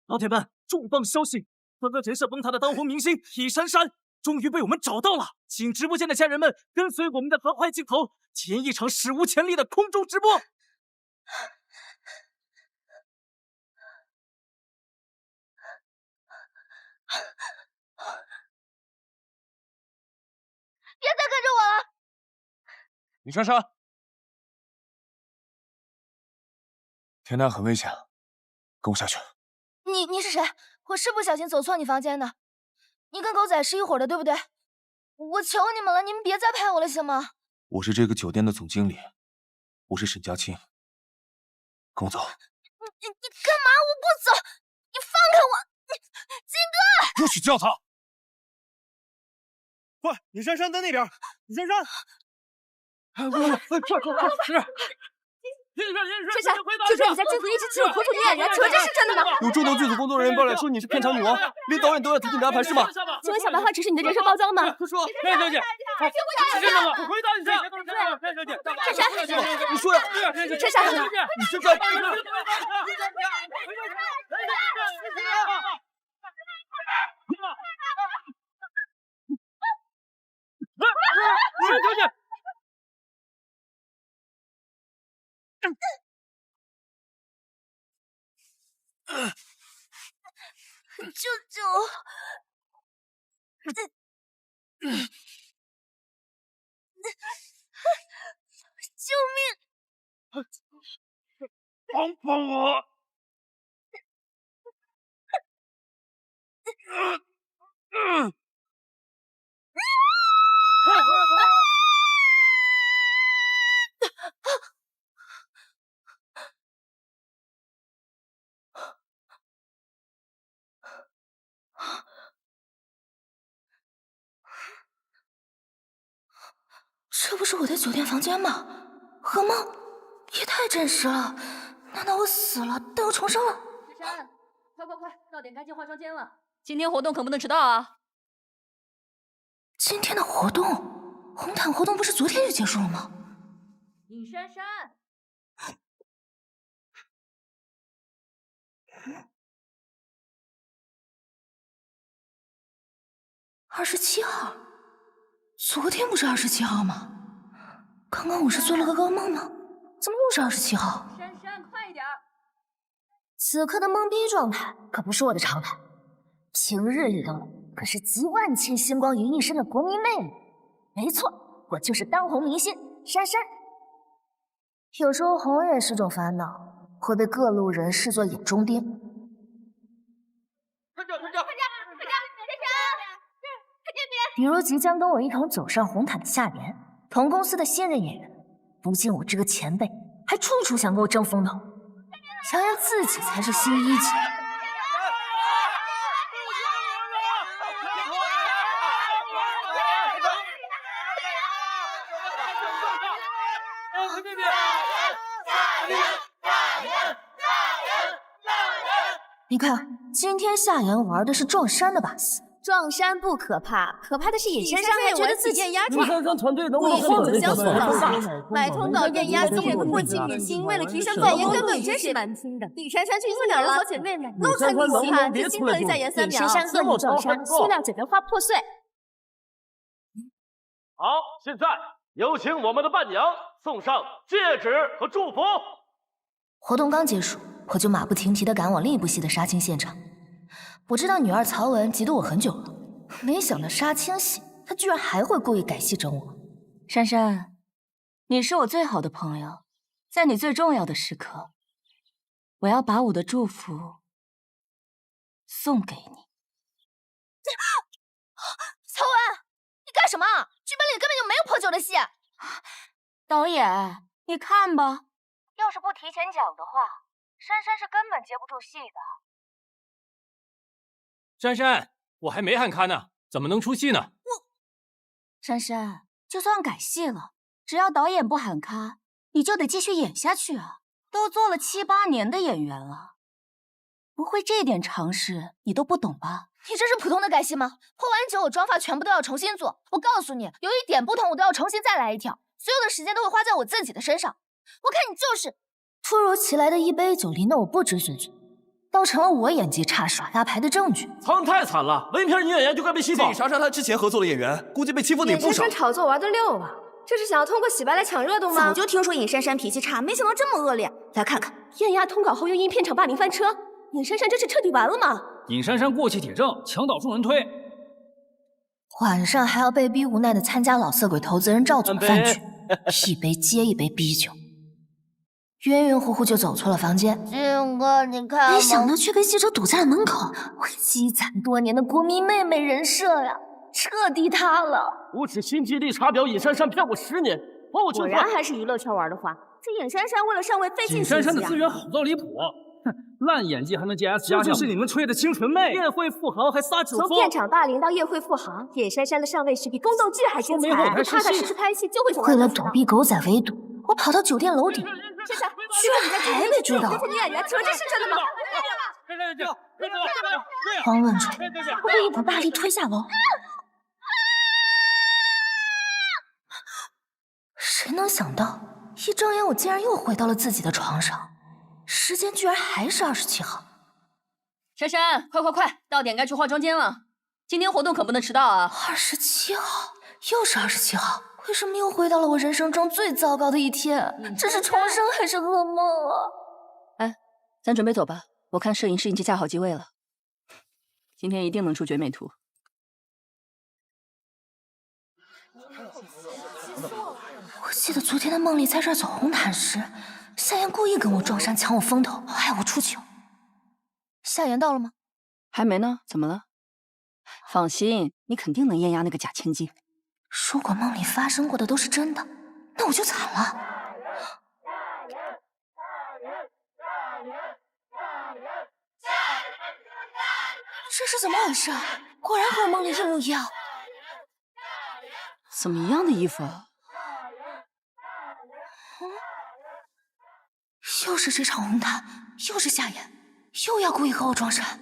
老铁们，重磅消息！刚刚人设崩塌的当红明星李珊珊，终于被我们找到了！请直播间的家人们跟随我们的合拍镜头，体验一场史无前例的空中直播。别再跟着我了！李珊珊，天台很危险，跟我下去。你是谁？我是不小心走错你房间的。你跟狗仔是一伙的，对不对？我求你们了，你们别再拍我了，行吗？我是这个酒店的总经理，我是沈佳清，跟我走。你干嘛？我不走！你放开我！金哥！不许叫他！快，李珊珊在那边！李珊珊！快！是。珊珊，就说你在镜头一直亲我口吐你演员，请问这是真的吗？有众多剧组工作人员爆料说你是片场女王，连导演都要提醒你安排是吗？请问小白花只是你的人设包装吗？快说！片小姐，是真的吗？回答一下！片小姐，珊珊，你说呀！珊珊，你现在。小姐。救救！救命！帮帮我！这不是我的酒店房间吗？噩梦也太真实了！难道我死了，但又重生了？珊珊，快，到点该进化妆间了。今天活动可不能迟到啊！今天的活动，红毯活动不是昨天就结束了吗？尹珊珊。27号，昨天不是27号吗？刚刚我是做了个噩梦吗？怎么又是27号？珊珊，快一点！此刻的懵逼状态可不是我的常态，平日里的我可是集万千星光于一身的国民妹妹。没错，我就是当红明星珊珊。有时候红也是种烦恼，会被各路人视作眼中钉。比如即将跟我一同走上红毯的夏言，同公司的现任演员，不仅我这个前辈，还处处想跟我争风头，强颜自己才是新一级。你看，今天夏言玩的是撞衫的把戏。撞衫不可怕，可怕的是尹珊珊还觉得自己验压李珊珊团队能不能自相锁方，买通告验压新人的过境明星，为了提升反应根本真是难听的。李珊珊去做两人好姐妹们，露惨你稀罕，自心疼再演3秒。尹珊珊恶意撞衫，塑料整个花破碎。好，现在有请我们的伴娘送上戒指和祝福。活动刚结束，我就马不停蹄地赶往另一部戏的杀青现场。我知道女二曹雯嫉妒我很久了，没想到杀青戏她居然还会故意改戏整我。珊珊，你是我最好的朋友，在你最重要的时刻，我要把我的祝福送给你。曹雯，你干什么？剧本里根本就没有破酒的戏。导演，你看吧，要是不提前讲的话，珊珊是根本接不住戏的。珊珊，我还没看咖呢，怎么能出戏呢？珊珊，就算改戏了，只要导演不喊咖，你就得继续演下去啊！都做了7、8年的演员了，不会这点常识你都不懂吧？你这是普通的改戏吗？破完酒我妆发全部都要重新做。我告诉你，有一点不同我都要重新再来一条，所有的时间都会花在我自己的身上。我看你就是突如其来的一杯酒淋得我不知所措。倒成了我演技差、耍大牌的证据。苍太惨了，文凭女演员就该被戏仿。莎莎她之前合作的演员，估计被欺负的也不少。尹珊珊炒作玩得溜啊！这是想要通过洗白来抢热度吗？早就听说尹珊珊脾气差，没想到这么恶劣。来看看，艳压通稿后又因片场霸凌翻车，尹珊珊这是彻底完了吗？尹珊珊过气铁证，墙倒众人推。晚上还要被逼无奈的参加老色鬼投资人赵总饭局，一杯接一杯逼酒，晕晕乎乎就走出了房间。静哥，你看，没想到却被记者堵在了门口，我积攒多年的国民妹妹人设呀，彻底塌了。无耻心机绿茶婊尹珊珊骗我10年，把我果然还是娱乐圈玩的花。这尹珊珊为了上位费尽心机啊！尹珊珊的资源好到离谱，哼，烂演技还能 GS 加，这就是你们吹的清纯妹，宴会富豪还撒酒疯。从片场霸凌到宴会富豪，尹珊珊的上位是比宫斗剧还精彩。踏踏实实拍戏就会为了躲避狗仔围堵，我跑到酒店楼顶，珊珊，居然还被追到。女演员，请问这是真的吗？慌乱中，我被一股大力推下楼。谁能想到，一睁眼我竟然又回到了自己的床上，时间居然还是27号。珊珊，快，到点该去化妆间了。今天活动可不能迟到啊！27号，又是27号，为什么又回到了我人生中最糟糕的一天？这是重生还是噩梦啊？哎，咱准备走吧，我看摄影师已经架好机位了，今天一定能出绝美图。我记得昨天的梦里在这儿走红毯时，夏言故意跟我撞衫抢我风头，害我出糗。夏言到了吗？还没呢，怎么了？放心，你肯定能艳压那个假千金。如果梦里发生过的都是真的，那我就惨了。这是怎么回事？果然和我梦里一模一样。怎么一样的衣服啊？又是这场红毯，又是夏言，又要故意和我撞衫，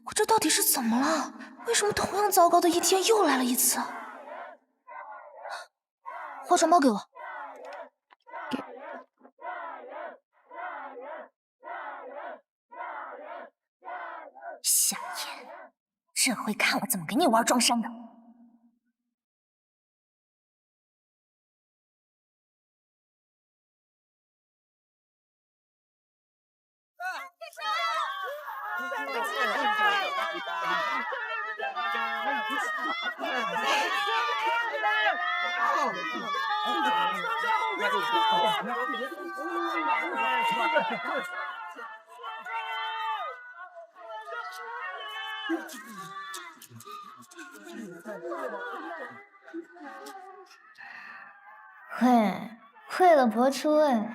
我这到底是怎么了？为什么同样糟糕的一天又来了一次？化妆包给我。夏言，这回看我怎么给你玩撞衫的！为了博出位，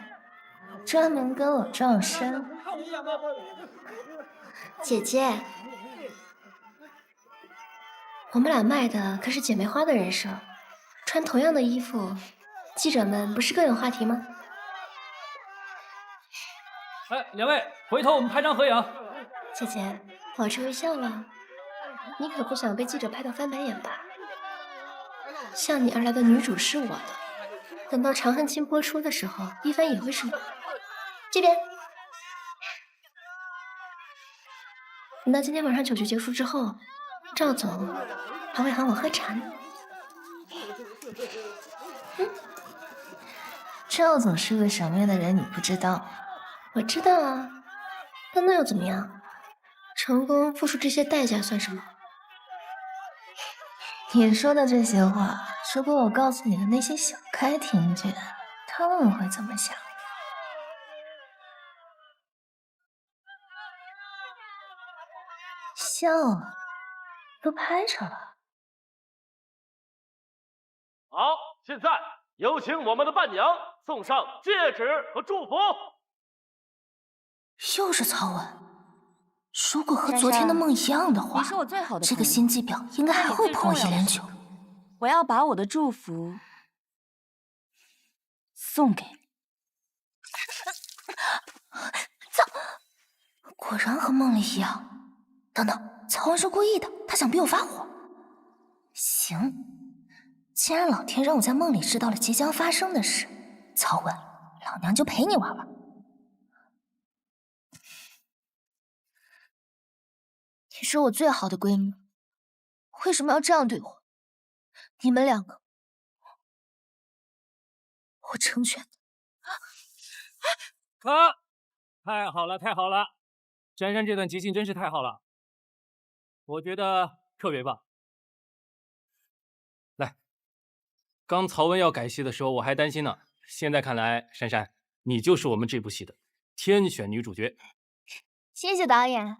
专门跟我撞衫。姐姐，我们俩卖的可是姐妹花的人设，穿同样的衣服，记者们不是更有话题吗？哎，两位，回头我们拍张合影。姐姐，保持微笑了，你可不想被记者拍到翻白眼吧？向你而来的女主是我的，等到《长恨情》播出的时候，一帆也会是你。这边。等到今天晚上酒局结束之后，赵总还会喊我喝茶呢。赵总是个什么样的人，你不知道？我知道啊，但那又怎么样？成功付出这些代价算什么？你说的这些话，如果我告诉你的那些小开听见，他们会怎么想？笑啊，都拍上了。好，现在有请我们的伴娘送上戒指和祝福。又是曹文，如果和昨天的梦一样的话，你是我最好的朋友，这个心机婊应该还会泼我1脸酒。我要把我的祝福送给你。果然和梦里一样。等等，曹文是故意的，他想逼我发火。行，既然老天让我在梦里知道了即将发生的事，曹文，老娘就陪你玩玩。是我最好的闺蜜，为什么要这样对我？你们两个，我成全的。啊！太好了，太好了！珊珊这段即兴真是太好了，我觉得特别棒。来，刚曹文要改戏的时候，我还担心呢。现在看来，珊珊，你就是我们这部戏的天选女主角。谢谢导演。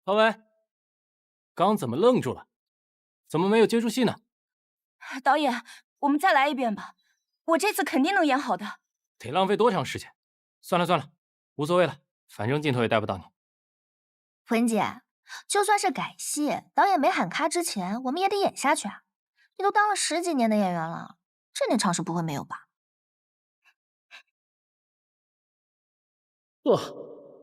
曹文，刚怎么愣住了？怎么没有接住戏呢？导演，我们再来一遍吧，我这次肯定能演好的。得浪费多长时间？算了算了，无所谓了，反正镜头也带不到你。文姐，就算是改戏，导演没喊咔之前，我们也得演下去啊！你都当了10几年的演员了，这点常识不会没有吧？哇，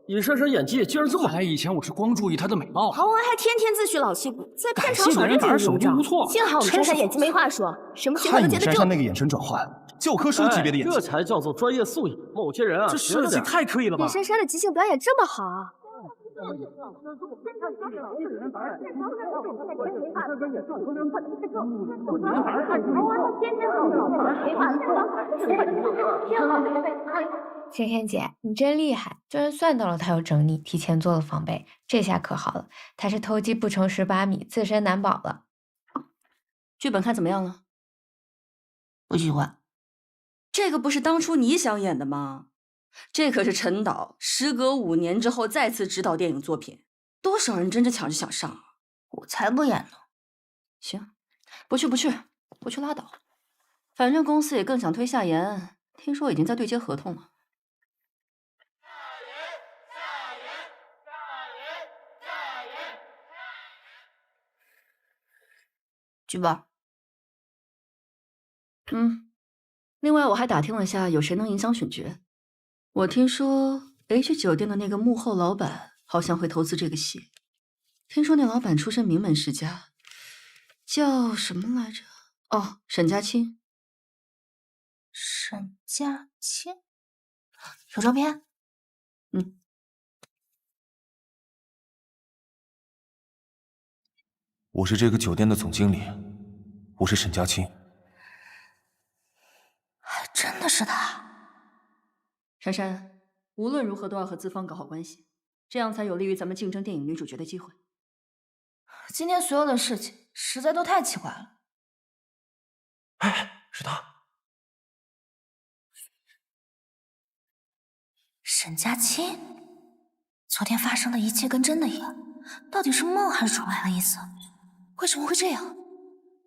尹珊珊演技竟然这么好！以前我是光注意她的美貌，曹文还天天自诩老戏骨，在片场改戏的人反而手艺手艺不错。幸好我们珊珊演技没话说，什么情况看都接得住。尹珊珊那个眼神转换，教科书级别的演技，这才叫做专业素养。某些人啊，这设计太可以了吧！尹珊珊的即兴表演这么好啊！芊芊姐，你真厉害，居然算到了他要整你，提前做了防备，这下可好了，他是偷鸡不成蚀把米，自身难保了。剧本看怎么样了？不喜欢。这个不是当初你想演的吗？这可是陈导时隔5年之后再次执导电影作品，多少人争着抢着想上啊！我才不演呢。行，不去拉倒。反正公司也更想推夏言，听说已经在对接合同了。剧本。另外我还打听了下，有谁能影响选角。我听说 H 酒店的那个幕后老板好像会投资这个戏。听说那老板出身名门世家，叫什么来着？哦，沈家清。沈家清，有照片？我是这个酒店的总经理，我是沈家清。还真的是他。珊珊，无论如何都要和资方搞好关系，这样才有利于咱们竞争电影女主角的机会。今天所有的事情实在都太奇怪了。哎，是他。沈家清，昨天发生的一切跟真的一样，到底是梦还是重来的意思？为什么会这样？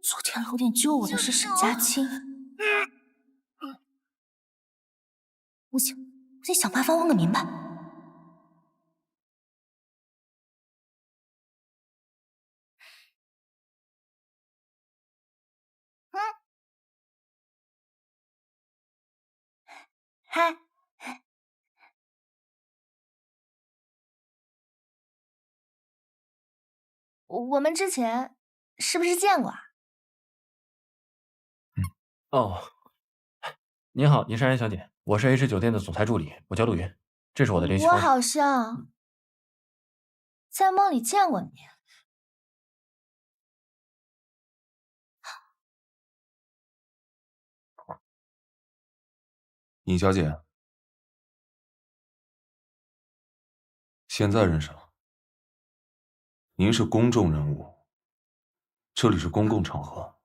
昨天漏电救我的是沈家清。不行，我得想办法问个明白。嗨，我们之前是不是见过啊？哦，您好，尹珊珊小姐，我是 H 酒店的总裁助理，我叫陆云，这是我的联系方式。我好像在梦里见过你。尹小姐，现在认识了。您是公众人物，这里是公共场合，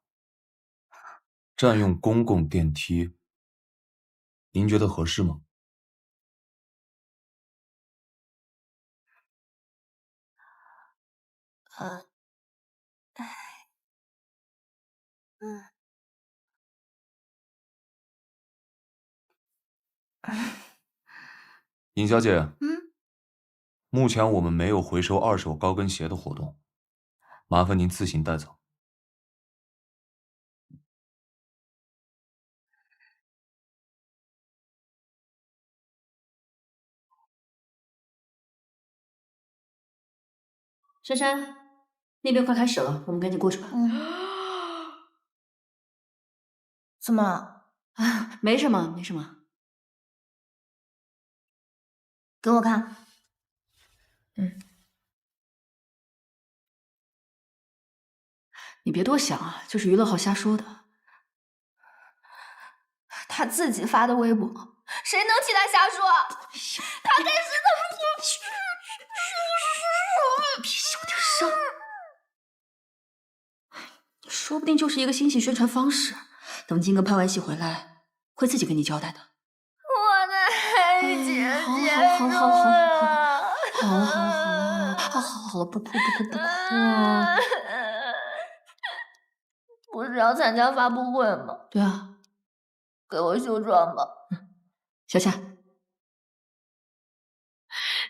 占用公共电梯，您觉得合适吗？尹小姐，目前我们没有回收2手高跟鞋的活动，麻烦您自行带走。珊珊，那边快开始了，我们赶紧过去吧。怎么了？啊，没什么，没什么。给我看。你别多想啊，就是娱乐号瞎说的。他自己发的微博，谁能替他瞎说？他该死怎么别小点声。说不定就是一个新戏宣传方式，等金哥拍完戏回来，会自己跟你交代的。我的黑姐姐，好了，不哭。不是要参加发布会吗？对啊，给我修妆吧。小夏。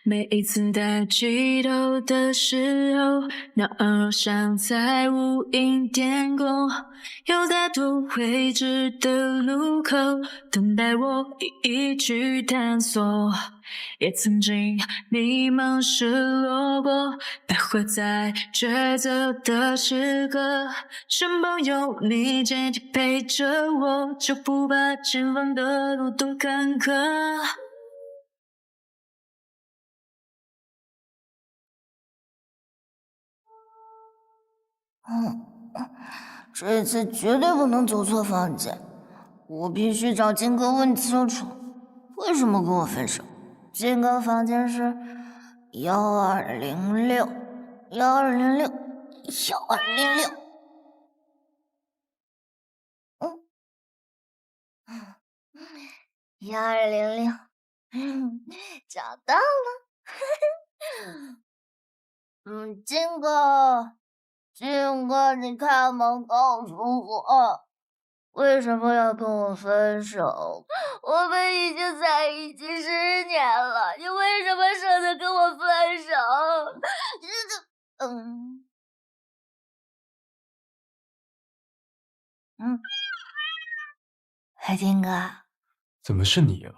每一次在激动的时候，鸟儿像在无垠天空，有大多未知的路口，等待我一一去探索。也曾经迷茫失落过，徘徊在抉择的时刻，身旁有你坚定陪着我，就不怕前方的路多坎坷。这次绝对不能走错房间，我必须找金哥问清楚，为什么跟我分手。金哥房间是1206。1206，找到了。金哥，你开门告诉我，为什么要跟我分手？我们已经在一起10年了，你为什么舍得跟我分手？金哥，怎么是你啊？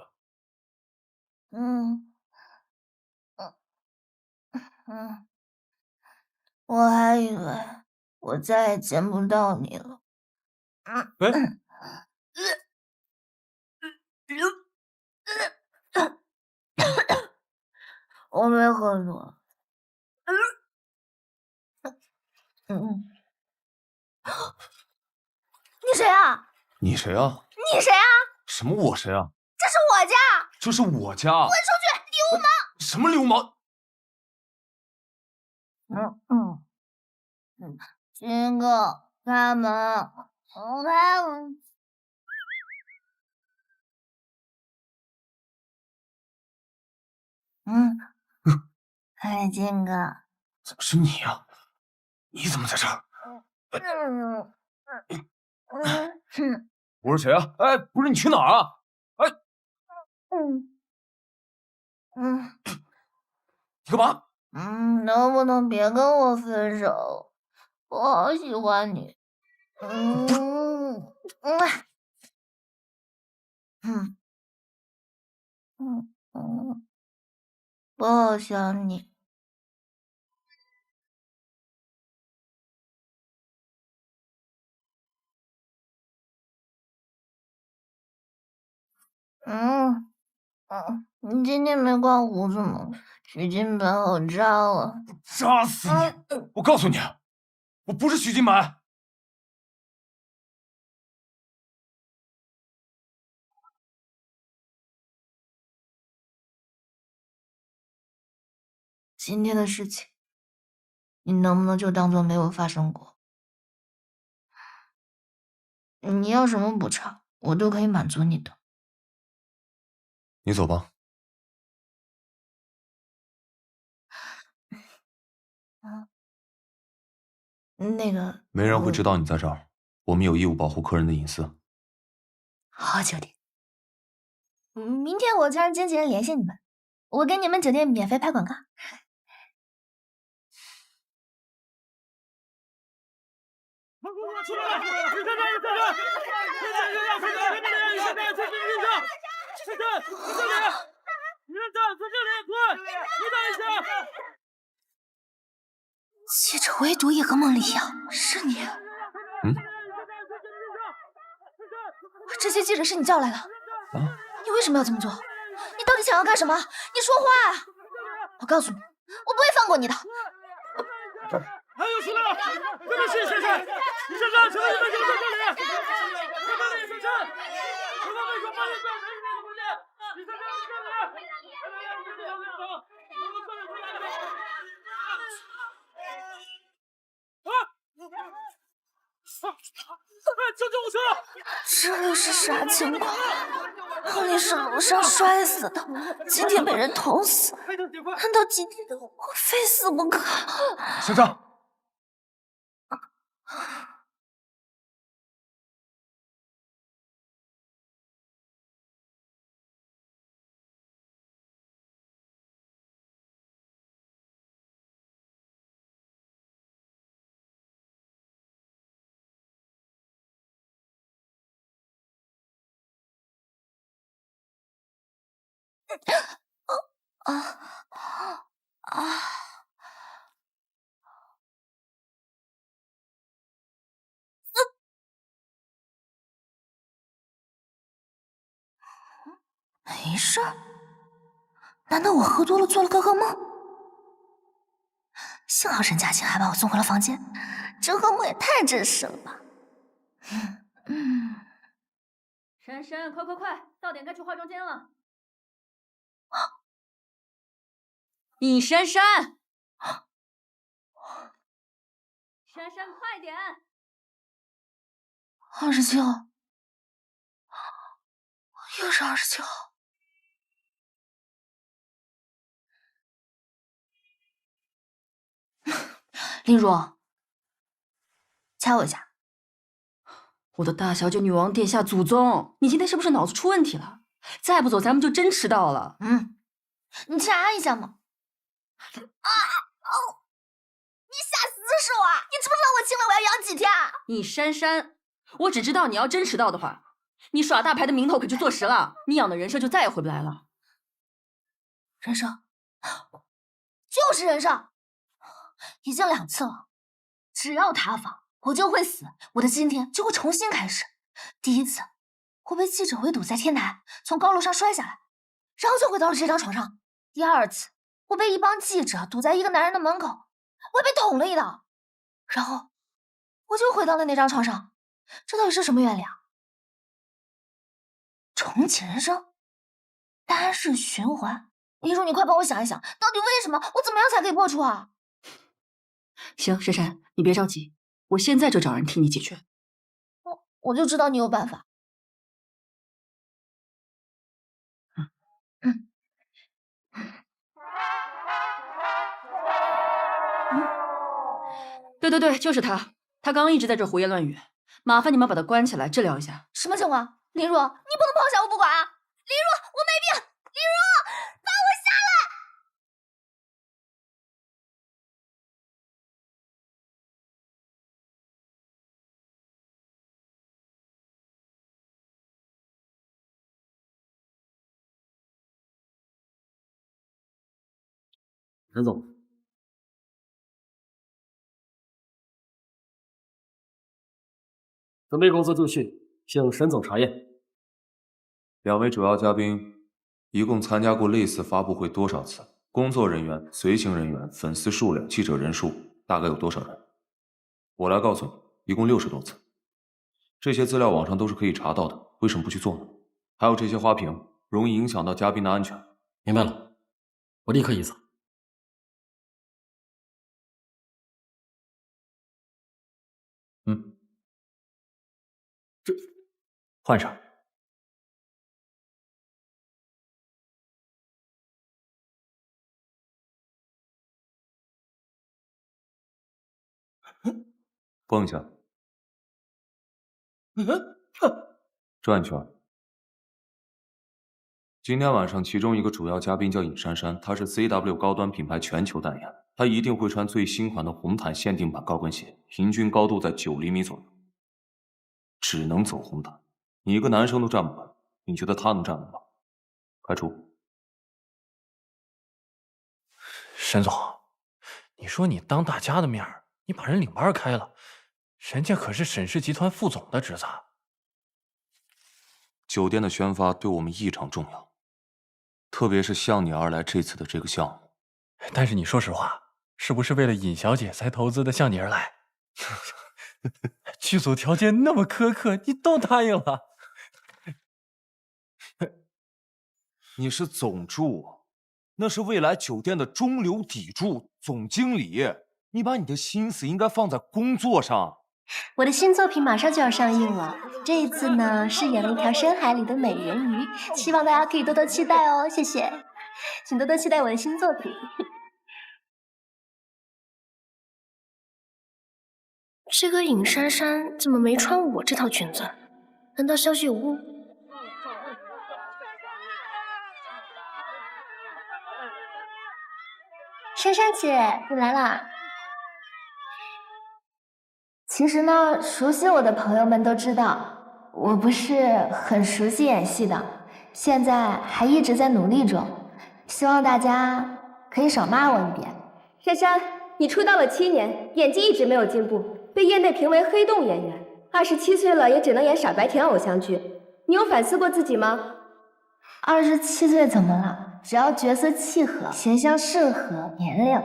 我还以为我再也见不到你了。我没喝多。你谁啊？你谁啊？你谁啊？什么我谁啊？这是我家。这是我家。滚出去，流氓！什么流氓？金哥，开门！开门！金哥，怎么是你呀？你怎么在这儿？我是谁啊？哎，不是你去哪儿啊？哎，你干嘛？能不能别跟我分手？我好喜欢你。我好想你。你今天没刮胡子吗？许金白好扎了。扎死你！我告诉你，我不是许金白。今天的事情，你能不能就当做没有发生过？你要什么补偿，我都可以满足你的。你走吧。那个，没人会知道你在这儿，我们有义务保护客人的隐私。好酒店。明天我叫经纪人联系你们，我给你们酒店免费拍广告。出来！你在这儿！记者唯独一个孟丽阳，是你？这些记者是你叫来的？你为什么要这么做？你到底想要干什么？你说话啊！我告诉你，我不会放过你的。还有出来了！这个是谁？李珊珊，请问你们有没有这里？在这里，珊珊，请问为什么发现在人的房间？李珊珊，在这里。救救我车！这又是啥情况？亨利是楼上摔死的，今天被人捅死，难道今天我非死不可？学长，没事？难道我喝多了做了个噩梦？幸好沈佳晴还把我送回了房间，这噩梦也太真实了吧！珊珊，快，到点该去化妆间了。尹珊珊，珊珊，快点！27号，又是27号。林如，掐我一下。我的大小姐女王殿下祖宗，你今天是不是脑子出问题了？再不走，咱们就真迟到了。你掐一下嘛。你吓死是我！你知不知道我亲了我要养几天？你珊珊，我只知道你要真迟到的话，你耍大牌的名头可就坐实了，你养的人设就再也回不来了。人设，就是人设。已经2次了，只要塌房，我就会死，我的今天就会重新开始。第一次，我被记者围堵在天台，从高楼上摔下来，然后就回到了这张床上。第二次，我被一帮记者堵在一个男人的门口，我也被捅了一刀，然后我就回到了那张床上。这到底是什么原理啊？重启人生，单是循环。林如，你快帮我想一想，到底为什么？我怎么样才可以破处啊？行，珊珊，你别着急，我现在就找人替你解决。我就知道你有办法。对，就是他，他刚刚一直在这胡言乱语，麻烦你们把他关起来治疗一下。什么情况？林如，你不能抛下我不管啊！林如，我没病！林如，放我下来！沈总，准备工作就绪，请沈总查验。2位主要嘉宾一共参加过类似发布会多少次？工作人员、随行人员、粉丝数量、记者人数大概有多少人？我来告诉你，一共60多次。这些资料网上都是可以查到的，为什么不去做呢？还有这些花瓶，容易影响到嘉宾的安全。明白了，我立刻移走。这换上。蹦一下，转一圈。今天晚上其中一个主要嘉宾叫尹珊珊，她是 CW 高端品牌全球代言，她一定会穿最新款的红毯限定版高跟鞋，平均高度在9厘米左右，只能走红毯。你一个男生都站不稳，你觉得她能站稳吗？开除。沈总，你说你当大家的面儿，你把人领班开了，人家可是沈氏集团副总的侄子。酒店的宣发对我们异常重要，特别是向你而来这次的这个项目。但是你说实话，是不是为了尹小姐才投资的向你而来？剧组条件那么苛刻，你都答应了。你是总助，那是未来酒店的中流砥柱，总经理。你把你的心思应该放在工作上。我的新作品马上就要上映了，这一次呢是演了一条深海里的美人鱼，希望大家可以多多期待哦，谢谢，请多多期待我的新作品。这个尹珊珊怎么没穿我这套裙子？难道消息有误？珊珊姐，你来啦！其实呢，熟悉我的朋友们都知道，我不是很熟悉演戏的，现在还一直在努力中，希望大家可以少骂我一点。珊珊，你出道了7年，演技一直没有进步，被业内评为黑洞演员。27岁了，也只能演傻白甜偶像剧。你有反思过自己吗？27岁怎么了？只要角色契合，形象适合，年龄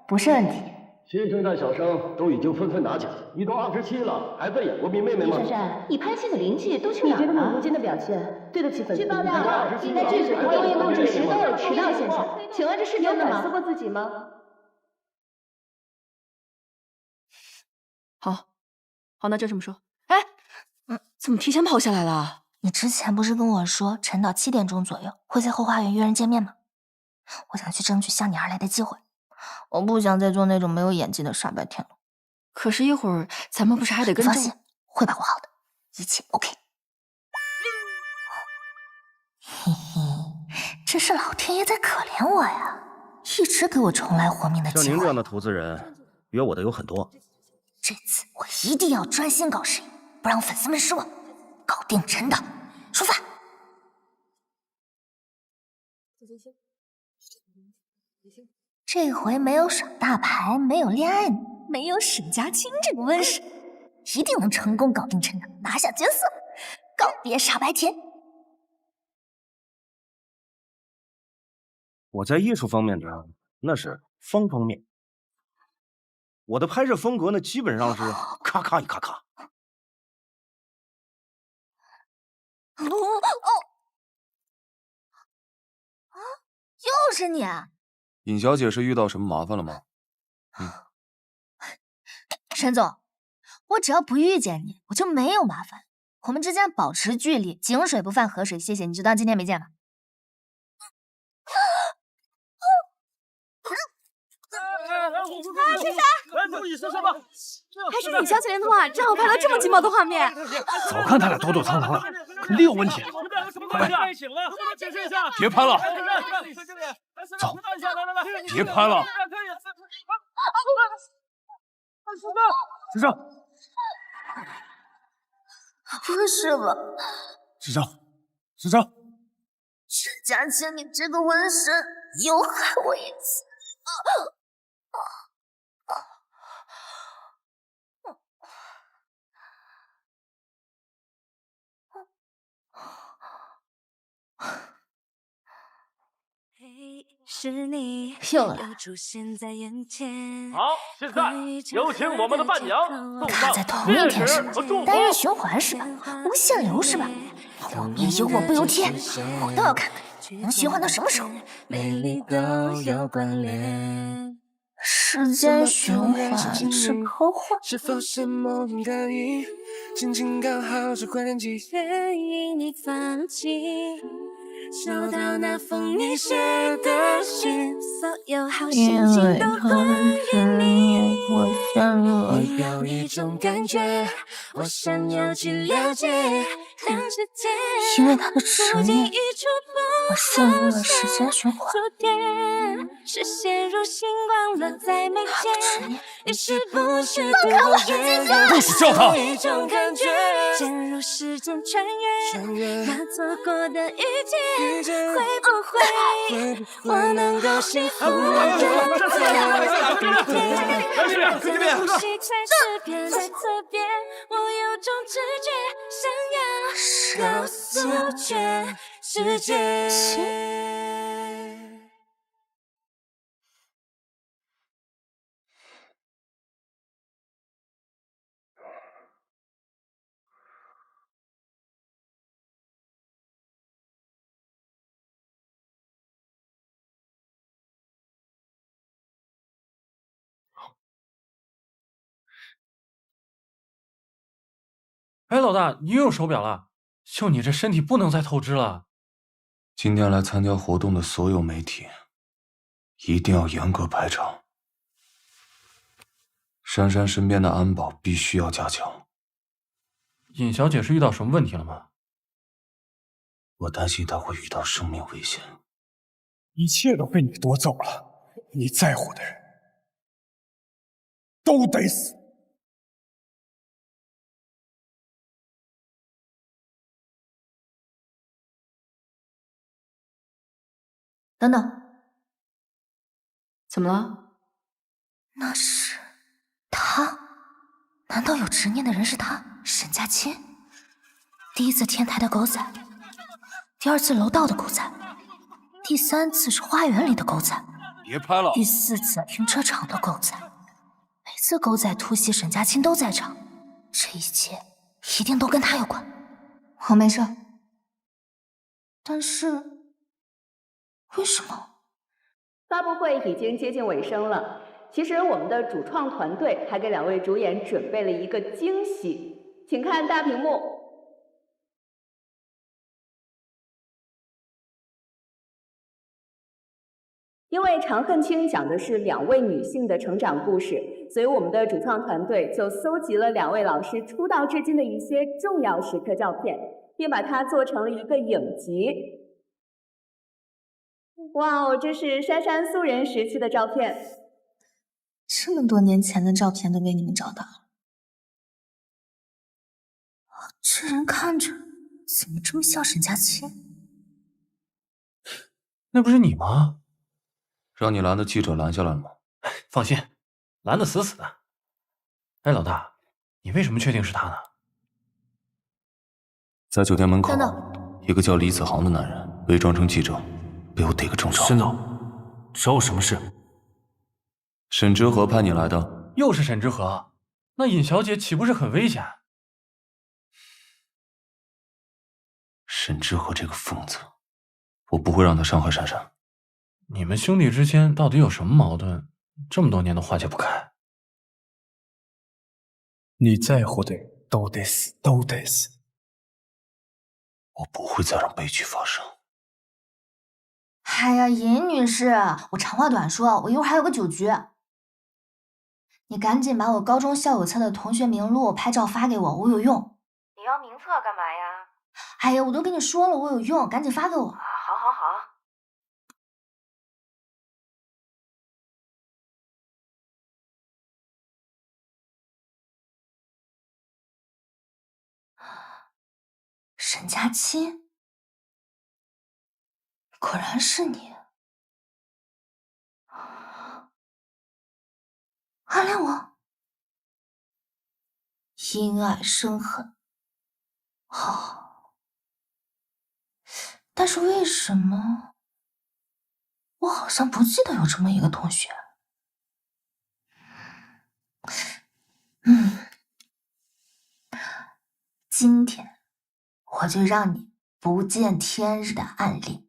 不是问题。新生代小生都已经纷纷拿奖，你都27了，还在演国民妹妹吗？珊珊，你拍戏的灵气都去哪儿了？你觉得你如今的表现对得起粉丝？据爆料，你在剧组不愿意录制时都有迟到现象，请问这是真的吗？有反思过自己吗？好，那就这么说。哎，怎么提前跑下来了？你之前不是跟我说陈导7点钟左右会在后花园约人见面吗？我想去争取向你而来的机会，我不想再做那种没有演技的傻白甜了。可是，一会儿咱们不是还得跟……放心，会保护好的，一切 OK。嘿嘿，真是老天爷在可怜我呀，一直给我重来活命的机会。像您这样的投资人，约我的有很多。这次我一定要专心搞事业，不让粉丝们失望。搞定陈导，出发。这回没有耍大牌，没有恋爱，没有沈佳清这个温室，一定能成功搞定陈导，拿下角色，告别傻白甜。我在艺术方面呢，那是方方面。我的拍摄风格呢，基本上是咔咔一咔咔。又是你！尹小姐是遇到什么麻烦了吗？陈总，我只要不遇见你，我就没有麻烦。我们之间保持距离，井水不犯河水。谢谢，你就当今天没见吧。珊珊，注意身上吧！还是尹小姐联通啊，正好拍到这么劲爆的画面。早看他俩躲躲藏藏的，肯定有问题。快，别拍了，走，别拍了。智障，不是吧？智障，智障！沈佳清，你这个瘟神又害我一次！是你又来。好，现在有请我们的伴娘送上在同一天是单日循环是吧？无限流是吧？后面有我不由天，我倒要看看能循环到什么时候。美丽都有关联。时间循环是科幻，是否是梦的雨，静静刚好是关键机，愿意你放弃。收到那封你写的信，所有好心情都关于你。我有一种感觉，我想要去了解，让世界因为他的执念，我陷入了时间循环。是陷入星光落在眉间，于是不是放开我，金哥！不许叫他！一种感觉，陷入时间穿越，那错过的遇见，会不会我能够幸福的在呼吸才识别，在侧边，我有种直觉，想要告诉全世界。哎，老大，你又有手表了？就你这身体不能再透支了。今天来参加活动的所有媒体，一定要严格排场。珊珊身边的安保必须要加强。尹小姐是遇到什么问题了吗？我担心她会遇到生命危险。一切都被你夺走了，你在乎的人都得死。等等，怎么了？那是他？难道有执念的人是他？沈佳期？第一次天台的狗仔，第二次楼道的狗仔，第三次是花园里的狗仔，别拍了。第四次停车场的狗仔，每次狗仔突袭沈佳期都在场，这一切一定都跟他有关。我没事，但是为什么？发布会已经接近尾声了。其实我们的主创团队还给2位主演准备了一个惊喜，请看大屏幕。因为《长恨卿》讲的是2位女性的成长故事，所以我们的主创团队就搜集了2位老师出道至今的一些重要时刻照片，并把它做成了一个影集。哇哦，这是珊珊素人时期的照片。这么多年前的照片都被你们找到了，这人看着怎么这么像沈佳期？那不是你吗？让你拦的记者拦下来了吗？放心，拦得死死的。哎，老大，你为什么确定是他呢？在酒店门口，等等，一个叫李子航的男人伪装成记者，被我逮个正着。沈总，找我什么事？沈之和派你来的。又是沈之和，那尹小姐岂不是很危险？沈之和这个疯子，我不会让他伤害珊珊。你们兄弟之间到底有什么矛盾？这么多年都化解不开。你在乎的人都得死，都得死。我不会再让悲剧发生。哎呀，尹女士，我长话短说，我一会儿还有个酒局。你赶紧把我高中校友册的同学名录拍照发给我，我有用。你要名册干嘛呀？哎呀，我都跟你说了，我有用，赶紧发给我。好好好。沈佳期，果然是你。暗恋我，因爱生恨。好，但是为什么我好像不记得有这么一个同学？今天我就让你不见天日的暗恋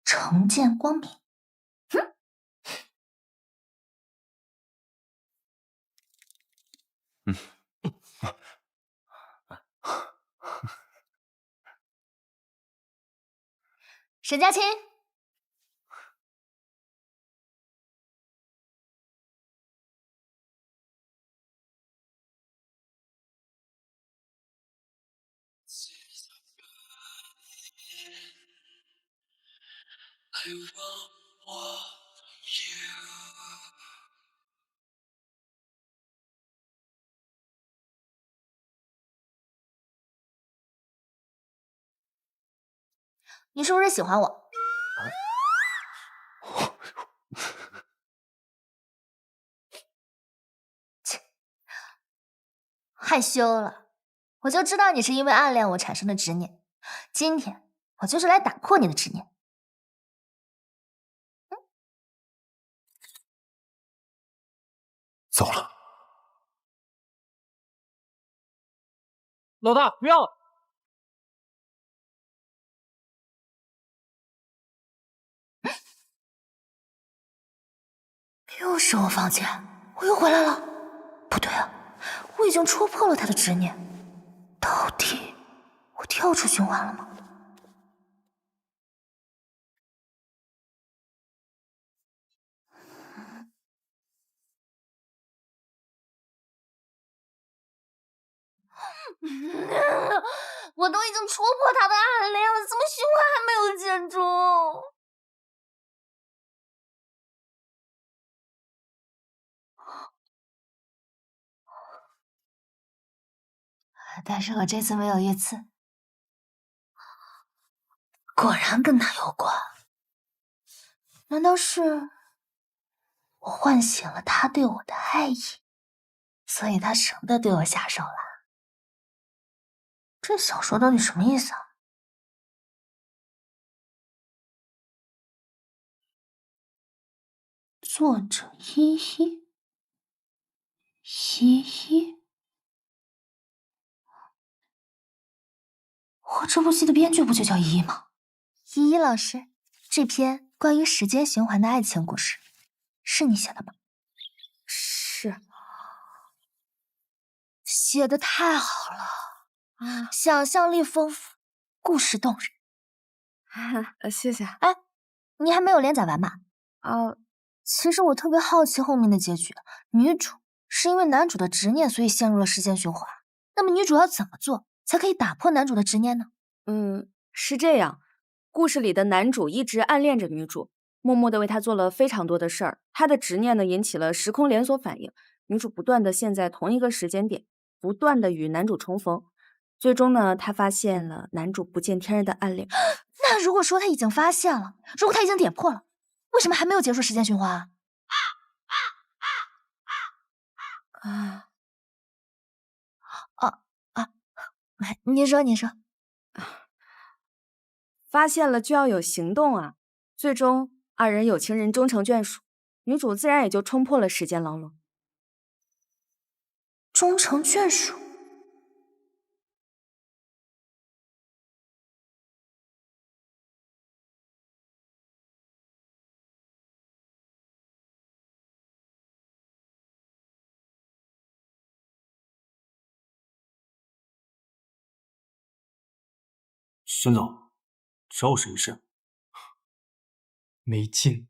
重见光明。沈佳期，你是不是喜欢我？切，害羞了，我就知道你是因为暗恋我产生的执念。今天我就是来打破你的执念。走了。老大，不要！又是我房间，我又回来了。不对啊，我已经戳破了他的执念。到底我跳出循环了吗？我都已经戳破他的暗恋了，怎么循环还没有解除？但是我这次没有遇刺，果然跟他有关。难道是我唤醒了他对我的爱意，所以他舍不得对我下手了？这小说到底什么意思啊？作者依依，依依，我这部戏的编剧不就叫依依吗？依依老师，这篇关于时间循环的爱情故事是你写的吗？是，写的太好了啊！想象力丰富，故事动人。谢谢。哎，你还没有连载完吧？其实我特别好奇后面的结局。女主是因为男主的执念，所以陷入了时间循环。那么女主要怎么做才可以打破男主的执念呢？是这样，故事里的男主一直暗恋着女主，默默地为她做了非常多的事儿。他的执念呢，引起了时空连锁反应，女主不断地陷在同一个时间点，不断地与男主重逢。最终呢，她发现了男主不见天日的暗恋。那如果说他已经发现了，如果他已经点破了，为什么还没有结束时间循环啊？你说，发现了就要有行动啊！最终二人有情人终成眷属，女主自然也就冲破了时间牢笼。终成眷属？孙总，找我什么事？没劲。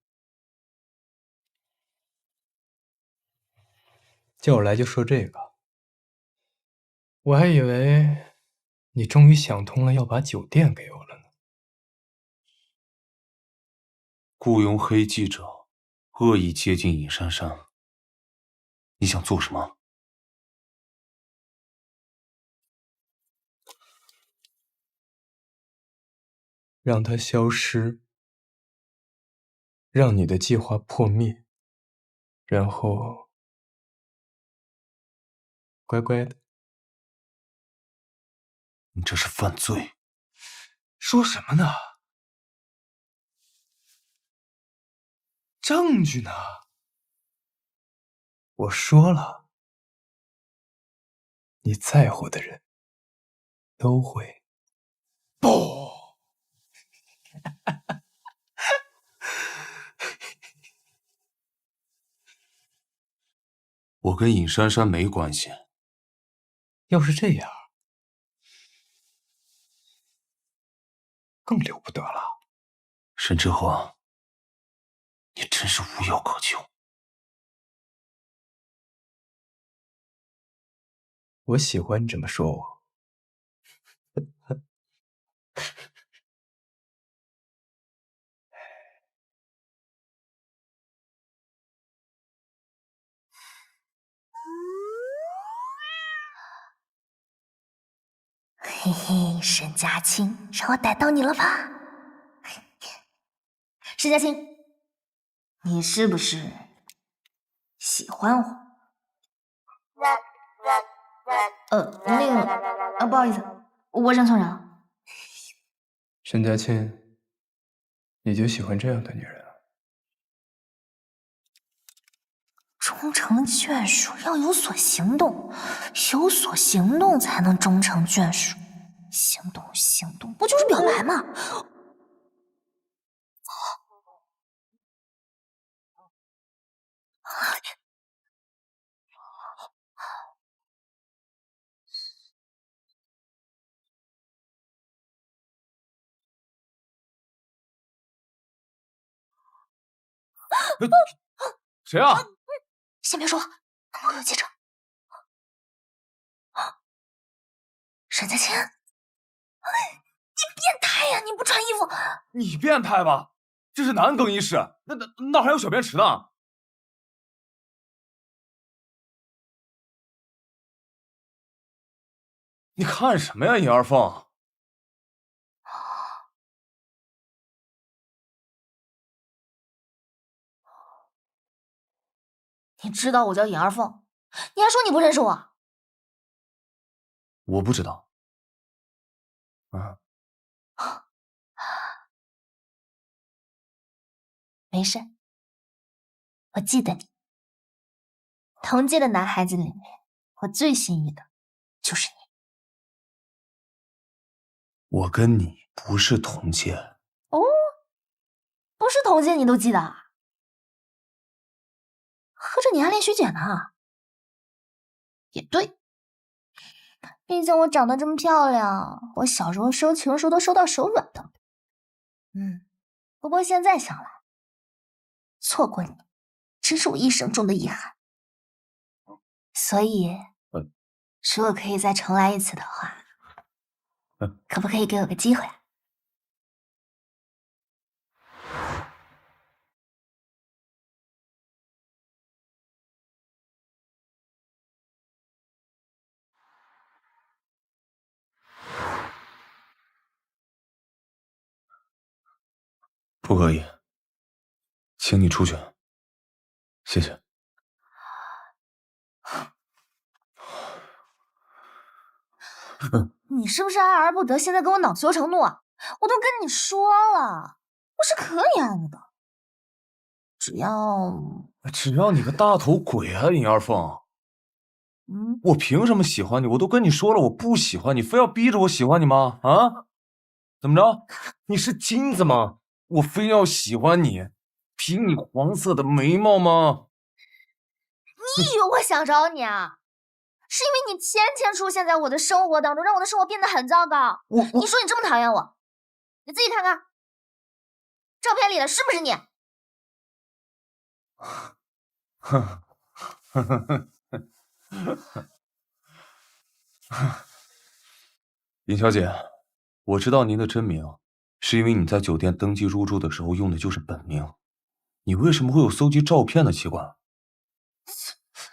叫我来就说这个，我还以为你终于想通了，要把酒店给我了呢。雇佣黑记者，恶意接近尹珊珊，你想做什么？让它消失，让你的计划破灭，然后乖乖的。你这是犯罪！说什么呢？证据呢？我说了，你在乎的人都会不。我跟尹珊珊没关系。要是这样，更了不得了。沈之华，你真是无药可救。我喜欢你这么说我。嘿嘿，沈佳清，让我逮到你了吧？沈佳清，你是不是喜欢我？不好意思，我认错人了。沈佳清，你就喜欢这样的女人啊？终成眷属要有所行动，有所行动才能终成眷属。行动，不就是表白吗？谁啊？先别说，我有记者。沈佳清，你变态呀！你不穿衣服，你变态吧？这是男更衣室，那还有小便池呢。你看什么呀，尹二凤？你知道我叫尹二凤，你还说你不认识我？我不知道。啊，没事，我记得你。同届的男孩子里面，我最心仪的就是你。我跟你不是同届。哦，不是同届你都记得啊？合着你暗恋学姐呢？也对，毕竟我长得这么漂亮，我小时候收情书都收到手软的。不过现在想来，错过你真是我一生中的遗憾。所以，如果可以再重来一次的话，可不可以给我个机会啊？不可以，请你出去，谢谢。你是不是爱而不得，现在跟我恼羞成怒啊？我都跟你说了，我是可以爱你的，只要你个大头鬼啊，尹二凤！我凭什么喜欢你？我都跟你说了，我不喜欢你，非要逼着我喜欢你吗？啊？怎么着？你是金子吗？我非要喜欢你，凭你黄色的眉毛吗？你以为我想找你啊？是因为你天天出现在我的生活当中，让我的生活变得很糟糕。你说你这么讨厌我，你自己看看，照片里的是不是你？尹小姐，我知道您的真名，是因为你在酒店登记入住的时候用的就是本名。你为什么会有搜集照片的习惯？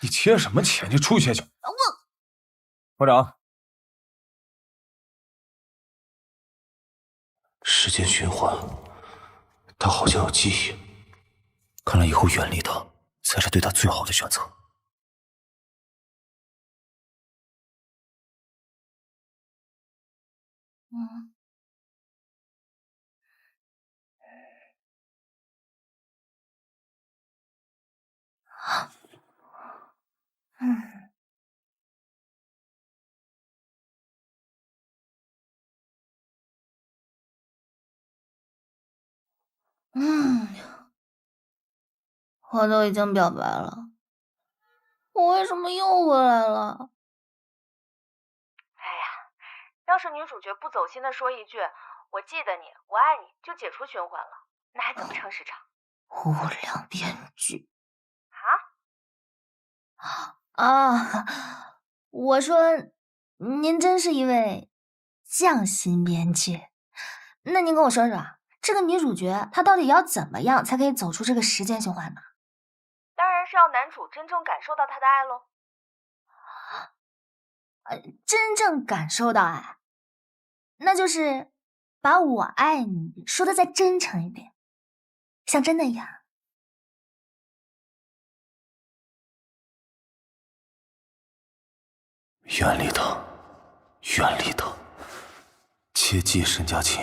你切什么切？你出去去！班长，时间循环，他好像有记忆，看来以后远离他才是对他最好的选择。我都已经表白了，我为什么又回来了？哎呀，要是女主角不走心的说一句“我记得你，我爱你”，就解除循环了，那还怎么撑时长？无良编剧啊！我说，您真是一位匠心编剧。那您跟我说说，这个女主角她到底要怎么样才可以走出这个时间循环呢？当然是要男主真正感受到她的爱喽。真正感受到爱，那就是把我爱你说的再真诚一点，像真的一样。远离他，远离他，切记沈佳琴，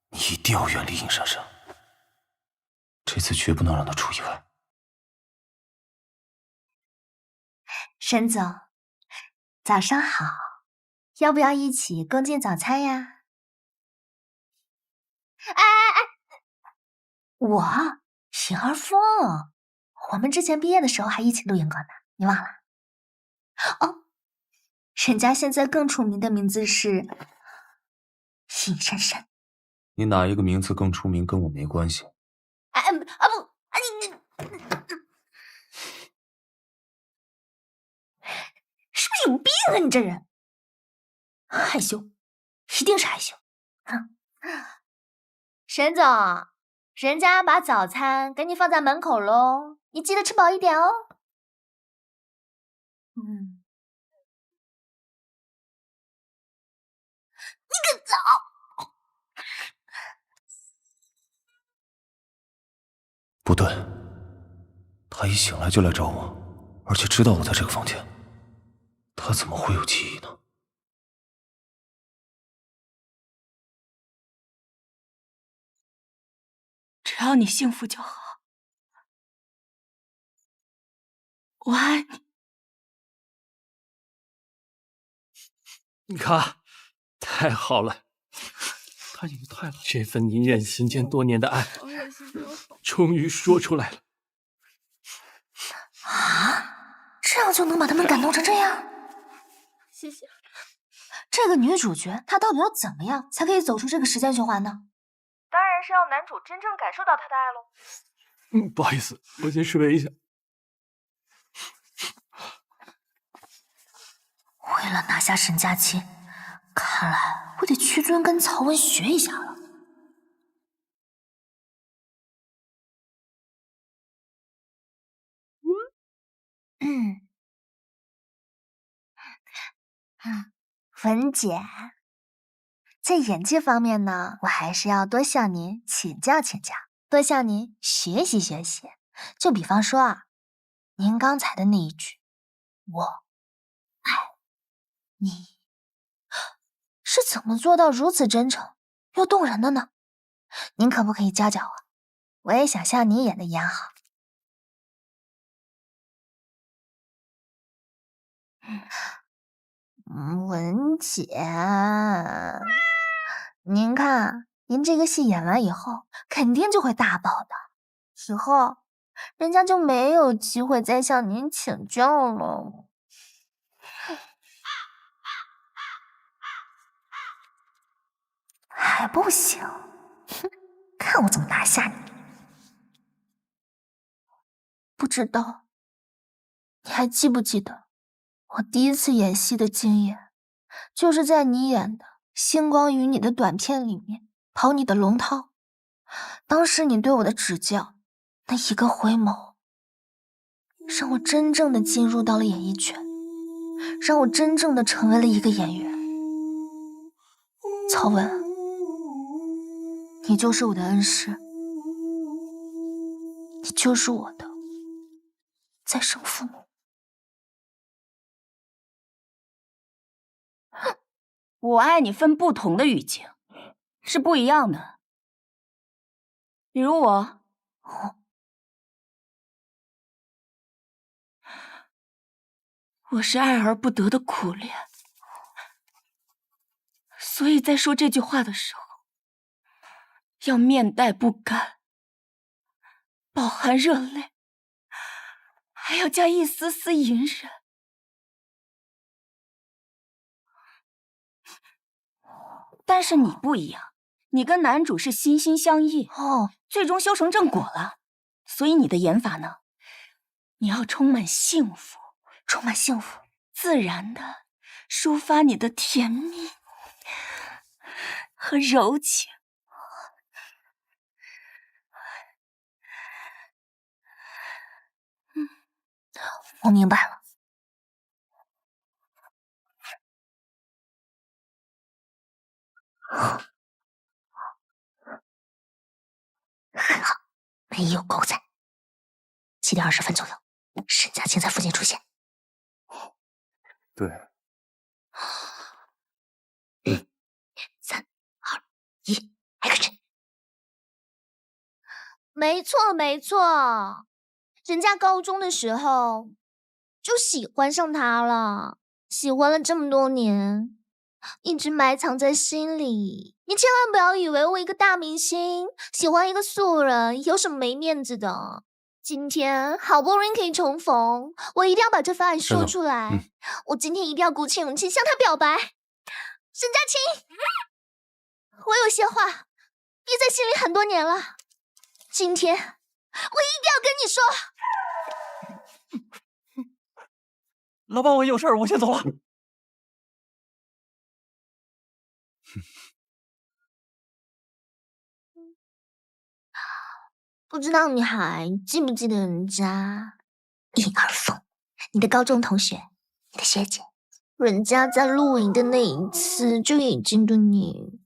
你一定要远离尹珊珊，这次绝不能让她出意外。沈总，早上好，要不要一起共进早餐呀？我尹二凤，我们之前毕业的时候还一起录荧过呢，你忘了？哦，沈家现在更出名的名字是尹珊珊。你哪一个名字更出名跟我没关系。不，有病啊！你这人害羞，一定是害羞。沈总，人家把早餐给你放在门口喽，你记得吃饱一点哦。你个早！不对，他一醒来就来找我，而且知道我在这个房间，他怎么会有记忆呢？只要你幸福就好，我爱你。你看，太好了，他也太好，这份隐忍心间多年的爱，终于说出来了。啊，这样就能把他们感动成这样？谢谢。这个女主角她到底要怎么样才可以走出这个时间循环呢？当然是要男主真正感受到她的爱喽。不好意思，我先睡一下。为了拿下沈佳期，看来我得屈尊跟曹文学一下了。文姐，在演技方面呢，我还是要多向您请教请教，多向您学习学习。就比方说啊，您刚才的那一句“我爱你”，是怎么做到如此真诚又动人的呢？您可不可以教教我？我也想像您演的演好。文姐，您看，您这个戏演完以后，肯定就会大爆的，以后人家就没有机会再向您请教了。还不行，哼，看我怎么拿下你！不知道你还记不记得？我第一次演戏的经验，就是在你演的《星光与你》的短片里面跑你的龙套。当时你对我的指教，那一个回眸，让我真正的进入到了演艺圈，让我真正的成为了一个演员。曹文，你就是我的恩师，你就是我的再生父母。我爱你分不同的语境，是不一样的。比如我，我是爱而不得的苦恋，所以在说这句话的时候，要面带不甘，饱含热泪，还要加一丝丝隐忍。但是你不一样，你跟男主是心心相印最终修成正果了。所以你的演法呢，你要充满幸福，自然的抒发你的甜蜜和柔情。我明白了。很好，没有狗仔。7点20分左右，沈佳清在附近出现。对。3、2、1 ，Action！ 没错，没错，人家高中的时候就喜欢上他了，喜欢了这么多年，一直埋藏在心里。你千万不要以为我一个大明星喜欢一个素人有什么没面子的。今天好不容易可以重逢，我一定要把这番爱说出来。我今天一定要鼓起勇气向他表白。沈佳清，我有些话憋在心里很多年了，今天我一定要跟你说。老板，我有事儿，我先走了。不知道你还记不记得人家尹二凤，你的高中同学，你的学姐，人家在露营的那一次就已经对你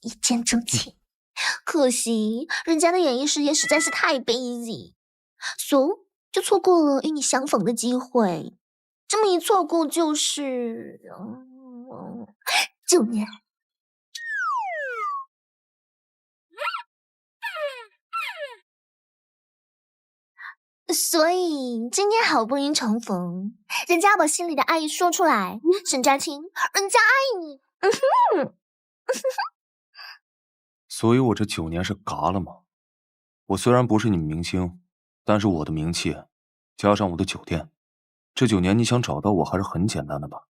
一见钟情，可惜人家的演艺事业实在是太 busy， so 就错过了与你相逢的机会。这么一错过就是9年。所以今天好不容易重逢，人家把心里的爱意说出来，沈佳清，人家爱你。所以我这9年是嘎了吗？我虽然不是你们明星，但是我的名气加上我的酒店，这9年你想找到我还是很简单的吧？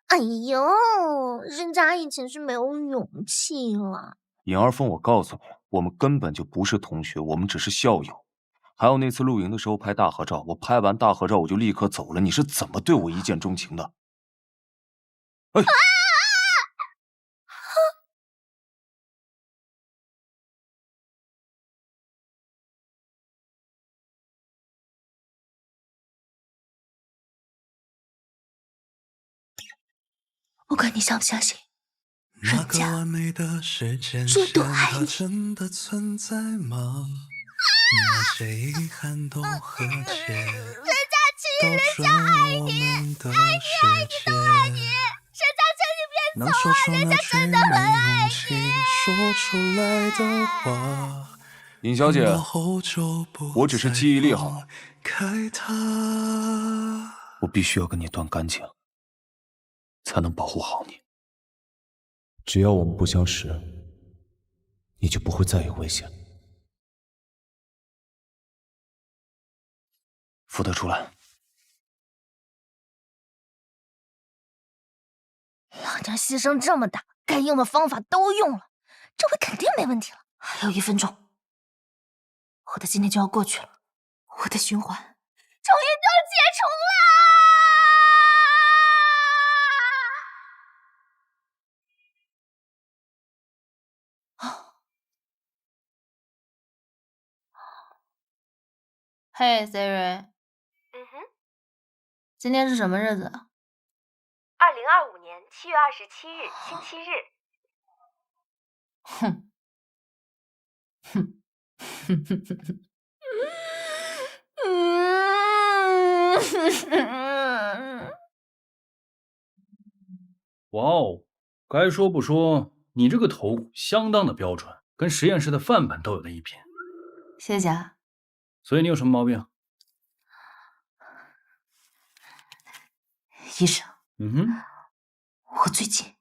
哎呦，人家以前是没有勇气了。尹二凤，我告诉你，我们根本就不是同学，我们只是校友。还有那次露营的时候拍大合照，我拍完大合照我就立刻走了，你是怎么对我一见钟情的？哎！不管你相不相信，人家说多爱你。沈佳期，人家爱你，爱你都爱你。沈佳期，你别走啊，人家真的很爱你。尹小姐，我只是记忆力好，我必须要跟你断干净，才能保护好你。只要我们不相识，你就不会再有危险。福德出来。老娘牺牲这么大，该用的方法都用了，这回肯定没问题了。还有1分钟，我的今天就要过去了，我的循环终于都解除了。嘿 Siri， 今天是什么日子？2025年7月27日，星期日。哼，哇哦，该说不说，你这个头骨相当的标准，跟实验室的范本都有的一拼。谢谢啊。所以你有什么毛病？医生，我最近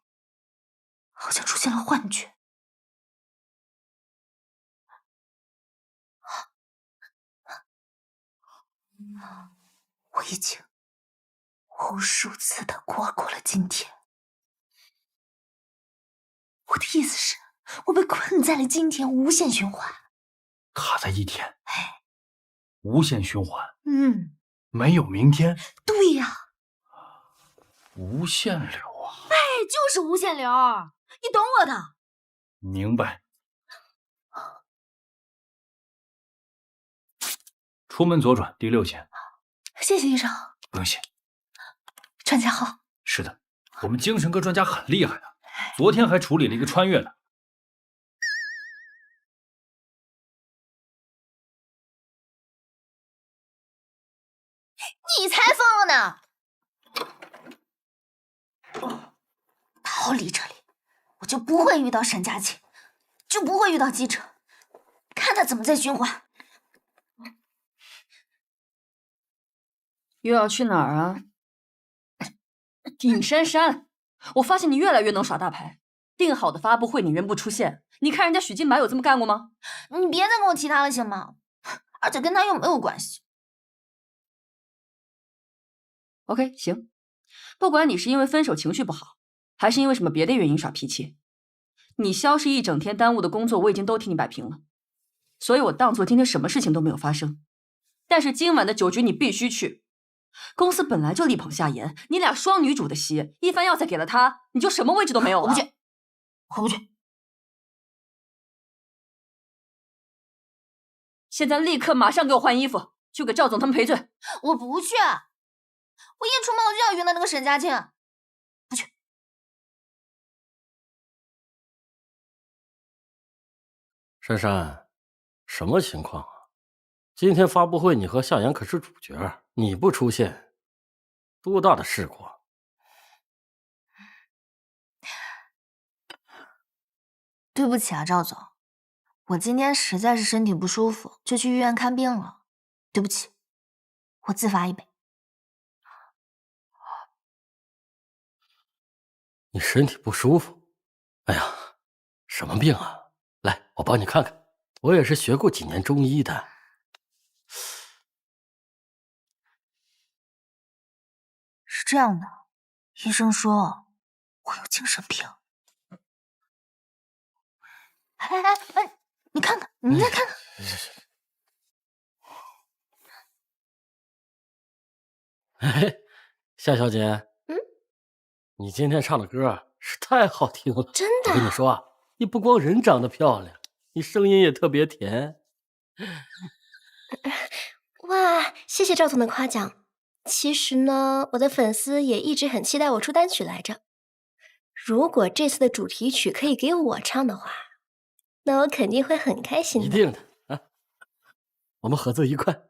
好像出现了幻觉。我已经无数次的过了今天。我的意思是，我被困在了今天，无限循环，卡在一天，无限循环，没有明天。对呀，无限流啊！哎，就是无限流，你懂我的。明白。出门左转，第6间。谢谢医生。不用谢。专家好。是的，我们精神科专家很厉害的，昨天还处理了一个穿越呢。你才疯了呢！逃离这里，我就不会遇到沈佳琪，就不会遇到记者，看他怎么再循环。又要去哪儿啊？尹珊珊，我发现你越来越能耍大牌。定好的发布会你仍不出现，你看人家许金白有这么干过吗？你别再跟我提他了行吗？而且跟他又没有关系。OK， 行，不管你是因为分手情绪不好，还是因为什么别的原因耍脾气，你消失一整天耽误的工作我已经都替你摆平了。所以我当做今天什么事情都没有发生。但是今晚的酒局你必须去，公司本来就力捧夏言，你俩双女主的戏，一番要再给了她，你就什么位置都没有了。我不去，我不去。现在立刻马上给我换衣服，去给赵总他们赔罪。我不去，我一出门我就要遇到那个沈佳庆，不去。珊珊，什么情况啊？今天发布会你和夏言可是主角，你不出现，多大的事故啊！对不起啊，赵总，我今天实在是身体不舒服，就去医院看病了。对不起，我自罚1杯。你身体不舒服？哎呀，什么病啊？来，我帮你看看。我也是学过几年中医的。是这样的，医生说我有精神病。哎，你看看，你再看看。哎，夏小姐，你今天唱的歌是太好听了，真的。我跟你说啊，你不光人长得漂亮，你声音也特别甜。哇，谢谢赵总的夸奖。其实呢，我的粉丝也一直很期待我出单曲来着。如果这次的主题曲可以给我唱的话，那我肯定会很开心的。一定的啊，我们合作愉快。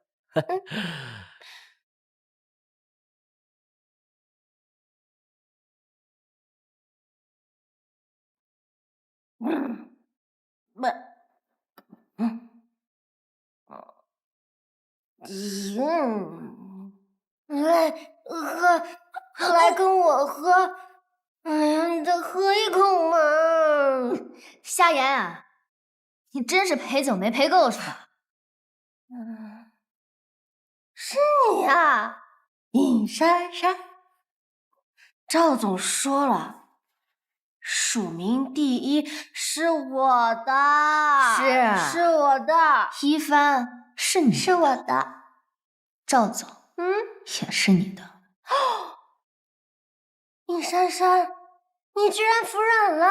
来跟我喝。哎呀，你再喝一口嘛！夏言，你真是陪酒没陪够是吧？是你呀，尹珊珊。赵总说了，署名第一是我的，是我的。一帆是你，是我的。赵总，也是你的。尹珊珊，你居然服软了！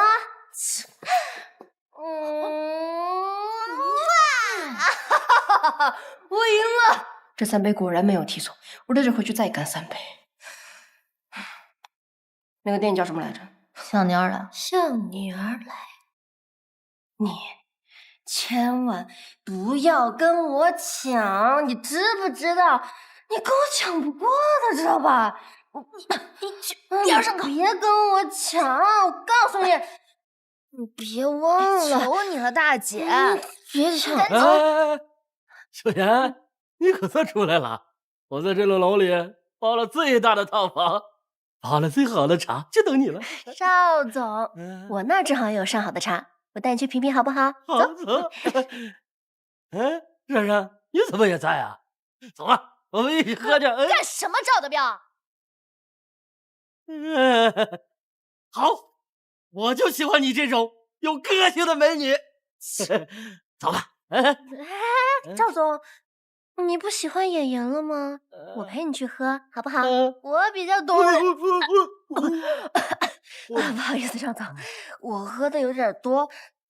我赢了！这3杯果然没有提错，我这就回去再干3杯。那个店叫什么来着？向你而来。向你而来。你千万不要跟我抢，你知不知道？你跟我抢不过的，知道吧？你去边上靠！别跟我抢！我告诉你，你别忘了，求你了，大姐，别抢！小妍，你可算出来了！我在这栋楼里包了最大的套房，泡了最好的茶，就等你了。赵总，我那正好也有上好的茶，我带你去品品好不好？走。哎，珊珊，你怎么也在啊？走了，我们一起喝去。干什么，赵德彪？好，我就喜欢你这种有个性的美女。走吧。赵总，你不喜欢演员了吗？我陪你去喝，好不好？我比较懂。不好意思，赵总，我喝的有点多，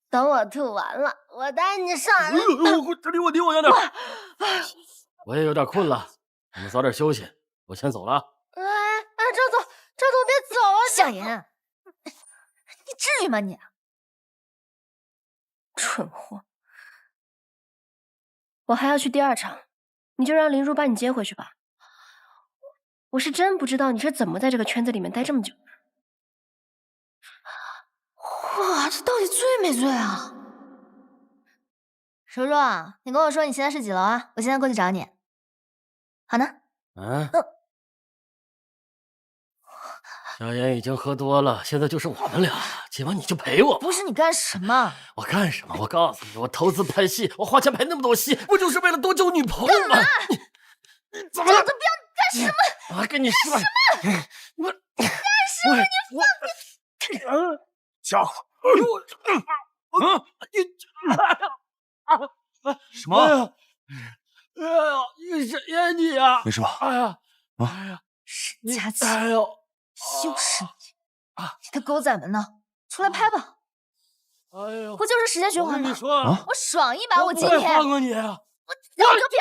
等我吐完了，我带你上来。这离我远点。我也有点困了，我们早点休息，我先走了。赵总别走啊！夏言，你至于吗你？蠢货！我还要去第2场，你就让林如把你接回去吧。我是真不知道你是怎么在这个圈子里面待这么久的。哇，这到底醉没醉啊？叔叔，你跟我说你现在是几楼啊？我现在过去找你。好呢。小妍已经喝多了，现在就是我们俩，今晚你就陪我。不是你干什么？我干什么？我告诉你，我投资拍戏，我花钱拍那么多戏，不就是为了多交女朋友吗？你怎么了？赵德彪，你干什么？我还跟你说，我干什么？你放家伙！什么？哎呀，医生眼你啊！没事吧？哎呀，啊！沈佳琪，哎呦，又是你！你的狗仔们呢？出来拍吧！哎呦，不就是时间循环吗？我跟你说啊，我爽一把！我今天放过你！我找个票！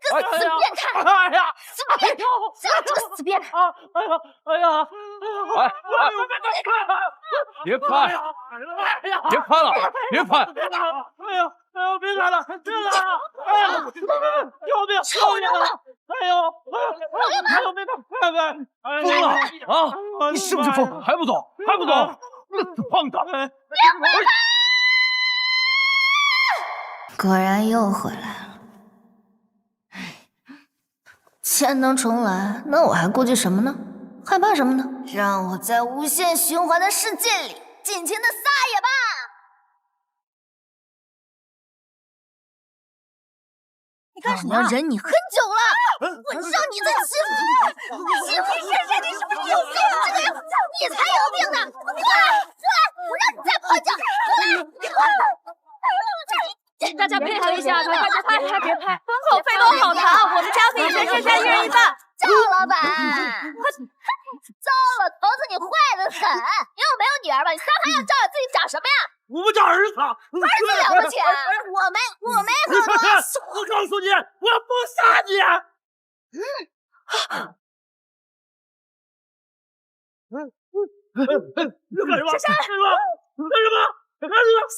个死变态！哎呀，死变态！这个死变态！哎呀，哎呀，别拍！别拍了！别拍！哎呀！哎呦，别拍了！别了！哎呀，救命！臭人了！哎呦！哎呦，别拍！疯了啊！你是不是疯了？还不走？还不走？那死胖子！果然又回来了。钱能重来，那我还顾忌什么呢？害怕什么呢？让我在无限循环的世界里尽情的撒野吧！你干什么？我要忍你很久了，我知道你在欺负我，欺负谁？你是不是有病？这个样子，你才有病呢！出来，我让你再破脚！出来！大家配合一下，快别拍，别拍，封口费都好长，我们家可以全剩下一人一半。赵老板，糟了，房子你坏得很，你有没有女儿吧？你撒还要照着自己长什么呀？我不叫儿子，儿子了不起，我没好多。我告诉你，我不杀你。你干什么？干什么？干什么？干什么？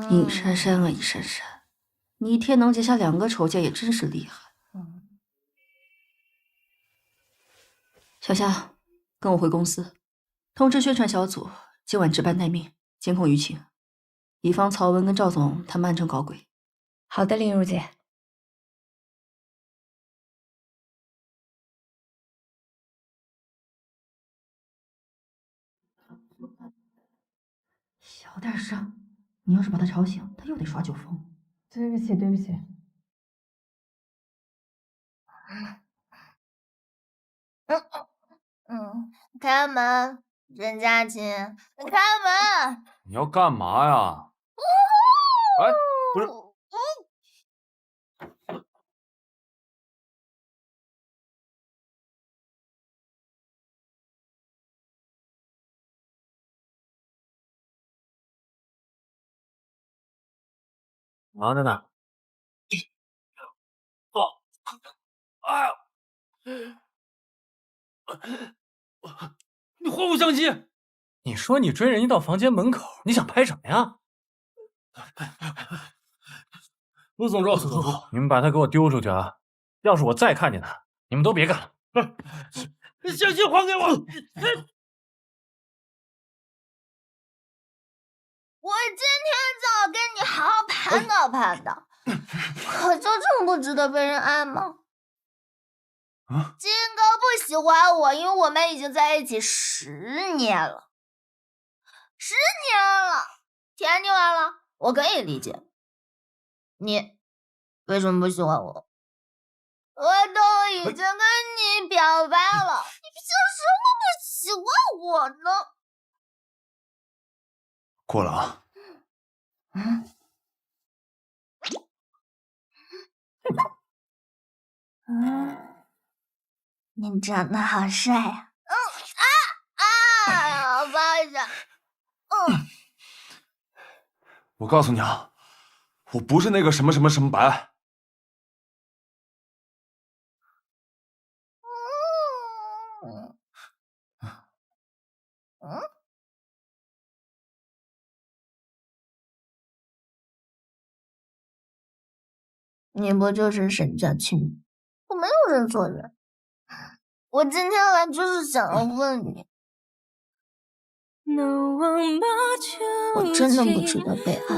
尹珊珊啊，尹珊珊，你一天能结下2个仇家也真是厉害。小夏，跟我回公司，通知宣传小组今晚值班待命，监控舆情，以防曹文跟赵总他们暗中搞鬼。好的，林如姐。小点声，你要是把他吵醒，他又得耍酒疯。对不起，对不起。开门，任佳琪，开门！你要干嘛呀？哎，不是。忙着呢。哎呀！你换我相机！你说你追人一到房间门口，你想拍什么呀？陆总助，你们把他给我丢出去啊！要是我再看见他，你们都别干了。相机还给我！我今天早跟你好好盘叨盘叨，可就这么不值得被人爱吗？金哥不喜欢我，因为我们已经在一起10年了，10年了，甜腻完了，我可以理解。你为什么不喜欢我？我都已经跟你表白了，你凭什么不喜欢我呢？过了啊。你长得好帅呀！不好意思。我告诉你啊，我不是那个什么什么什么白。你不就是沈佳琪吗？我没有认错人。我今天来就是想要问你，我真的不值得被爱。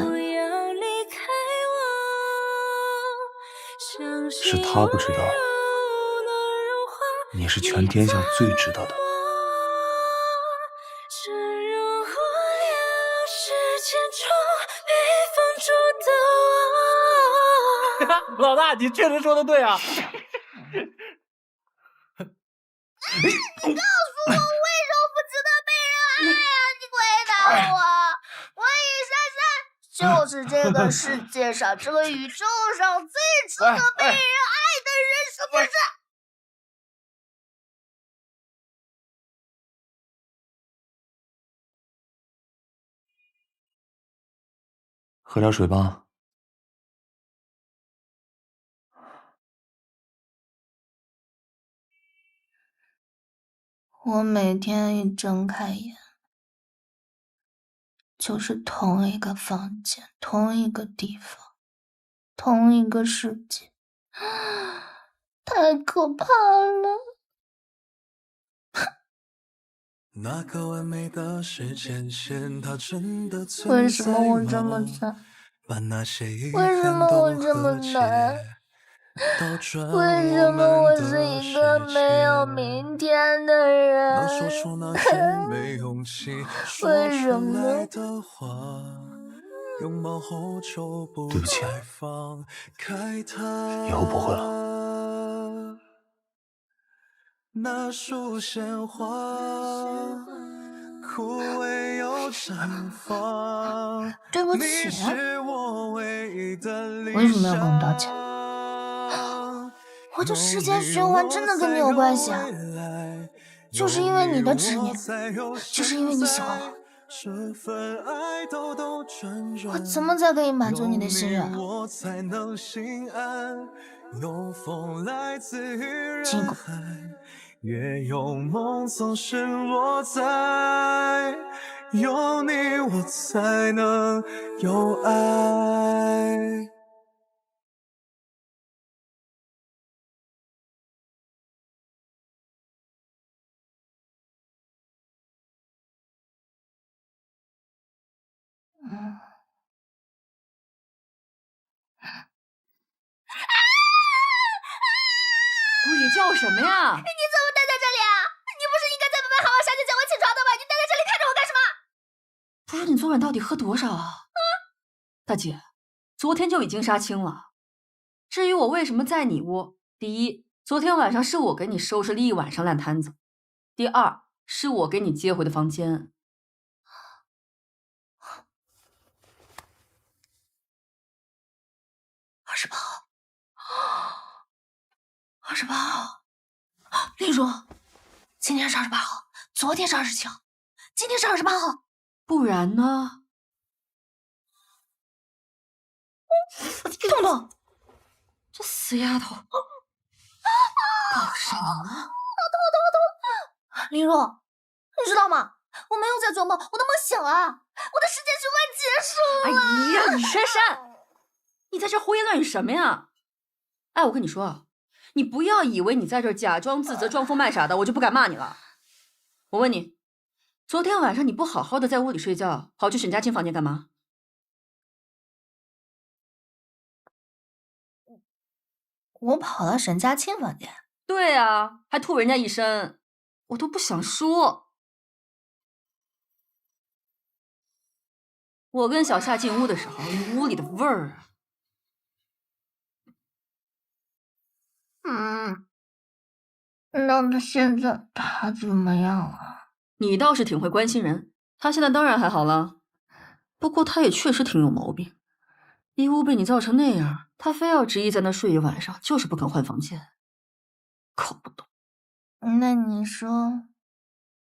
是他不知道，你是全天下最知道的。老大，你确实说的对啊！告诉我为什么不值得被人爱呀？你回答我！我尹珊珊就是这个世界上、这个宇宙上最值得被人爱的人，是不是？喝点水吧。我每天一睁开眼，就是同一个房间、同一个地方、同一个世界，太可怕了。那个完美的时间线，它真的存在吗？为什么我这么惨？把那些遗为什憾么我都这么和解，难？倒转为什么我是一个没有明天的人？能说出那些没勇气说出来的话，拥抱后就不再放开它。以后不会了。那束鲜花枯萎又绽放，对不起，你是我唯一的理想。为什么要跟我道歉？我的时间循环真的跟你有关系啊！就是因为你的执念，就是因为你喜欢我，我怎么才可以满足你的心愿啊？亲狗！越有梦总是落在有你我才能有爱。鬼叫什么呀？你怎么待在这里啊？你不是应该在门外好好小姐叫我起床的吗？你待在这里看着我干什么？不是你昨晚到底喝多少啊？大姐，昨天就已经杀青了。至于我为什么在你屋，第一，昨天晚上是我给你收拾了一晚上烂摊子；第二，是我给你接回的房间。28号，28号，丽茹，今天是28号，昨天是27号，今天是28号，不然呢？痛痛，这死丫头，搞什么呢？痛！丽茹，你知道吗？我没有在做梦，我的梦醒了，我的时间循环结束了。哎呀，李珊珊，你在这胡言乱语什么呀？哎，我跟你说啊，你不要以为你在这假装自责、装疯卖傻的，我就不敢骂你了。我问你，昨天晚上你不好好的在屋里睡觉，跑去沈佳清房间干嘛？我跑到沈佳清房间？对啊，还吐人家一身，我都不想说。我跟小夏进屋的时候，屋里的味儿啊。那现在他怎么样了？你倒是挺会关心人，他现在当然还好了。不过他也确实挺有毛病，一屋被你造成那样，他非要执意在那睡一晚上，就是不肯换房间，搞不懂。那你说，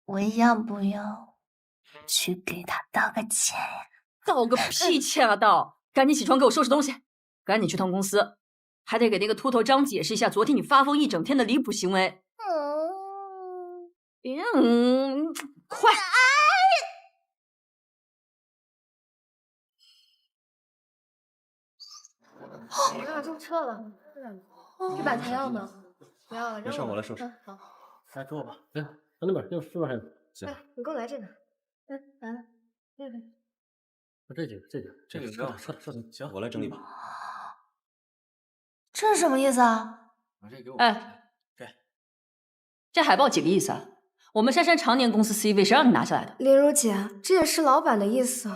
我要不要去给他道个歉呀？道个屁歉啊道！赶紧起床给我收拾东西，赶紧去趟公司，还得给那个秃头张解释一下昨天你发疯一整天的离谱行为。快！我俩中车了，这把钱要吗？不要了，没事，我来收拾。好，来给我吧。来，那边这边还有。行。你给我来这个。来了，那个。这几个，这个撤了。行，我来整理吧。这是什么意思啊？把这给我。哎，这海报几个意思啊？我们珊珊常年公司 C 位，谁让你拿下来的？林如姐，这也是老板的意思，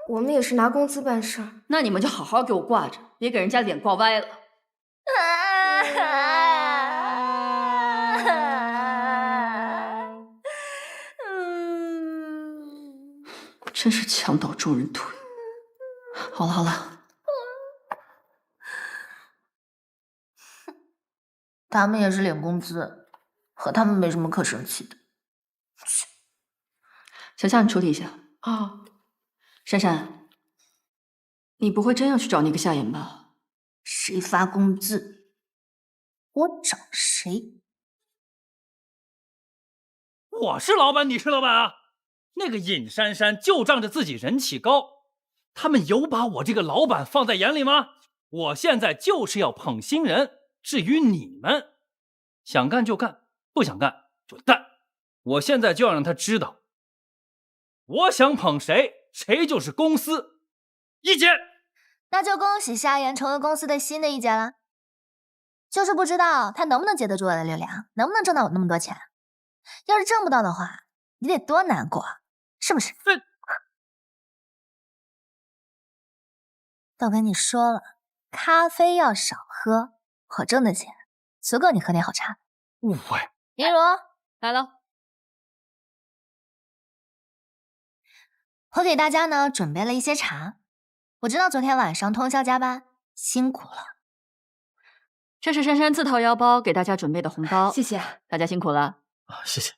我们也是拿工资办事儿。那你们就好好给我挂着，别给人家脸挂歪了。真是墙倒众人推。好了好了，他们也是领工资，和他们没什么可生气的。小夏，你处理一下。哦，珊珊，你不会真要去找那个夏言吧？谁发工资，我找谁。我是老板，你是老板啊？那个尹珊珊就仗着自己人气高，他们有把我这个老板放在眼里吗？我现在就是要捧新人，至于你们，想干就干，不想干就干。我现在就要让他知道，我想捧谁，谁就是公司一姐。那就恭喜夏言成为公司的新的一姐了。就是不知道他能不能接得住我的流量，能不能挣到我那么多钱。要是挣不到的话，你得多难过，是不是？都跟你说了，咖啡要少喝，我挣的钱足够你喝点好茶。误会。林如来了，我给大家呢准备了一些茶。我知道昨天晚上通宵加班，辛苦了。这是珊珊自掏腰包给大家准备的红包，谢谢，大家辛苦了。谢谢。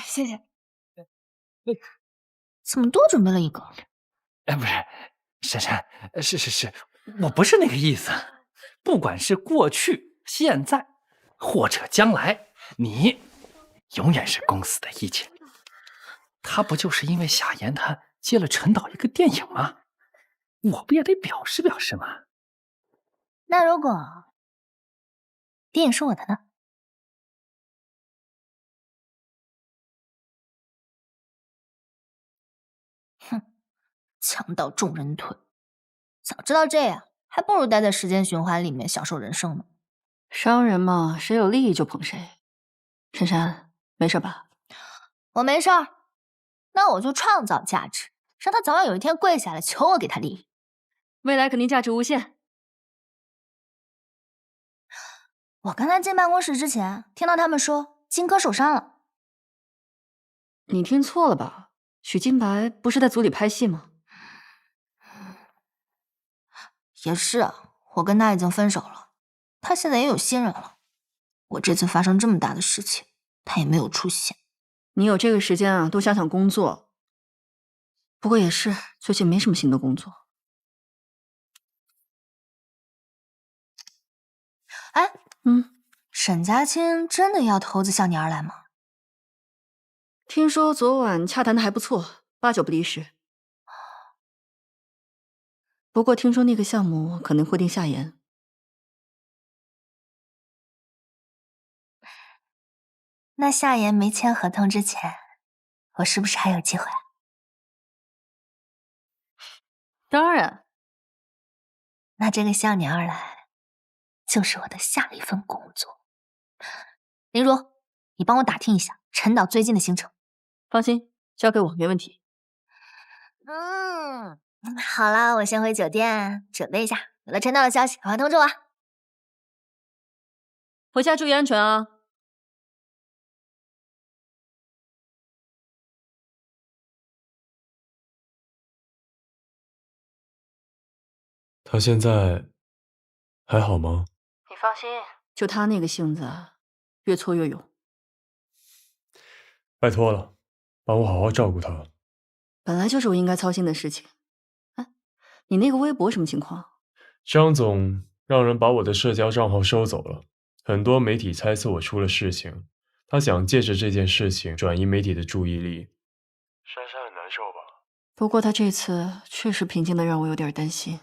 谢谢。怎么多准备了一个？不是，珊珊，是，我不是那个意思。不管是过去、现在，或者将来，你永远是公司的一姐。他不就是因为夏言他接了陈导一个电影吗？我不也得表示表示吗？那如果电影是我的呢？哼，墙倒众人推。早知道这样，还不如待在时间循环里面享受人生呢。商人嘛，谁有利益就捧谁。珊珊，没事吧？我没事儿，那我就创造价值，让他早晚有一天跪下来求我给他利益。未来肯定价值无限。我刚才进办公室之前，听到他们说金哥受伤了。你听错了吧？许金白不是在组里拍戏吗？也是啊，我跟他已经分手了，他现在也有新人了。我这次发生这么大的事情，他也没有出现。你有这个时间啊，多想想工作。不过也是，最近没什么新的工作。哎，沈佳清真的要投资向你而来吗？听说昨晚洽谈的还不错，8、9不离10。不过听说那个项目可能会定夏言。那夏言没签合同之前，我是不是还有机会？当然。那这个向你而来，就是我的下一份工作。林如，你帮我打听一下陈导最近的行程。放心，交给我没问题。好了，我先回酒店准备一下，有了陈导的消息，赶快通知我。回家注意安全啊。他现在还好吗？你放心，就他那个性子，越挫越勇。拜托了，帮我好好照顾他。本来就是我应该操心的事情。哎，你那个微博什么情况？张总让人把我的社交账号收走了，很多媒体猜测我出了事情，他想借着这件事情转移媒体的注意力。珊珊很难受吧？不过他这次确实平静的让我有点担心。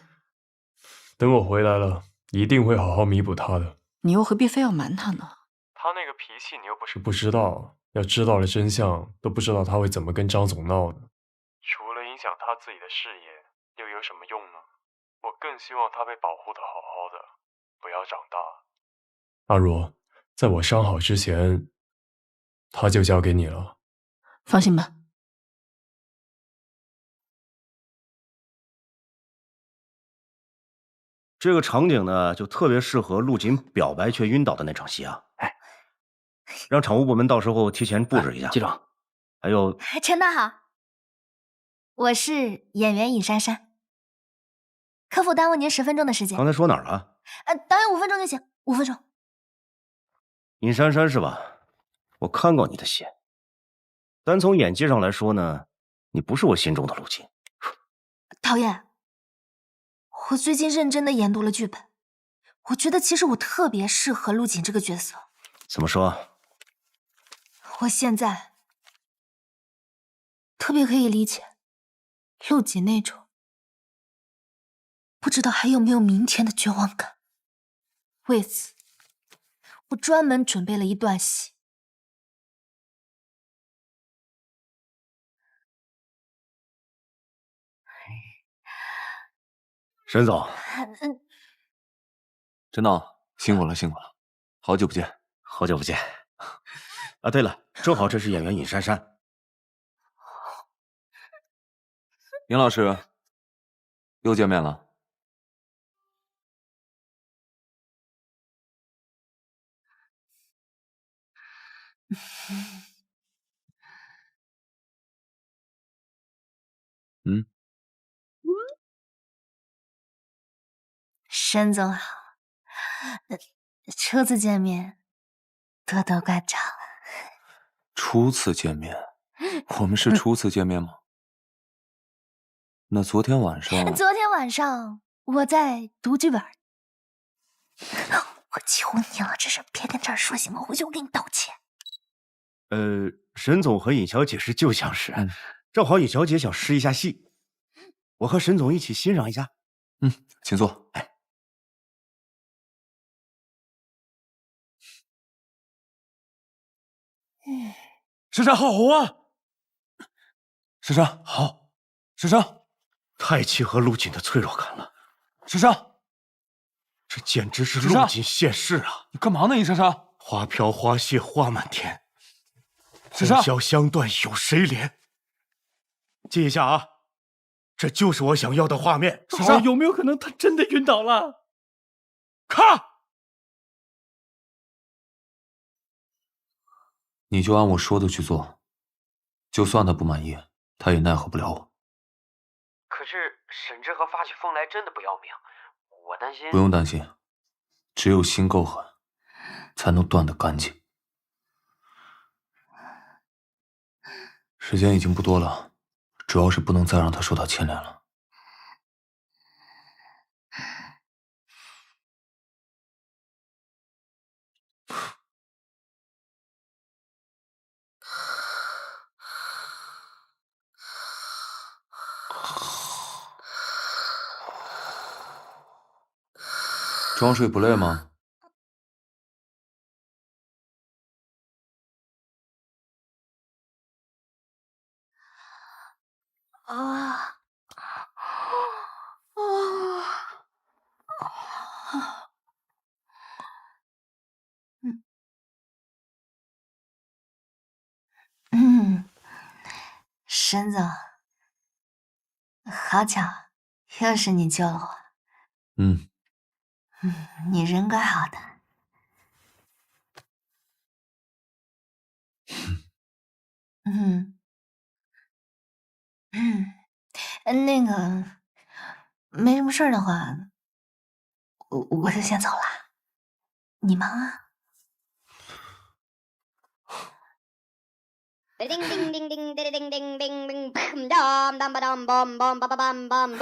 等我回来了，一定会好好弥补他的。你又何必非要瞒他呢？他那个脾气你又不是不知道，要知道了真相都不知道他会怎么跟张总闹的。除了影响他自己的事业，又有什么用呢？我更希望他被保护得好好的，不要长大。阿如，在我伤好之前，他就交给你了。放心吧。这个场景呢，就特别适合陆锦表白却晕倒的那场戏啊！让场务部门到时候提前布置一下。季总，还有陈导好，我是演员尹珊珊，可否耽误您10分钟的时间？刚才说哪儿了？导演5分钟就行，5分钟。尹珊珊是吧？我看过你的戏，单从演技上来说呢，你不是我心中的陆锦。导演，我最近认真的研读了剧本，我觉得其实我特别适合陆锦这个角色。怎么说？我现在特别可以理解陆锦那种不知道还有没有明天的绝望感。为此，我专门准备了一段戏。沈总，陈导，辛苦了，辛苦了，好久不见，好久不见。啊，对了，正好这是演员尹珊珊。尹老师，又见面了。嗯，沈总好，初次见面，多多关照。初次见面，我们是初次见面吗？那昨天晚上，昨天晚上我在读剧本。我求你了，这事别跟这儿说行吗？回去我给你道歉。沈总和尹小姐是旧相识，正好尹小姐想试一下戏，我和沈总一起欣赏一下。请坐。珊珊好啊！珊珊好，珊珊太契合陆锦的脆弱感了。珊珊，这简直是陆锦现世啊！你干嘛呢，尹珊珊？花飘花谢花满天，珊珊，红绡香断有谁怜？记一下啊，这就是我想要的画面。珊珊，有没有可能他真的晕倒了？看。你就按我说的去做，就算他不满意，他也奈何不了我。可是沈志和发起疯来真的不要命，我担心。不用担心，只有心够狠，才能断得干净。时间已经不多了，主要是不能再让他受到牵连了。装睡不累吗？沈总，好巧，又是你救了我。你人怪好的。那个，没什么事儿的话，我就先走了。你忙啊。叮叮叮叮叮叮叮叮叮叮，当当吧当梆梆梆梆梆梆梆梆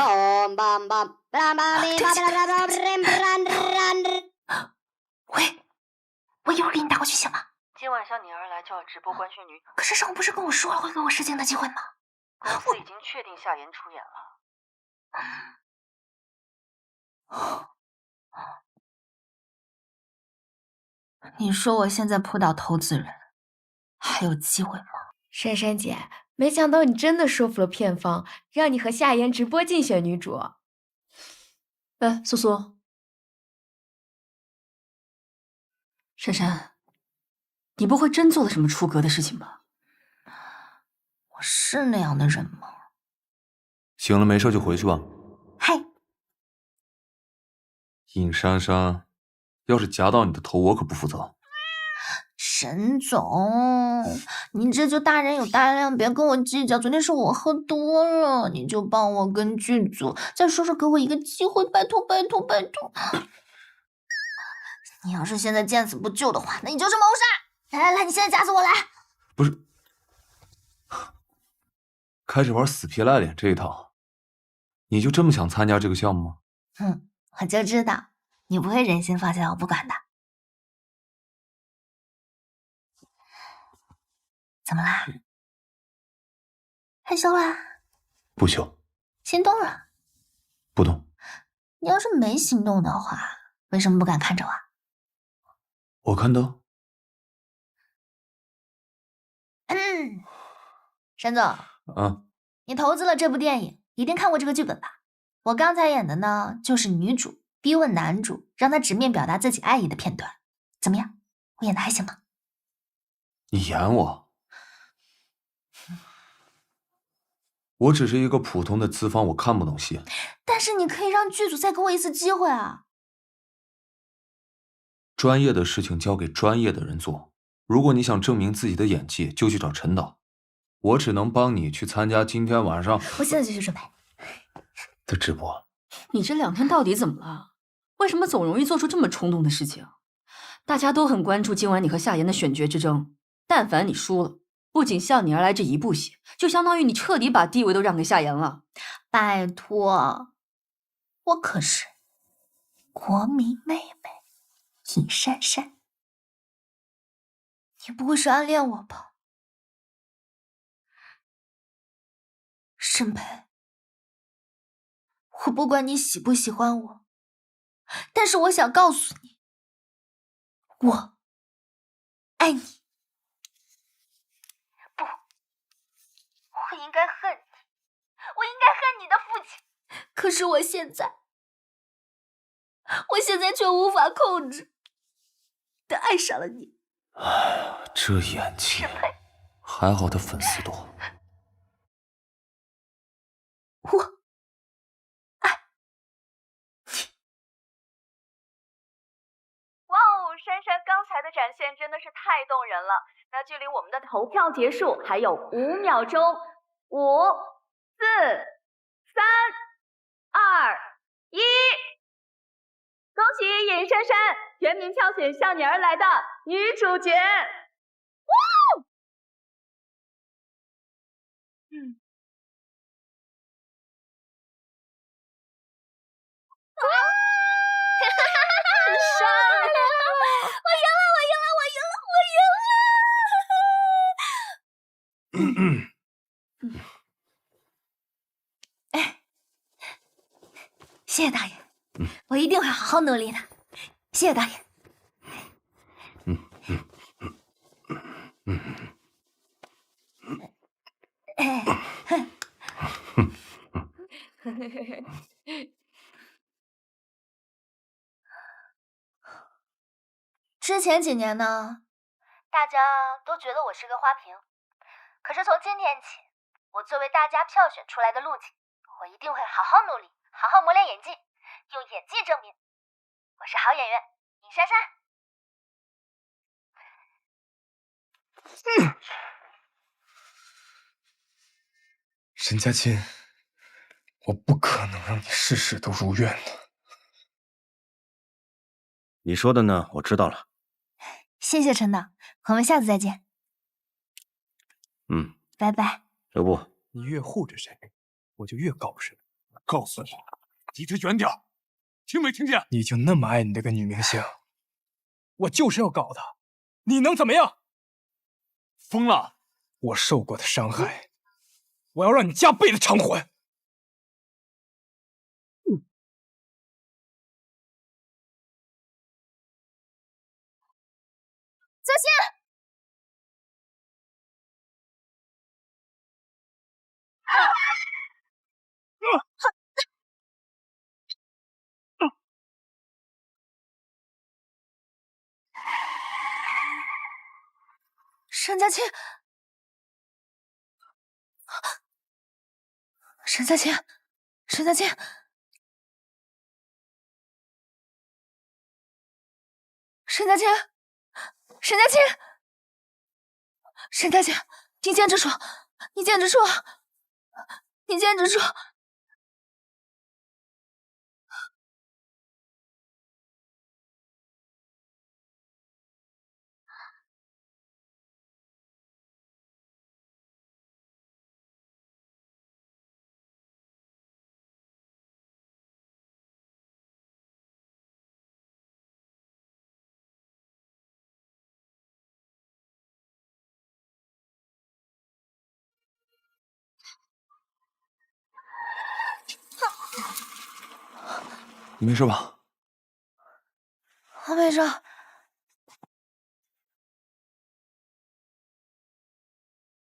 梆，喂，我一会儿给你打过去行吗？今晚向你而来就要直播官宣女主。可是上午不是跟我说了会给我试镜的机会吗？公司已经确定夏言出演了。你说我现在扑倒投资人，还有机会吗？珊珊姐，没想到你真的说服了片方，让你和夏言直播竞选女主。哎，苏苏，珊珊，你不会真做了什么出格的事情吧？我是那样的人吗？行了，没事就回去吧。嗨，尹珊珊，要是夹到你的头，我可不负责。沈总，你这就大人有大量，别跟我计较。昨天是我喝多了，你就帮我跟剧组再说说，给我一个机会，拜托拜托拜托。你要是现在见死不救的话，那你就是谋杀！来，你现在夹死我来！不是，开始玩死皮赖脸这一套，你就这么想参加这个项目吗？我就知道你不会忍心放下我不管的。怎么啦？害羞啦？不羞。心动了？不动。你要是没心动的话，为什么不敢看着我？我看到。沈总，你投资了这部电影，一定看过这个剧本吧？我刚才演的呢，就是女主逼问男主，让他直面表达自己爱意的片段。怎么样？我演的还行吗？你演我？我只是一个普通的资方，我看不懂戏。但是你可以让剧组再给我一次机会啊！专业的事情交给专业的人做。如果你想证明自己的演技，就去找陈导。我只能帮你去参加今天晚上我现在就去准备的直播。你这2天到底怎么了？为什么总容易做出这么冲动的事情？大家都很关注今晚你和夏言的选角之争，但凡你输了，不仅向你而来这一部戏，就相当于你彻底把地位都让给夏言了。拜托，我可是国民妹妹尹珊珊，你不会是暗恋我吧？沈培，我不管你喜不喜欢我，但是我想告诉你，我爱你。不，我应该恨你，我应该恨你的父亲。可是我现在却无法控制的爱上了你。哎呀，这演技，还好他粉丝多。我爱你。哇哦，珊珊刚才的展现真的是太动人了。那距离我们的投票结束还有5秒钟，5、4、3、2、1，恭喜尹珊珊全民票选向你而来的女主角。哇！很帅！我赢了！谢谢大爷，我一定会好好努力的。谢谢大爷。之前几年呢，大家都觉得我是个花瓶，可是从今天起，我作为大家票选出来的陆景，我一定会好好努力，好好磨练演技，用演技证明我是好演员尹珊珊。沈佳欣，我不可能让你事事都如愿的。你说的呢，我知道了。谢谢陈导，我们下次再见。拜拜。留步。你越护着谁，我就越搞谁。我告诉你，离他远点，听没听见？你就那么爱你那个女明星，我就是要搞她，你能怎么样？疯了！我受过的伤害，我要让你加倍的偿还。泽鑫，沈佳欣，沈佳欣，沈佳欣，沈佳欣，沈佳欣。沈佳琪，你坚持住，你坚持住，你坚持住。你没事吧？我没事。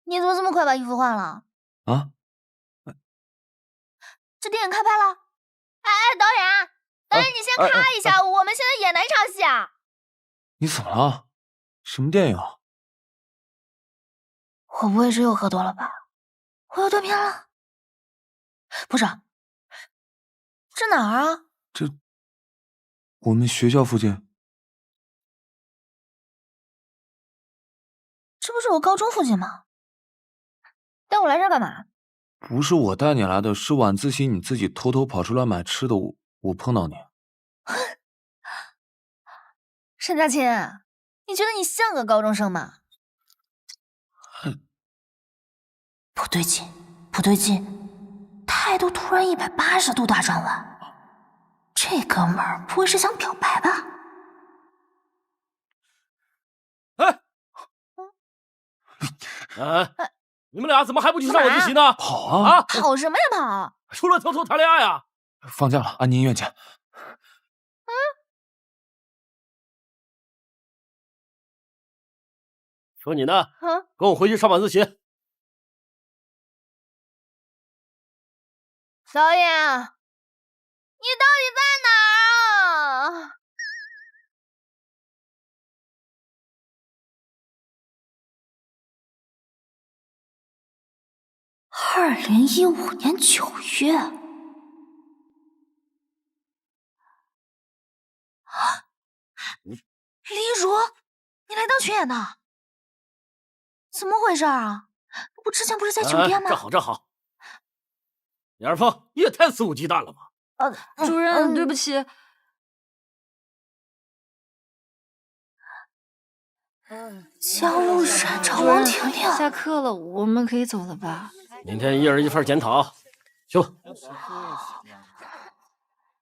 你怎么这么快把衣服换了？啊？这电影开拍了？哎，导演，你先咔一下，我们现在演哪一场戏啊？你怎么了？什么电影啊？我不会是又喝多了吧？我又断片了？不是，这哪儿啊？这我们学校附近。这不是我高中附近吗？带我来这儿干嘛？不是我带你来的，是晚自习你自己偷偷跑出来买吃的，我碰到你。沈佳琪，你觉得你像个高中生吗？不对劲，不对劲，态度突然180度大转弯。这哥们儿不会是想表白吧？你们俩怎么还不去上晚自习呢？跑啊！跑什么呀跑？除了偷偷谈恋爱啊！放假了，安宁医院见。说你呢？跟我回去上晚自习。导演，你到底在哪儿啊？2015年9月，李如，你来当群演的？怎么回事啊？我之前不是在酒店吗？正好正好。李二凤，你也太肆无忌惮了吧！主任，对不起。江路山找王婷婷。下课了，我们可以走了吧？明天一人一份检讨，去吧。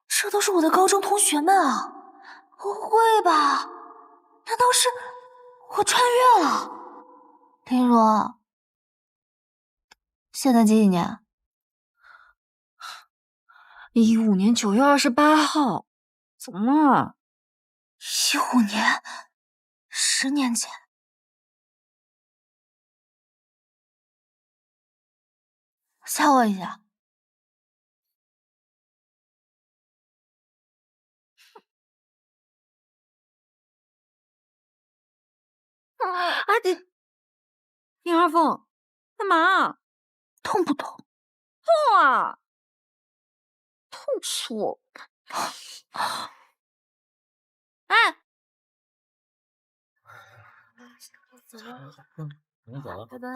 这都是我的高中同学们啊！不会吧？难道是我穿越了？林如，现在几年？15年9月28号，怎么了？15年，10年前。吓我一下。林二凤，干嘛？痛不痛？痛啊！痛死我！哎，我走了，拜拜。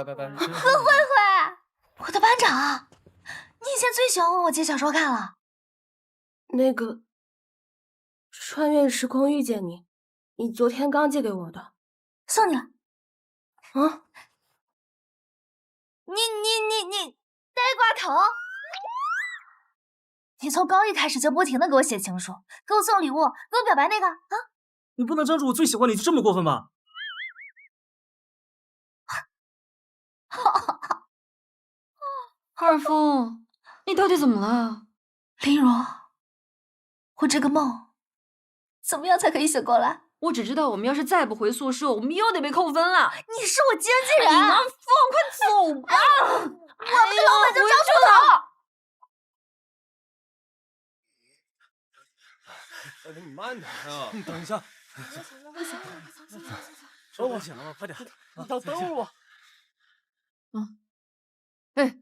拜拜。何慧慧，我的班长，你以前最喜欢问我借小说看了。那个，穿越时空遇见你，你昨天刚借给我的，送你了。啊？你呆瓜头！你从高一开始就不停的给我写情书，给我送礼物，给我表白那个啊！你不能仗着我最喜欢你就这么过分吧？二凤，你到底怎么了？林如，我这个梦怎么样才可以醒过来？我只知道我们要是再不回宿舍，我们又得被扣分了。你是我经纪人，李二凤，快走吧！我们的老板叫张出头。你慢点啊！你等一下，手不行了，快点！你等会儿我。哎，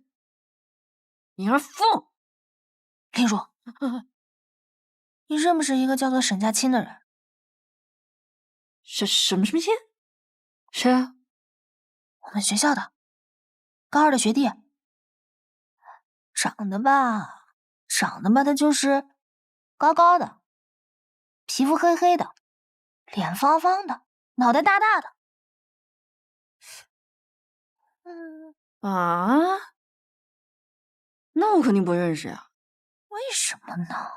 李二凤，林如，你认不识一个叫做沈佳清的人？什么清？谁啊？我们学校的，高2的学弟。长得吧，他就是高高的，皮肤黑黑的，脸方方的，脑袋大大的。啊？那我肯定不认识呀。为什么呢？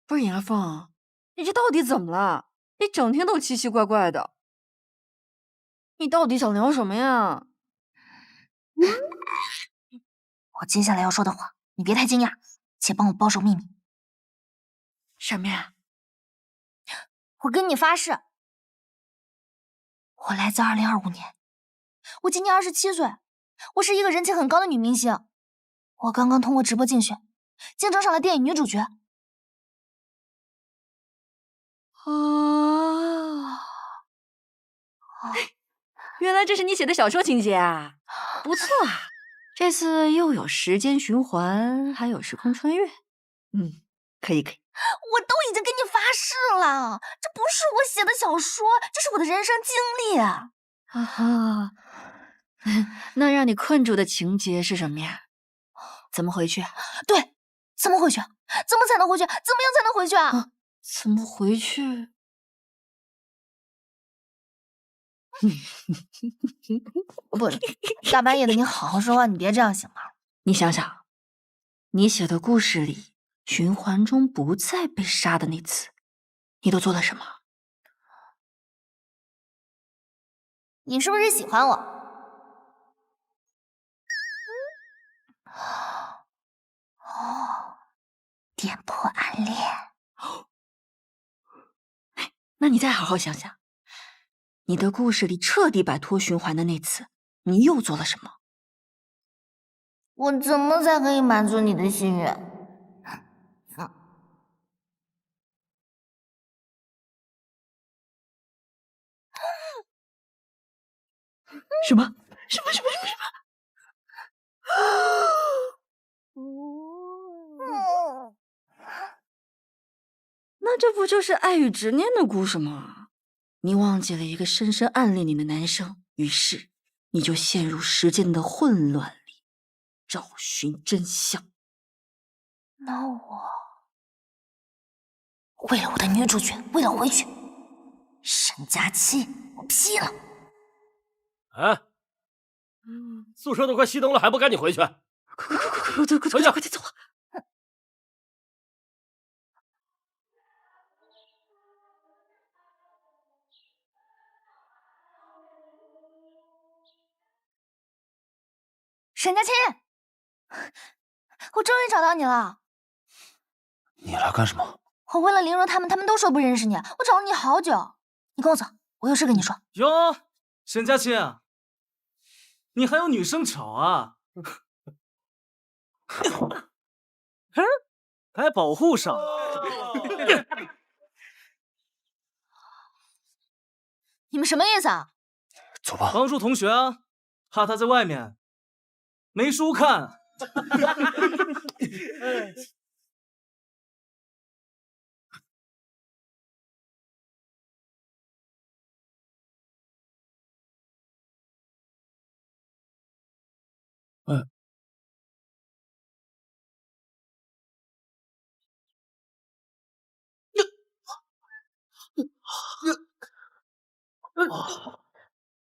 不是严凤，你这到底怎么了？你整天都奇奇怪怪的，你到底想聊什么呀？我接下来要说的话，你别太惊讶，且帮我保守秘密。什么呀？我跟你发誓，我来自2025年，我今年27岁，我是一个人气很高的女明星。我刚刚通过直播竞选，竞争上了电影女主角。原来这是你写的小说情节啊，不错啊！这次又有时间循环，还有时空穿越，可以。我都已经跟你发誓了，这不是我写的小说，这是我的人生经历。啊，那让你困住的情节是什么呀？怎么回去？对，怎么回去？怎么才能回去？怎么样才能回去啊？怎么回去？不，大半夜的，你好好说话，你别这样行吗？你想想，你写的故事里，循环中不再被杀的那次，你都做了什么？你是不是喜欢我？点破暗恋。那你再好好想想，你的故事里彻底摆脱循环的那次，你又做了什么？我怎么才可以满足你的心愿？什么？那这不就是爱与执念的故事吗？你忘记了一个深深暗恋你的男生，于是你就陷入时间的混乱里，找寻真相。那我为了我的女主角，为了回去，沈佳期，我批了。哎，宿舍都快熄灯了，还不赶紧回去？快走！沈佳期，我终于找到你了。你来干什么？我问了林若他们都说不认识你，我找了你好久。你跟我走，我有事跟你说。哟，沈佳期，你还有女生找啊？还保护上。你们什么意思啊？走吧。帮助同学啊，怕他在外面没书看。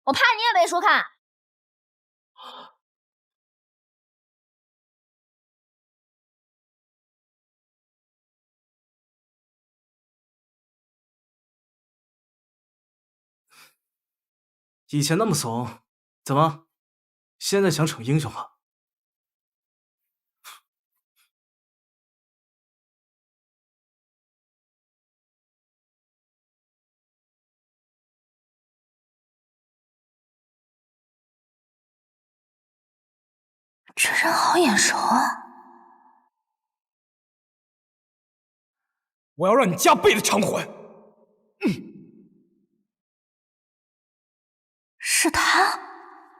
我怕你也没书看。以前那么怂，怎么现在想逞英雄了？这人好眼熟啊！我要让你加倍的偿还。是他，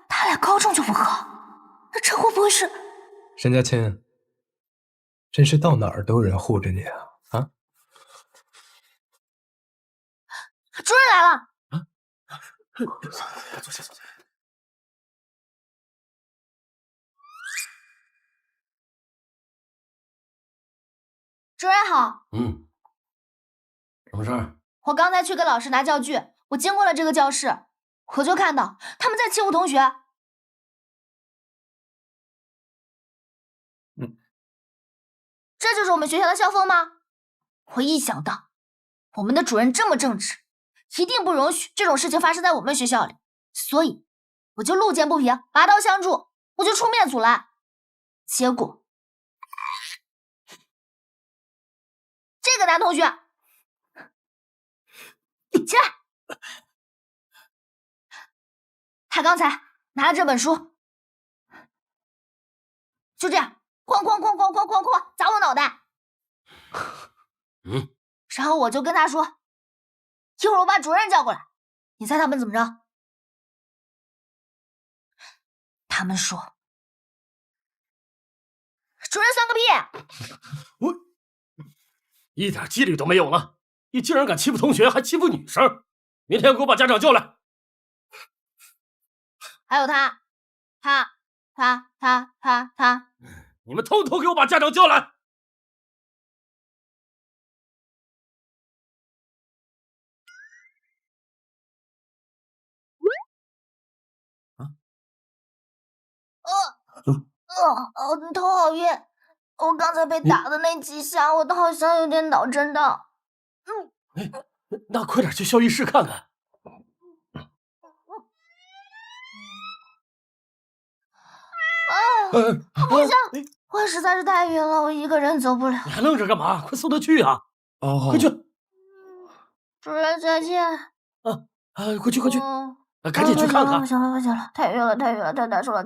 他俩高中就不合，那这会不会是……沈佳清，真是到哪儿都有人护着你啊！啊！主任来了。坐下。主任好。什么事儿？我刚才去给老师拿教具，我经过了这个教室，我就看到他们在欺负同学。这就是我们学校的校风吗？我一想到我们的主任这么正直，一定不容许这种事情发生在我们学校里，所以我就路见不平，拔刀相助，我就出面阻拦。结果这个男同学，起来！他刚才拿了这本书，就这样哐砸我脑袋。然后我就跟他说，一会儿我把主任叫过来。你猜他们怎么着？他们说，主任算个屁！我一点纪律都没有了，你竟然敢欺负同学，还欺负女生！明天给我把家长叫来。还有他，你们统统给我把家长叫来！头好晕！我刚才被打的那几下，我好像有点脑震荡。那快点去校医室看看。我实在是太晕了，我一个人走不了。你还愣着干嘛？快送他去啊！快去！主任再见。快去！赶紧去看看。不行了，太晕了，太难受了。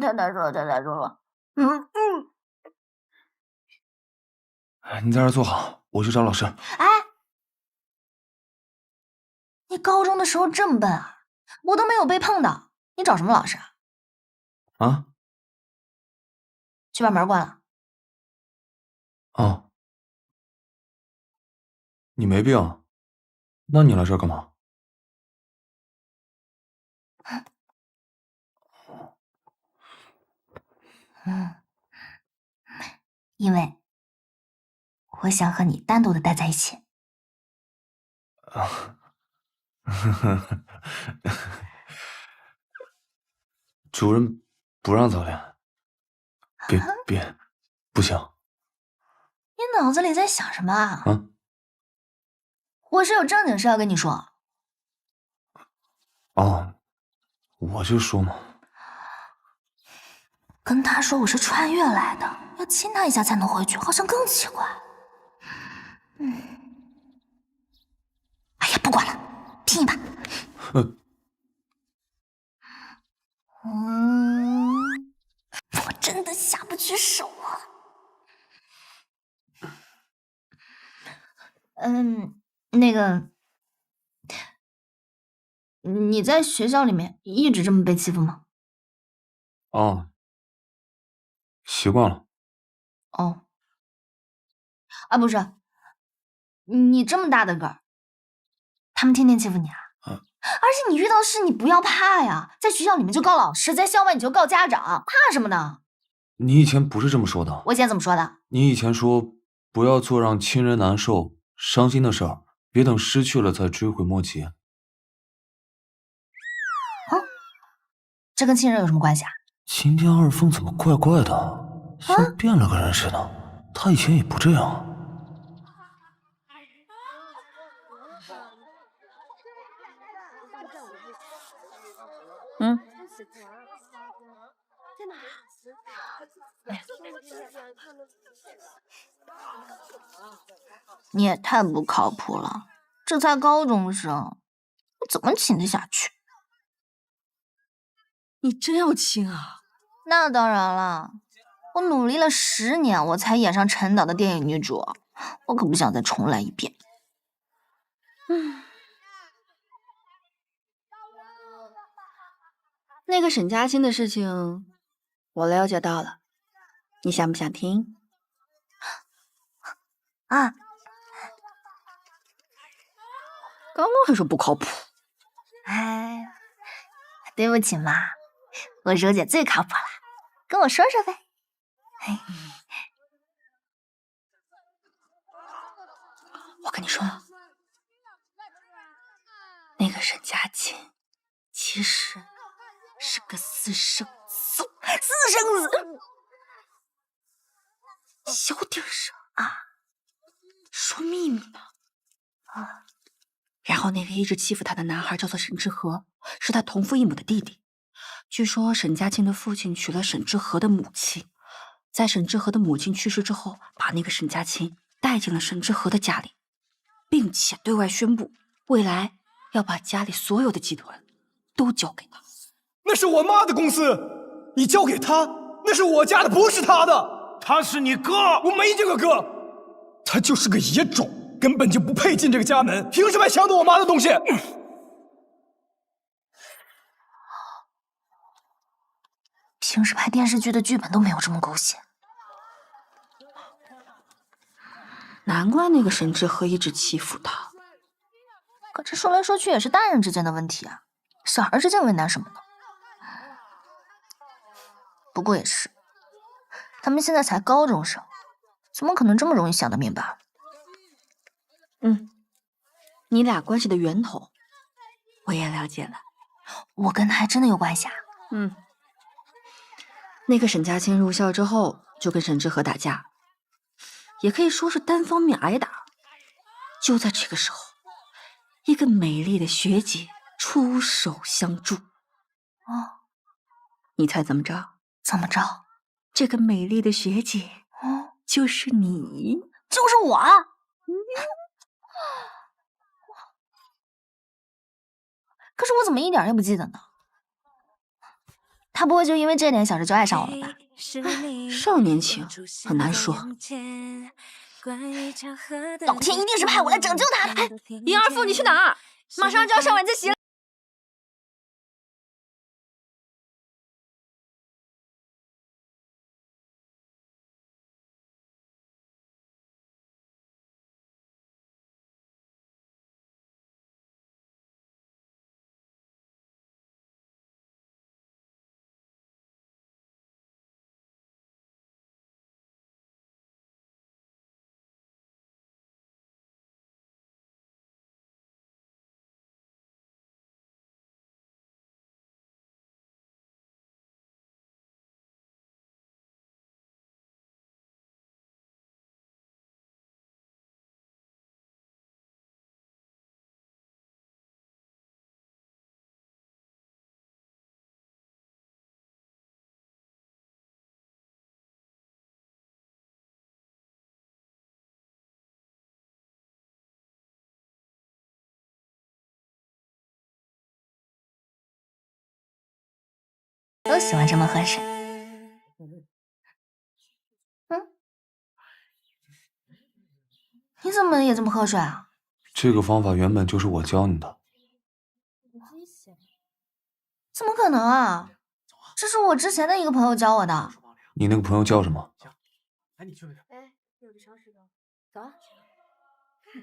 你在这坐好，我去找老师。哎，你高中的时候这么笨啊？我都没有被碰到，你找什么老师啊？啊？去把门关了。哦，你没病？那你来这儿干嘛？因为我想和你单独的待在一起。主任不让早恋，别，不行。你脑子里在想什么啊？啊？我是有正经事要跟你说。哦，我就说嘛。跟他说我是穿越来的，要亲他一下才能回去，好像更奇怪。哎呀，不管了，拼一把。我真的下不去手啊。那个，你在学校里面一直这么被欺负吗？哦，习惯了。哦，啊，不是，你这么大的个儿，他们天天欺负你啊？而且你遇到事你不要怕呀，在学校里面就告老师，在校外你就告家长，怕什么呢？你以前不是这么说的。我以前怎么说的？你以前说不要做让亲人难受、伤心的事儿，别等失去了再追悔莫及。这跟亲人有什么关系啊？今天二凤怎么怪怪的，像变了个人似的。他以前也不这样。你也太不靠谱了，这才高中生，我怎么亲得下去？你真要亲啊？那当然了，我努力了10年，我才演上陈导的电影女主，我可不想再重来一遍。那个沈佳欣的事情，我了解到了，你想不想听？啊！刚刚还说不靠谱。哎，对不起嘛，我柔姐最靠谱了，跟我说说呗。我跟你说，那个沈佳琴其实是个私生子，小点声啊，说秘密呢。啊，然后那个一直欺负他的男孩叫做沈之和，是他同父异母的弟弟。据说沈佳琴的父亲娶了沈之和的母亲，在沈之和的母亲去世之后，把那个沈佳琴带进了沈之和的家里，并且对外宣布，未来要把家里所有的集团都交给他。那是我妈的公司，你交给他，那是我家的，不是他的。他是你哥，我没这个哥，他就是个野种，根本就不配进这个家门，凭什么还抢夺我妈的东西？平时拍电视剧的剧本都没有这么狗血。难怪那个沈之和一直欺负他。可这说来说去也是大人之间的问题啊，小孩之间为难什么呢？不过也是，他们现在才高中生，怎么可能这么容易想得明白？你俩关系的源头我也了解了。我跟他还真的有关系啊。那个沈佳清入校之后就跟沈之和打架，也可以说是单方面挨打。就在这个时候，一个美丽的学姐出手相助。你猜怎么着？怎么着？这个美丽的学姐，就是你，就是我啊！可是我怎么一点也不记得呢？他不会就因为这点小事就爱上我了吧？少年情很难说。老天一定是派我来拯救他的。尹二父，你去哪儿？马上就要上晚自习了。都喜欢这么喝水。你怎么也这么喝水啊？这个方法原本就是我教你的。怎么可能啊？这是我之前的一个朋友教我的。你那个朋友叫什么？你去不去？有的尝试的，走啊！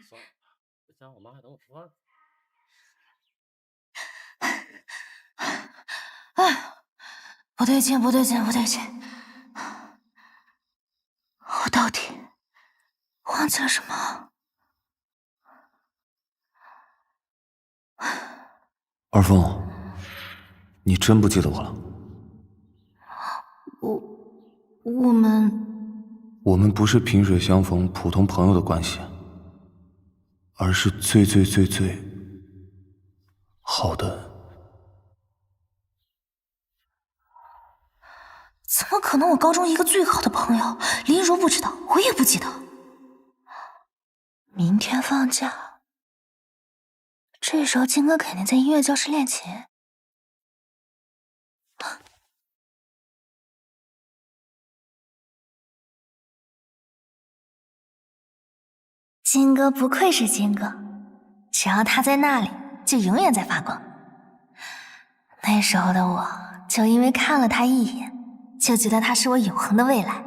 算了，不行，我妈还等我吃饭。不对劲，不对劲，不对劲！我到底忘记了什么？二凤，你真不记得我了？我们不是萍水相逢、普通朋友的关系，而是最好的。怎么可能？我高中一个最好的朋友林如不知道，我也不记得。明天放假，这时候金哥肯定在音乐教室练琴。金哥不愧是金哥，只要他在那里，就永远在发光。那时候的我，就因为看了他一眼，就觉得他是我永恒的未来。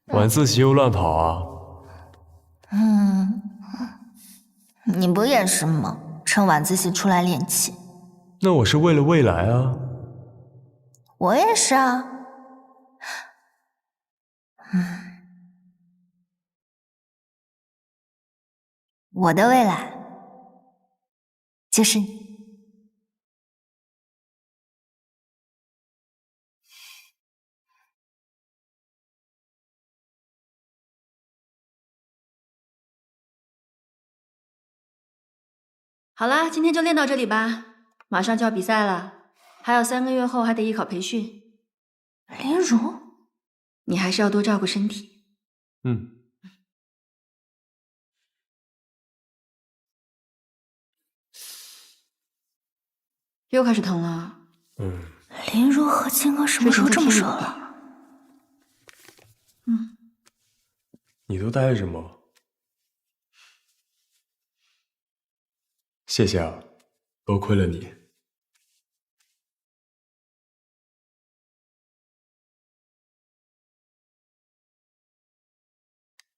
晚自习又乱跑啊？你不也是吗？趁晚自习出来练气。那我是为了未来啊。我也是啊。我的未来就是你。好啦，今天就练到这里吧，马上就要比赛了，还有3个月后还得艺考培训。林如，你还是要多照顾身体。又开始疼了。林如和青哥什么时候这么熟了？你都带着吗？谢谢啊，多亏了你。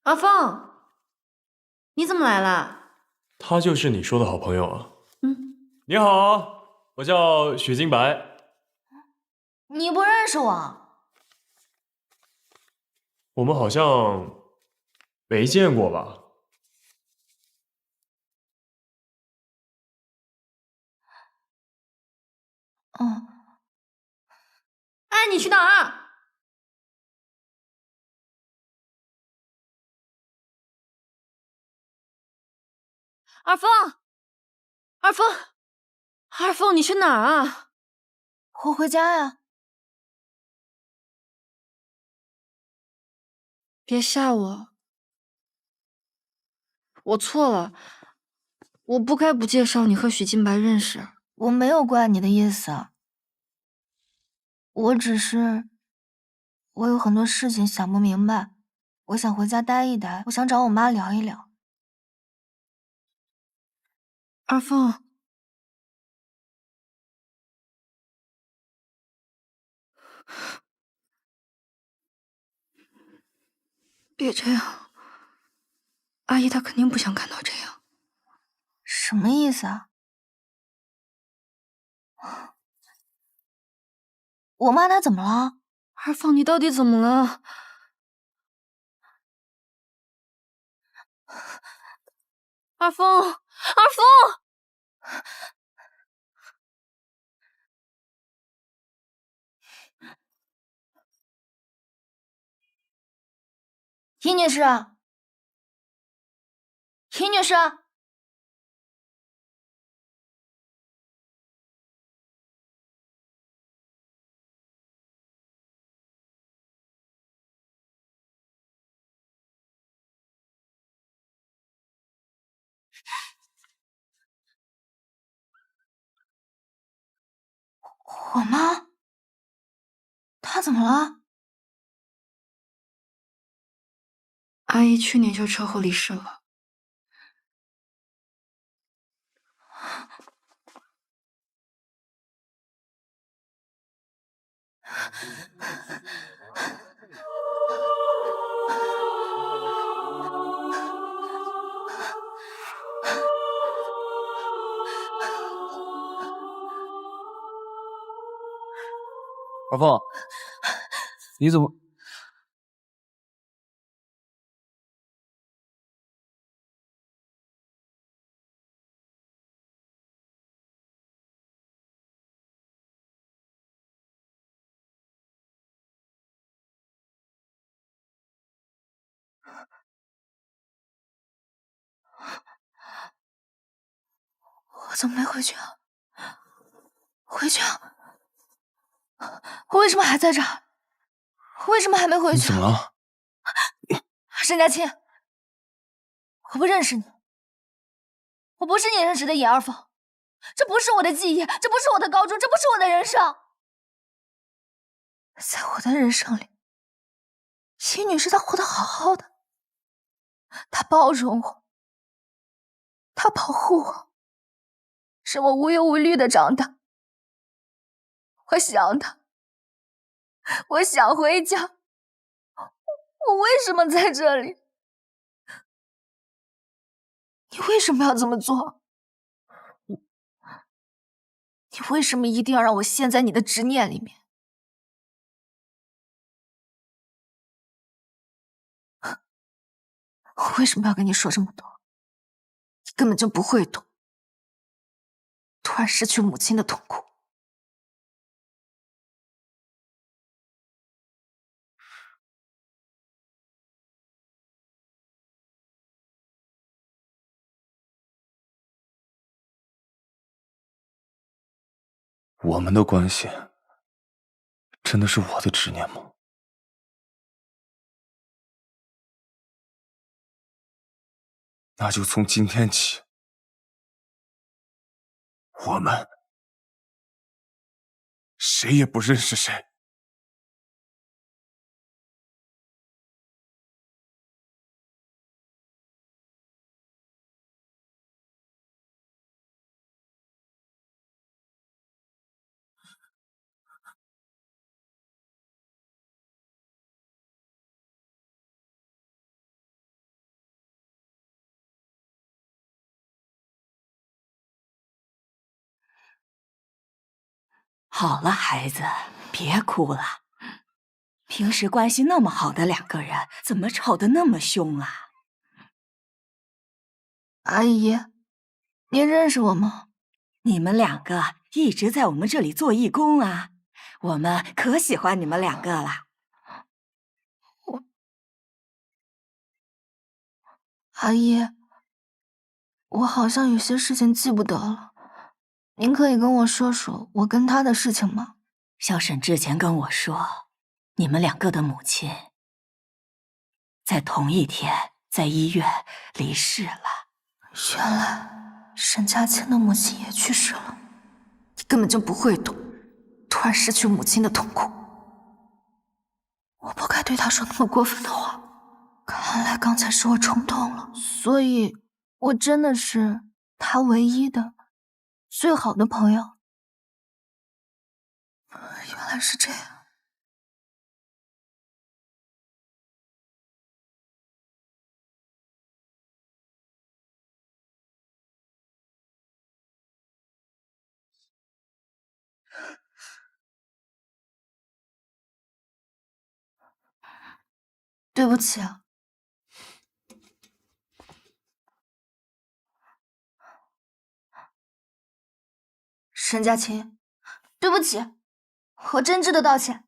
阿凤，你怎么来了？他就是你说的好朋友啊。你好，我叫许金白。你不认识我？我们好像没见过吧？哎，你去哪儿？二凤，二凤，二凤，你去哪儿啊？我回家呀。别吓我，我错了，我不该不介绍你和许金白认识。我没有怪你的意思，我只是有很多事情想不明白，我想回家待一待，我想找我妈聊一聊。二凤，别这样，阿姨她肯定不想看到这样。什么意思啊？我妈她怎么了？二凤，你到底怎么了？二凤，二凤！尹女士，尹女士，我妈，她怎么了？阿姨去年就车祸离世了。二凤，你怎么？我怎么没回去啊？回去啊！我为什么还在这儿？为什么还没回去？你怎么了？沈佳清，我不认识你，我不是你认识的尹二凤，这不是我的记忆，这不是我的高中，这不是我的人生。在我的人生里，尹女士她活得好好的，她包容我，她保护我，是我无忧无虑的长大。我想他，我想回家。我为什么在这里？你为什么要这么做？你为什么一定要让我陷在你的执念里面？我为什么要跟你说这么多？你根本就不会懂，突然失去母亲的痛苦。我们的关系真的是我的执念吗？那就从今天起，我们谁也不认识谁。好了，孩子，别哭了。平时关系那么好的两个人，怎么吵得那么凶啊？阿姨，您认识我吗？你们两个一直在我们这里做义工啊，我们可喜欢你们两个了。阿姨，我好像有些事情记不得了。您可以跟我说说我跟他的事情吗？小沈之前跟我说，你们两个的母亲在同一天在医院离世了。原来沈佳倩的母亲也去世了。你根本就不会懂，突然失去母亲的痛苦。我不该对他说那么过分的话，看来刚才是我冲动了。所以，我真的是他唯一的最好的朋友。原来是这样。对不起啊。沈佳琴，对不起，我真挚的道歉。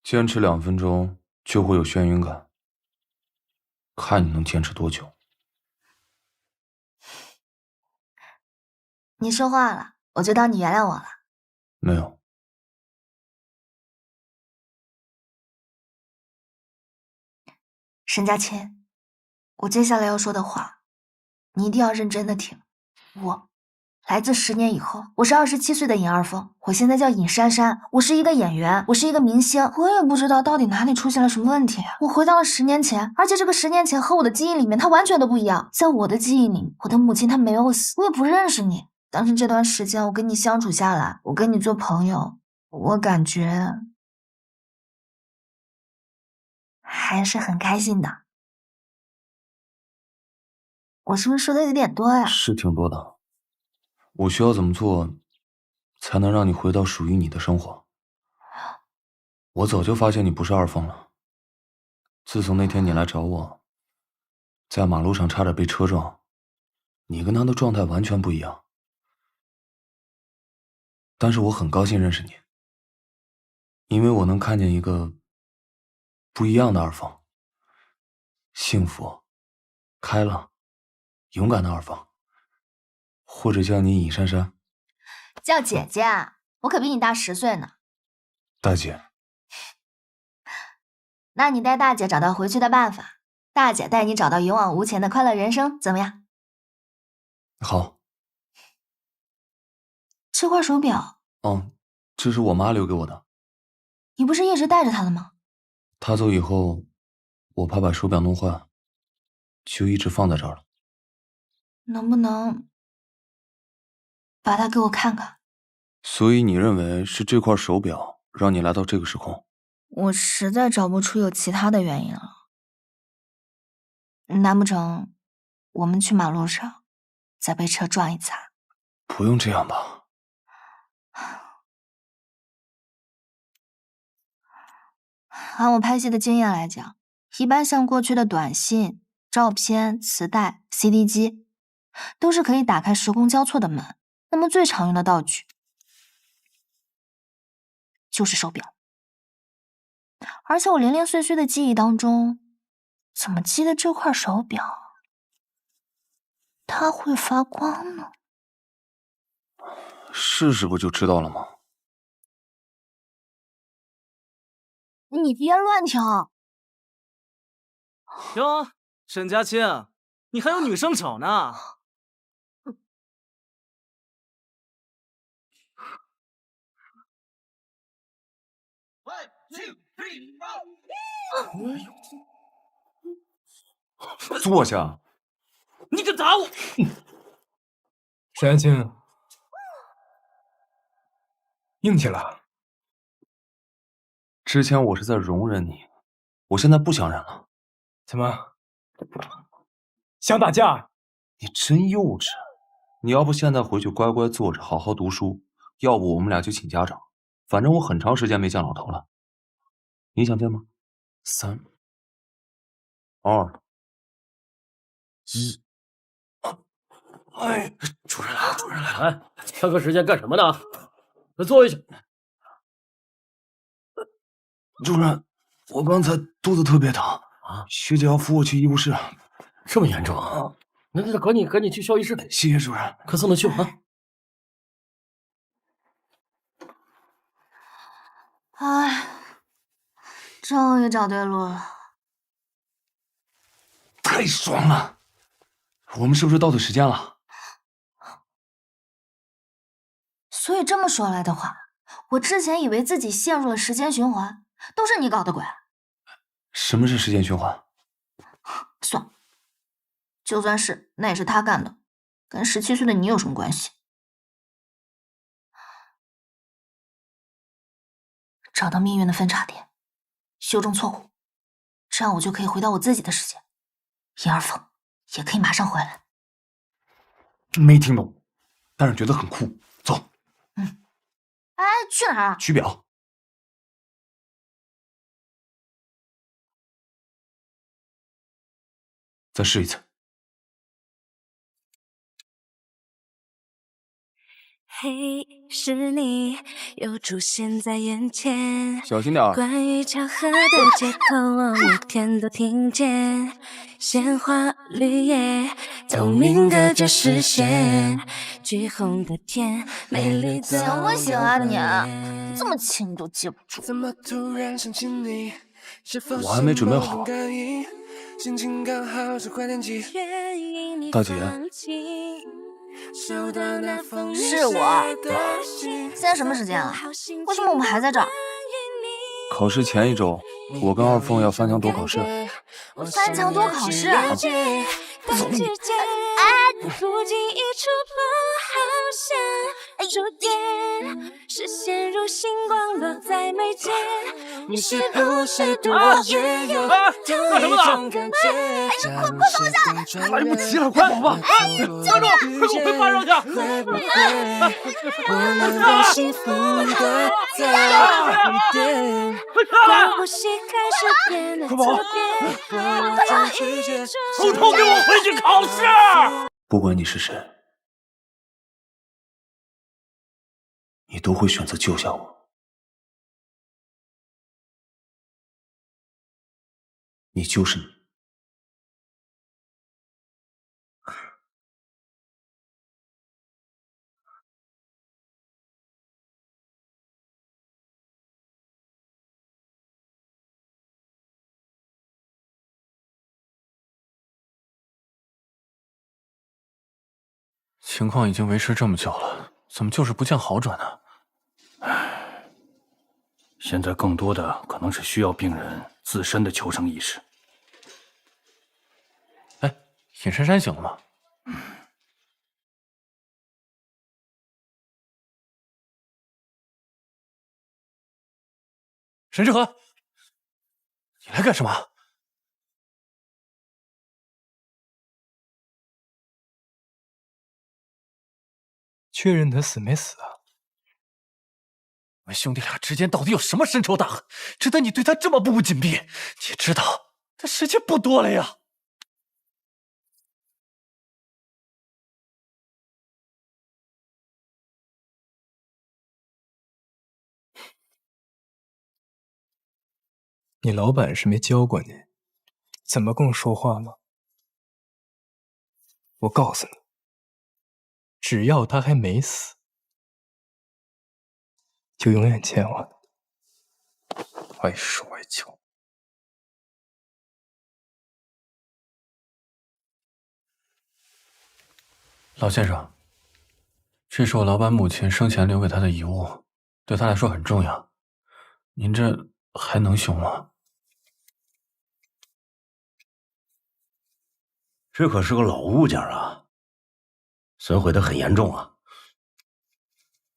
坚持2分钟就会有眩晕感，看你能坚持多久。你说话了，我就当你原谅我了。没有。沈佳琴，我接下来要说的话，你一定要认真的听。我来自10年以后，我是27岁的尹二峰，我现在叫尹珊珊，我是一个演员，我是一个明星，我也不知道到底哪里出现了什么问题。我回到了10年前，而且这个10年前和我的记忆里面，它完全都不一样。在我的记忆里，我的母亲她没有死，我也不认识你。但是这段时间我跟你相处下来，我跟你做朋友，我感觉还是很开心的。我是不是说的有点多呀？是挺多的。我需要怎么做，才能让你回到属于你的生活？我早就发现你不是二凤了。自从那天你来找我，在马路上差点被车撞，你跟他的状态完全不一样。但是我很高兴认识你，因为我能看见一个不一样的二凤，幸福、开朗、勇敢的二凤，或者叫你尹珊珊。叫姐姐啊，我可比你大10岁呢。大姐。那你带大姐找到回去的办法，大姐带你找到一往无前的快乐人生，怎么样？好。这块手表，这是我妈留给我的。你不是一直带着它的吗？她走以后，我怕把手表弄坏，就一直放在这儿了。能不能把它给我看看？所以你认为是这块手表让你来到这个时空？我实在找不出有其他的原因了。难不成我们去马路上再被车撞一次啊？不用这样吧。按我拍戏的经验来讲，一般像过去的短信、照片、磁带、CD 机，都是可以打开时空交错的门。那么最常用的道具就是手表。而且我零零碎碎的记忆当中，怎么记得这块手表它会发光呢？试试不就知道了吗？你别乱挑。哟，沈佳清，你还有女生找呢。坐下。你敢打我！沈安青，硬气了。之前我是在容忍你，我现在不想忍了。怎么？想打架？你真幼稚！你要不现在回去乖乖坐着，好好读书；要不我们俩就请家长。反正我很长时间没见老头了。你想见吗？3、2、1。哎，主任来了，主任来了！哎，看个时间干什么呢？快坐下。主任，我刚才肚子特别疼啊，学姐要扶我去医务室。这么严重啊？那赶紧去校医室。谢谢主任，快送他去啊！哎，终于找对路了。太爽了！我们是不是到对时间了？所以这么说来的话，我之前以为自己陷入了时间循环，都是你搞的鬼。什么是时间循环？算了，就算是，那也是他干的，跟17岁的你有什么关系？找到命运的分叉点，修正错误，这样我就可以回到我自己的世界，尹二凤也可以马上回来。没听懂，但是觉得很酷。走。哎，去哪儿啊？取表。再试一次。嘿，是你又出现在眼前，小心点儿。关于巧合的借口，我每天都听见。鲜花绿叶，透明隔着视线，橘红的天，美丽的。行不行啊你？这么轻你都记不住。我还没准备好。大姐。是我。现在什么时间了？为什么我们还在这儿？考试前1周，我跟二凤要翻墙躲考试。翻墙躲考试？哎，视线如星光落在眉间，你是不是对我也有同一种感觉？哎，快放下来！来不及了，快跑吧！站住！快给我飞爬上去！会不会我能够幸福的在旁边？当呼吸开始变得特别，我将拒绝偷偷给我回去考试！不管你是谁，你都会选择救下我。你就是你。情况已经维持这么久了，怎么就是不见好转呢？现在更多的可能是需要病人自身的求生意识。尹珊珊醒了吗？沈志和，你来干什么？确认他死没死啊？我们兄弟俩之间到底有什么深仇大恨，值得你对他这么步步紧逼？你知道他时间不多了呀。你老板是没教过你怎么跟我说话吗？我告诉你，只要他还没死，就永远欠我的。爱说爱求。老先生，这是我老板母亲生前留给他的遗物，对他来说很重要。您这还能修吗？这可是个老物件啊，损毁的很严重啊。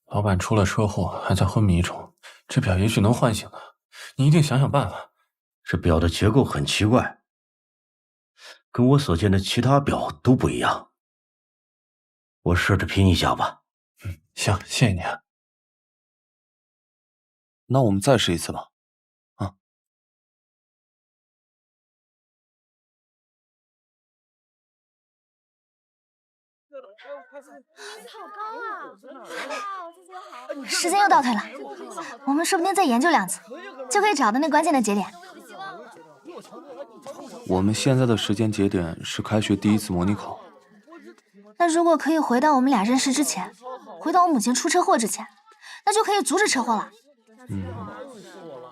老板出了车祸，还在昏迷中，这表也许能唤醒他。你一定想想办法。这表的结构很奇怪，跟我所见的其他表都不一样。我试着拼一下吧。行，谢谢你啊。那我们再试一次吧。好高啊！时间又倒退了，我们说不定再研究2次，就可以找到那关键的节点。我们现在的时间节点是开学第1次模拟考。那如果可以回到我们俩认识之前，回到我母亲出车祸之前，那就可以阻止车祸了。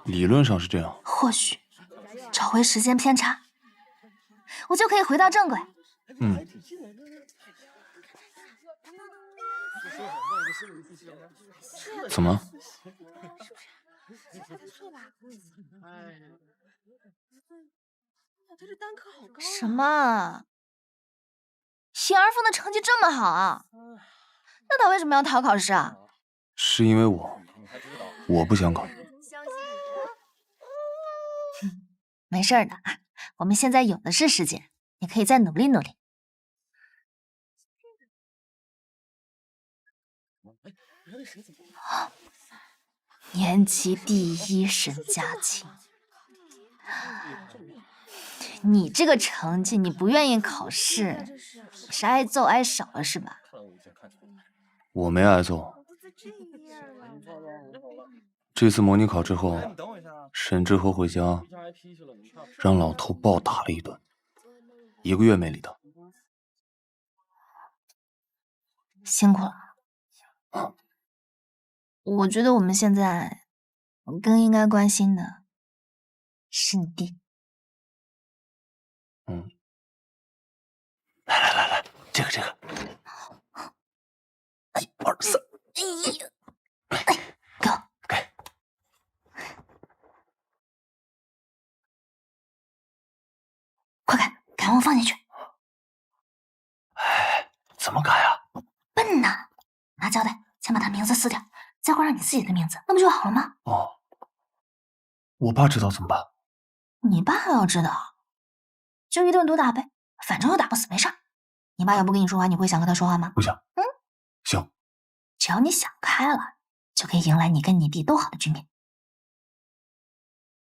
理论上是这样。或许找回时间偏差，我就可以回到正轨。怎么？什么？邢儿凤的成绩这么好啊？那他为什么要逃考试啊？是因为我不想考。没事的，我们现在有的是时间，你可以再努力努力。年级第1沈佳琪，你这个成绩，你不愿意考试，是挨揍挨少了是吧？我没挨揍。这次模拟考之后，沈志和回家，让老头暴打了一顿，1个月没理他。辛苦了。我觉得我们现在更应该关心的是你弟。来，这个，1、2、3，给。快改，改完放进去。怎么改啊？笨呐！拿胶带先把他名字撕掉，再换上你自己的名字，那不就好了吗？我爸知道怎么办？你爸还要知道？就一顿毒打呗，反正又打不死，没事儿。你爸要不跟你说话，你会想和他说话吗？不想。行。只要你想开了，就可以迎来你跟你弟都好的局面。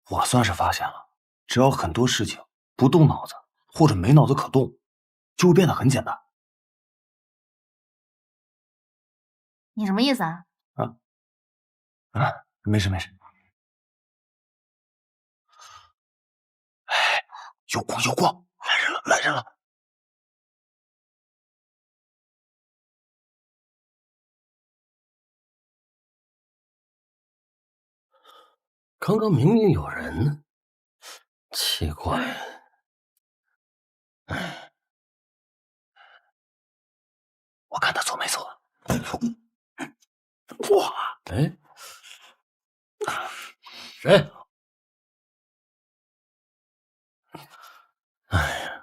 我算是发现了，只要很多事情不动脑子，或者没脑子可动，就会变得很简单。你什么意思啊？没事。有光，来人了！刚刚明明有人呢，奇怪。我看他错没错？哇！谁？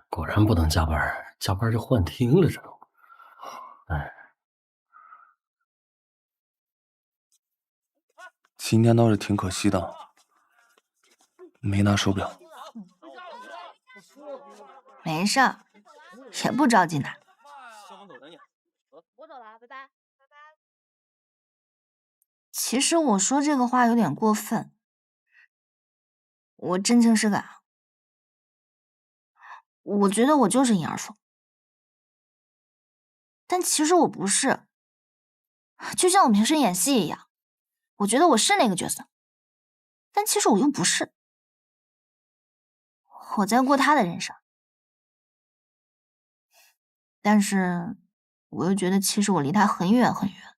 果然不能加班，加班就幻听了，这都。哎，今天倒是挺可惜的，没拿手表。没事儿，也不着急拿。我走了，拜拜。其实我说这个话有点过分，我真情实感。我觉得我就是尹儿凤，但其实我不是。就像我平时演戏一样，我觉得我是那个角色，但其实我又不是。我在过他的人生，但是我又觉得其实我离他很远很远，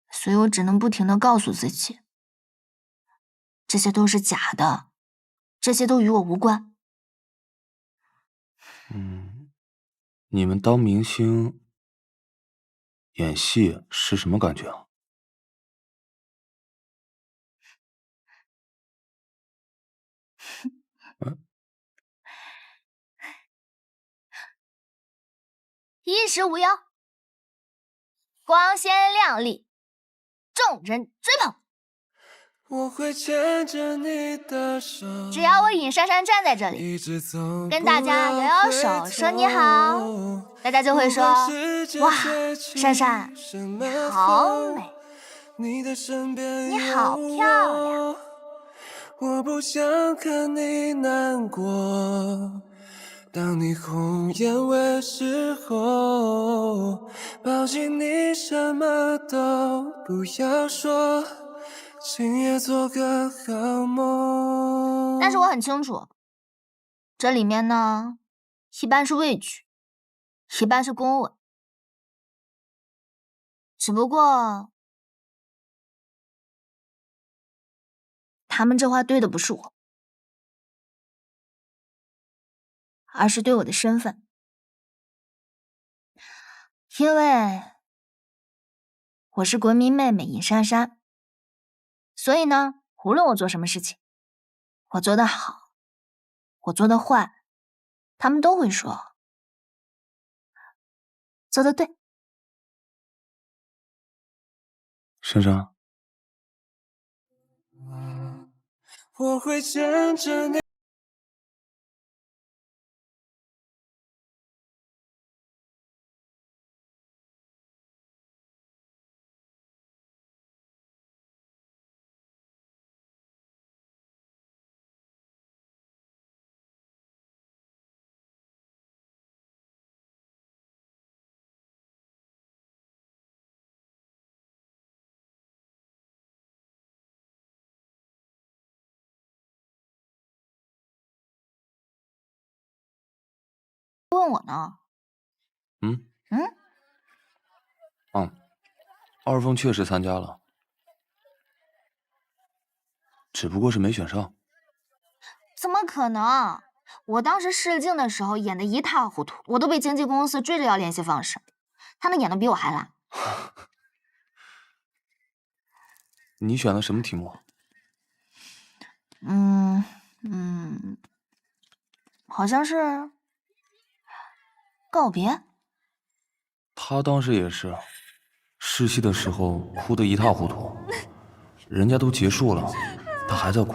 所以我只能不停地告诉自己，这些都是假的，这些都与我无关。你们当明星演戏是什么感觉啊？衣食无忧，光鲜亮丽，众人追捧。我会牵着你的手，只要我尹珊珊站在这里，跟大家摇摇手说你好，大家就会说哇，珊珊你好美，你好漂亮。我不想看你难过，当你红颜未失后，抱紧你什么都不要说，今夜做个好梦。但是我很清楚，这里面呢，一半是畏惧，一半是恭维。只不过，他们这话对的不是我，而是对我的身份。因为我是国民妹妹尹珊珊，所以呢，无论我做什么事情，我做得好，我做得坏，他们都会说做得对。珊珊，我会牵着你。问我呢？二凤确实参加了，只不过是没选上。怎么可能？我当时试镜的时候演得一塌糊涂，我都被经纪公司追着要联系方式，他们演得比我还烂。你选的什么题目？好像是告别。他当时也是，试戏的时候哭得一塌糊涂，人家都结束了，他还在哭。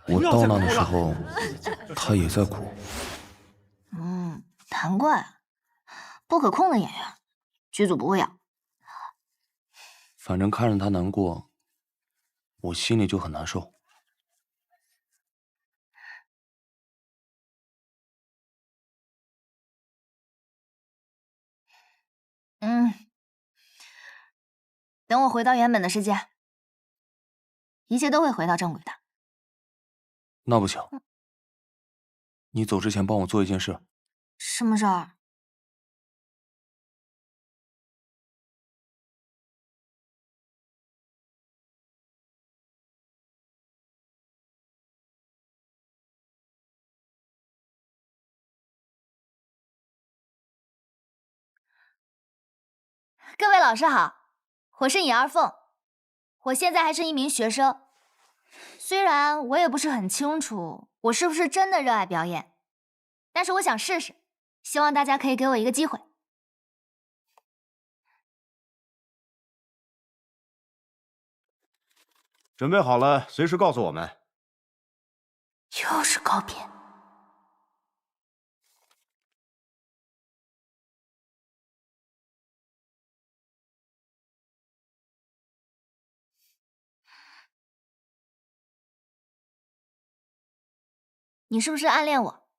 我到那的时候，他也在哭。难怪，不可控的演员，剧组不会要。反正看着他难过，我心里就很难受。等我回到原本的世界，一切都会回到正轨的。那不行，你走之前帮我做一件事。什么事儿？各位老师好，我是尹二凤，我现在还是一名学生。虽然我也不是很清楚我是不是真的热爱表演，但是我想试试，希望大家可以给我一个机会。准备好了，随时告诉我们。又是告别。你是不是暗恋我？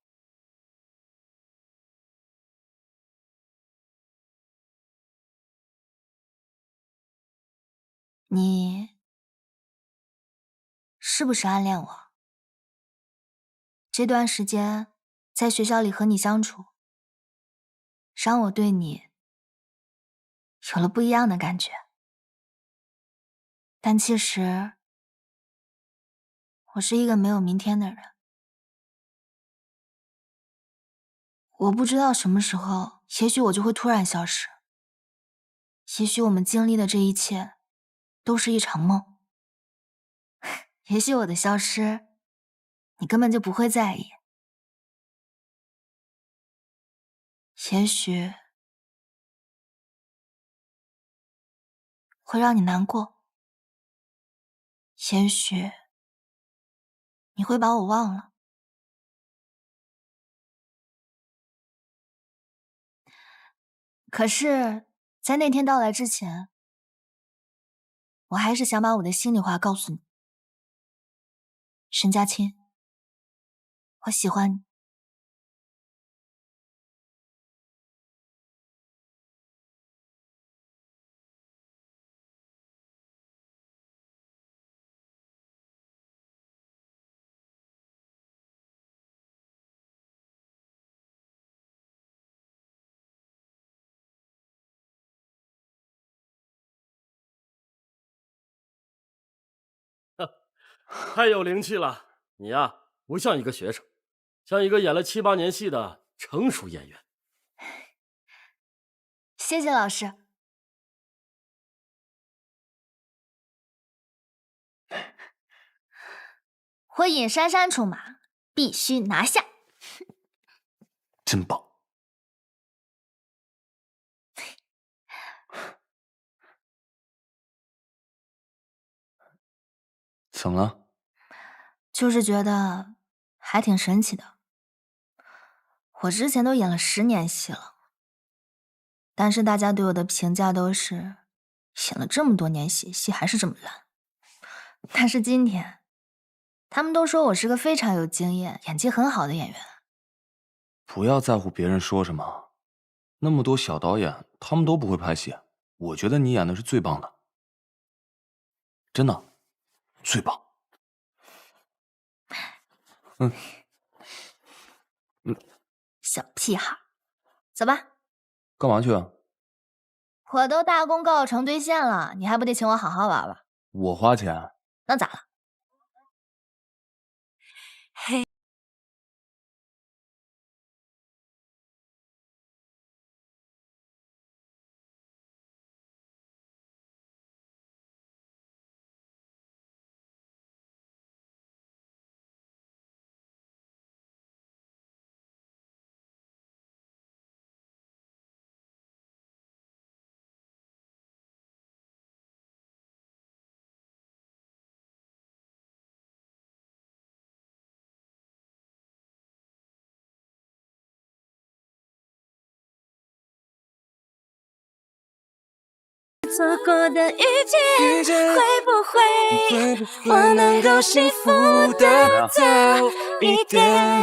你是不是暗恋我？这段时间在学校里和你相处，让我对你有了不一样的感觉。但其实，我是一个没有明天的人。我不知道什么时候，也许我就会突然消失。也许我们经历的这一切都是一场梦。也许我的消失，你根本就不会在意。也许会让你难过。也许你会把我忘了。可是，在那天到来之前，我还是想把我的心里话告诉你。沈佳清，我喜欢你。太有灵气了！你呀，不像一个学生，像一个演了7、8年戏的成熟演员。谢谢老师。我尹珊珊出马，必须拿下。真棒！怎么了？就是觉得还挺神奇的。我之前都演了10年戏了，但是大家对我的评价都是演了这么多年戏，戏还是这么烂。但是今天，他们都说我是个非常有经验、演技很好的演员。不要在乎别人说什么，那么多小导演，他们都不会拍戏。我觉得你演的是最棒的，真的，最棒。小屁孩，走吧。干嘛去啊？我都大功告成兑现了，你还不得请我好好玩玩？我花钱。那咋了？嘿。错过的遇见，会不会我能够幸福的早一点？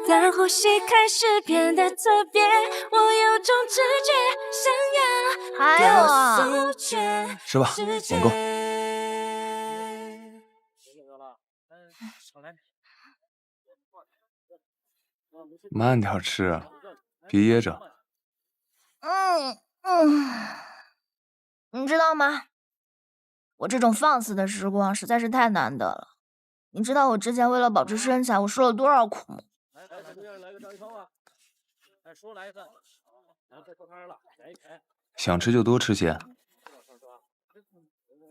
当呼吸开始变得特别，我有种直觉想要告诉全吃吧，网购。慢点吃，别噎着。你知道吗？我这种放肆的时光实在是太难得了。你知道我之前为了保持身材，我受了多少苦吗？想吃就多吃些。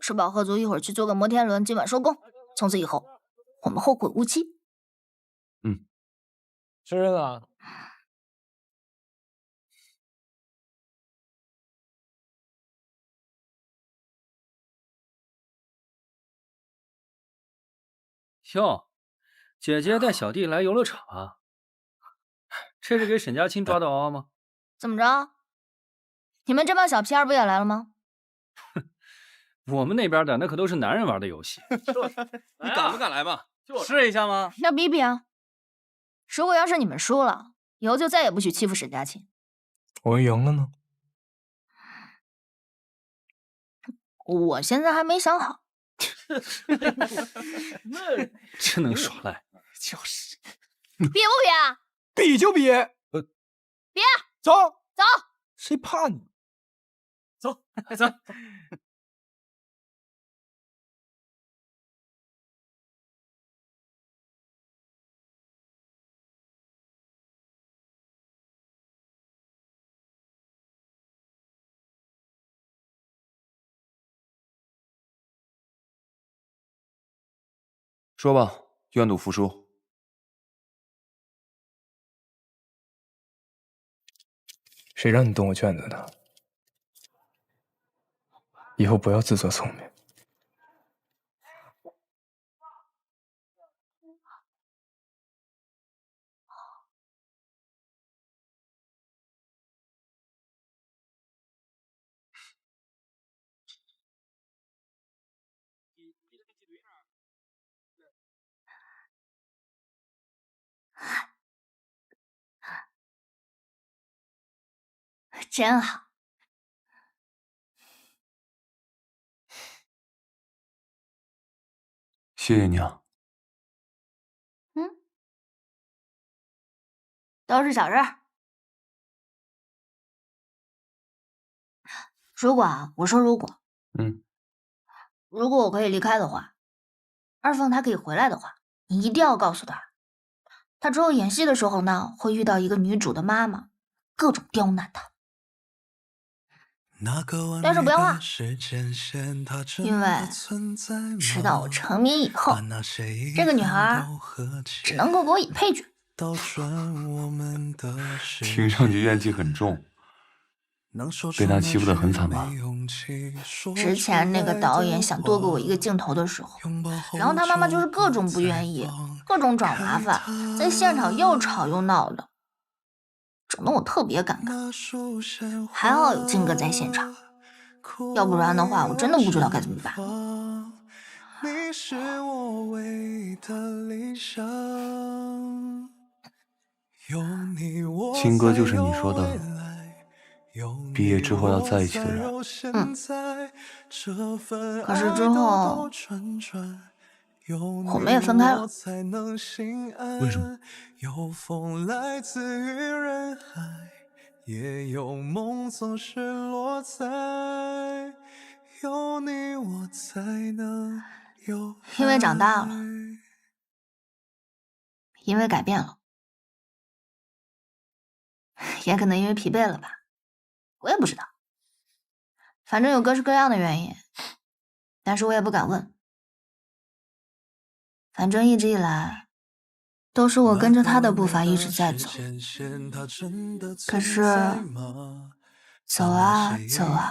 吃饱喝足，一会儿去坐个摩天轮，今晚收工。从此以后，我们后会无期。生日啊！哟，姐姐带小弟来游乐场啊？这是给沈佳清抓的娃娃吗？怎么着？你们这帮小屁孩不也来了吗？我们那边的那可都是男人玩的游戏。你敢不敢来嘛？试一下吗？要比比啊！如果要是你们输了，以后就再也不许欺负沈佳清。我赢了呢？我现在还没想好。真能耍赖。就是。比不比啊？比就比。比。走走。谁怕你？走走。说吧，愿赌服输。谁让你动我卷子的？以后不要自作聪明。真好。谢谢你啊。都是小事儿。如果啊，我说如果，如果我可以离开的话，二凤她可以回来的话，你一定要告诉她，她之后演戏的时候呢，会遇到一个女主的妈妈，各种刁难她。但是不要忘，因为直到我成名以后，这个女孩只能够给我演配角。听上去怨气很重，被他欺负得很惨吧？之前那个导演想多给我一个镜头的时候，然后他妈妈就是各种不愿意，各种找麻烦，在现场又吵又闹的，整得我特别尴尬。还好有金哥在现场，要不然的话，我真的不知道该怎么办。金哥就是你说的毕业之后要在一起的人。可是之后我们也分开了。为什么？也有梦总是落在有你我才能有因为长大了，因为改变了，也可能因为疲惫了吧，我也不知道，反正有各式各样的原因，但是我也不敢问。反正一直以来都是我跟着他的步伐一直在走，可是走啊走啊，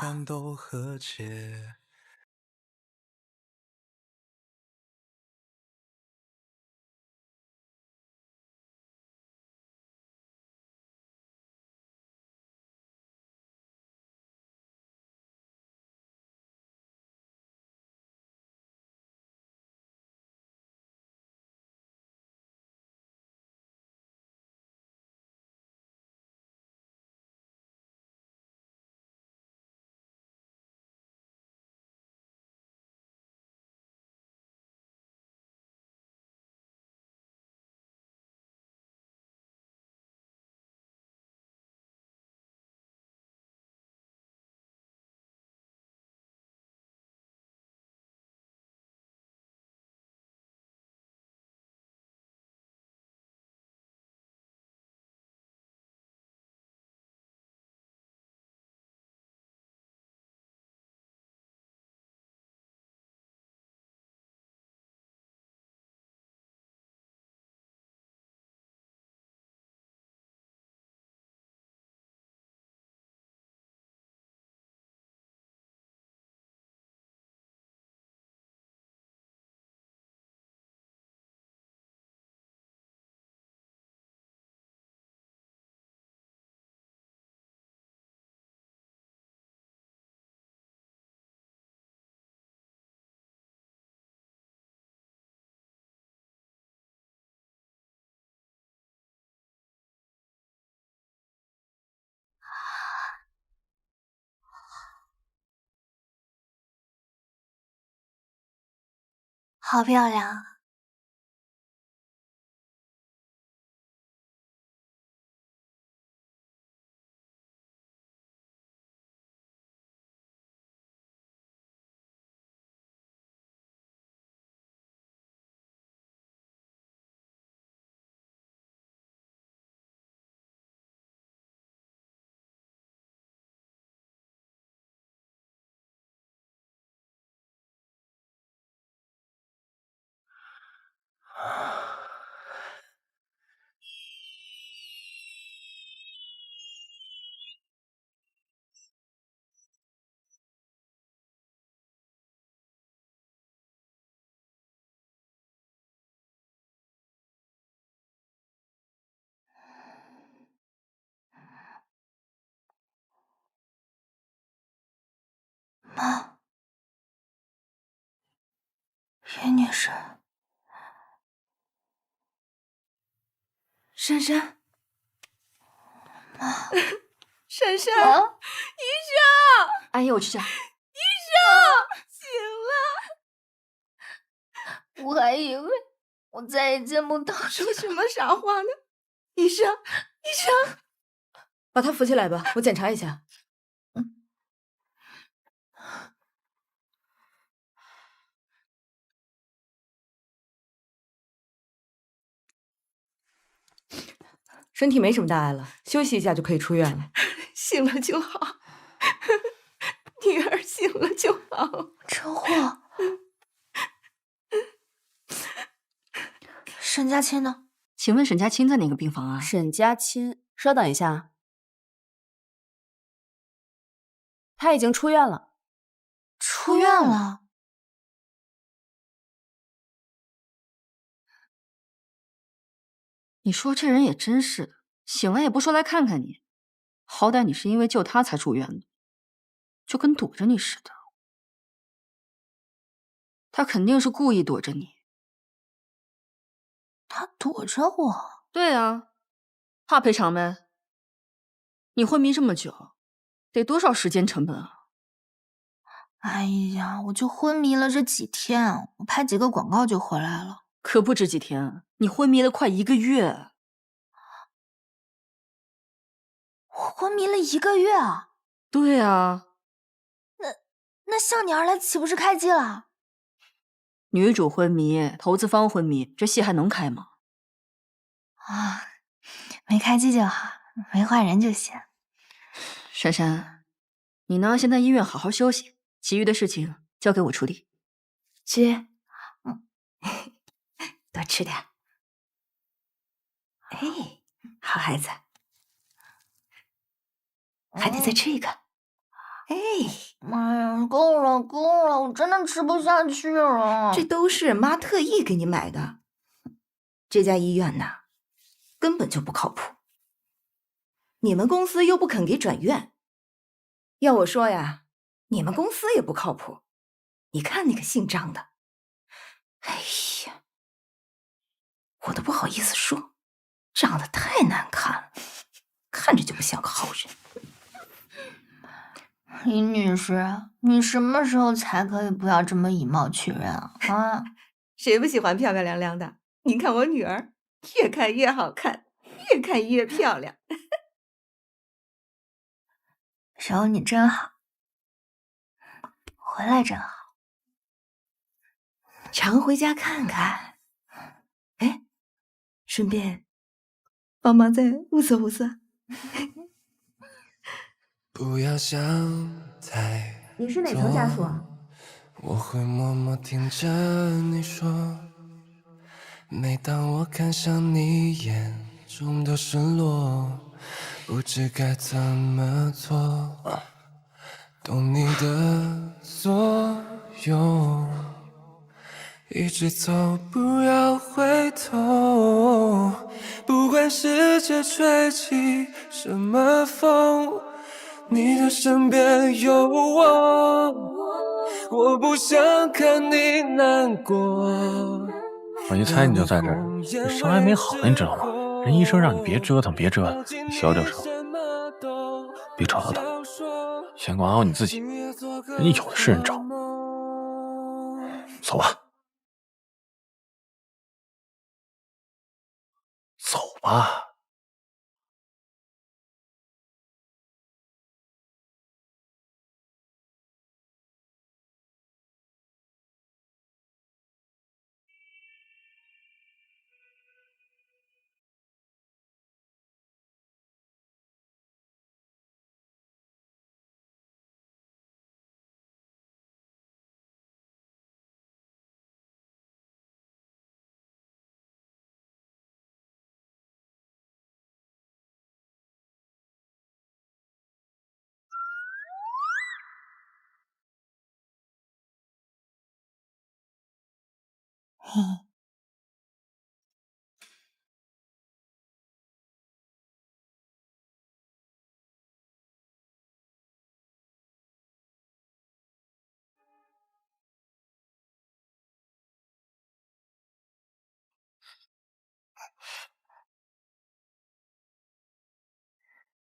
好漂亮啊！妈，叶女士，珊珊，妈，珊珊，啊医生，阿姨，我去叫。医生，醒了。我还以为我再也见不到你。说什么傻话呢？医生，医生，把他扶起来吧，我检查一下。身体没什么大碍了，休息一下就可以出院了。醒了就好，女儿醒了就好。车祸？沈佳清呢？请问沈佳清在哪个病房啊？沈佳清，稍等一下，他已经出院了。出院了？你说这人也真是的，醒了也不说来看看你，好歹你是因为救他才住院的，就跟躲着你似的。他肯定是故意躲着你。他躲着我？对啊，怕赔偿呗。你昏迷这么久，得多少时间成本啊？哎呀，我就昏迷了这几天，我拍几个广告就回来了。可不止几天，你昏迷了快1个月。我昏迷了1个月啊？对啊。那向你而来岂不是开机了？女主昏迷，投资方昏迷，这戏还能开吗？啊，没开机就好，没坏人就行。珊珊，你呢？先在医院好好休息，其余的事情交给我处理。姐，多吃点。哎，好孩子，还得再吃一个。哎，妈呀，够了够了，我真的吃不下去了。这都是妈特意给你买的。这家医院呐，根本就不靠谱。你们公司又不肯给转院，要我说呀，你们公司也不靠谱。你看那个姓张的，哎呀，我都不好意思说，长得太难看了，看着就不像个好人。李女士，你什么时候才可以不要这么以貌取人啊？啊，谁不喜欢漂漂亮亮的？你看我女儿，越看越好看，越看越漂亮。有你真好，回来真好，常回家看看。哎，顺便帮忙再物色物色。不要想太你是哪层家属啊？我会默默听着你说，每当我看向你眼中的失落，不知该怎么做，懂你的所有，一直走，不要回头，不管世界吹起什么风，你的身边有我，我不想看你难过。我一猜你就在这儿，你伤还没好呢，你知道吗？人医生让你别折腾，别折腾，你小点声，别吵到他，先管好你自己，人家有的是人找。走吧。啊。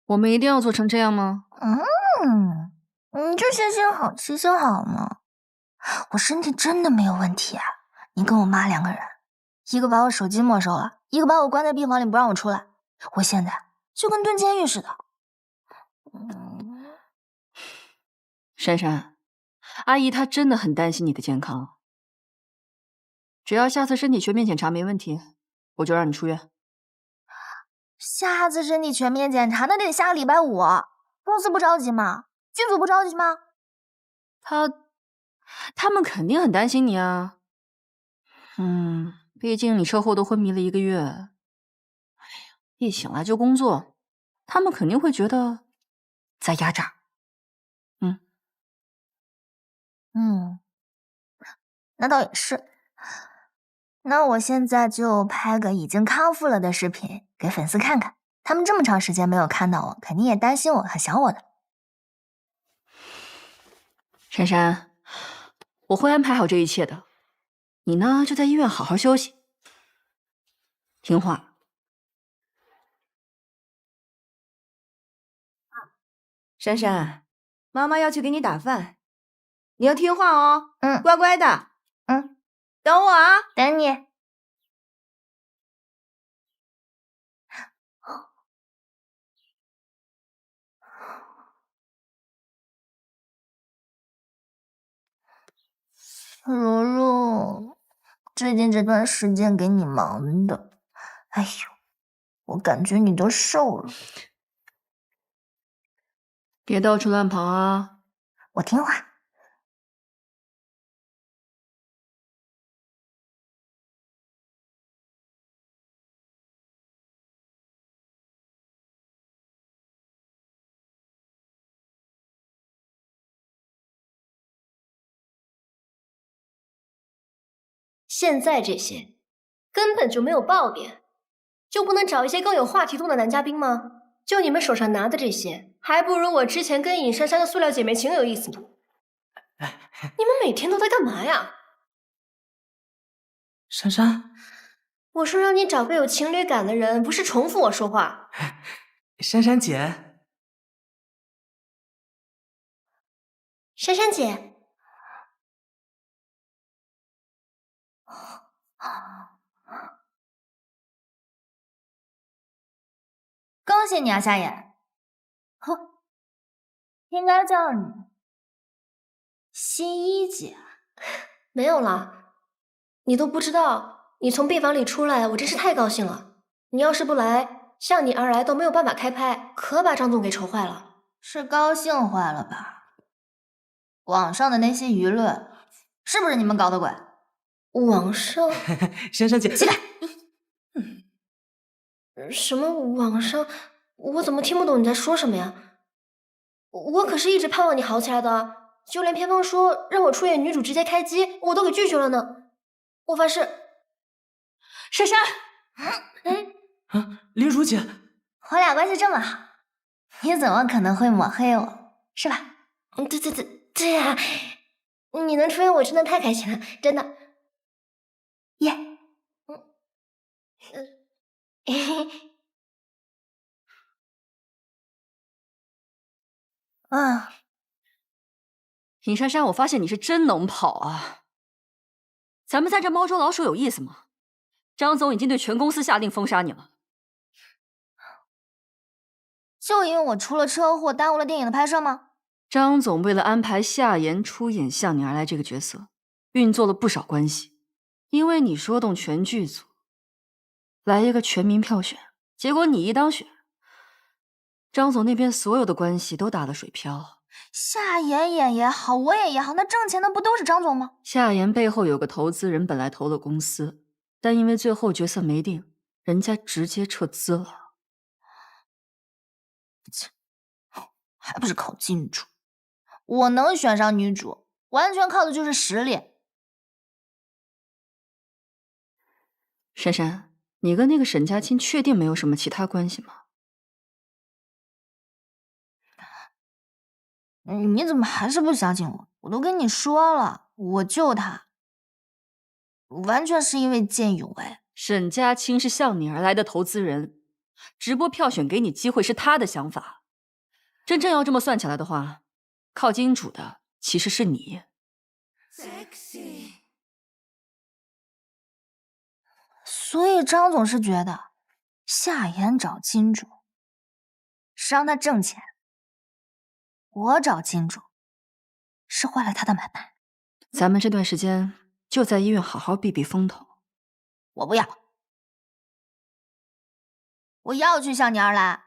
我们一定要做成这样吗？你就行行好，齐心好吗？我身体真的没有问题啊！你跟我妈2个人，一个把我手机没收了，一个把我关在病房里不让我出来，我现在就跟蹲监狱似的。珊珊，阿姨她真的很担心你的健康，只要下次身体全面检查没问题，我就让你出院。下次身体全面检查那得下个礼拜5，公司不着急吗？剧组不着急吗？他们肯定很担心你啊。毕竟你车祸都昏迷了1个月，哎呀，一醒来就工作，他们肯定会觉得在压榨。那倒也是。那我现在就拍个已经康复了的视频给粉丝看看，他们这么长时间没有看到我，肯定也担心我，很想我的。珊珊，我会安排好这一切的，你呢就在医院好好休息，听话。珊珊，妈妈要去给你打饭，你要听话哦，乖乖的，等我啊，等你。茹茹，最近这段时间给你忙的，哎呦，我感觉你都瘦了。别到处乱跑啊！我听话。现在这些根本就没有爆点，就不能找一些更有话题度的男嘉宾吗？就你们手上拿的这些，还不如我之前跟尹珊珊的塑料姐妹情有意思呢。你们每天都在干嘛呀？珊珊，我说让你找个有情侣感的人，不是重复我说话。珊珊姐，珊珊姐。恭喜你啊，夏言。应该叫你新一姐。没有啦，你都不知道，你从病房里出来，我真是太高兴了。你要是不来，向你而来都没有办法开拍，可把张总给愁坏了。是高兴坏了吧？网上的那些舆论，是不是你们搞的鬼？网上，珊珊姐，起来。什么网上？我怎么听不懂你在说什么呀？我可是一直盼望你好起来的，就连片方说让我出演女主直接开机，我都给拒绝了呢。我发誓，珊珊，林如姐，我俩关系这么好，你怎么可能会抹黑我，是吧？对呀，你能出演我真的太开心了，真的。耶。尹珊珊，我发现你是真能跑啊！咱们在这猫捉老鼠有意思吗？张总已经对全公司下令封杀你了，就因为我出了车祸，耽误了电影的拍摄吗？张总为了安排夏言出演向你而来这个角色，运作了不少关系，因为你说动全剧组来一个全民票选，结果你一当选，张总那边所有的关系都打了水漂。夏言演也好，我演也好，那挣钱的不都是张总吗？夏言背后有个投资人，本来投了公司，但因为最后角色没定，人家直接撤资了。切，还不是靠金主。我能选上女主，完全靠的就是实力。珊珊，你跟那个沈佳清确定没有什么其他关系吗？你怎么还是不相信我？我都跟你说了，我救他，完全是因为见义勇为。沈佳清是向你而来的投资人，直播票选给你机会是他的想法。真正要这么算起来的话，靠金主的其实是你。所以张总是觉得夏言找金主是让他挣钱，我找金主是坏了他的买卖。咱们这段时间就在医院好好避避风头。我不要，我要去向你而来。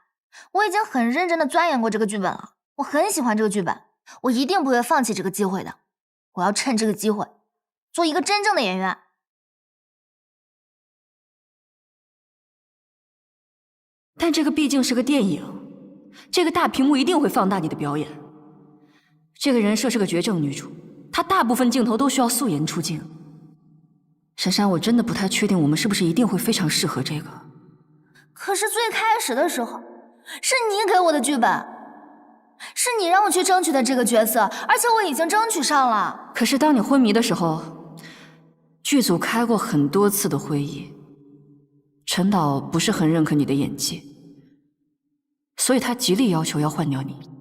我已经很认真的钻研过这个剧本了，我很喜欢这个剧本，我一定不会放弃这个机会的。我要趁这个机会做一个真正的演员。但这个毕竟是个电影，这个大屏幕一定会放大你的表演。这个人设是个绝症女主，她大部分镜头都需要素颜出镜。珊珊，我真的不太确定我们是不是一定会非常适合这个。可是最开始的时候是你给我的剧本，是你让我去争取的这个角色，而且我已经争取上了。可是当你昏迷的时候，剧组开过很多次的会议，陈导不是很认可你的演技，所以他极力要求要换掉你。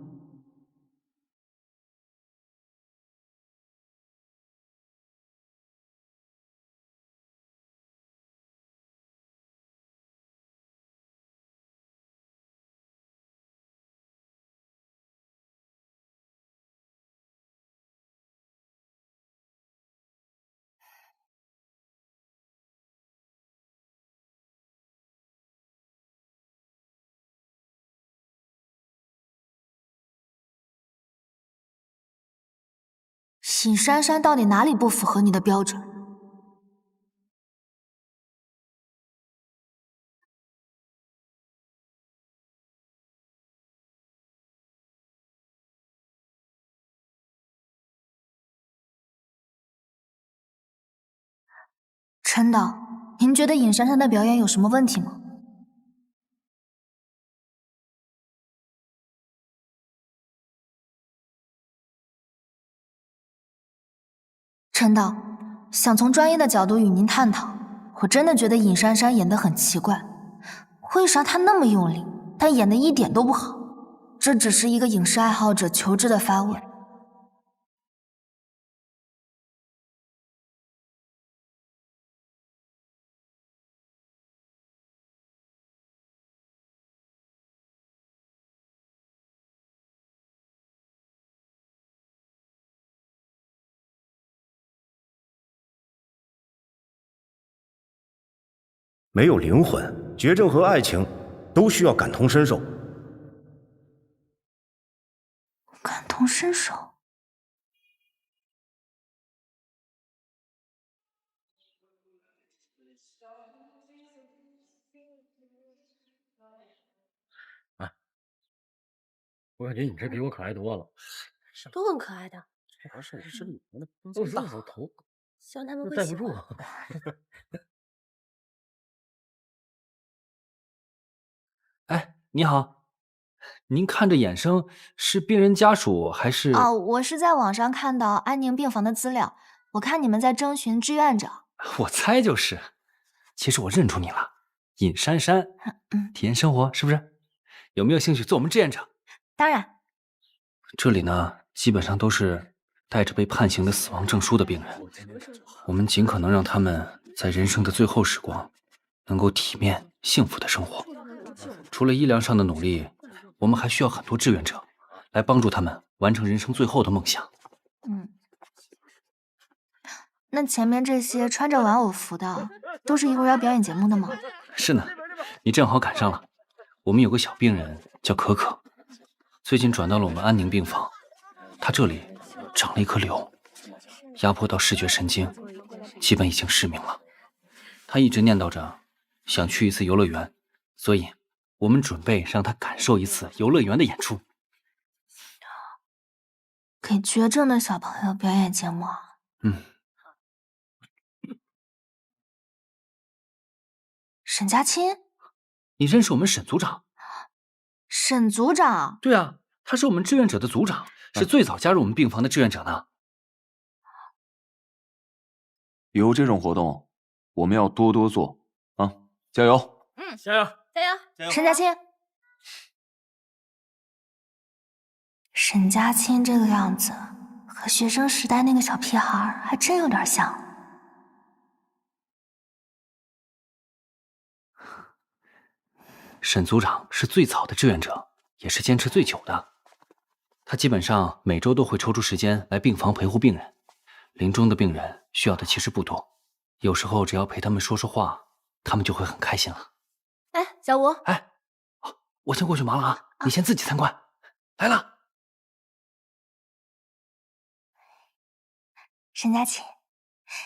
尹珊珊到底哪里不符合你的标准？陈导，您觉得尹珊珊的表演有什么问题吗？陈导，想从专业的角度与您探讨。我真的觉得尹珊珊演得很奇怪，为啥她那么用力，但演得一点都不好？这只是一个影视爱好者求知的发问。没有灵魂，绝症和爱情都需要感同身受。感同身受。哎，我感觉你这比我可爱多了。都很可爱的。主要是我这里面的都是我头，希望他们会戴不住。喜欢。哎，你好，您看这眼生是病人家属还是？哦，我是在网上看到安宁病房的资料，我看你们在征询志愿者。我猜就是。其实我认出你了，尹珊珊。体验生活是不是？有没有兴趣做我们志愿者？当然。这里呢，基本上都是带着被判刑的死亡证书的病人，我们尽可能让他们在人生的最后时光，能够体面幸福的生活。除了医疗上的努力，我们还需要很多志愿者来帮助他们完成人生最后的梦想。那前面这些穿着玩偶服的，都是一会儿要表演节目的吗？是呢，你正好赶上了。我们有个小病人叫可可，最近转到了我们安宁病房。她这里长了一颗瘤，压迫到视觉神经，基本已经失明了。她一直念叨着想去一次游乐园，所以我们准备让她感受一次游乐园的演出。给绝症的小朋友表演节目啊？沈佳清，你认识我们沈组长？沈组长？对啊，他是我们志愿者的组长，是最早加入我们病房的志愿者呢。以后这种活动我们要多多做啊！加油！加油！加油！沈佳清，沈佳清这个样子，和学生时代那个小屁孩还真有点像。沈组长是最早的志愿者，也是坚持最久的。他基本上每周都会抽出时间来病房陪护病人。临终的病人需要的其实不多，有时候只要陪他们说说话，他们就会很开心了。哎，小吴，我先过去忙了啊，你先自己参观。来了。沈佳清，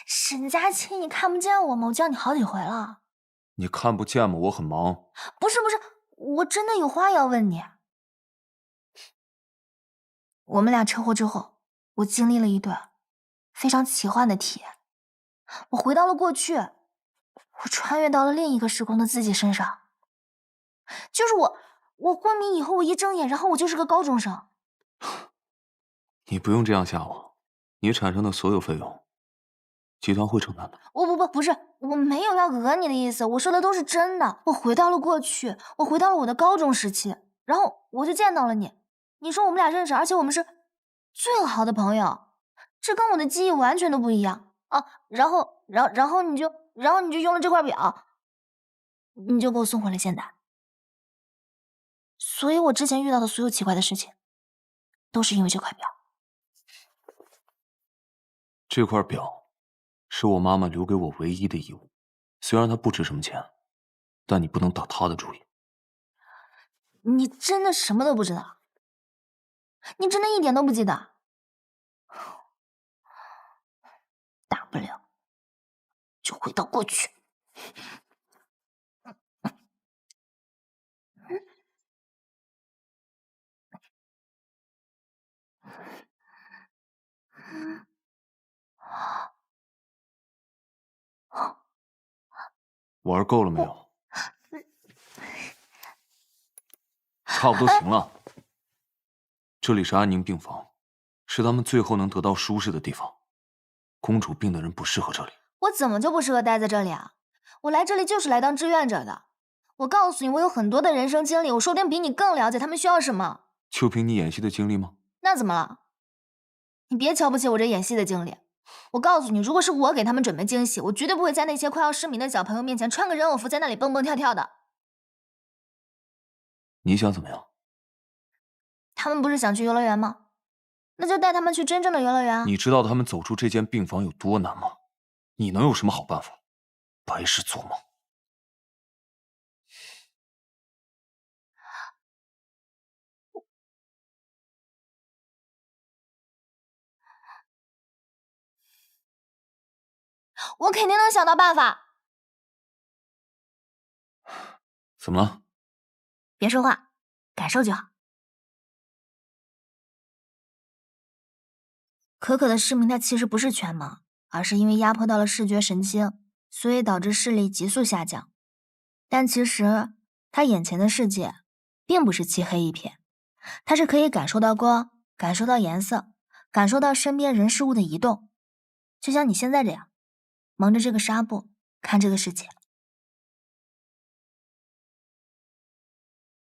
沈佳清，你看不见我吗？我叫你好几回了。你看不见吗？我很忙。不是，我真的有话要问你。我们俩车祸之后，我经历了一段非常奇幻的体验。我回到了过去，我穿越到了另一个时空的自己身上。就是我昏迷以后，我一睁眼，然后我就是个高中生。你不用这样吓我，你产生的所有费用，集团会承担的。不是，我没有要讹你的意思，我说的都是真的。我回到了过去，我回到了我的高中时期，然后我就见到了你。你说我们俩认识，而且我们是最好的朋友，这跟我的记忆完全都不一样啊。然后你就用了这块表，你就给我送回了现代。所以我之前遇到的所有奇怪的事情，都是因为这块表。这块表是我妈妈留给我唯一的遗物，虽然它不值什么钱，但你不能打她的主意。你真的什么都不知道？你真的一点都不记得？大不了就回到过去。玩够了没有？差不多行了。这里是安宁病房，是他们最后能得到舒适的地方。公主病的人不适合这里。我怎么就不适合待在这里啊？我来这里就是来当志愿者的。我告诉你，我有很多的人生经历，我说不定比你更了解他们需要什么。就凭你演戏的经历吗？那怎么了？你别瞧不起我这演戏的经历。我告诉你，如果是我给他们准备惊喜，我绝对不会在那些快要失明的小朋友面前穿个人偶服在那里蹦蹦跳跳的。你想怎么样？他们不是想去游乐园吗？那就带他们去真正的游乐园啊。你知道他们走出这间病房有多难吗？你能有什么好办法？白是做梦。我肯定能想到办法。怎么了？别说话，感受就好。可可的失明，它其实不是全盲，而是因为压迫到了视觉神经，所以导致视力急速下降。但其实他眼前的世界并不是漆黑一片，他是可以感受到光，感受到颜色，感受到身边人事物的移动，就像你现在这样，蒙着这个纱布看这个世界。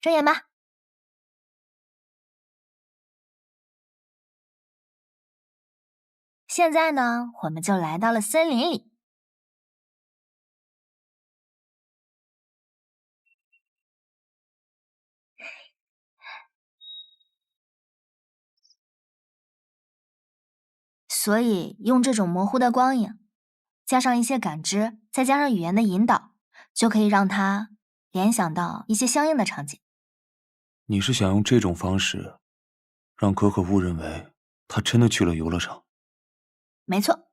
睁眼吧。现在呢，我们就来到了森林里。所以用这种模糊的光影，加上一些感知，再加上语言的引导，就可以让他联想到一些相应的场景。你是想用这种方式，让可可误认为他真的去了游乐场？没错。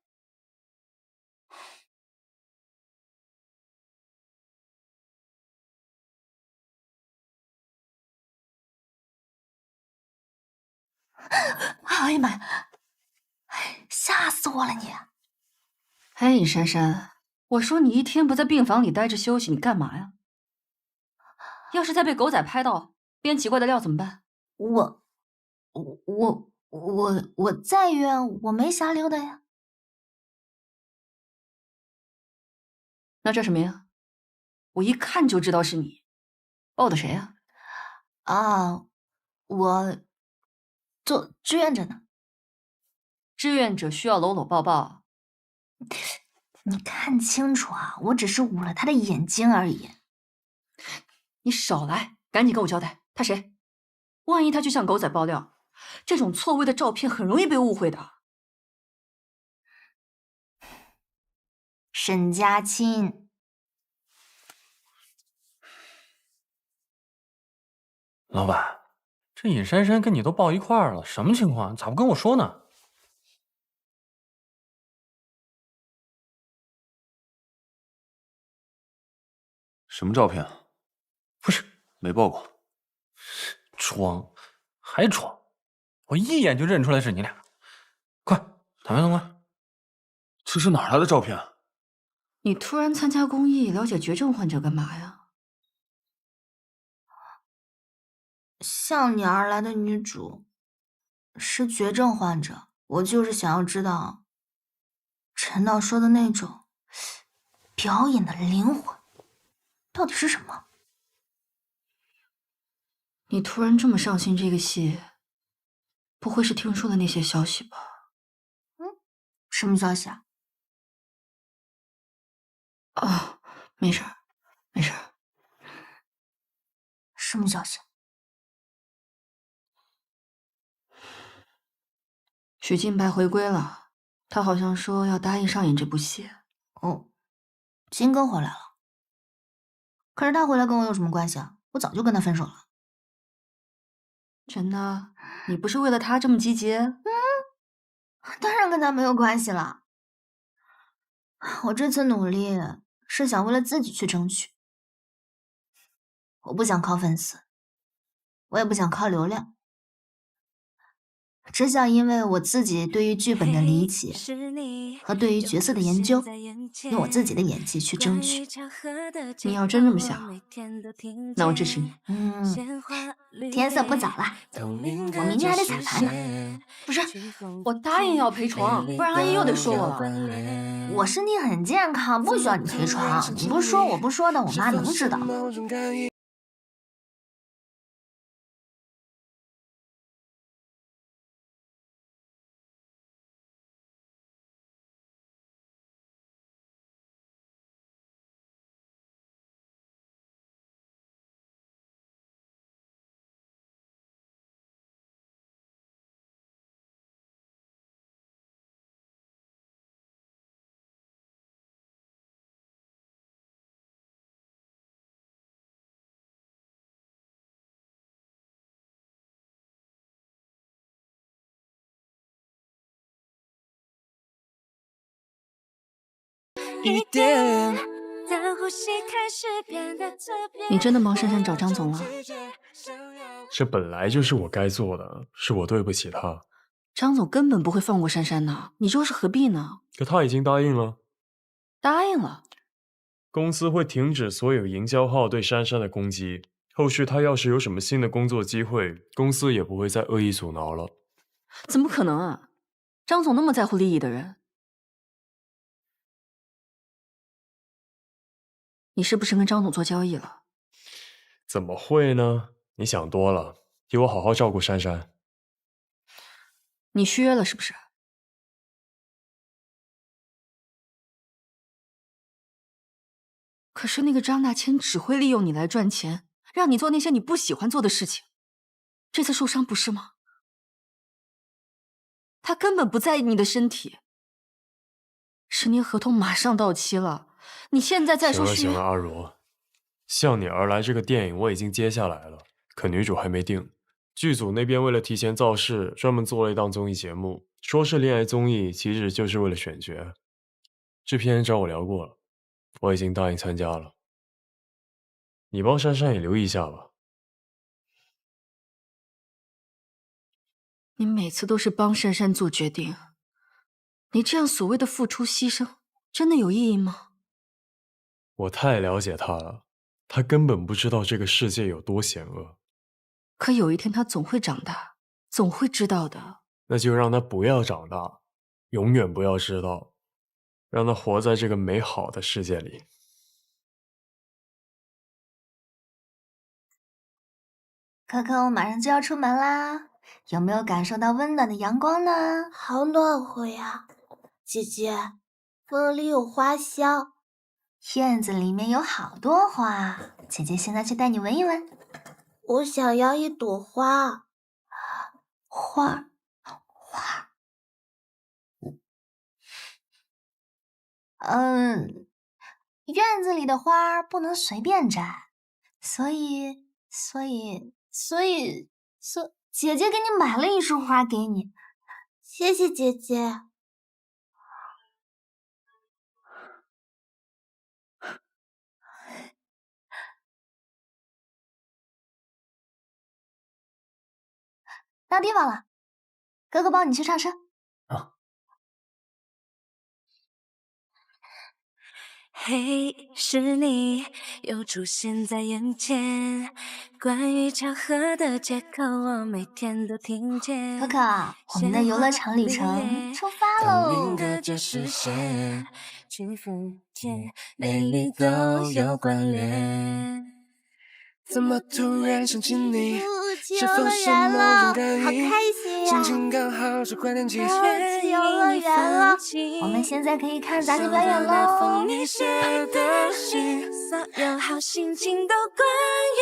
哎呀妈呀！吓死我了你！哎，尹珊珊，我说你一天不在病房里待着休息，你干嘛呀？要是再被狗仔拍到编奇怪的料怎么办？我在院，我没瞎溜达呀。那这什么呀？我一看就知道是你。报的谁呀？啊，我做志愿者呢。志愿者需要搂搂抱抱。你看清楚啊，我只是捂了他的眼睛而已。你少来，赶紧给我交代，他谁？万一他去向狗仔爆料，这种错位的照片很容易被误会的。沈佳清。老板，这尹珊珊跟你都抱一块儿了，什么情况？咋不跟我说呢？什么照片啊？不是，没报过。装，还装！我一眼就认出来是你俩。快，坦白从宽。这是哪来的照片？你突然参加公益，了解绝症患者干嘛呀？向你而来的女主是绝症患者，我就是想要知道陈导说的那种表演的灵魂到底是什么。你突然这么上心这个戏，不会是听说了那些消息吧？什么消息啊？哦，没事，没事。什么消息？许晋白回归了，他好像说要答应上演这部戏。哦，金哥回来了。可是他回来跟我有什么关系啊？我早就跟他分手了。真的？你不是为了他这么积极？当然跟他没有关系了。我这次努力是想为了自己去争取。我不想靠粉丝，我也不想靠流量，只想因为我自己对于剧本的理解和对于角色的研究，用我自己的演技去争取。你要真这么想，那我支持你。天色不早了，我明天还得彩排呢。不是，我答应要陪床，不然阿姨又得说我了。我身体很健康，不需要你陪床。你不说我不说的，我妈能知道。一点。你真的帮珊珊找张总了？这本来就是我该做的，是我对不起他。张总根本不会放过珊珊的，你说是何必呢？可他已经答应了。答应了。公司会停止所有营销号对珊珊的攻击，后续他要是有什么新的工作机会，公司也不会再恶意阻挠了。怎么可能啊？张总那么在乎利益的人。你是不是跟张总做交易了？怎么会呢？你想多了，替我好好照顾珊珊。你续约了是不是？可是那个张大千只会利用你来赚钱，让你做那些你不喜欢做的事情。这次受伤不是吗？他根本不在意你的身体。10年合同马上到期了，你现在再说是因为……行了，阿如，向你而来这个电影我已经接下来了，可女主还没定。剧组那边为了提前造势，专门做了一档综艺节目，说是恋爱综艺，其实就是为了选角。制片人找我聊过了，我已经答应参加了。你帮珊珊也留意一下吧。你每次都是帮珊珊做决定，你这样所谓的付出牺牲，真的有意义吗？我太了解他了，他根本不知道这个世界有多险恶。可有一天他总会长大，总会知道的。那就让他不要长大，永远不要知道，让他活在这个美好的世界里。可可，我马上就要出门啦，有没有感受到温暖的阳光呢？好暖和呀！姐姐，风里有花香，院子里面有好多花，姐姐现在去带你闻一闻。我想要一朵花。花。院子里的花不能随便摘，所以，姐姐给你买了一束花给你，谢谢姐姐。到地方了，哥哥帮你去上车。嘿，是你又出现在眼前，关于巧合的借口，我每天都听见。可可，我们的游乐场旅程出发喽！隔着视线，去分辨美丽都有关联。怎么突然想起你？是否去游乐是园某了，种感应？好开心呀！心情刚好是快点起。去游乐园了，我们现在可以看杂技表演喽！你写的信，所有好心情都关于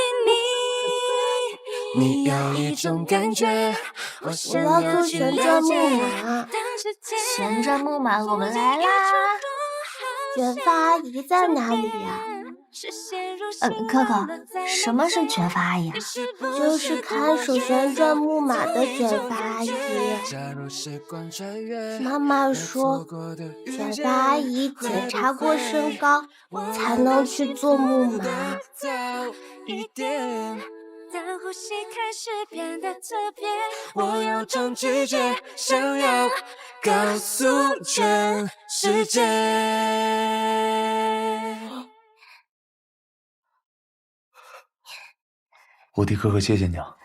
你。你有一种感觉，我要坐旋转木马。旋转木马，我们来啦！卷发阿姨在哪里呀？可可，什么是卷发阿姨啊？就是看守旋转木马的卷发阿姨。妈妈说，卷发阿姨检查过身高，才能去坐木马。当呼吸开始变得特别，我有种直觉，想要告诉全世界。我替可可谢谢你啊！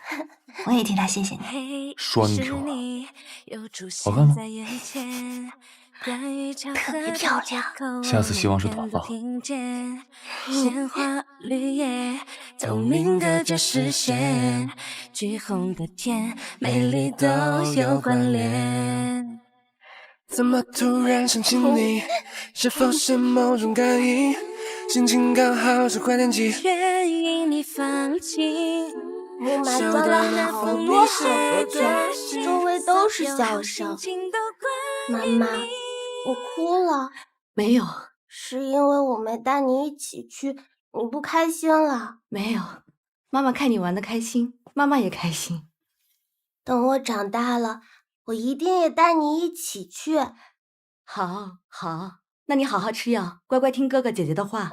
我也替他谢谢你。双 Q 啊，好看吗？特别漂亮。下次希望是短发。鲜花绿叶，透明隔着视线，橘红的天，美丽都有关联。怎么突然想起你？是否是某种感应？心情刚好是快点起。愿意你放弃。木马钻了好多好多圈，周围都是笑声。妈妈，我哭了。没有，是因为我没带你一起去，你不开心了？没有，妈妈看你玩的开心，妈妈也开心。等我长大了，我一定也带你一起去。好，好，那你好好吃药，乖乖听哥哥姐姐的话。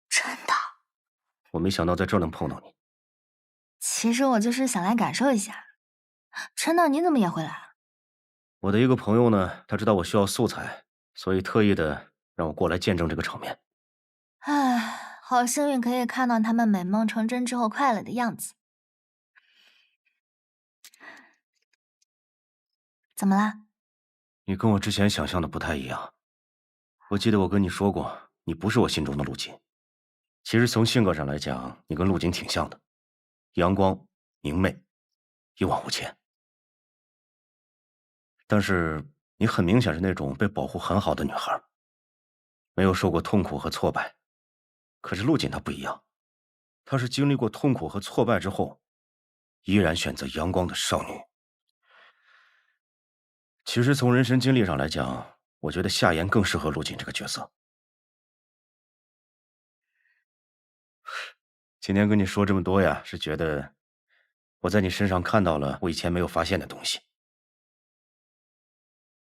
真的？我没想到在这儿能碰到你。其实我就是想来感受一下。陈导，你怎么也会来了？我的一个朋友呢，他知道我需要素材，所以特意的让我过来见证这个场面。唉，好幸运可以看到他们美梦成真之后快乐的样子。怎么啦？你跟我之前想象的不太一样。我记得我跟你说过，你不是我心中的陆锦。其实从性格上来讲，你跟陆锦挺像的，阳光、明媚、一往无前。但是你很明显是那种被保护很好的女孩，没有受过痛苦和挫败。可是陆锦她不一样，她是经历过痛苦和挫败之后，依然选择阳光的少女。其实从人生经历上来讲，我觉得夏言更适合陆锦这个角色。今天跟你说这么多呀，是觉得我在你身上看到了我以前没有发现的东西，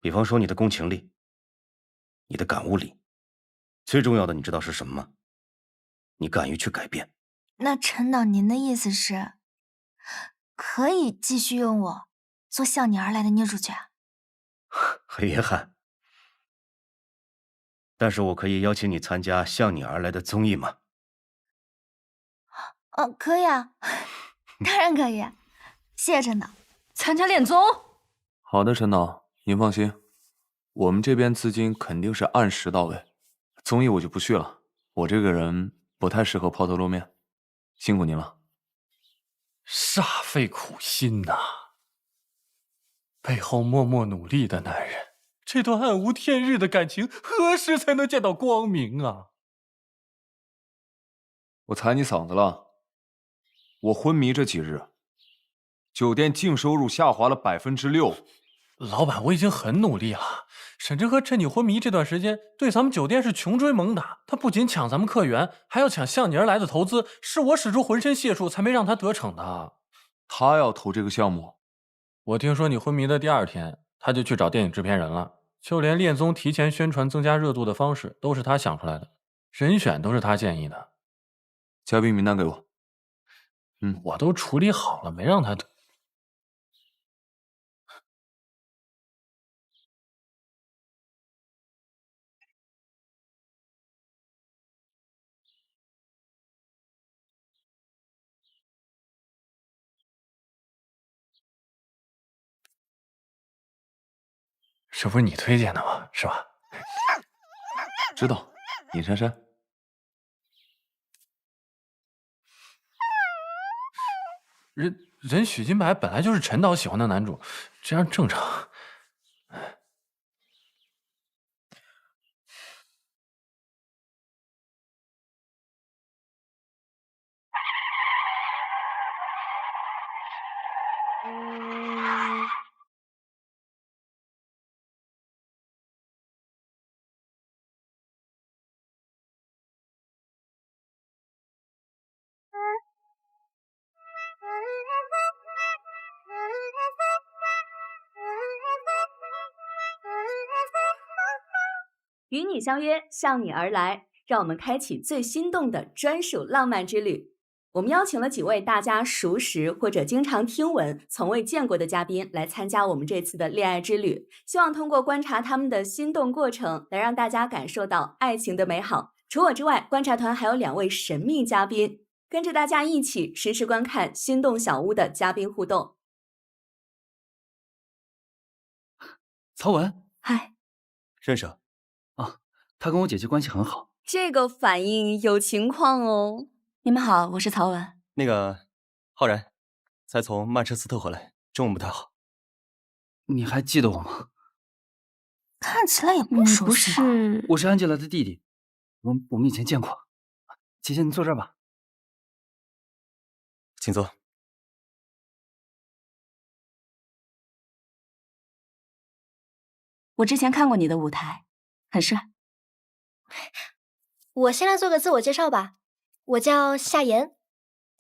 比方说你的共情力，你的感悟力，最重要的你知道是什么吗？你敢于去改变。那陈导，您的意思是，可以继续用我做向你而来的女主角？很遗憾，但是我可以邀请你参加向你而来的综艺吗？哦，可以啊，当然可以。谢谢陈导。参加恋综？好的，陈导，您放心，我们这边资金肯定是按时到位。综艺我就不去了，我这个人不太适合抛头露面，辛苦您了。煞费苦心呐，背后默默努力的男人，这段暗无天日的感情何时才能见到光明啊？我踩你嗓子了，我昏迷这几日，酒店净收入下滑了6%。老板，我已经很努力了。沈真和趁你昏迷这段时间，对咱们酒店是穷追猛打。他不仅抢咱们客源，还要抢向你而来的投资，是我使出浑身解数才没让他得逞的。他要投这个项目，我听说你昏迷的第2天，他就去找电影制片人了，就连恋综提前宣传增加热度的方式都是他想出来的，人选都是他建议的。嘉宾名单给我。我都处理好了，没让他得。这不是你推荐的吗？是吧？知道，尹珊珊。人许金白本来就是陈导喜欢的男主，这样正常。与你相约，向你而来，让我们开启最心动的专属浪漫之旅。我们邀请了几位大家熟识或者经常听闻、从未见过的嘉宾来参加我们这次的恋爱之旅，希望通过观察他们的心动过程，来让大家感受到爱情的美好。除我之外，观察团还有2位神秘嘉宾，跟着大家一起实时观看心动小屋的嘉宾互动。曹文，嗨，认识啊？他跟我姐姐关系很好。这个反应有情况哦。你们好，我是曹文。那个，浩然，才从曼彻斯特回来，中文不太好。你还记得我吗？看起来也不熟悉吧。我是安吉拉的弟弟，我们以前见过。姐姐，你坐这儿吧。请坐。我之前看过你的舞台，很帅。我先来做个自我介绍吧，我叫夏言，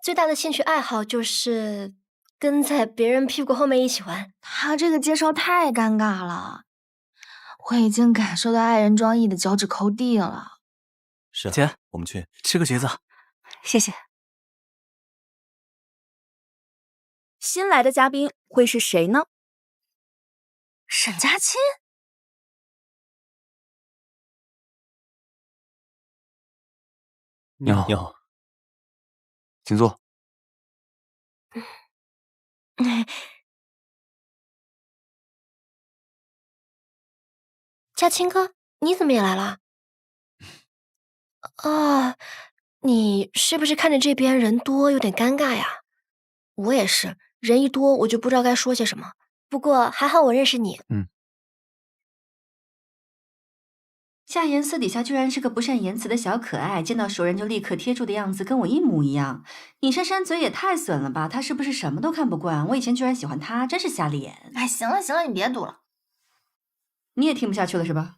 最大的兴趣爱好就是跟在别人屁股后面一起玩。他这个介绍太尴尬了，我已经感受到爱人庄毅的脚趾抠地了。是，姐，我们去吃个橘子。谢谢。新来的嘉宾会是谁呢？沈佳期。你好，你好，请坐。嘉青哥，你怎么也来了？啊，你是不是看着这边人多有点尴尬呀？我也是，人一多我就不知道该说些什么。不过还好我认识你。夏言私底下居然是个不善言辞的小可爱，见到熟人就立刻贴住的样子跟我一模一样。尹珊珊嘴也太损了吧，她是不是什么都看不惯？我以前居然喜欢她，真是瞎了眼。哎，行了行了，你别赌了。你也听不下去了是吧？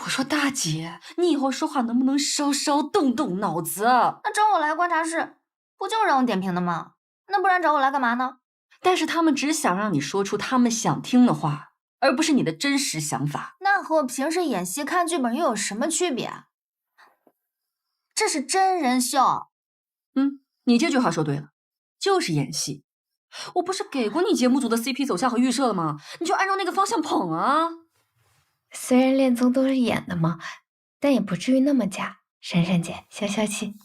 我说大姐，你以后说话能不能稍稍动动脑子？那找我来观察室，不就是让我点评的吗？那不然找我来干嘛呢？但是他们只想让你说出他们想听的话，而不是你的真实想法。那和我平时演戏看剧本又有什么区别？这是真人秀。你这句话说对了，就是演戏。我不是给过你节目组的 CP 走向和预设了吗？你就按照那个方向捧啊。虽然恋综都是演的嘛，但也不至于那么假。珊珊姐，消消气。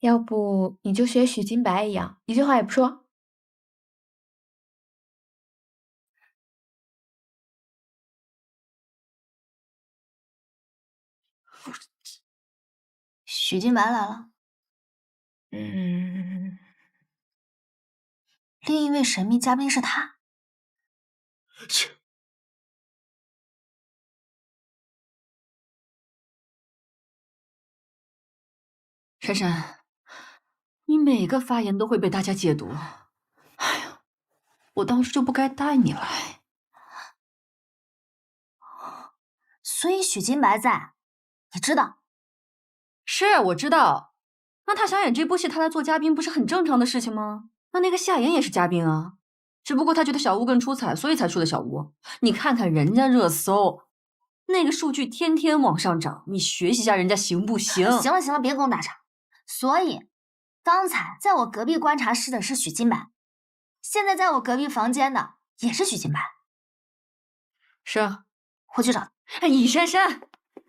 要不你就学许金白一样，一句话也不说。许金白来了。另一位神秘嘉宾是他。珊珊，你每个发言都会被大家解读。哎呀，我当时就不该带你来。所以许金白在，你知道？是，我知道。那他想演这部戏，他来做嘉宾不是很正常的事情吗？那个夏言也是嘉宾啊，只不过他觉得小屋更出彩，所以才出的小屋。你看看人家热搜，那个数据天天往上涨，你学习一下人家行不行？行了行了，别跟我打岔。所以，刚才在我隔壁观察室的是许金白，现在在我隔壁房间的也是许金白。是啊，我去找。哎，尹珊珊，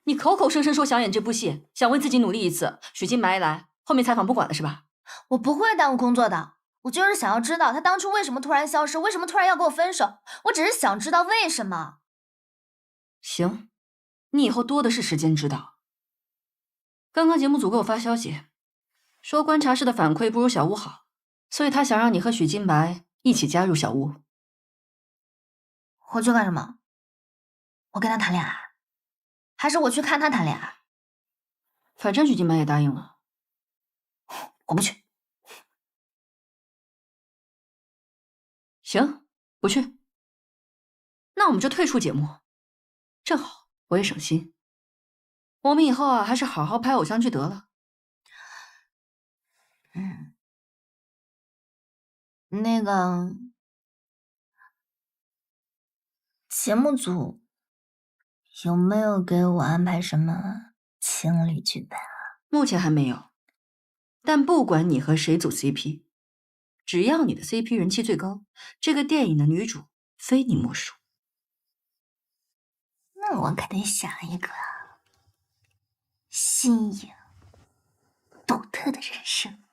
你口口声声说想演这部戏，想为自己努力一次，许金白一来，后面采访不管了是吧？我不会耽误工作的，我就是想要知道他当初为什么突然消失，为什么突然要跟我分手，我只是想知道为什么。行，你以后多的是时间知道。刚刚节目组给我发消息，说观察室的反馈不如小屋好，所以他想让你和许金白一起加入小屋。我去干什么？我跟他谈恋爱，还是我去看他谈恋爱？反正许金白也答应了。我不去。行，不去。那我们就退出节目，正好我也省心。我们以后啊，还是好好拍偶像剧得了。那个节目组有没有给我安排什么情侣剧本啊？目前还没有，但不管你和谁组 CP， 只要你的 CP 人气最高，这个电影的女主非你莫属。那我可得想一个新颖、独特的人生。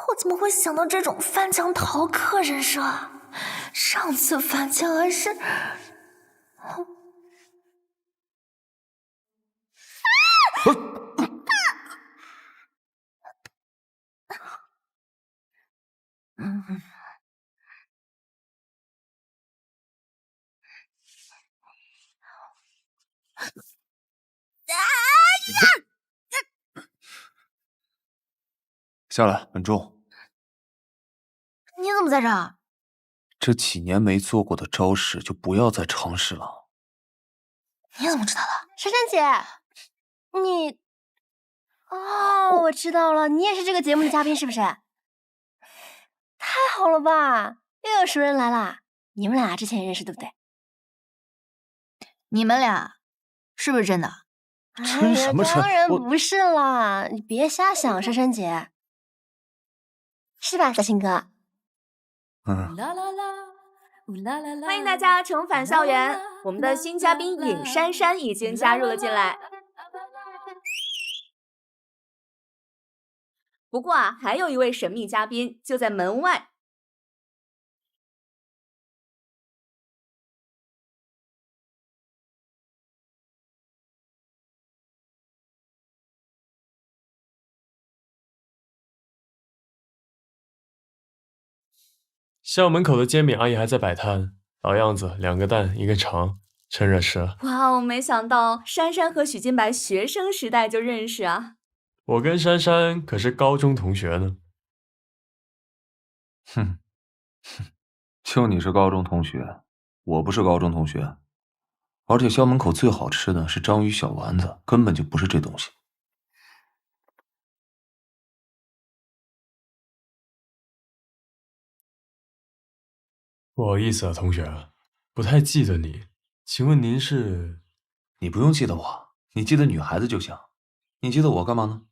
我怎么会想到这种翻墙逃课人设啊？上次翻墙还是……下来，稳重。你怎么在这儿？这几年没做过的招式就不要再尝试了。你怎么知道的？珊珊姐，你……哦，我知道了，你也是这个节目的嘉宾是不是？太好了吧，又有熟人来啦！你们俩之前也认识对不对？你们俩是不是真的？真什么真？当然不是啦，你别瞎想，珊珊姐。是吧，小新哥？嗯，欢迎大家重返校园，我们的新嘉宾尹珊珊已经加入了进来。不过啊，还有一位神秘嘉宾就在门外。校门口的煎饼阿姨还在摆摊，老样子，2个蛋1个肠，趁热吃。哇哦，没想到珊珊和许金白学生时代就认识啊！我跟珊珊可是高中同学呢。哼，就你是高中同学，我不是高中同学。而且校门口最好吃的是章鱼小丸子，根本就不是这东西。不好意思啊，同学，不太记得你，请问您是？你不用记得我，你记得女孩子就行。你记得我干嘛呢？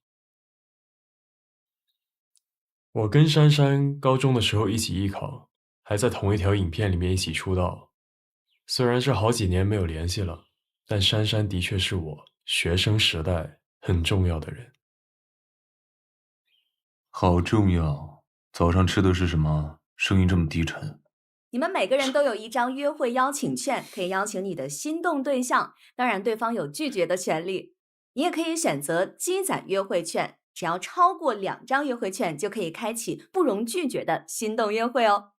我跟珊珊高中的时候一起艺考，还在同一条影片里面一起出道。虽然是好几年没有联系了，但珊珊的确是我学生时代很重要的人。好重要！早上吃的是什么？声音这么低沉。你们每个人都有一张约会邀请券，可以邀请你的心动对象，当然对方有拒绝的权利。你也可以选择积攒约会券，只要超过2张约会券，就可以开启不容拒绝的心动约会哦。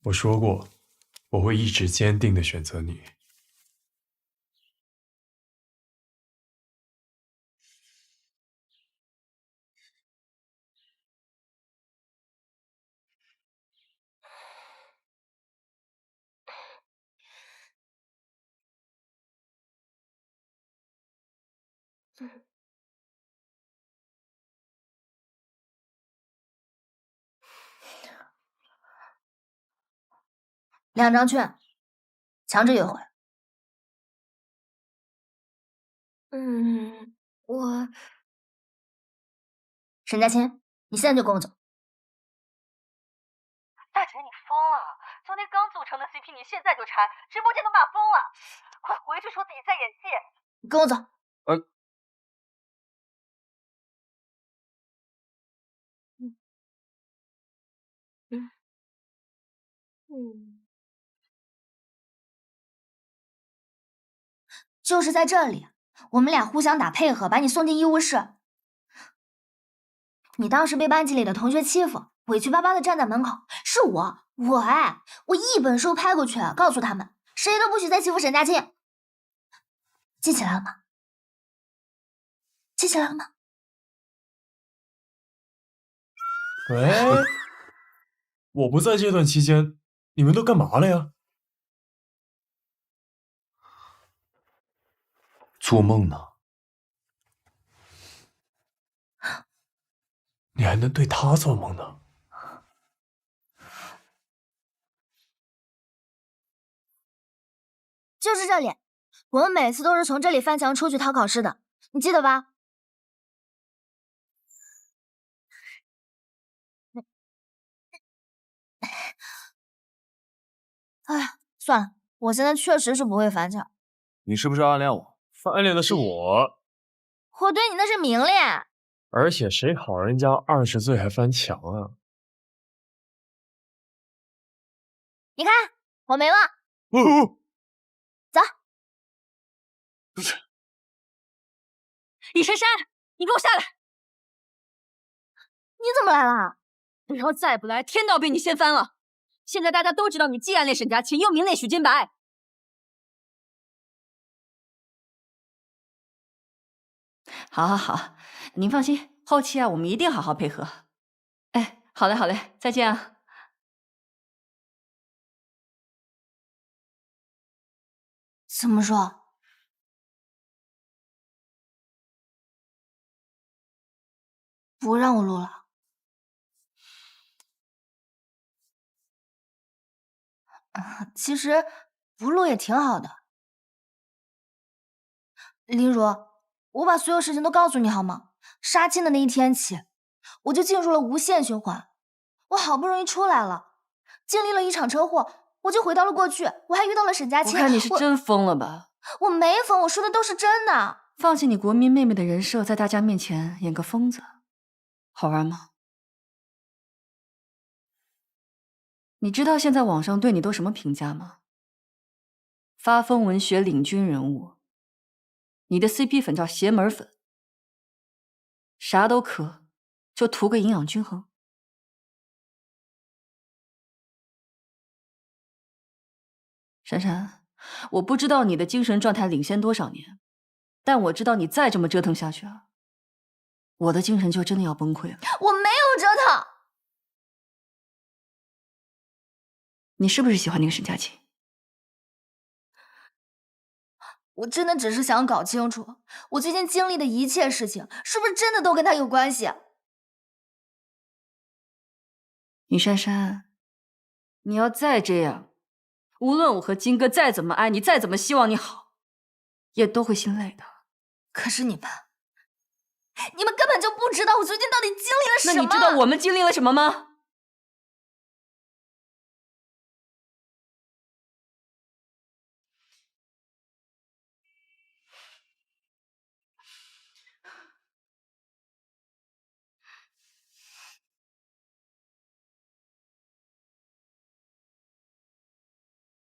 我说过，我会一直坚定地选择你。2张券，强制约会。我沈佳欣，你现在就跟我走。大姐，你疯了！昨天刚组成的 CP， 你现在就拆，直播间都骂疯了！快回去说自己在演戏。你跟我走。就是在这里，我们俩互相打配合，把你送进医务室。你当时被班级里的同学欺负，委屈巴巴的站在门口，是我我一本书拍过去，告诉他们谁都不许再欺负沈佳欣。记起来了吗？记起来了吗？喂，我不在这段期间，你们都干嘛了呀？做梦呢。你还能对他做梦呢？就是这里，我们每次都是从这里翻墙出去逃考试的，你记得吧？哎呀，算了，我现在确实是不会翻墙。你是不是暗恋我？暗恋的是我。我对你那是明恋。而且谁好人家20岁还翻墙啊？你看，我没忘。走。李珊珊，你给我下来！你怎么来了？你要再不来，天道被你掀翻了！现在大家都知道你既暗恋沈佳琪，又明恋许金白。好好好，您放心，后期啊，我们一定好好配合。哎，好嘞好嘞，再见啊。怎么说？不让我录了？其实不录也挺好的。林如，我把所有事情都告诉你好吗？杀青的那一天起，我就进入了无限循环。我好不容易出来了，经历了一场车祸，我就回到了过去，我还遇到了沈佳清。我看你是真疯了吧？我没疯，我说的都是真的。放弃你国民妹妹的人设，在大家面前演个疯子，好玩吗？你知道现在网上对你都什么评价吗？发疯文学领军人物，你的 CP 粉叫邪门粉，啥都可，就图个营养均衡。珊珊，我不知道你的精神状态领先多少年，但我知道你再这么折腾下去啊，我的精神就真的要崩溃了。我没有折腾。你是不是喜欢那个沈佳琪？我真的只是想搞清楚，我最近经历的一切事情，是不是真的都跟他有关系？尹珊珊，你要再这样，无论我和金哥再怎么爱你，再怎么希望你好，也都会心累的。可是你们根本就不知道我最近到底经历了什么。那你知道我们经历了什么吗？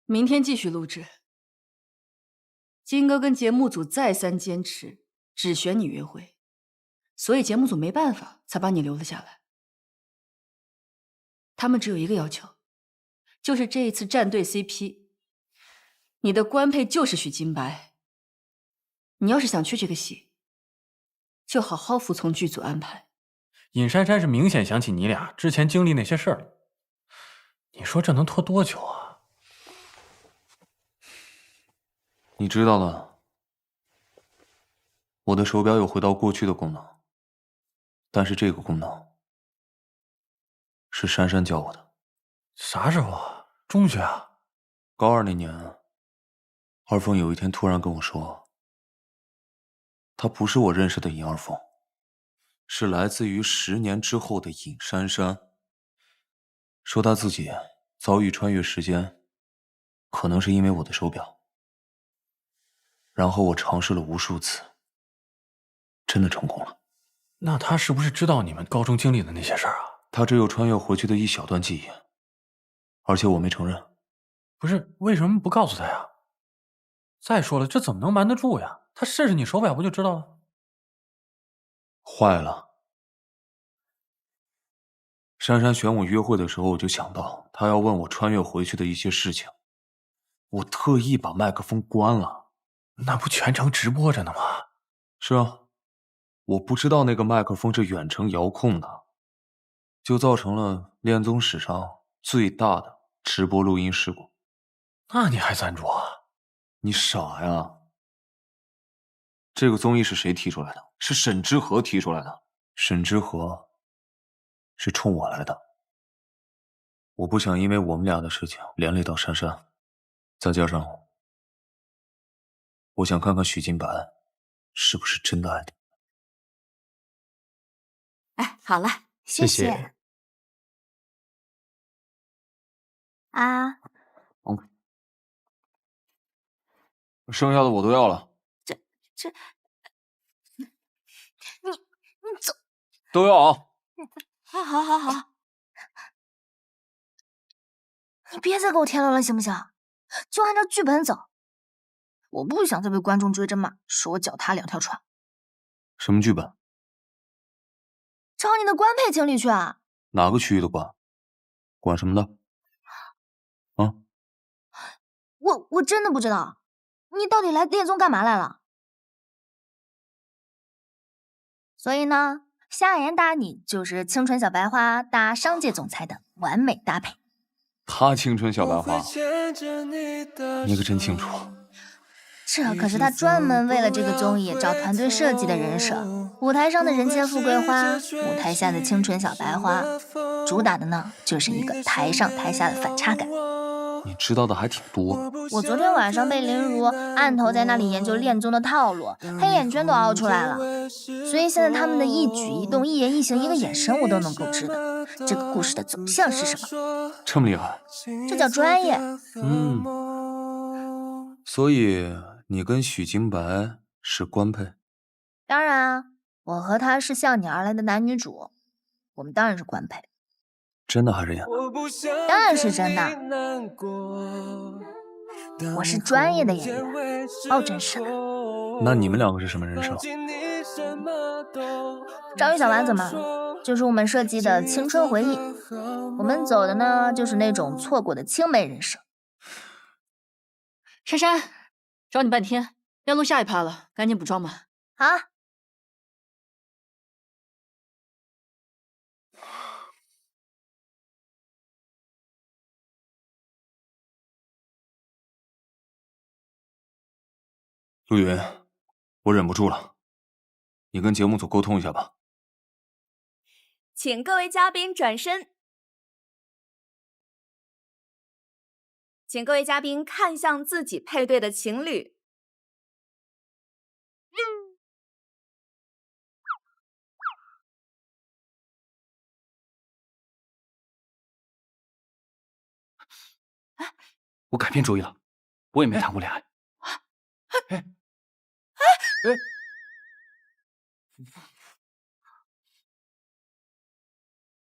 明天继续录制。金哥跟节目组再三坚持，只选你约会，所以节目组没办法，才把你留了下来。他们只有一个要求，就是这一次战队 CP， 你的官配就是许金白。你要是想去这个戏，就好好服从剧组安排。尹珊珊是明显想起你俩之前经历那些事儿了。你说这能拖多久啊？你知道了，我的手表有回到过去的功能，但是这个功能是珊珊教我的。啥时候啊？中学啊？高二那年，二凤有一天突然跟我说，她不是我认识的尹二凤，是来自于10年之后的尹珊珊。说她自己遭遇穿越时间，可能是因为我的手表。然后我尝试了无数次，真的成功了。那他是不是知道你们高中经历的那些事儿啊？他只有穿越回去的一小段记忆，而且我没承认。不是，为什么不告诉他呀？再说了，这怎么能瞒得住呀？他试试你手表不就知道了？坏了。珊珊选我约会的时候，我就想到她要问我穿越回去的一些事情，我特意把麦克风关了。那不全程直播着呢吗？是啊，我不知道那个麦克风是远程遥控的，就造成了恋综史上最大的直播录音事故。那你还赞助啊？你傻呀！这个综艺是谁提出来的？是沈之和提出来的。沈之和是冲我来的。我不想因为我们俩的事情连累到珊珊，再加上我想看看许金白是不是真的爱他。哎，好了，谢谢。啊，剩下的我都要了。你走。都要啊。好。你别再给我添乱了，行不行？就按照剧本走。我不想再被观众追着骂，说我脚踏2条船。什么剧本？找你的官配经理去啊！哪个区域的官？管什么的？啊？我真的不知道，你到底来恋综干嘛来了？所以呢，夏言搭你就是清纯小白花搭商界总裁的完美搭配。他青春小白花，你可真清楚。这可是他专门为了这个综艺找团队设计的人设，舞台上的人间富贵花，舞台下的清纯小白花，主打的呢就是一个台上台下的反差感。你知道的还挺多。我昨天晚上被林如按头在那里研究恋综的套路，黑眼圈都凹出来了。所以现在他们的一举一动、一言一行、一个眼神，我都能够知道这个故事的走向是什么。这么厉害？这叫专业。所以你跟许金白是官配？当然啊，我和他是向你而来的男女主，我们当然是官配。真的还是演的？当然是真的，我是专业的演员，包真实的。那你们两个是什么人设？章鱼小丸子嘛，就是我们设计的青春回忆。我们走的呢，就是那种错过的青梅人设。珊珊，找你半天，要录下一趴了，赶紧补妆吧。好。陆云，我忍不住了，你跟节目组沟通一下吧。请各位嘉宾转身，请各位嘉宾看向自己配对的情侣。我改变主意了，我也没谈过恋爱。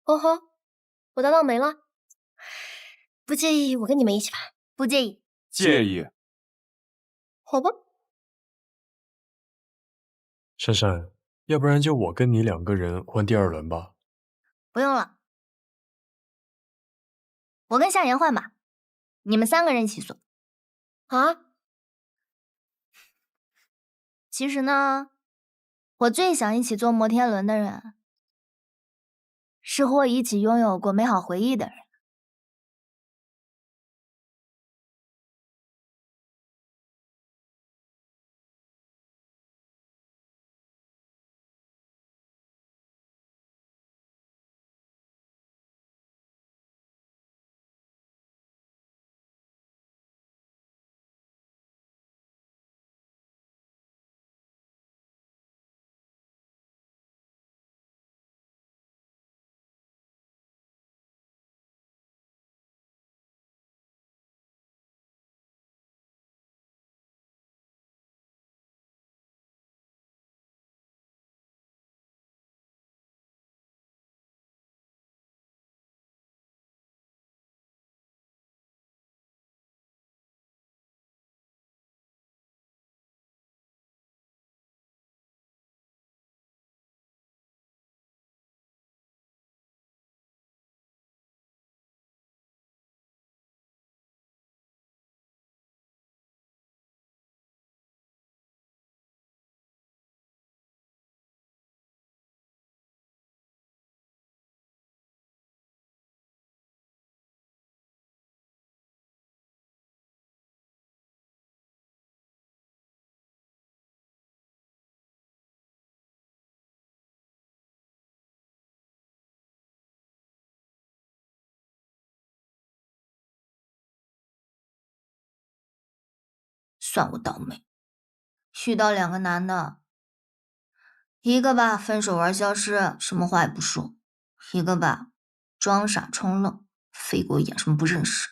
哦吼，我搭档没了，不介意我跟你们一起吧？不介意。介意。好吧。珊珊，要不然就我跟你2个人换第2轮吧。不用了，我跟向言换吧，你们3个人一起做。啊？其实呢，我最想一起坐摩天轮的人，是和我一起拥有过美好回忆的人。算我倒霉，遇到2个男的，一个吧分手玩消失，什么话也不说；一个吧装傻充愣，非给我演什么不认识。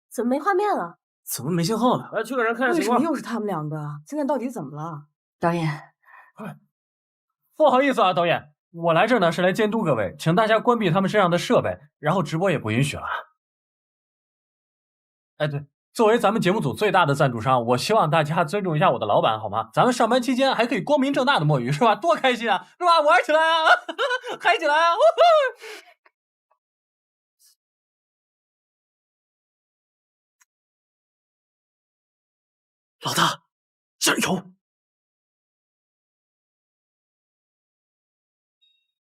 怎么没画面了？怎么没信号了？来，去给人看下情况。为什么又是他们2个？现在到底怎么了？导演，不好意思啊，导演，我来这儿呢是来监督各位，请大家关闭他们身上的设备，然后直播也不允许了。哎，对，作为咱们节目组最大的赞助商，我希望大家尊重一下我的老板，好吗？咱们上班期间还可以光明正大的摸鱼，是吧？多开心啊，是吧？玩起来啊，嗨起来啊！老大，加油！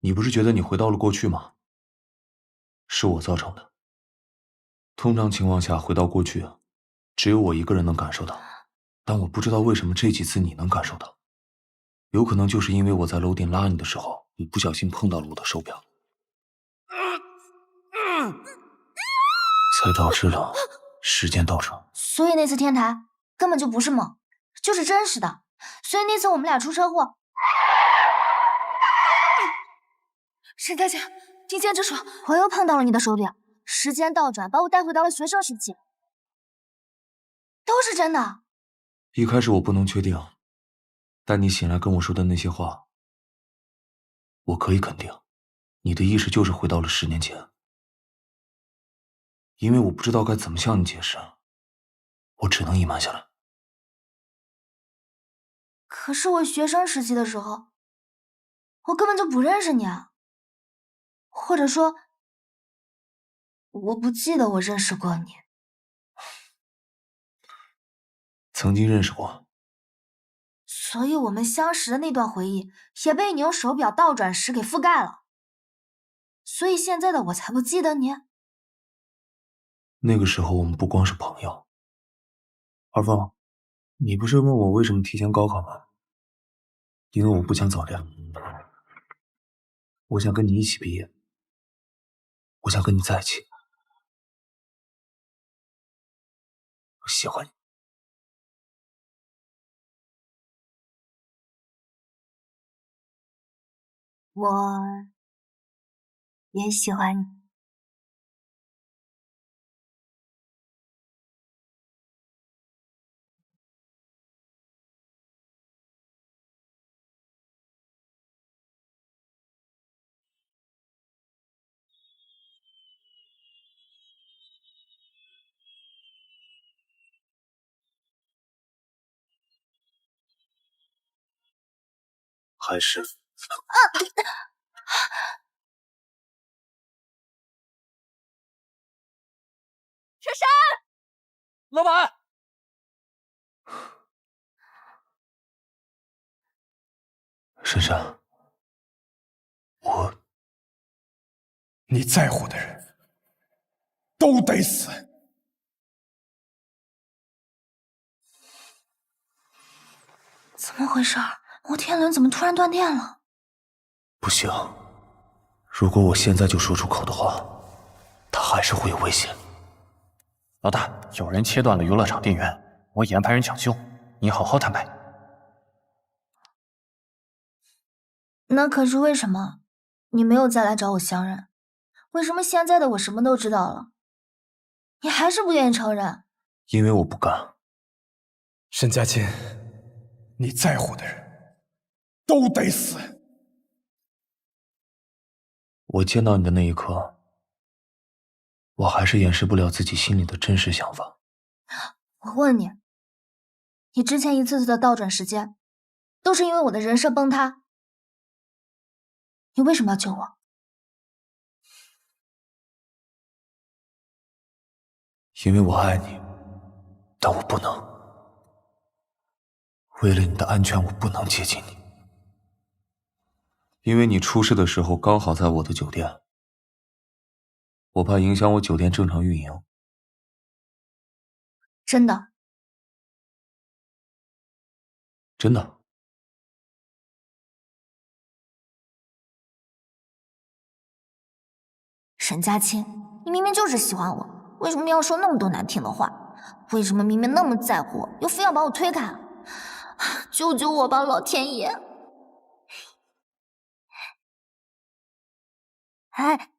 你不是觉得你回到了过去吗？是我造成的。通常情况下，回到过去，只有我一个人能感受到。但我不知道为什么这几次你能感受到，有可能就是因为我在楼顶拉你的时候，你不小心碰到了我的手表，才导致了时间倒转。所以那次天台根本就不是梦，就是真实的。所以那次我们俩出车祸，沈佳晴，听见这说，我又碰到了你的手表，时间倒转把我带回到了学生时期，都是真的。一开始我不能确定，但你醒来跟我说的那些话，我可以肯定，你的意识就是回到了10年前。因为我不知道该怎么向你解释，我只能隐瞒下来。可是我学生时期的时候，我根本就不认识你啊，或者说，我不记得我认识过你。曾经认识过，所以我们相识的那段回忆也被你用手表倒转时给覆盖了，所以现在的我才不记得你。那个时候我们不光是朋友。二凤，你不是问我为什么提前高考吗？因为我不想早恋，我想跟你一起毕业，我想跟你在一起，我喜欢你。我也喜欢你。还是雪山，老板，珊珊，你在乎的人都得死。怎么回事？我天轮怎么突然断电了？不行，如果我现在就说出口的话，他还是会有危险。老大，有人切断了游乐场电源，我已安排人抢修，你好好摊牌。那可是为什么你没有再来找我相认？为什么现在的我什么都知道了，你还是不愿意承认？因为我不敢。沈佳琴，你在乎的人都得死。我见到你的那一刻，我还是掩饰不了自己心里的真实想法。我问你，你之前一次次的倒转时间，都是因为我的人设崩塌，你为什么要救我？因为我爱你，但我不能。为了你的安全，我不能接近你。因为你出事的时候刚好在我的酒店，我怕影响我酒店正常运营。真的？真的。沈佳清，你明明就是喜欢我，为什么要说那么多难听的话？为什么明明那么在乎我，又非要把我推开？救救我吧，老天爷！哎！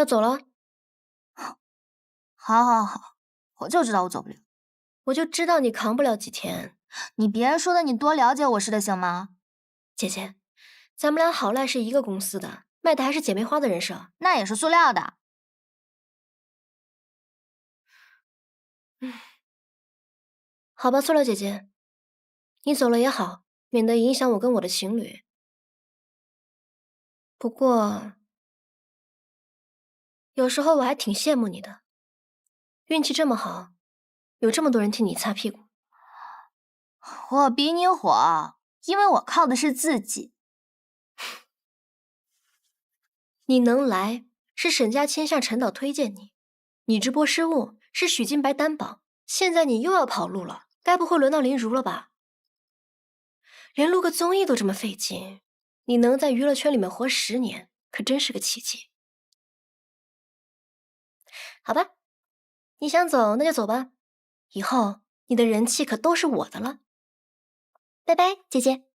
要走了？好，好，好，我就知道我走不了。我就知道你扛不了几天。你别说的，你多了解我似的，行吗？姐姐，咱们俩好赖是一个公司的，卖的还是姐妹花的人设。那也是塑料的。好吧，塑料姐姐，你走了也好，免得影响我跟我的情侣。不过，有时候我还挺羡慕你的，运气这么好，有这么多人替你擦屁股。我比你火，因为我靠的是自己。你能来，是沈家签向陈导推荐你；你直播失误，是许金白担保。现在你又要跑路了，该不会轮到林如了吧？连录个综艺都这么费劲，你能在娱乐圈里面活10年，可真是个奇迹。好吧，你想走那就走吧，以后你的人气可都是我的了。拜拜，姐姐。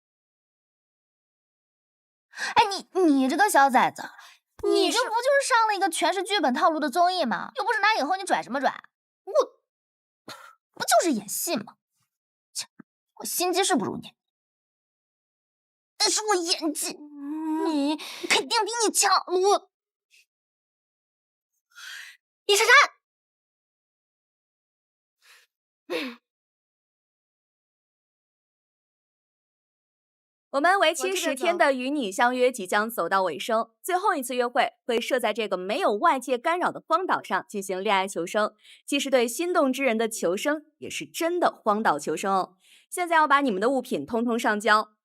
哎，你这个小崽子，你这不就是上了一个全是剧本套路的综艺吗？又不是拿影后，你拽什么拽？不就是演戏吗？切，我心机是不如你，但是我演技，你肯定比你强。李珊珊。我们为期10天的与你相约即将走到尾声，最后一次约会会设在这个没有外界干扰的荒岛上进行恋爱求生，既是对心动之人的求生，也是真的荒岛求生哦。现在要把你们的物品通通上交。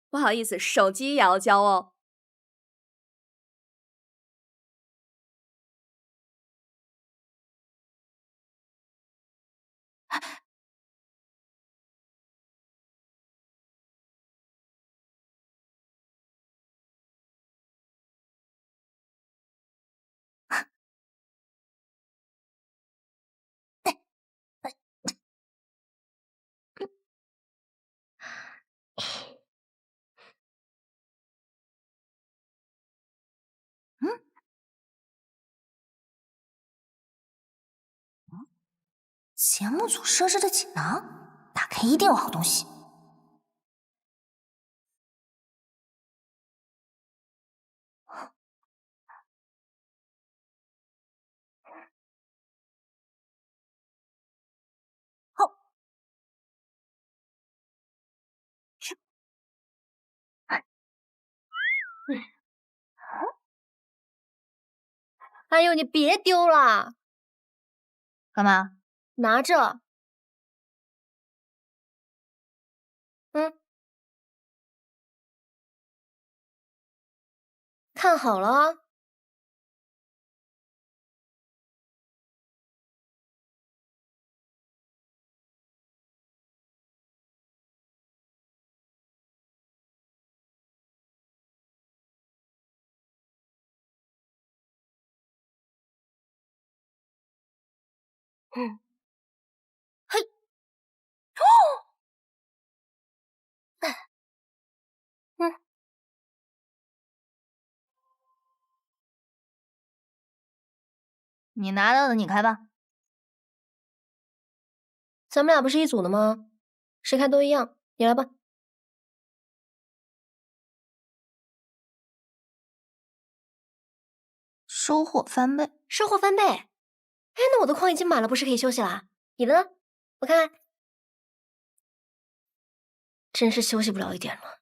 不好意思，手机也要交哦。节目组设置的锦囊，打开一定有好东西。哎呦，你别丢了！干嘛？拿着。看好了啊。嘿，你拿到的你开吧。咱们俩不是一组的吗？谁开都一样，你来吧。收获翻倍，收获翻倍。哎，那我的矿已经满了，不是可以休息啦？你的呢？我看看。真是休息不了一点了。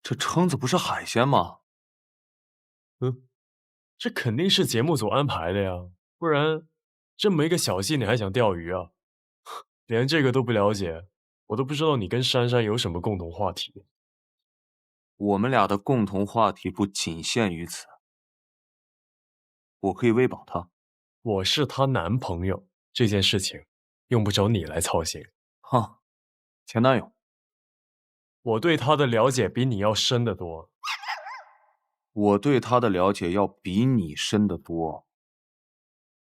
这蛏子不是海鲜吗？这肯定是节目组安排的呀，不然这么一个小戏你还想钓鱼啊？连这个都不了解，我都不知道你跟珊珊有什么共同话题。我们俩的共同话题不仅限于此，我可以喂饱她。我是她男朋友，这件事情用不着你来操心。哼，前男友。我对她的了解比你要深得多。我对她的了解要比你深得多。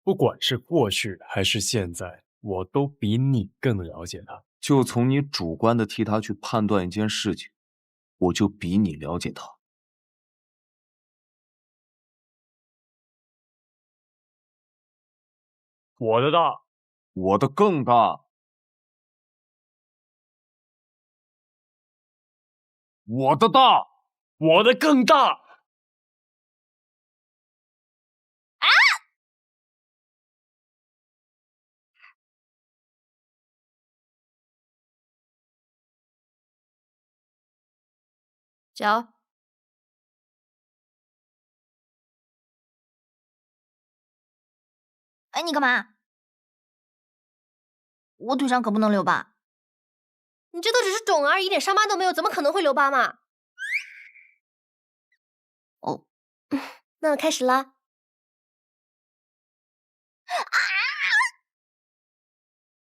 不管是过去还是现在，我都比你更了解他。就从你主观的替他去判断一件事情，我就比你了解他。我的大，我的更大，我的大，我的更大。脚。哎，你干嘛？我腿上可不能留疤。你这都只是肿而已，一点伤疤都没有，怎么可能会留疤嘛？哦，那开始啦。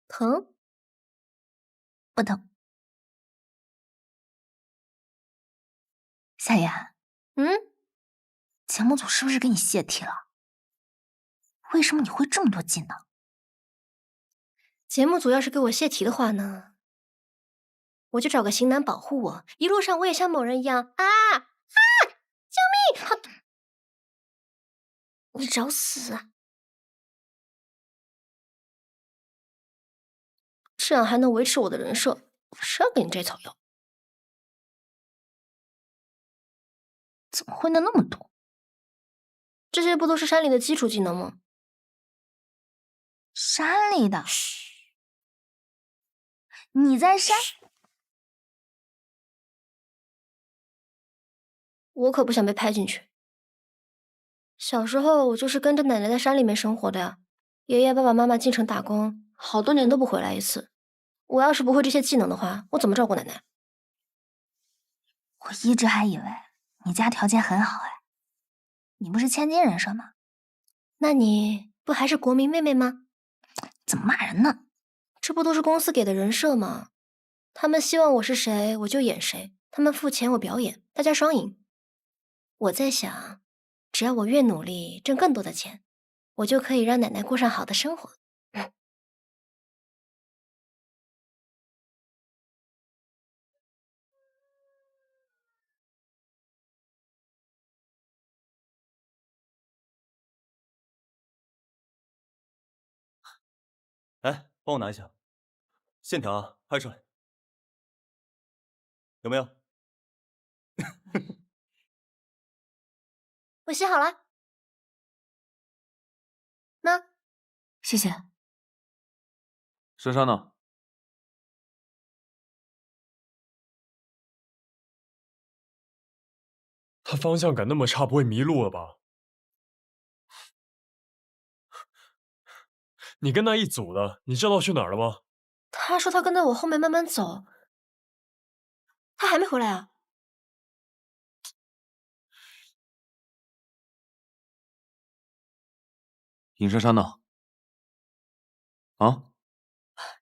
疼？不疼。夏言，节目组是不是给你泄题了？为什么你会这么多技能？节目组要是给我泄题的话呢，我就找个型男保护我，一路上我也像某人一样救命！好，你找死啊！这样还能维持我的人设，谁要给你摘草药？怎么会能那么多？这些不都是山里的基础技能吗？山里的？你在山？我可不想被拍进去。小时候我就是跟着奶奶在山里面生活的呀，爷爷爸爸妈妈进城打工，好多年都不回来一次。我要是不会这些技能的话，我怎么照顾奶奶？我一直还以为你家条件很好哎，你不是千金人设吗？那你不还是国民妹妹吗？怎么骂人呢？这不都是公司给的人设吗？他们希望我是谁，我就演谁，他们付钱我表演，大家双赢。我在想，只要我越努力挣更多的钱，我就可以让奶奶过上好的生活。来，帮我拿一下，线条啊，拍出来，有没有？我写好了，那谢谢。珊珊呢？他方向感那么差，不会迷路了吧？你跟他一组的，你知道去哪儿了吗？他说他跟在我后面慢慢走，他还没回来啊？尹珊珊呢？啊？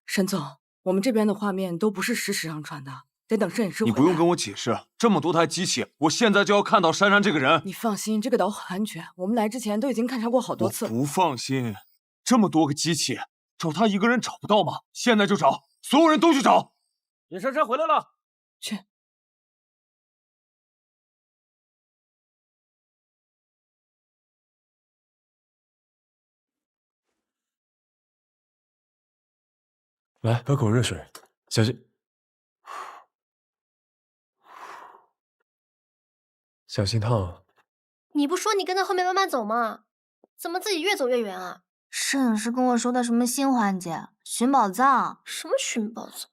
沈总，我们这边的画面都不是实时上传的，得等摄影师回来。你不用跟我解释，这么多台机器，我现在就要看到珊珊这个人。你放心，这个岛很安全，我们来之前都已经勘察过好多次了。我不放心，这么多个机器，找他一个人找不到吗？现在就找，所有人都去找。尹珊珊回来了，去。来，喝口热水，小心，小心烫。你不说你跟在后面慢慢走吗？怎么自己越走越远啊？摄影师跟我说的什么新环节？寻宝藏？什么寻宝藏？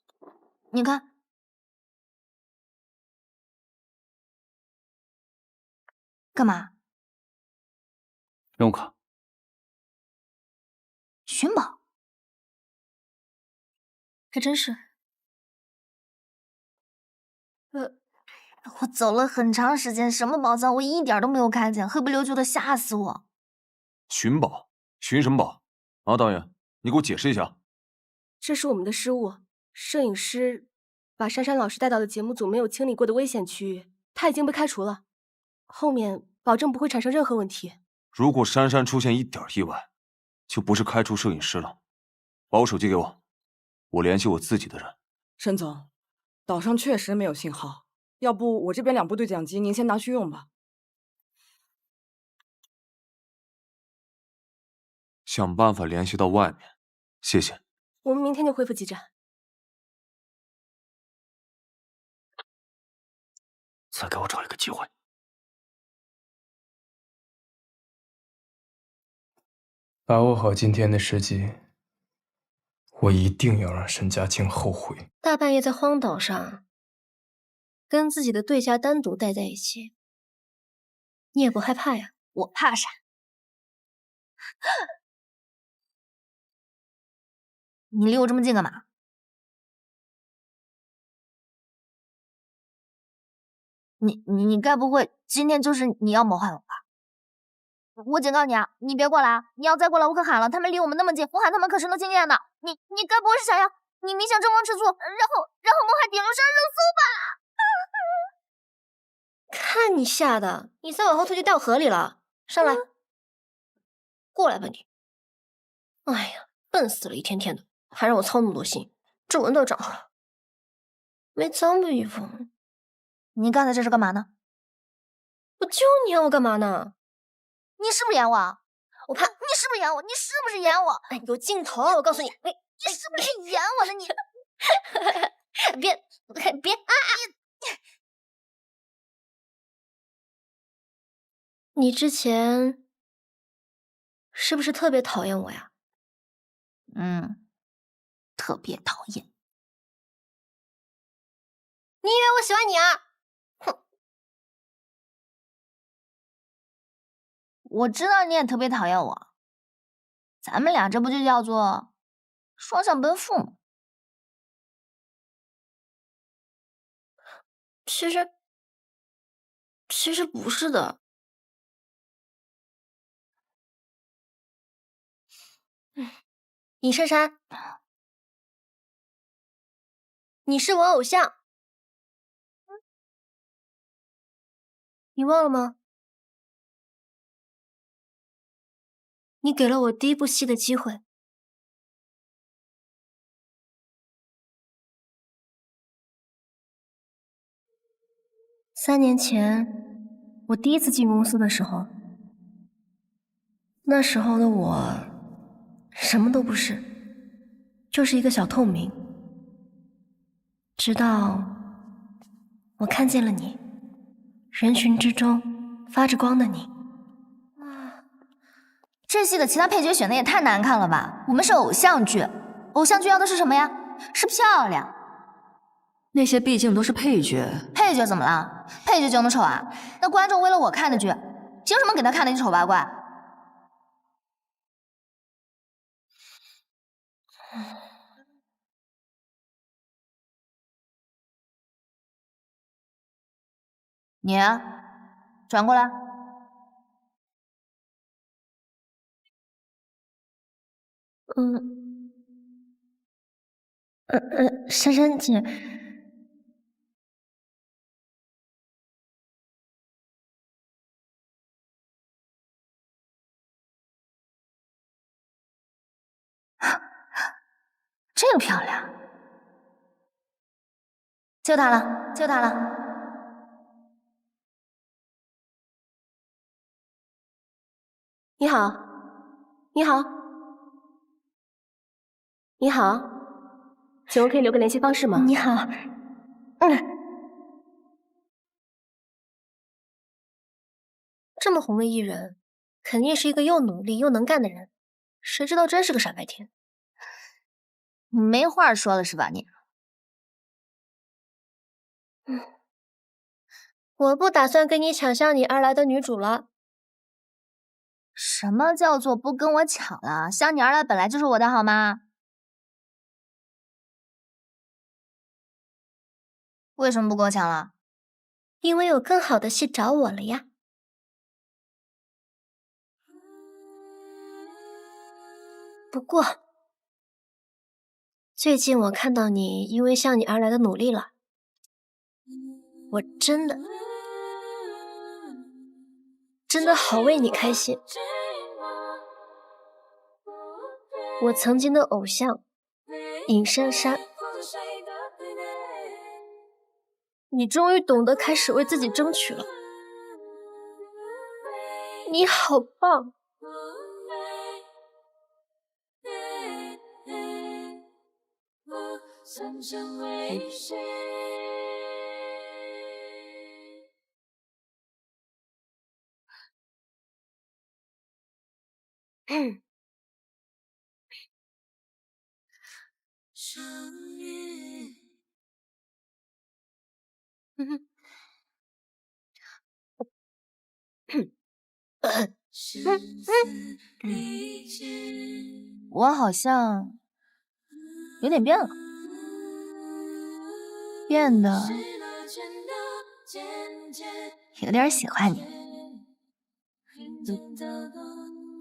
你看，干嘛？任务卡。寻宝？还真是。我走了很长时间，什么宝藏我一点都没有看见，黑不溜秋的，吓死我！寻宝？寻什么宝？啊，导演，你给我解释一下。这是我们的失误，摄影师把珊珊老师带到了节目组没有清理过的危险区域，他已经被开除了，后面保证不会产生任何问题。如果珊珊出现一点意外，就不是开除摄影师了。把我手机给我，我联系我自己的人。沈总，岛上确实没有信号，要不我这边2部对讲机您先拿去用吧。想办法联系到外面，谢谢。我们明天就恢复基站。再给我找一个机会。把握好今天的时机，我一定要让沈佳清后悔。大半夜在荒岛上，跟自己的对家单独待在一起，你也不害怕呀？我怕啥？你离我这么近干嘛？你该不会今天就是你要谋害我吧？我警告你啊，你别过来啊！你要再过来，我可喊了，他们离我们那么近，我喊他们可是能听见的。你该不会是想要你明显争风吃醋，然后谋害顶流杀热搜吧？看你吓的，你再往后退就掉河里了。上来，过来吧你。哎呀，笨死了，一天天的，还让我操那么多心，皱纹都长出来了。没脏吧，衣服？你刚才这是干嘛呢？我就你演我干嘛呢？你是不是演我？我怕你是不是演我？你是不是演我？哎，有镜头啊！我告诉你，你是不是演我呢？你别啊！你之前是不是特别讨厌我呀？特别讨厌。你以为我喜欢你啊？哼！我知道你也特别讨厌我，咱们俩这不就叫做双向奔赴吗？其实不是的。尹珊珊，你是我偶像，你忘了吗？你给了我第一部戏的机会。3年前，我第一次进公司的时候，那时候的我什么都不是，就是一个小透明。直到我看见了你，人群之中发着光的你。这戏的其他配角选的也太难看了吧？我们是偶像剧，偶像剧要的是什么呀？是漂亮。那些毕竟都是配角，配角怎么了？配角就能丑啊？那观众为了我看的剧，凭什么给他看的一丑八怪？你转过来。珊珊姐，这个漂亮，就她了，就她了。你好，你好，你好，请问可以留个联系方式吗？你好，这么红的艺人，肯定是一个又努力又能干的人，谁知道真是个傻白甜。你没话说了是吧你？我不打算跟你抢向你而来的女主了。什么叫做不跟我抢了？向你而来本来就是我的好吗？为什么不跟我抢了？因为有更好的戏找我了呀。不过，最近我看到你因为向你而来的努力了，我真的好为你开心。我曾经的偶像尹珊珊，你终于懂得开始为自己争取了，你好棒！我好像有点变了，变得有点喜欢你。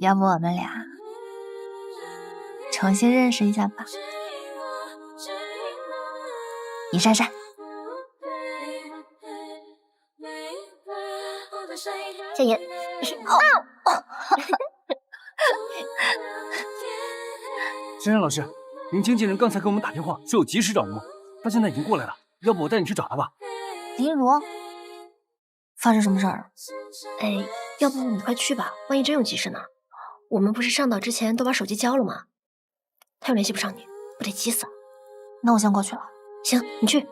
要不我们俩重新认识一下吧，尹珊珊。夏言，珊珊老师，林经纪人刚才给我们打电话，说有急事找我们，他现在已经过来了，要不我带你去找他吧？林如，发生什么事儿了？哎，要不你快去吧，万一真有急事呢？我们不是上岛之前都把手机交了吗？他又联系不上你，不得急死了。那我先过去了。行，你去。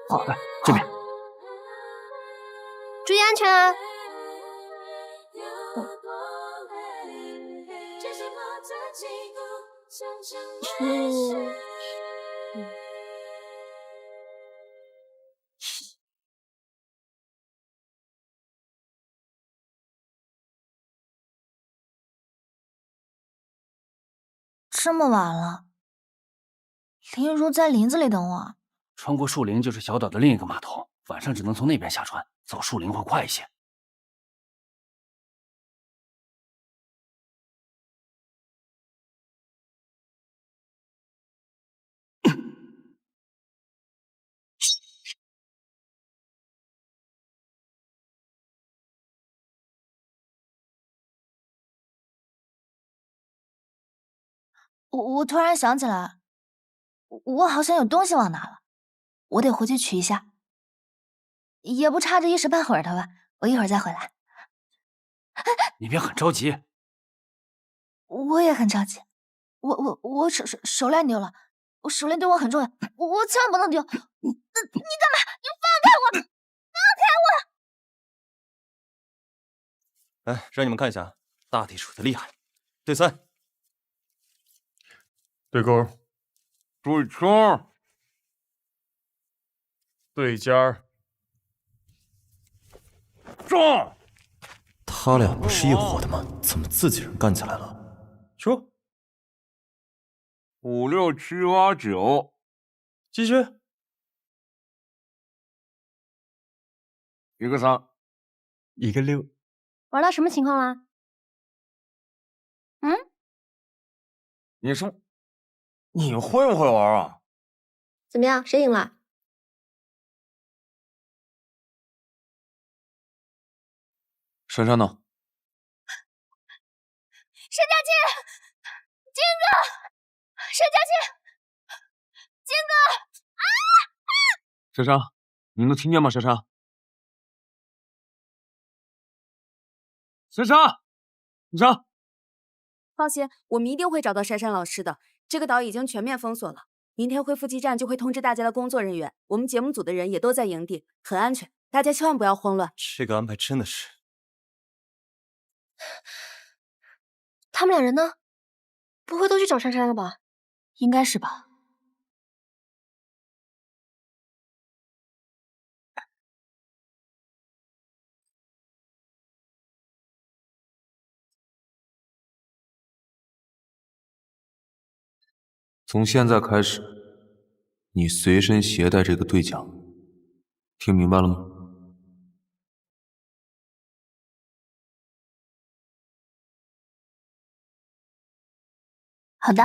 好，来这边。注意安全啊！这么晚了，林如在林子里等我。穿过树林就是小岛的另一个码头，晚上只能从那边下船，走树林会快一些。我突然想起来，我好像有东西忘拿了，我得回去取一下，也不差这一时半会儿的吧。我一会儿再回来。你别很着急。我也很着急，我手链丢了，我手链对我很重要，我千万不能丢。你干嘛？你放开我！放开我！来，让你们看一下大地主的厉害。对3，对勾，对圈，对尖儿，撞！他俩不是一伙的吗？怎么自己人干起来了？出5、6、7、8、9，继续。一个3，一个6。玩到什么情况啦？你说，你会不会玩啊？怎么样？谁赢了？珊珊呢？沈佳琪，金哥，沈佳琪，金哥，珊珊，你能听见吗？珊珊，珊珊，珊珊，放心，我们一定会找到珊珊老师的。这个岛已经全面封锁了，明天恢复基站就会通知大家的工作人员。我们节目组的人也都在营地，很安全，大家千万不要慌乱。这个安排真的是……他们俩人呢？不会都去找珊珊了吧？应该是吧。从现在开始，你随身携带这个对讲，听明白了吗？好的。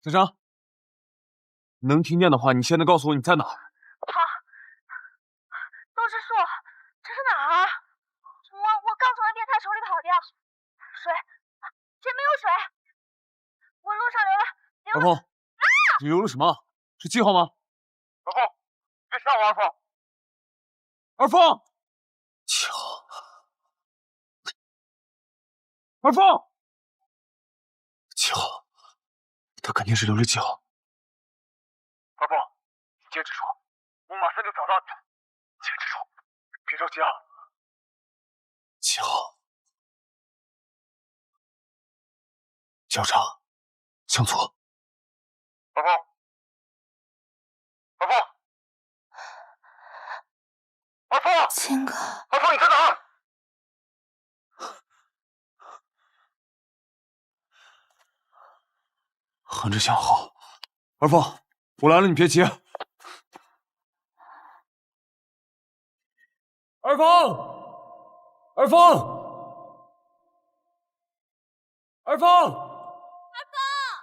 子章，能听见的话，你现在告诉我你在哪儿。好，都是树，这是哪儿啊？我刚从那变态手里跑掉，水，这没有水，我路上流了。二凤，你流了什么？是记号吗？二凤，别吓我，二凤。二凤，记号。二凤，记号，他肯定是留了记号。二凤，你坚持说，我马上就找到你。坚持说，别着急啊。记号，校长，向左。二凤，二凤，二凤，金哥，二凤，你在哪儿？横着向后。二凤，我来了，你别急。二凤，二凤，二凤。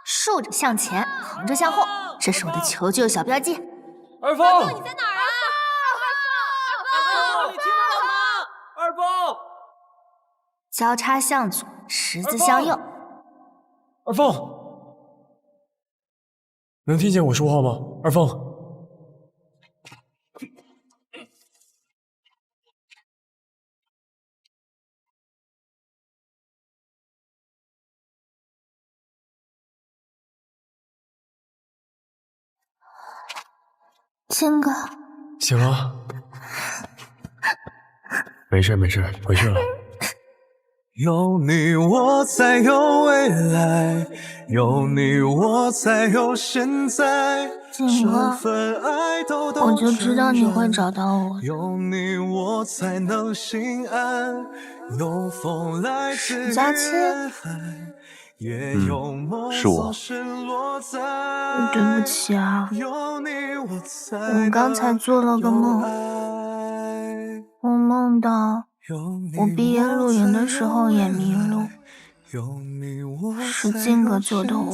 竖着向前，横着向后，这是我的求救小标记。二凤，你在哪儿啊？二凤，你听得到吗？二凤，交叉向左，十字向右。二凤，能听见我说话吗？二凤，金哥，醒了，没事没事，回去了。有你我才有未来，有你我才有现在。金哥，我就知道你会找到我。有你我才能心安，有风来自远海，也有梦总是落在。对不起啊，我刚才做了个梦，我梦到我毕业露营的时候也迷路，是金哥救的我，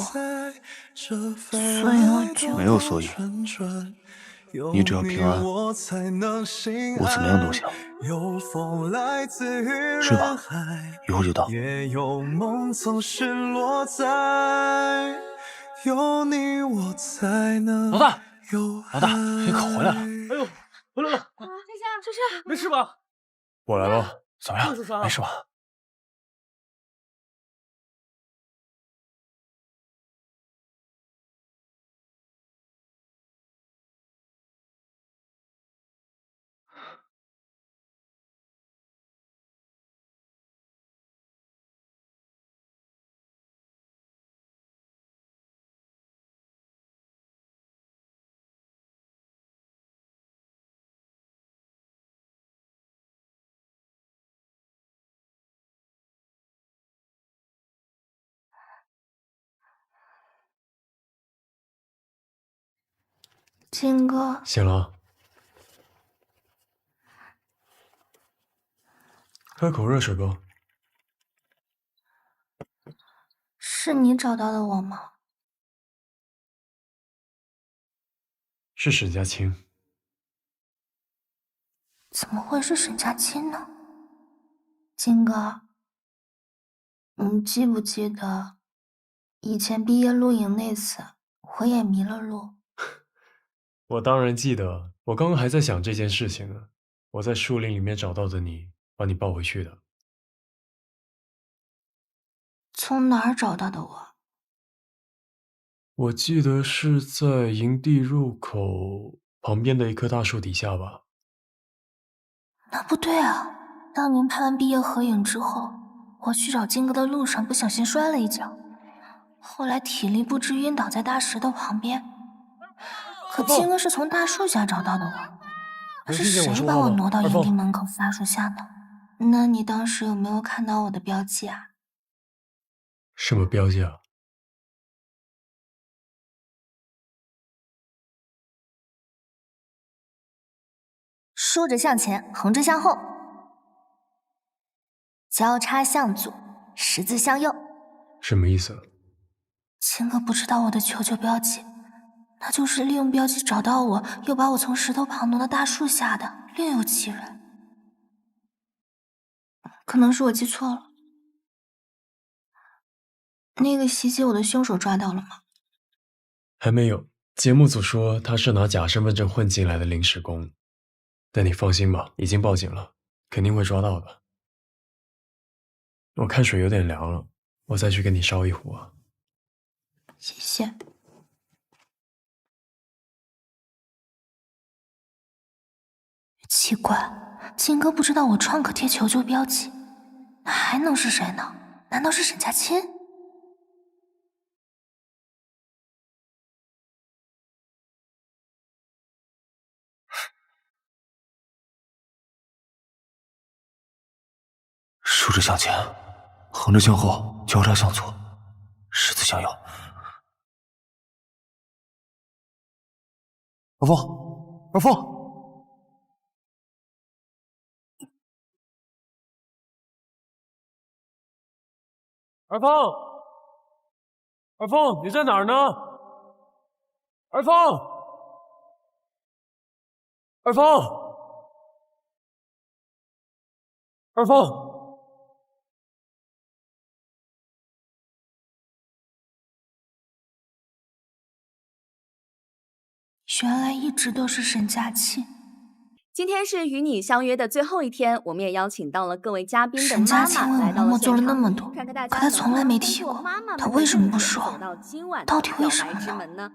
所以我就没有所以，你只要平安，我怎么样都行。睡吧，一会儿就到。老大，老大，你可回来了！哎呦，回来了！这没事吧？我来了，怎么样？没事吧？金哥，醒了，喝口热水吧。是你找到的我吗？是沈佳清。怎么会是沈佳清呢？金哥，你记不记得以前毕业露营那次，我也迷了路？我当然记得，我刚刚还在想这件事情呢。我在树林里面找到的你，把你抱回去的。从哪儿找到的我？我记得是在营地入口旁边的一棵大树底下吧。那不对啊！当年拍完毕业合影之后，我去找金哥的路上不小心摔了一跤，后来体力不支晕倒在大石头旁边。可金哥是从大树下找到的我，那是谁把我挪到营地门口大树下的？那你当时有没有看到我的标记啊？什么标记啊？竖着向前，横着向后，交叉向左，十字向右。什么意思？秦哥不知道我的求救标记，那就是利用标记找到我，又把我从石头旁挪到大树下的另有其人。可能是我记错了。那个袭击我的凶手抓到了吗？还没有，节目组说他是拿假身份证混进来的临时工，但你放心吧，已经报警了，肯定会抓到的。我看水有点凉了，我再去给你烧一壶啊。谢谢。奇怪，秦哥不知道我创可贴求救标记，那还能是谁呢？难道是沈佳钦？竖着向前，横着向后，交叉向左，十字相拥。二凤，二凤，二凤，二凤，你在哪儿呢？二凤，二凤，二凤。原来一直都是沈佳钦。今天是与你相约的最后一天，我们也邀请到了各位嘉宾的沈佳钦为我默默做了那么多，看看大家可他从来没提过，他为什么不说？到底为什么呢？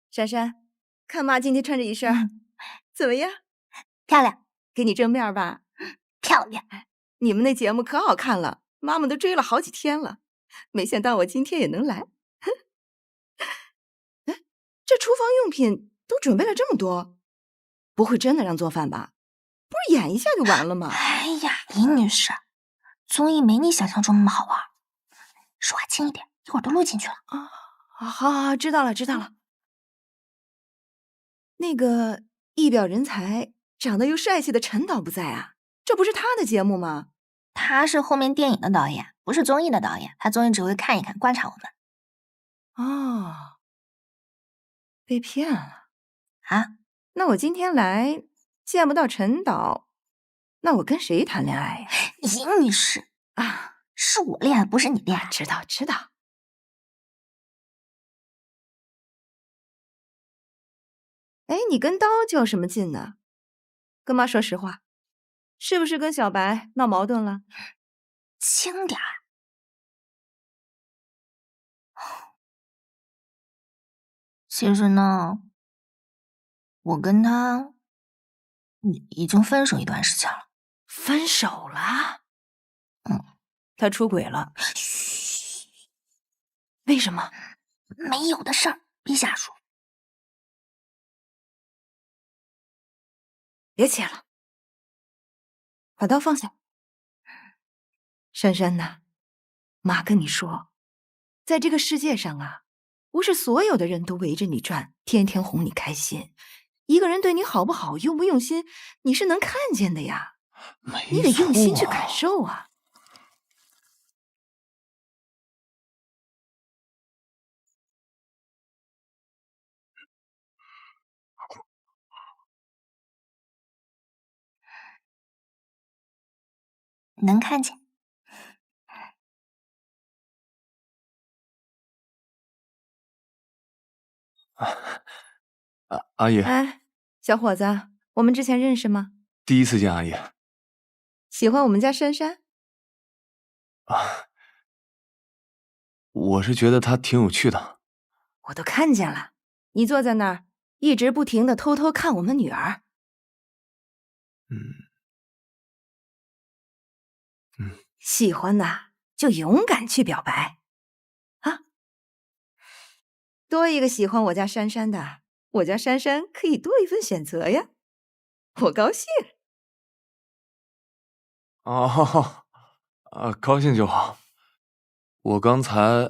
珊珊，看妈今天穿着一身，怎么样？漂亮，给你正面吧？漂亮。你们那节目可好看了，妈妈都追了好几天了，没想到我今天也能来。哎，这厨房用品都准备了这么多，不会真的让做饭吧？不是演一下就完了吗？哎呀，李女士，综艺没你想象中那么好玩，说话轻一点，一会儿都录进去了。好，知道了，知道了。那个一表人才、长得又帅气的陈导不在啊？这不是他的节目吗？他是后面电影的导演，不是综艺的导演。他综艺只会看一看，观察我们。哦，被骗了啊？那我今天来见不到陈导，那我跟谁谈恋爱呀？李女士啊，是我恋爱，不是你恋爱。知道。哎，你跟刀较什么劲呢？跟妈说实话，是不是跟小白闹矛盾了？轻点儿。其实呢，我跟他已经分手一段时间了。分手了？他出轨了。嘘，为什么？没有的事儿，别瞎说。别切了，把刀放下。珊珊呐，妈跟你说，在这个世界上啊，不是所有的人都围着你转，天天哄你开心。一个人对你好不好，用不用心，你是能看见的呀。你得用心去感受啊。能看见。阿姨。哎，小伙子，我们之前认识吗？第一次见阿姨。喜欢我们家珊珊？我是觉得她挺有趣的。我都看见了，你坐在那儿，一直不停的偷偷看我们女儿。喜欢呐，就勇敢去表白啊！多一个喜欢我家珊珊的，我家珊珊可以多一份选择呀，我高兴。高兴就好。我刚才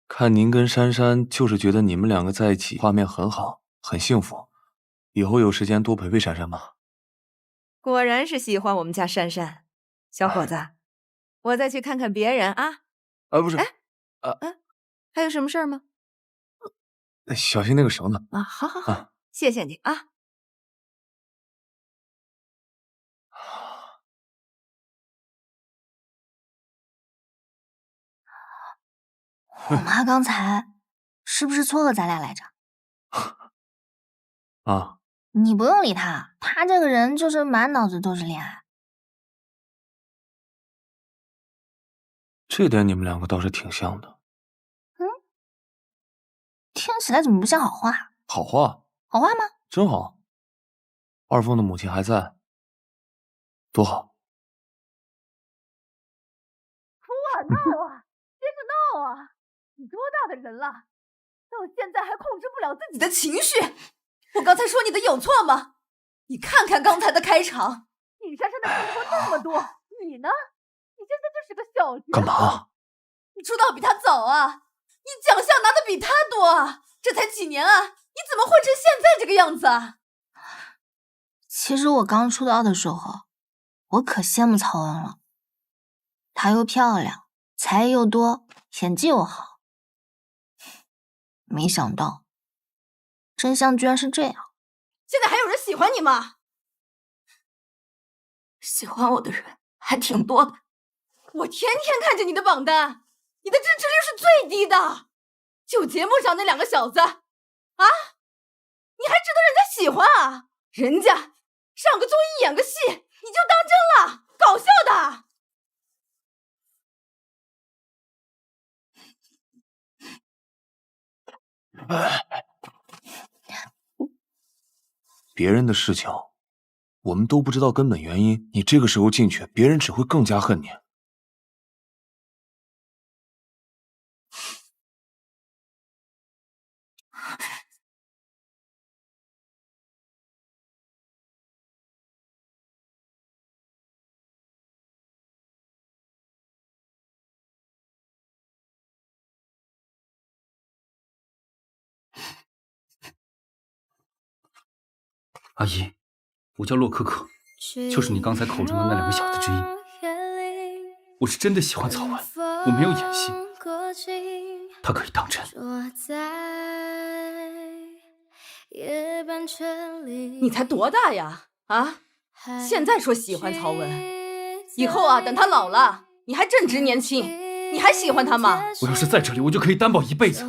看您跟珊珊，就是觉得你们两个在一起画面很好，很幸福。以后有时间多陪陪珊珊吧。果然是喜欢我们家珊珊，小伙子，我再去看看别人啊。不是，还有什么事儿吗？小心那个绳子啊，好好好，啊！谢谢你啊。我妈刚才是不是撮合咱俩来着？啊，你不用理她，她这个人就是满脑子都是恋爱。这点你们两个倒是挺像的。听起来怎么不像好话？好话，好话吗？真好。二凤的母亲还在，多好。哭啊闹啊，接着闹啊！你多大的人了，到现在还控制不了自己你的情绪，我刚才说你的有错吗？你看看刚才的开场，尹珊珊的镜头那么多，你呢？你现在就是个小角色。干嘛？你出道比他早啊，你奖项拿的比他多啊，这才几年啊，你怎么混成现在这个样子啊？其实我刚出道的时候，我可羡慕曹文了。她又漂亮，才艺又多，演技又好。没想到，真相居然是这样。现在还有人喜欢你吗？喜欢我的人还挺多的，我天天看着你的榜单，你的支持率是最低的。就节目上那两个小子，啊，你还值得人家喜欢啊？人家上个综艺演个戏，你就当真了？搞笑的。别人的事情，我们都不知道根本原因，你这个时候进去，别人只会更加恨你。阿姨，我叫洛可可，就是你刚才口中的那两个小子之一。我是真的喜欢曹文，我没有演戏，他可以当真。你才多大呀？啊！现在说喜欢曹文，以后啊，等他老了，你还正值年轻，你还喜欢他吗？我要是在这里，我就可以担保一辈子。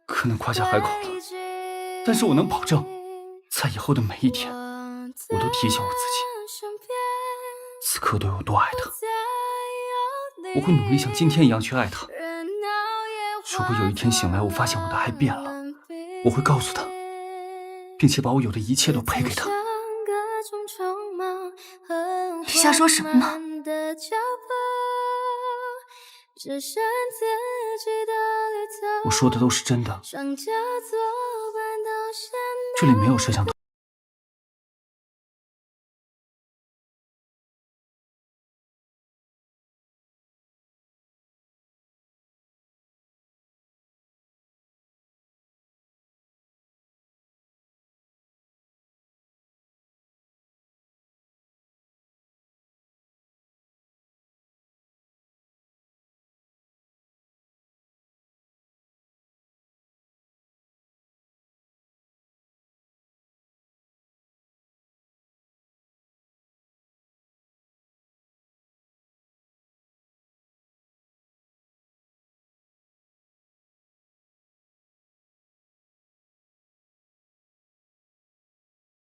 可能夸下海口了，但是我能保证，在以后的每一天，我都提醒我自己，此刻都有多爱他。我会努力像今天一样去爱他。如果有一天醒来，我发现我的爱变了，我会告诉他，并且把我有的一切都赔给他。你瞎说什么呢？我说的都是真的，这里没有摄像头。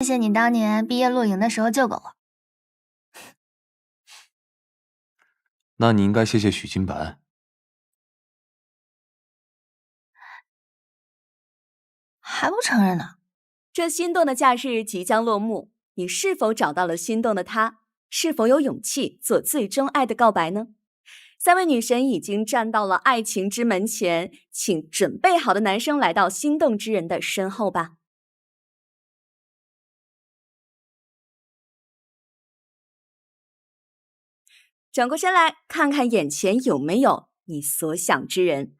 谢谢你当年毕业露营的时候救过我。那你应该谢谢许金白。还不承认呢？这心动的假日即将落幕，你是否找到了心动的他？是否有勇气做最钟爱的告白呢？三位女神已经站到了爱情之门前，请准备好的男生来到心动之人的身后吧。转过身来，看看眼前有没有你所想之人。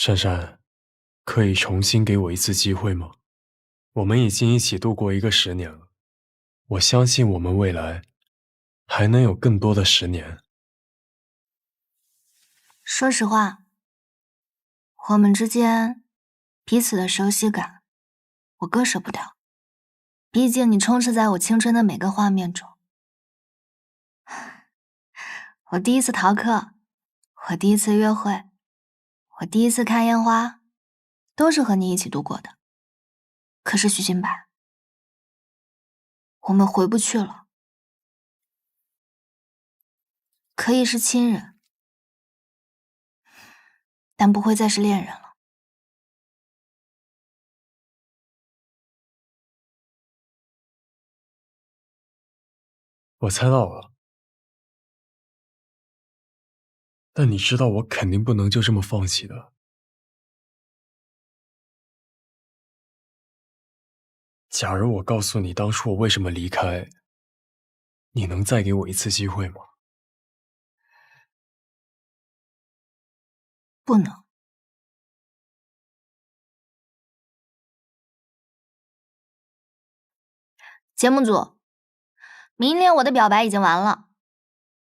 珊珊，可以重新给我一次机会吗？我们已经一起度过一个10年了，我相信我们未来还能有更多的10年。说实话，我们之间彼此的熟悉感，我割舍不掉。毕竟你充斥在我青春的每个画面中。我第一次逃课，我第一次约会，我第一次看烟花，都是和你一起度过的。可是徐金白，我们回不去了。可以是亲人，但不会再是恋人了。我猜到了，但你知道我肯定不能就这么放弃的。假如我告诉你当初我为什么离开，你能再给我一次机会吗？不能。节目组，明天我的表白已经完了，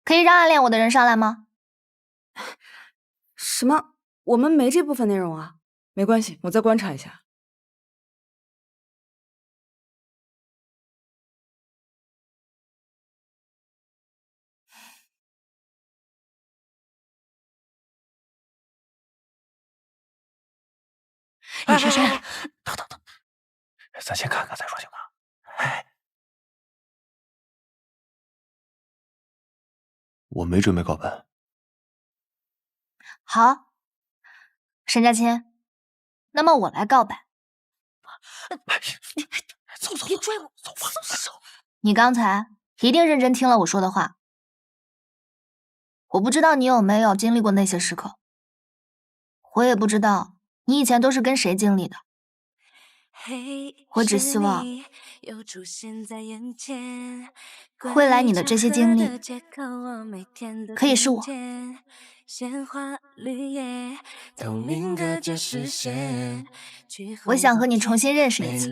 可以让暗恋我的人上来吗？什么？我们没这部分内容啊？没关系，我再观察一下。你是谁？等，咱先看看再说行吗？我没准备告白。好，沈佳清，那么我来告白。走，别追我，走。你刚才一定认真听了我说的话。我不知道你有没有经历过那些时刻，我也不知道你以前都是跟谁经历的。我只希望未来你的这些经历可以是我。我想和你重新认识一次。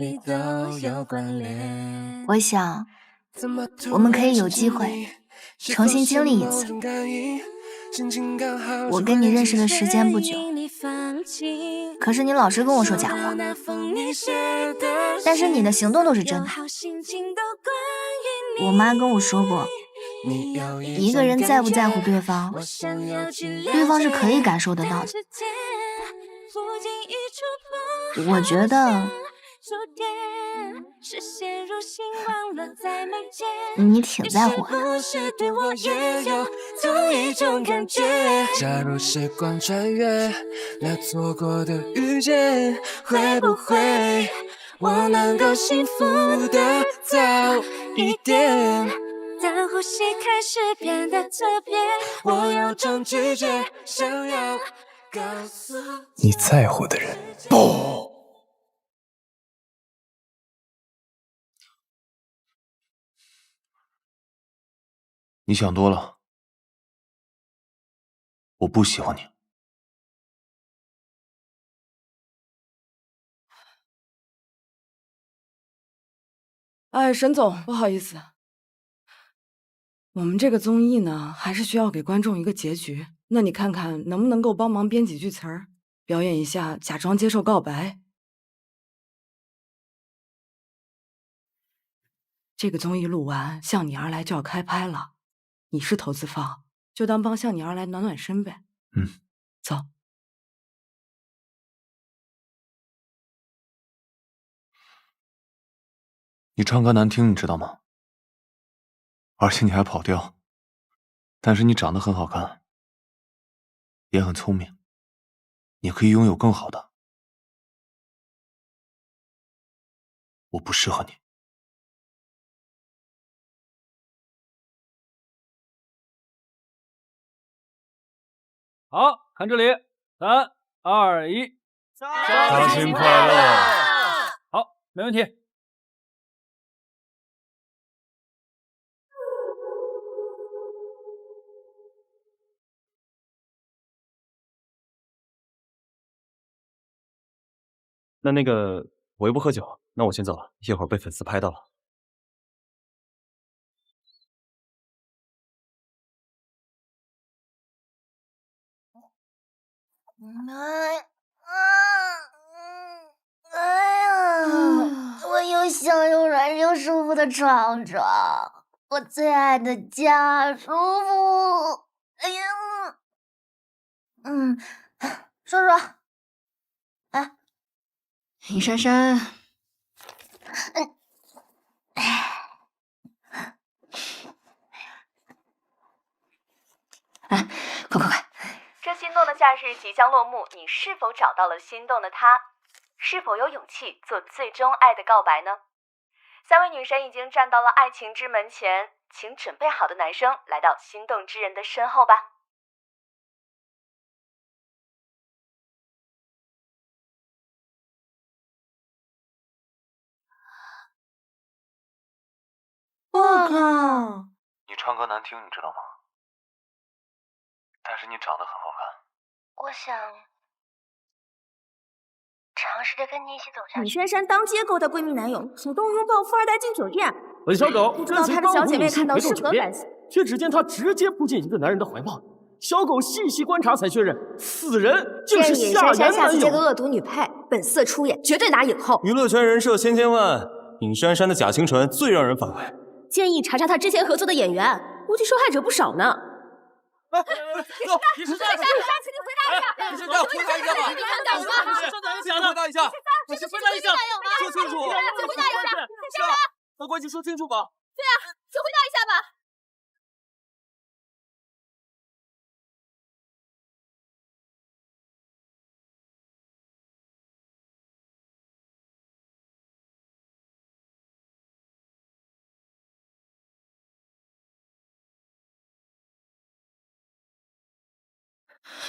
我想我们可以有机会重新经历一次。我跟你认识的时间不久，可是你老是跟我说假话，但是你的行动都是真的。我妈跟我说过，一个人在不在乎对方，对方是可以感受得到的。我觉得你挺在乎我的。假如时光穿越，那错过的遇见，会不会我能够幸福的早一点？当呼吸开始变得特别，我有种直觉，想要告诉你在乎的人。不。你想多了，我不喜欢你。哎，沈总，不好意思，我们这个综艺呢，还是需要给观众一个结局。那你看看能不能够帮忙编几句词儿，表演一下假装接受告白。这个综艺录完，《向你而来》就要开拍了，你是投资方，就当帮《向你而来》暖暖身呗。走。你唱歌难听，你知道吗？而且你还跑调，但是你长得很好看，也很聪明，你可以拥有更好的。我不适合你。好，看这里，3、2、1，家庭快乐！好，没问题。那个我又不喝酒，那我先走了，一会儿被粉丝拍到了。我又想又软又舒服的床床，我最爱的家，舒服。哎呀，说说，尹珊珊，快！这心动的夏日即将落幕，你是否找到了心动的他？是否有勇气做最终爱的告白呢？3位女神已经站到了爱情之门前，请准备好的男生来到心动之人的身后吧。我靠！你唱歌难听，你知道吗？但是你长得很好看。我想尝试着跟你一起走下去。尹珊珊当街勾搭闺蜜男友，主动拥抱富二代进酒店。文小狗，不知道她的小姐妹看到是何感想？却只见她直接扑进一个男人的怀抱。小狗细细观察才确认，此人竟是夏言下次接个男友。恶毒女配，本色出演，绝对拿影后。娱乐圈人设千万，尹珊珊的假清纯最让人反胃。建议查查她之前合作的演员，估计受害者不少呢。你是这样，请你回答一下，你是这样回答一下吧？你看干什么？你是怎么想的？回答一下，你是回答一下，说清楚。再回答一下，是啊，把关系说清楚吧。对啊，请回答一下吧。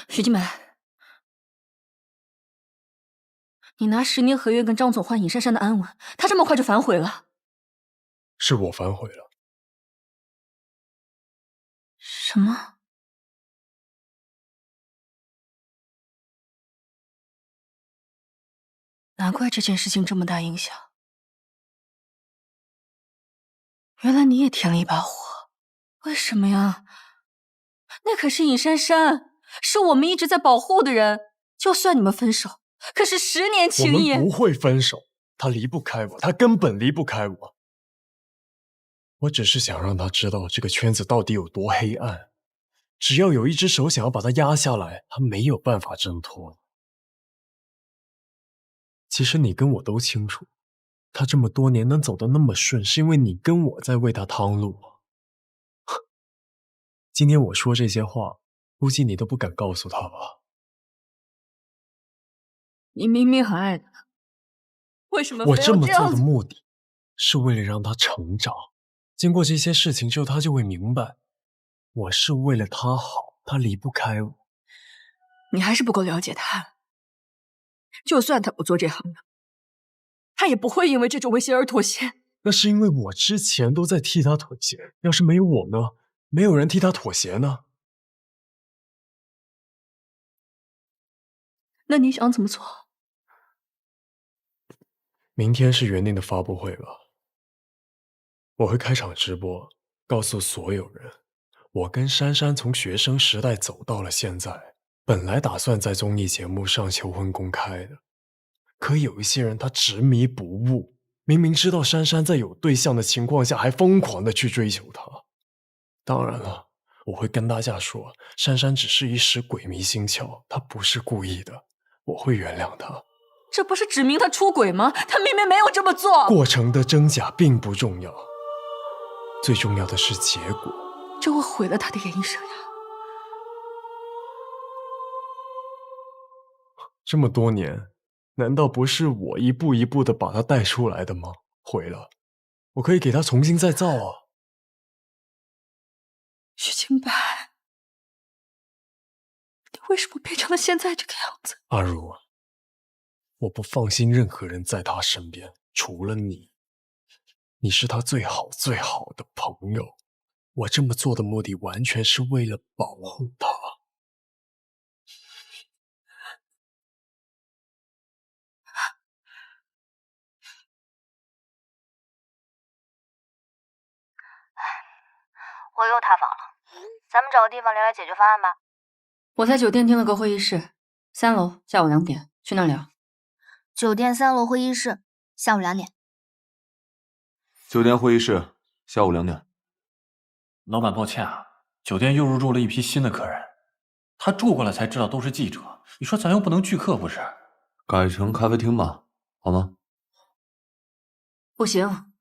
徐静美，你拿10年合约跟张总换尹珊珊的安稳，他这么快就反悔了？是我反悔了。什么？难怪这件事情这么大影响，原来你也添了一把火。为什么呀？那可是尹珊珊，是我们一直在保护的人。就算你们分手，可是10年情谊，我们不会分手。他离不开我，他根本离不开我。我只是想让他知道这个圈子到底有多黑暗。只要有一只手想要把他压下来，他没有办法挣脱。其实你跟我都清楚，他这么多年能走得那么顺，是因为你跟我在为他趟路。今天我说这些话，估计你都不敢告诉他吧？你明明很爱他，为什么我非要这么做这样子？的目的，是为了让他成长。经过这些事情之后，他就会明白，我是为了他好，他离不开我。你还是不够了解他。就算他不做这行的，他也不会因为这种威胁而妥协。那是因为我之前都在替他妥协，要是没有我呢？没有人替他妥协呢？那你想怎么做？明天是原定的发布会吧？我会开场直播，告诉所有人，我跟珊珊从学生时代走到了现在。本来打算在综艺节目上求婚公开的，可有一些人他执迷不悟，明明知道珊珊在有对象的情况下，还疯狂的去追求她。当然了，我会跟大家说，珊珊只是一时鬼迷心窍，她不是故意的，我会原谅她。这不是指明他出轨吗？他明明没有这么做。过程的真假并不重要，最重要的是结果。这会毁了他的演艺生涯。这么多年，难道不是我一步一步的把他带出来的吗？毁了，我可以给他重新再造啊。徐清白，你为什么变成了现在这个样子？阿如，我不放心任何人在他身边，除了你。你是他最好最好的朋友，我这么做的目的完全是为了保护他。我又塌房了，咱们找个地方聊聊解决方案吧。我在酒店订了个会议室，3楼，下午2点，去那儿聊。酒店3楼会议室，下午2点。酒店会议室，下午2点。老板，抱歉啊，酒店又入住了一批新的客人，他住过了才知道都是记者，你说咱又不能拒客不是？改成咖啡厅吧，好吗？不行，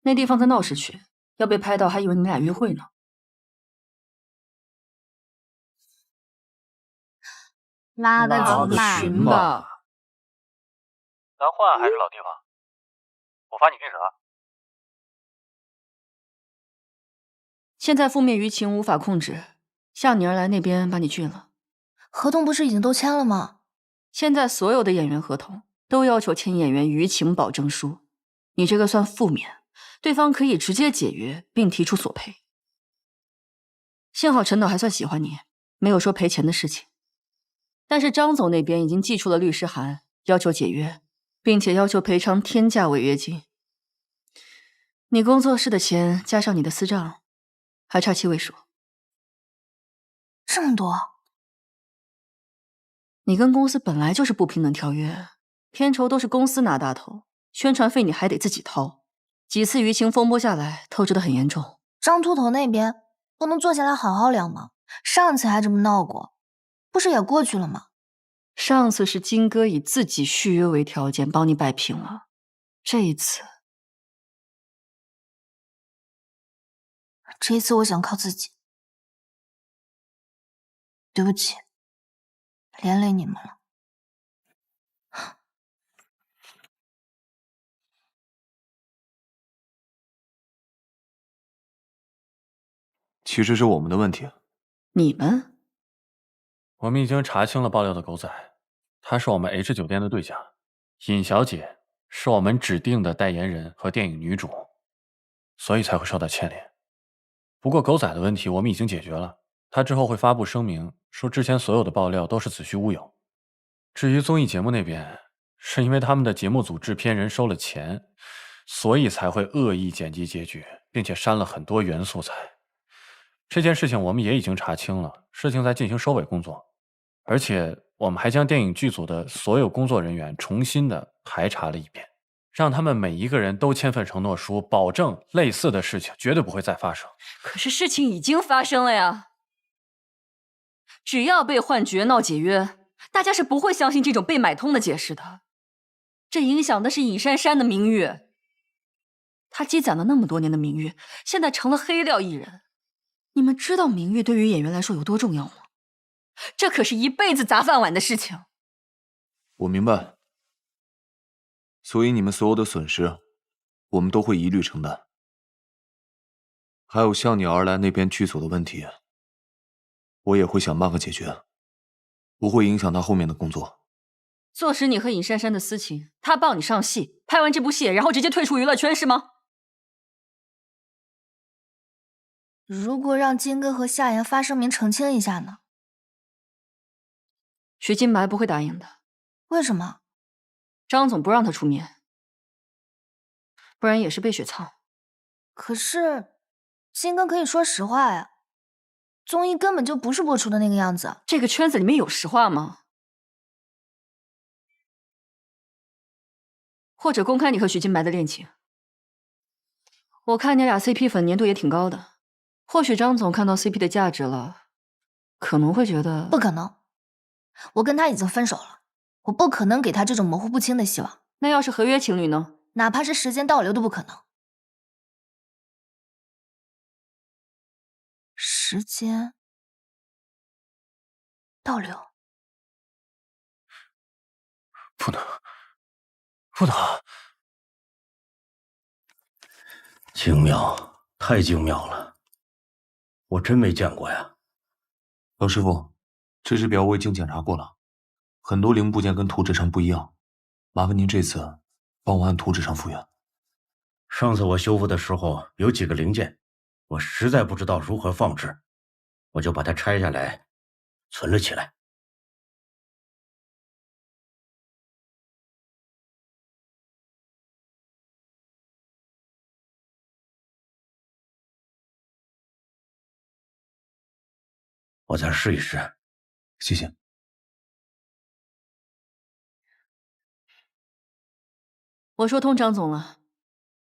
那地方在闹市区，要被拍到还以为你们俩约会呢。拉个群吧。咱换还是老地方？我发你这啥？现在负面舆情无法控制，向你而来那边把你拒了。合同不是已经都签了吗？现在所有的演员合同都要求签演员舆情保证书，你这个算负面，对方可以直接解约并提出索赔。幸好陈导还算喜欢你，没有说赔钱的事情。但是张总那边已经寄出了律师函，要求解约，并且要求赔偿天价违约金。你工作室的钱加上你的私账，还差7位数。这么多？你跟公司本来就是不平等条约，片酬都是公司拿大头，宣传费你还得自己掏。几次舆情风波下来，透支得很严重。张秃头那边不能坐下来好好聊吗？上次还这么闹过，不是也过去了吗？上次是金哥以自己续约为条件帮你摆平了，这一次我想靠自己。对不起，连累你们了。其实是我们的问题。你们？我们已经查清了爆料的狗仔，他是我们 H 酒店的对家，尹小姐是我们指定的代言人和电影女主，所以才会受到牵连。不过狗仔的问题我们已经解决了，他之后会发布声明，说之前所有的爆料都是子虚乌有。至于综艺节目那边，是因为他们的节目组制片人收了钱，所以才会恶意剪辑结局，并且删了很多原素材。这件事情我们也已经查清了，事情在进行收尾工作，而且我们还将电影剧组的所有工作人员重新的排查了一遍，让他们每一个人都签份承诺书，保证类似的事情绝对不会再发生。可是事情已经发生了呀，只要被换角闹解约，大家是不会相信这种被买通的解释的。这影响的是尹珊珊的名誉，她积攒了那么多年的名誉，现在成了黑料艺人。你们知道名誉对于演员来说有多重要吗？这可是一辈子砸饭碗的事情。我明白，所以你们所有的损失，我们都会一律承担。还有向你而来那边剧组的问题，我也会想办法解决，不会影响他后面的工作。坐实你和尹珊珊的私情，他抱你上戏，拍完这部戏，然后直接退出娱乐圈是吗？如果让金哥和夏言发声明澄清一下呢？徐金白不会答应的。为什么？张总不让他出面，不然也是被雪藏。可是金哥可以说实话呀，综艺根本就不是播出的那个样子。这个圈子里面有实话吗？或者公开你和徐金白的恋情？我看你俩 CP 粉粘度也挺高的，或许张总看到 CP 的价值了，可能会觉得……不可能，我跟他已经分手了，我不可能给他这种模糊不清的希望。那要是合约情侣呢？哪怕是时间倒流都不可能。时间倒流？不能，不能！精妙，太精妙了，我真没见过呀。老师傅，这只表我已经检查过了，很多零部件跟图纸上不一样，麻烦您这次帮我按图纸上复原。上次我修复的时候有几个零件，我实在不知道如何放置，我就把它拆下来存了起来。我再试一试。谢谢。我说通张总了，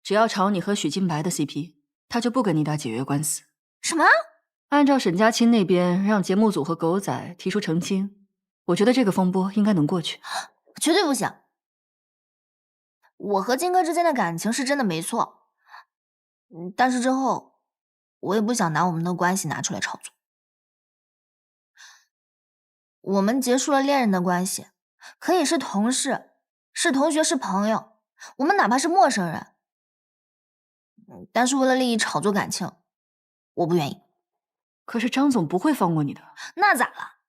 只要炒你和许金白的 CP， 他就不跟你打解约官司。什么？按照沈佳清那边让节目组和狗仔提出澄清，我觉得这个风波应该能过去。绝对不行！我和金哥之间的感情是真的没错，但是之后我也不想拿我们的关系拿出来炒作。我们结束了恋人的关系，可以是同事，是同学，是朋友，我们哪怕是陌生人。但是为了利益炒作感情，我不愿意。可是张总不会放过你的。那咋了？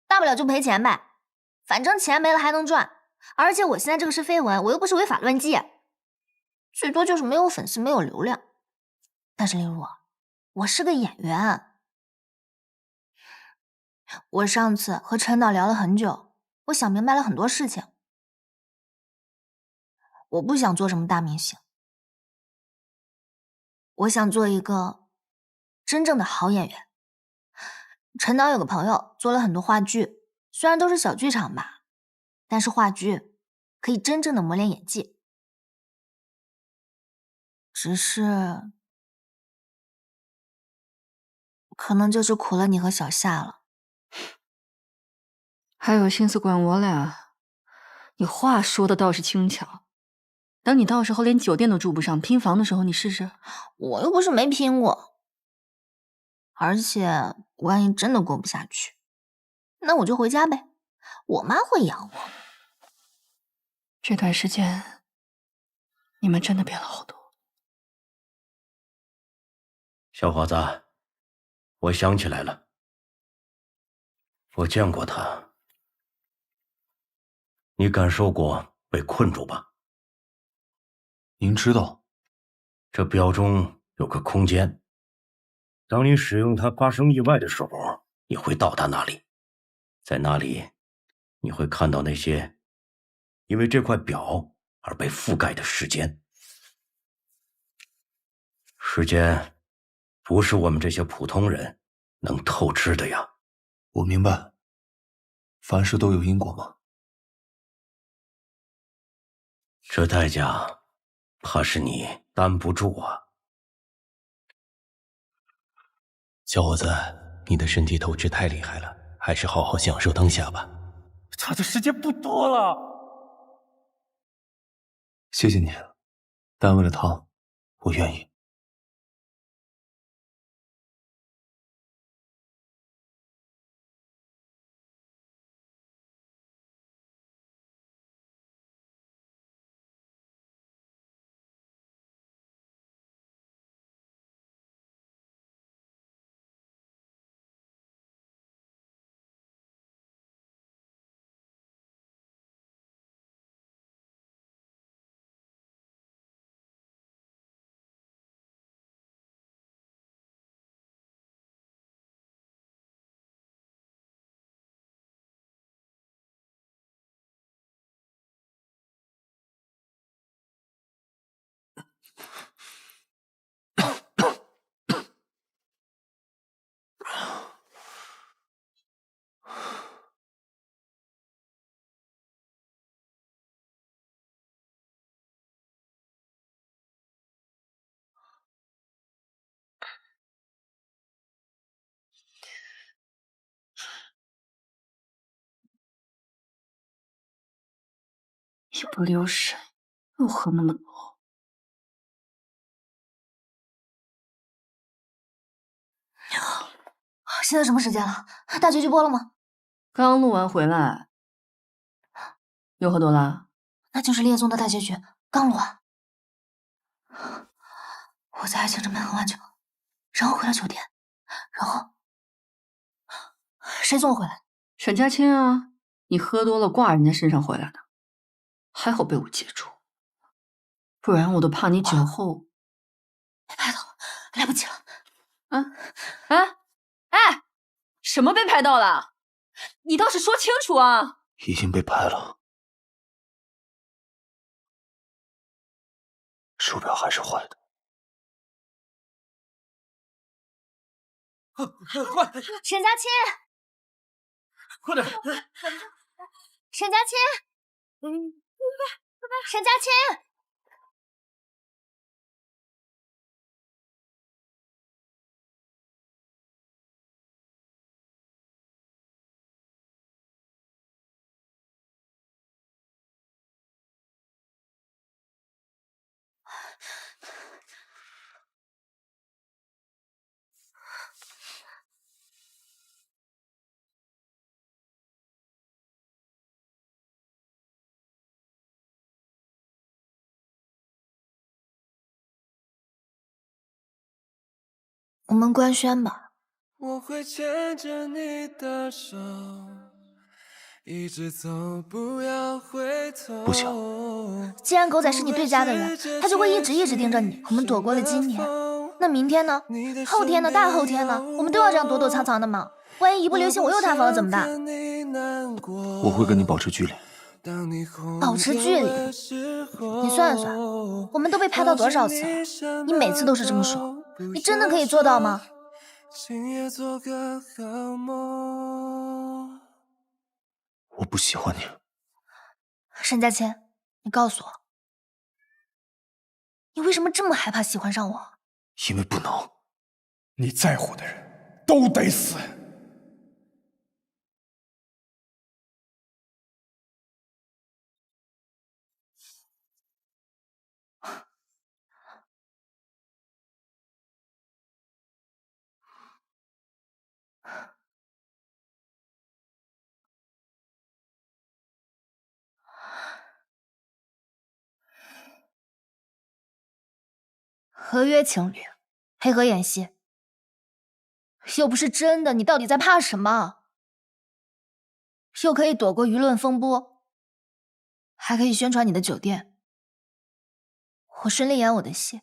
大不了就赔钱呗，反正钱没了还能赚。而且我现在这个是绯闻，我又不是违法乱纪，最多就是没有粉丝，没有流量。但是例如我是个演员，我上次和陈导聊了很久，我想明白了很多事情。我不想做什么大明星，我想做一个真正的好演员。陈导有个朋友做了很多话剧，虽然都是小剧场吧，但是话剧可以真正的磨练演技。只是可能就是苦了你和小夏了。还有心思管我俩？你话说的倒是轻巧，等你到时候连酒店都住不上，拼房的时候你试试。我又不是没拼过，而且万一真的过不下去，那我就回家呗，我妈会养我。这段时间你们真的变了好多。小伙子，我想起来了，我见过他。你感受过被困住吧？您知道，这表中有个空间，当你使用它发生意外的时候，你会到达那里，在那里你会看到那些因为这块表而被覆盖的时间。时间不是我们这些普通人能透支的呀。我明白，凡事都有因果嘛。这代价怕是你担不住啊。小伙子，你的身体透支太厉害了，还是好好享受当下吧。差的时间不多了。谢谢你，但为了他，我愿意。也不留神，又喝那么多。现在什么时间了？大结局播了吗？刚录完回来。又喝多了？那就是恋综的大结局，刚录完。我在爱情这边喝完酒，然后回了酒店，然后谁送我回来？沈佳清啊，你喝多了挂人家身上回来的，还好被我接住，不然我都怕你酒后。被拍到了，来不及了。哎，什么被拍到了？你倒是说清楚啊！已经被拍了，手表还是坏的。沈佳清，快点！沈佳千，沈佳千。我们官宣吧。我会牵着你的手，一直走，不要回头。不行，既然狗仔是你对家的人，他就会一直盯着你。我们躲过了今年，那明天呢？后天呢？大后天呢？我们都要这样躲躲藏藏的吗？万一一不留心我又塌房了怎么办？我会跟你保持距离。保持距离？你算算，我们都被拍到多少次了？你每次都是这么说，你真的可以做到吗？我不喜欢你。沈佳千，你告诉我，你为什么这么害怕喜欢上我？因为不能。你在乎的人都得死。合约情侣，配合演戏，又不是真的，你到底在怕什么？又可以躲过舆论风波，还可以宣传你的酒店，我顺利演我的戏，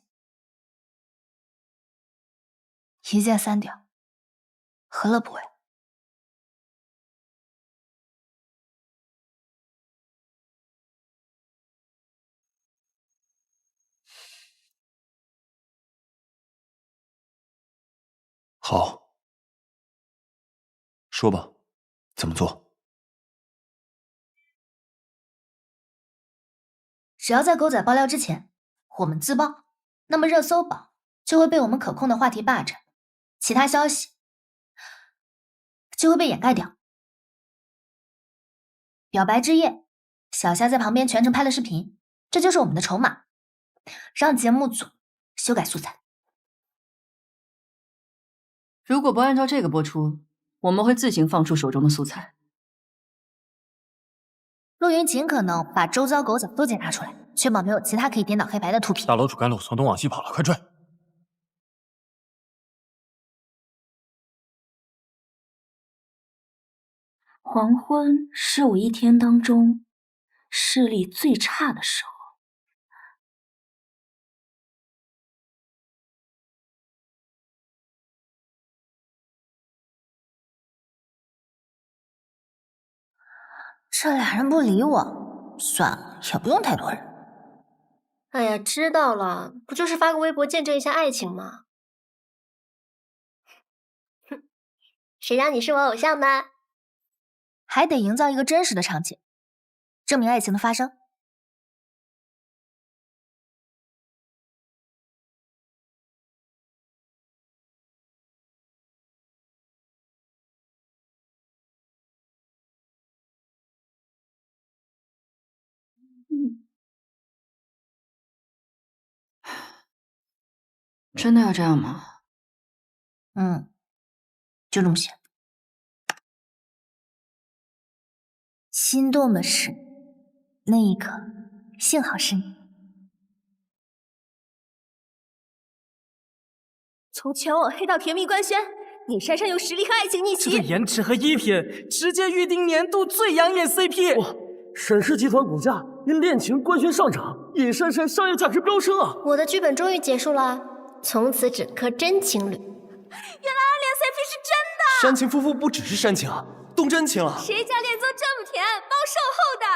一箭三雕，何乐不为？好，说吧，怎么做？只要在狗仔爆料之前，我们自爆，那么热搜榜就会被我们可控的话题霸占，其他消息就会被掩盖掉。表白之夜，小夏在旁边全程拍了视频，这就是我们的筹码，让节目组修改素材。如果不按照这个播出，我们会自行放出手中的素材。陆云尽可能把周遭狗仔都检查出来，确保没有其他可以颠倒黑白的图片。大楼主干路从东往西跑了，快追！黄昏是我一天当中视力最差的时候。这俩人不理我，算了，也不用太多人。哎呀，知道了，不就是发个微博见证一下爱情吗？哼，谁让你是我偶像呢？还得营造一个真实的场景，证明爱情的发生。真的要这样吗？就这么选。心动的是那一刻，幸好是你。从全网黑到甜蜜官宣，尹珊珊有实力和爱情逆袭。这个颜值和衣品，直接预定年度最养眼 CP。哇，沈氏集团股价因恋情官宣上涨，尹珊珊商业价值飙升啊！我的剧本终于结束了，从此整颗真情侣。原来暗恋 CP 是真的！煽情夫妇不只是煽情啊，动真情啊！谁家恋综这么甜，包售后的。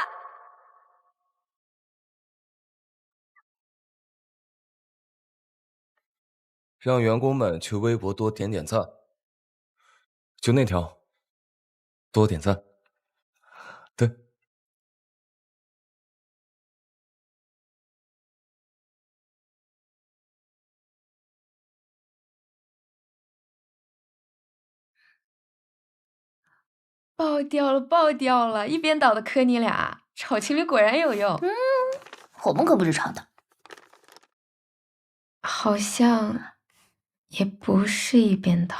让员工们去微博多点点赞，就那条，多点赞。爆掉了，爆掉了！一边倒的磕你俩，炒情侣果然有用。我们可不是炒的，好像也不是一边倒。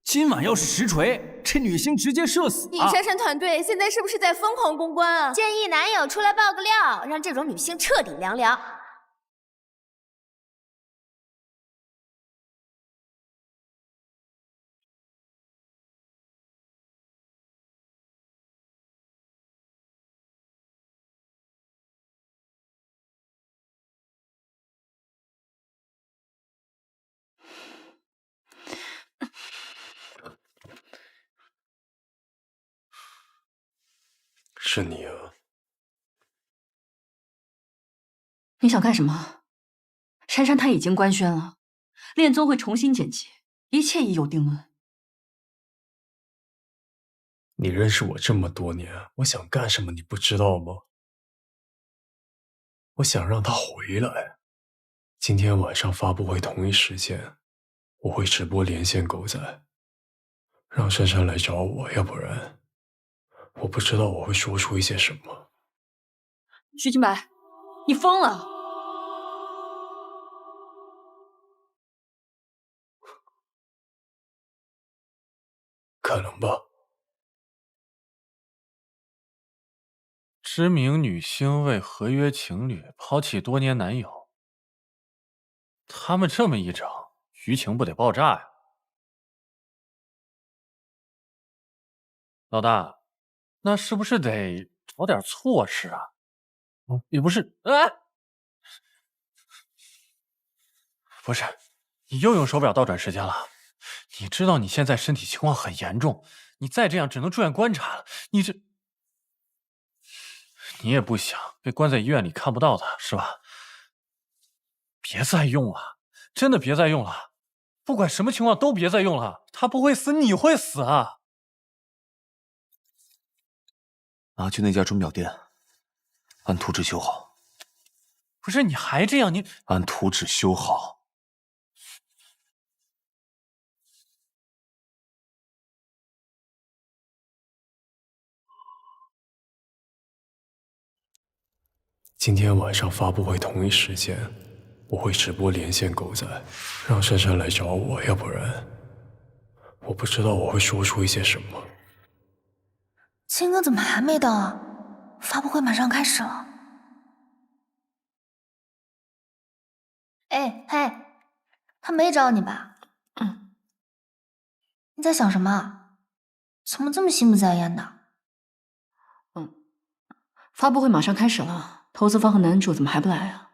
今晚要是实锤，这女星直接社死啊！尹珊珊团队现在是不是在疯狂公关啊？建议男友出来爆个料，让这种女星彻底凉凉。是你啊！你想干什么？珊珊她已经官宣了，恋综会重新剪辑，一切已有定论。你认识我这么多年，我想干什么你不知道吗？我想让他回来。今天晚上发布会同一时间，我会直播连线狗仔，让珊珊来找我，要不然我不知道我会说出一些什么。徐清白，你疯了！可能吧。知名女星为合约情侣抛弃多年男友，他们这么一整，舆情不得爆炸呀？老大，那是不是得找点措施啊？也不是，不是，你又用手表倒转时间了。你知道你现在身体情况很严重，你再这样只能住院观察了。你也不想被关在医院里看不到他，是吧？别再用了，真的别再用了，不管什么情况都别再用了。他不会死，你会死啊！拿去那家钟表店，按图纸修好。不是，你还这样，你按图纸修好。今天晚上发布会同一时间，我会直播连线狗仔，让珊珊来找我，要不然我不知道我会说出一些什么。金哥怎么还没到啊？发布会马上开始了。哎嘿，他没找你吧？你在想什么？怎么这么心不在焉的？发布会马上开始了，投资方和男主怎么还不来啊？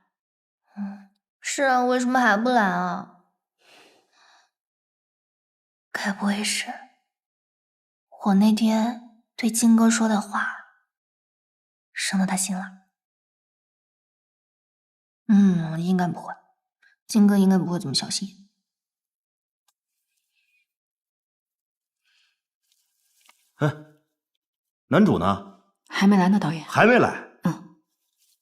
是啊，为什么还不来啊？该不会是我那天对金哥说的话伤到他心了？应该不会，金哥应该不会这么小心。男主呢？还没来呢，导演。还没来。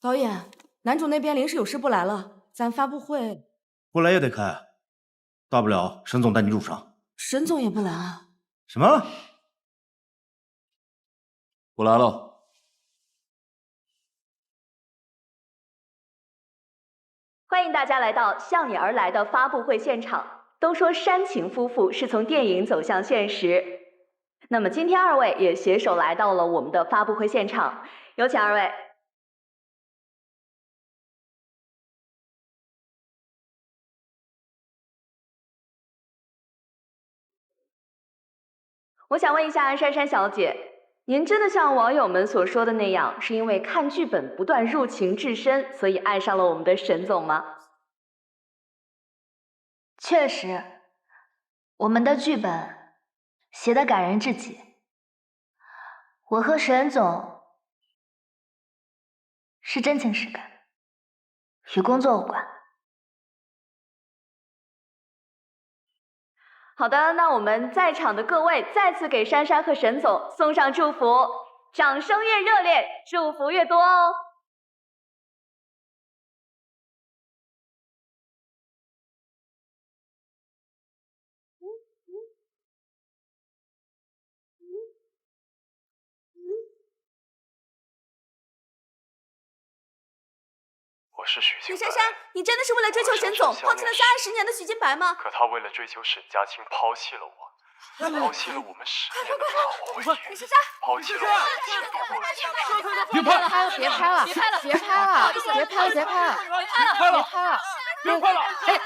导演，男主那边临时有事不来了，咱发布会不来也得开，大不了沈总带你入场。沈总也不来啊？什么？我来了。欢迎大家来到《向你而来》的发布会现场。都说煽情夫妇是从电影走向现实，那么今天二位也携手来到了我们的发布会现场，有请二位。我想问一下珊珊小姐，您真的像网友们所说的那样，是因为看剧本不断入情至深，所以爱上了我们的沈总吗？确实，我们的剧本写得感人至极。我和沈总是真情实感，与工作无关。好的，那我们在场的各位再次给珊珊和沈总送上祝福，掌声越热烈，祝福越多哦。是许清白。李珊珊，你真的是为了追求沈总，抛弃了相爱10年的许金白吗？可他为了追求沈家清，抛弃了我，抛弃了我们10年的好回忆，李珊珊，抛弃了我们10年的爱情。别拍了，别拍了，别拍了，别拍了，别拍了，别拍了，别拍了！哎，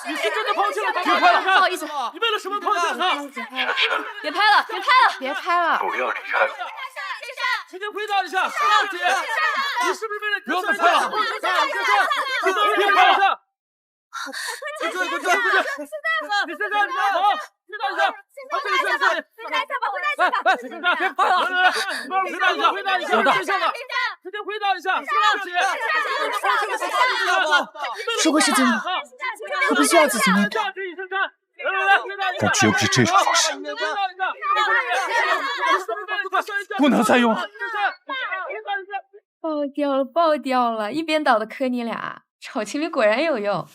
你是真的抛弃了他？别拍了，不好意思，你为了什么抛弃了他？别拍了，别拍了，别拍了，不要离开我。请您回答一下，姐，你是不是为了？不要再拍了！你等会别拍了！快追！李珊珊，你好，回答一下，别拍了！回答一下，真相的，请您回答一下，姐，如果是真的，我必须要自己面对。但绝不是这种方式，不能再用了。爆掉了，爆掉了！一边倒的磕你俩，炒情侣果然有用。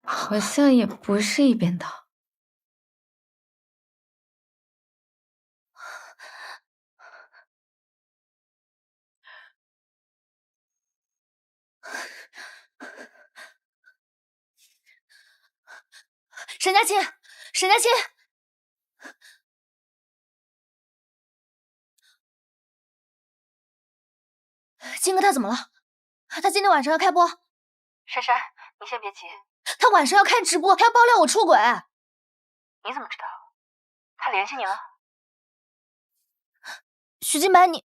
好像也不是一边倒。沈佳清，沈佳清，金哥他怎么了？他今天晚上要开播。珊珊，你先别急。他晚上要开直播，他要爆料我出轨。你怎么知道？他联系你了？许金白，你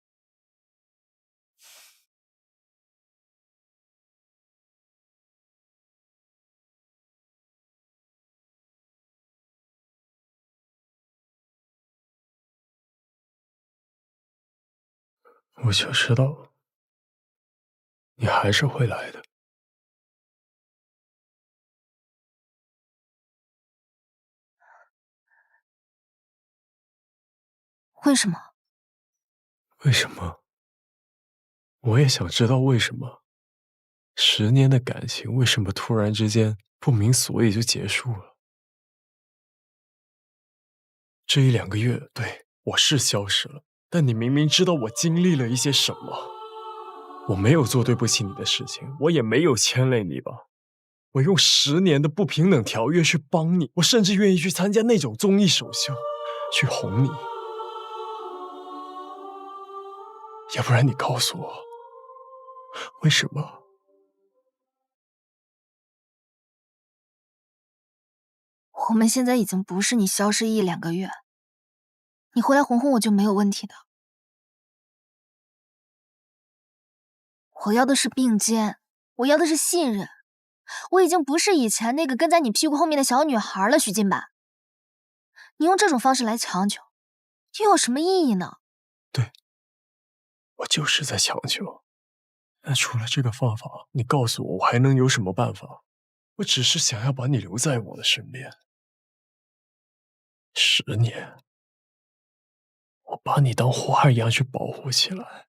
我就知道，你还是会来的。为什么？为什么？我也想知道为什么。10年的感情为什么突然之间不明所以就结束了？这1、2个月，对，我是消失了，但你明明知道我经历了一些什么。我没有做对不起你的事情，我也没有牵累你吧。我用10年的不平等条约去帮你，我甚至愿意去参加那种综艺首秀，去哄你。要不然你告诉我，为什么？我们现在已经不是你消失1、2个月，你回来哄哄我就没有问题的。我要的是并肩，我要的是信任。我已经不是以前那个跟在你屁股后面的小女孩了，许金白。你用这种方式来强求，又有什么意义呢？对，我就是在强求。那除了这个方法，你告诉我，我还能有什么办法？我只是想要把你留在我的身边。10年，我把你当花一样去保护起来。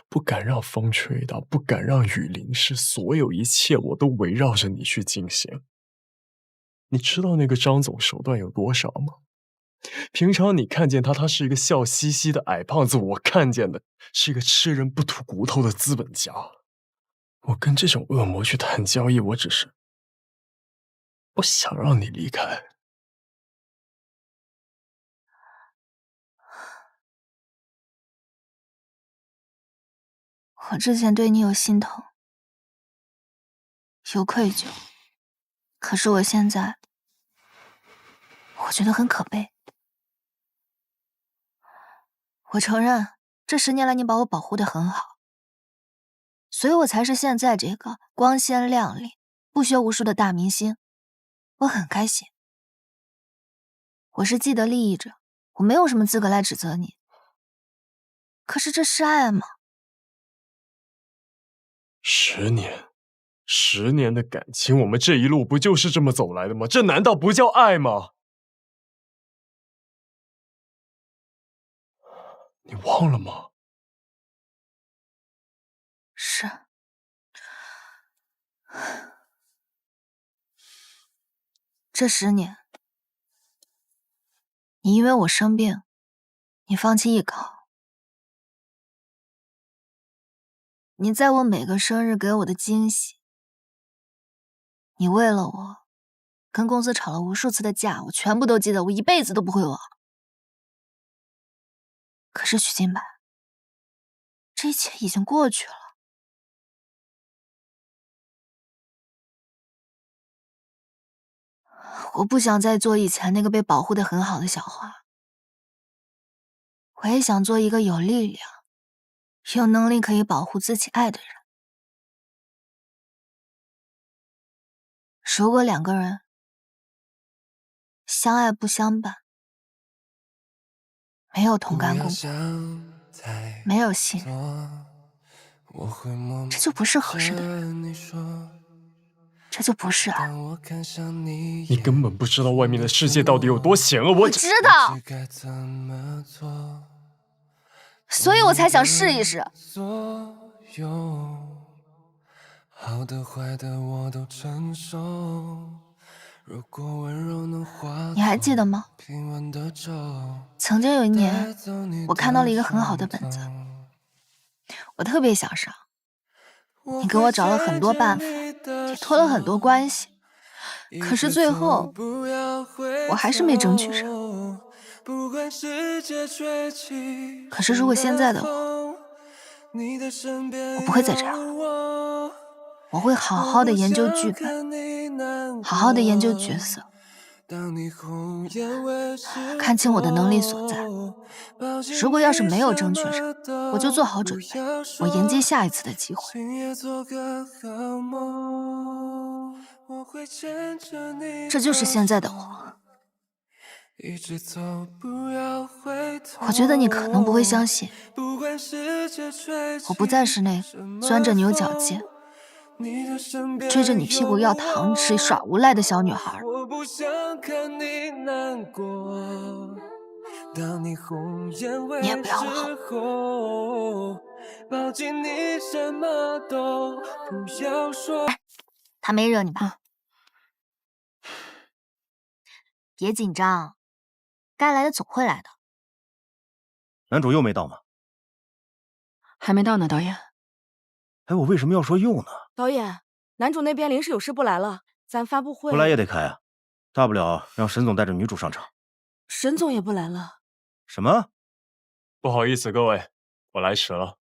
不敢让风吹到，不敢让雨淋湿，所有一切我都围绕着你去进行。你知道那个张总手段有多少吗？平常你看见他是一个笑嘻嘻的矮胖子，我看见的是一个吃人不吐骨头的资本家。我跟这种恶魔去谈交易，我想让你离开。我之前对你有心疼，有愧疚，可是我现在，我觉得很可悲。我承认，这10年来你把我保护得很好，所以我才是现在这个光鲜亮丽、不学无术的大明星。我很开心。我是既得利益者，我没有什么资格来指责你。可是这是爱吗？10年的感情，我们这一路不就是这么走来的吗？这难道不叫爱吗？你忘了吗？是。这10年，你因为我生病，你放弃艺考。你在我每个生日给我的惊喜，你为了我跟公司吵了无数次的架，我全部都记得，我一辈子都不会忘。可是许金白，这一切已经过去了。我不想再做以前那个被保护得很好的小花，我也想做一个有力量、有能力可以保护自己爱的人。如果两个人相爱不相伴，没有同甘共苦，没有信任，这就不是合适的人，这就不是爱。你根本不知道外面的世界到底有多险恶，我知道，所以我才想试一试。好的坏的我都承受。你还记得吗？曾经有一年，我看到了一个很好的本子，我特别想上。你给我找了很多办法，也托了很多关系，可是最后我还是没争取上。可是如果现在的我不会再这样了，我会好好的研究剧本，好好的研究角色，看清我的能力所在。如果要是没有争取上，我就做好准备，我迎接下一次的机会。这就是现在的我。我觉得你可能不会相信，我不再是那个钻着牛角尖，追着你屁股要糖吃耍无赖的小女孩。我不想看你难过，当你红颜为之后，抱紧你什么都不要说。他没惹你吧？别紧张，该来的总会来的。男主又没到吗？还没到呢，导演。哎，我为什么要说又呢？导演，男主那边临时有事不来了，咱发布会不来也得开啊，大不了让沈总带着女主上场。沈总也不来了。什么？不好意思，各位，我来迟了。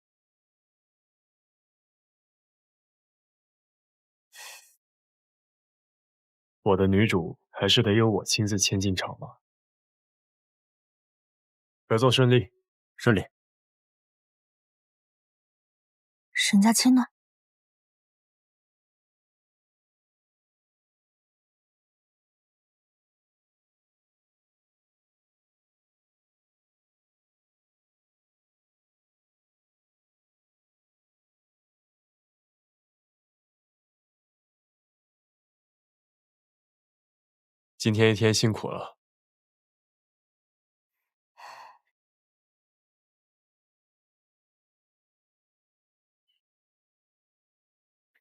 我的女主还是得由我亲自牵进场吧。合作顺利，顺利。沈佳清呢？今天一天辛苦了。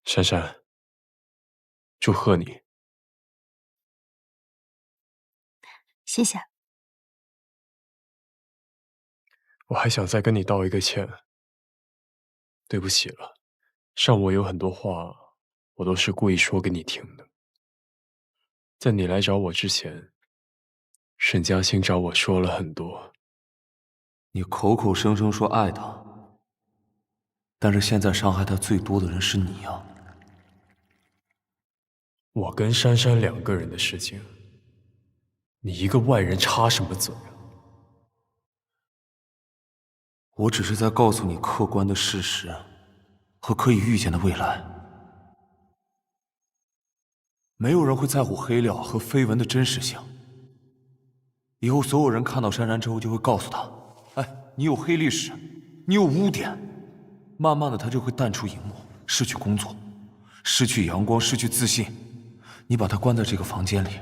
珊珊，祝贺你。谢谢。我还想再跟你道一个歉，对不起了。上午有很多话，我都是故意说给你听的。在你来找我之前，沈嘉欣找我说了很多。你口口声声说爱他，但是现在伤害他最多的人是你啊。我跟珊珊两个人的事情，你一个外人插什么嘴啊？我只是在告诉你客观的事实和可以预见的未来。没有人会在乎黑料和绯闻的真实性。以后所有人看到珊珊之后，就会告诉他：“哎，你有黑历史，你有污点。”慢慢的，他就会淡出荧幕，失去工作，失去阳光，失去自信。你把他关在这个房间里，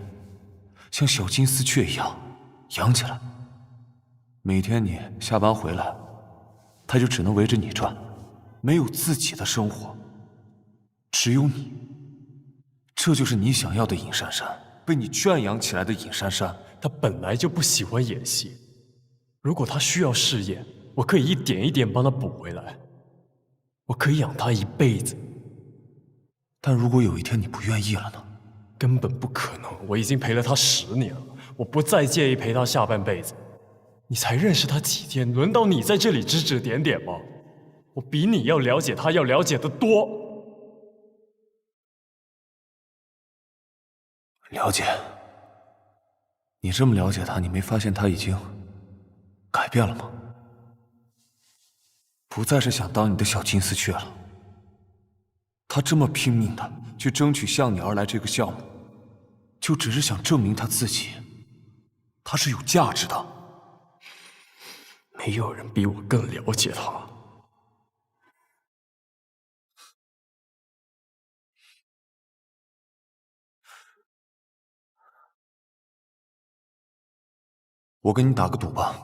像小金丝雀一样养起来。每天你下班回来，他就只能围着你转，没有自己的生活，只有你。这就是你想要的尹珊珊，被你圈养起来的尹珊珊。她本来就不喜欢演戏，如果她需要事业，我可以一点一点帮她补回来。我可以养他一辈子。但如果有一天你不愿意了呢？根本不可能，我已经陪了他10年了，我不再介意陪他下半辈子。你才认识他几天，轮到你在这里指指点点吗？我比你要了解他，要了解的多。了解。你这么了解他，你没发现他已经改变了吗？不再是想当你的小金丝雀了。他这么拼命的去争取向你而来这个项目，就只是想证明他自己，他是有价值的。没有人比我更了解他。我跟你打个赌吧，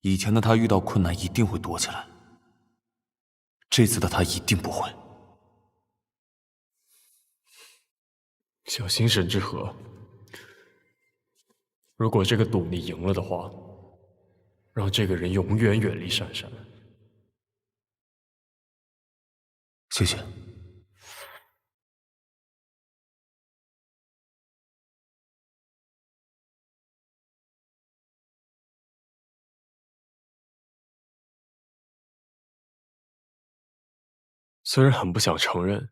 以前的他遇到困难一定会躲起来，这次的他一定不会。小心沈之和，如果这个赌你赢了的话，让这个人永远远离珊珊。谢谢。虽然很不想承认，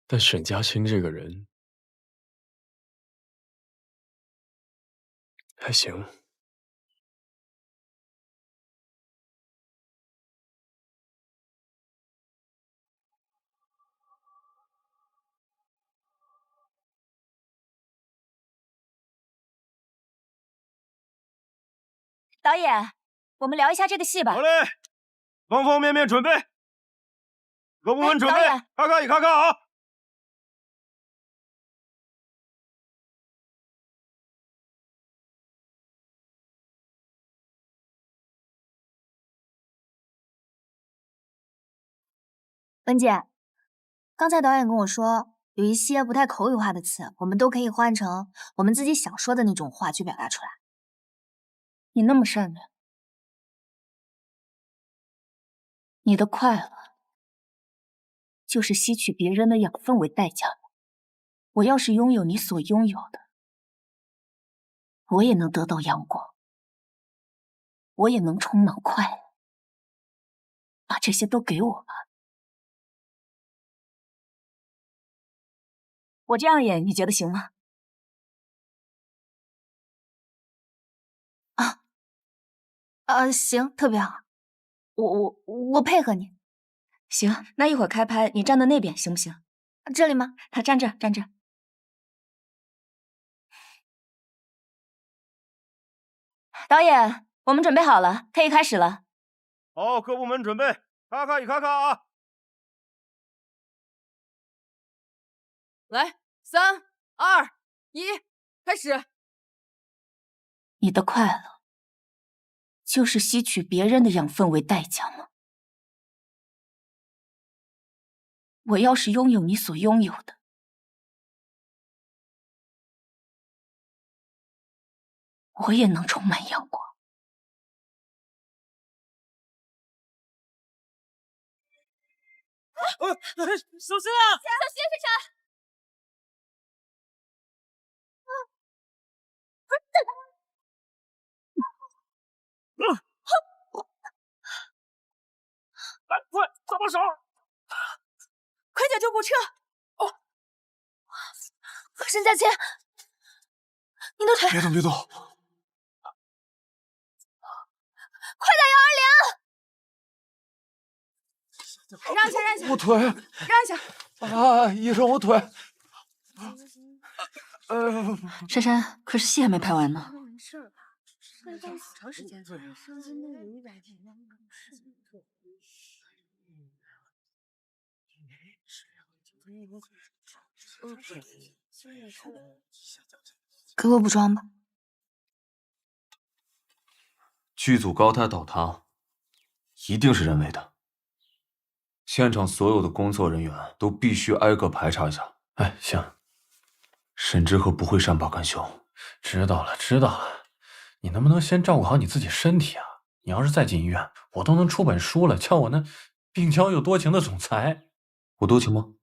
但沈嘉欣这个人还行。导演，我们聊一下这个戏吧。好嘞，方方面面准备，各部门准备，咔咔一咔咔啊！文姐，刚才导演跟我说，有一些不太口语化的词，我们都可以换成我们自己想说的那种话去表达出来。你那么善良，你的快乐就是吸取别人的养分为代价的。我要是拥有你所拥有的，我也能得到阳光，我也能充满快乐。把这些都给我吧。我这样演，你觉得行吗？行，特别好。我配合你。行，那一会儿开拍，你站在那边行不行？这里吗？他站这，站这。导演，我们准备好了，可以开始了。好，各部门准备，咔咔一咔咔啊！来，3、2、1，开始。你的快乐就是吸取别人的养分为代价吗？我要是拥有你所拥有的，我也能充满阳光。小心啊！小心，飞尘！来，快搭把手！快叫救护车！哦，沈佳琪，你的腿！别动，别动！快打120！让一下，让一下！我腿！让一下！啊，医生，我腿！珊珊，可是戏还没拍完呢。没事吧？长时间上镜都有100天。给我补妆吧。剧组高台倒塌，一定是人为的。现场所有的工作人员都必须挨个排查一下。哎，行。沈之和不会善罢甘休。知道了，知道了。你能不能先照顾好你自己身体啊？你要是再进医院，我都能出本书了，叫我那病娇又多情的总裁。我多情吗？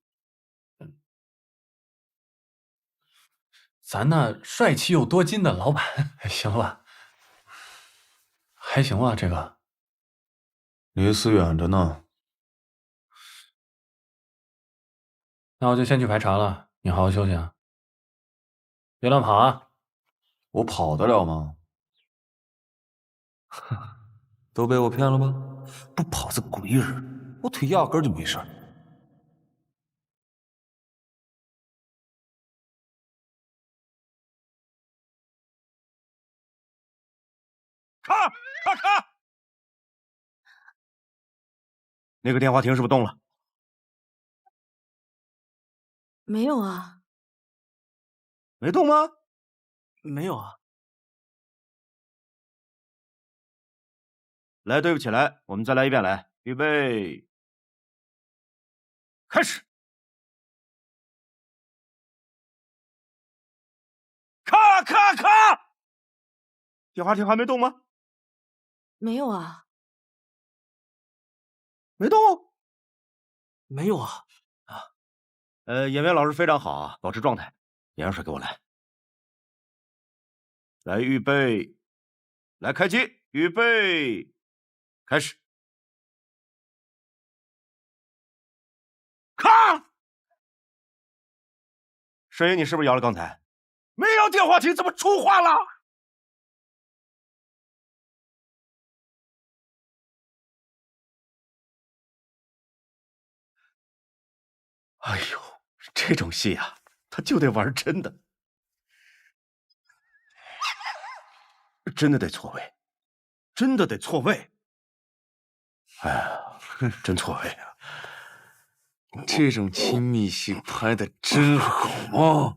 咱那帅气又多金的老板，行了吧？还行吧，这个。离死远着呢。那我就先去排查了，你好好休息啊，别乱跑啊！我跑得了吗？都被我骗了吧？不跑是鬼日，我腿压根就没事。卡！那个电话亭是不是动了？没有啊。没动吗？没有啊。来，对不起来，我们再来一遍，来，预备，开始。咔！电话亭还没动吗？没有啊。没动？没有啊。演员老师非常好啊，保持状态。眼药水给我来。来，预备，来开机，预备，开始。咔！沈爷，你是不是摇了刚才？没摇电话亭怎么出话了？哎呦，这种戏啊，他就得玩真的，真的得错位，真的得错位。哎呀，真错位啊！这种亲密戏拍的真好啊！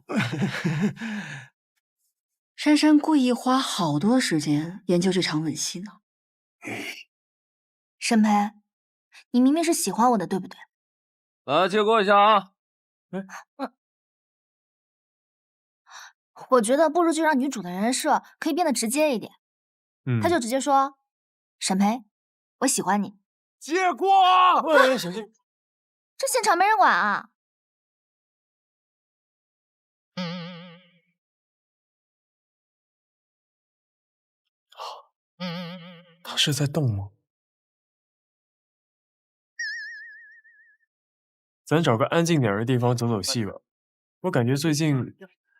珊珊故意花好多时间研究这场吻戏呢。沈培，你明明是喜欢我的，对不对？来，借过一下啊。我觉得不如就让女主的人设可以变得直接一点。他就直接说：“沈培，我喜欢你。”借过啊！喂，小心！这现场没人管啊！他是在动吗？咱找个安静点的地方走走戏吧。我感觉最近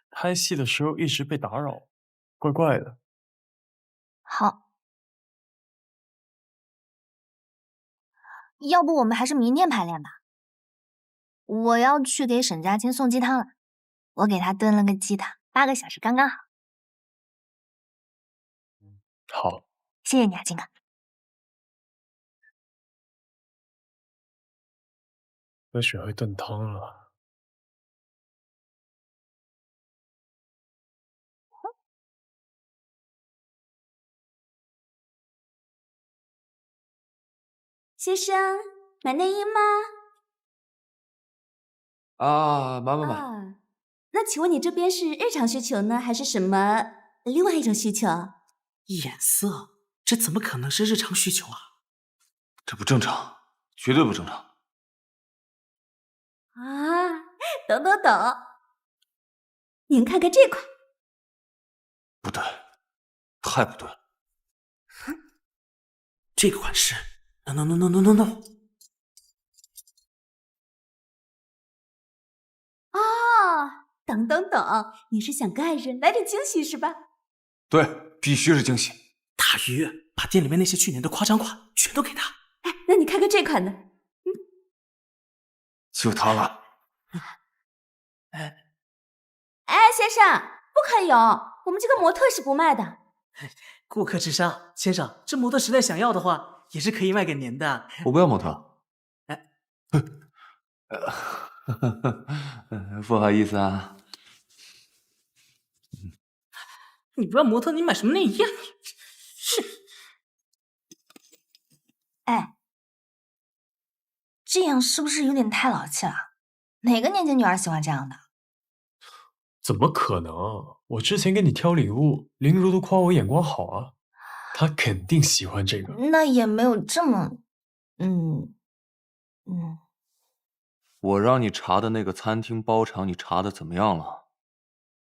拍戏的时候一直被打扰，怪怪的。好，要不我们还是明天排练吧。我要去给沈佳清送鸡汤了，我给他炖了个鸡汤，8个小时刚刚好。好，谢谢你啊，金哥。我学会炖汤了。先生，买内衣吗？啊，买。啊，那请问你这边是日常需求呢，还是什么另外一种需求？眼色，这怎么可能是日常需求啊？这不正常，绝对不正常。啊，懂。您看看这款，不对，太不对了。这个款式 ，no。哦，懂，你是想给爱人来点惊喜是吧？对，必须是惊喜。大鱼把店里面那些去年的夸张款全都给他。哎，那你看看这款呢？就它了。哎，先生，不可以哦，我们这个模特是不卖的。顾客至上，先生，这模特实在想要的话，也是可以卖给您的。我不要模特。哎，不好意思啊。你不要模特，你买什么内衣啊？是。哎，这样是不是有点太老气了？哪个年轻女孩喜欢这样的？怎么可能？我之前给你挑礼物，林如都夸我眼光好啊。他肯定喜欢这个。那也没有这么……我让你查的那个餐厅包场，你查的怎么样了？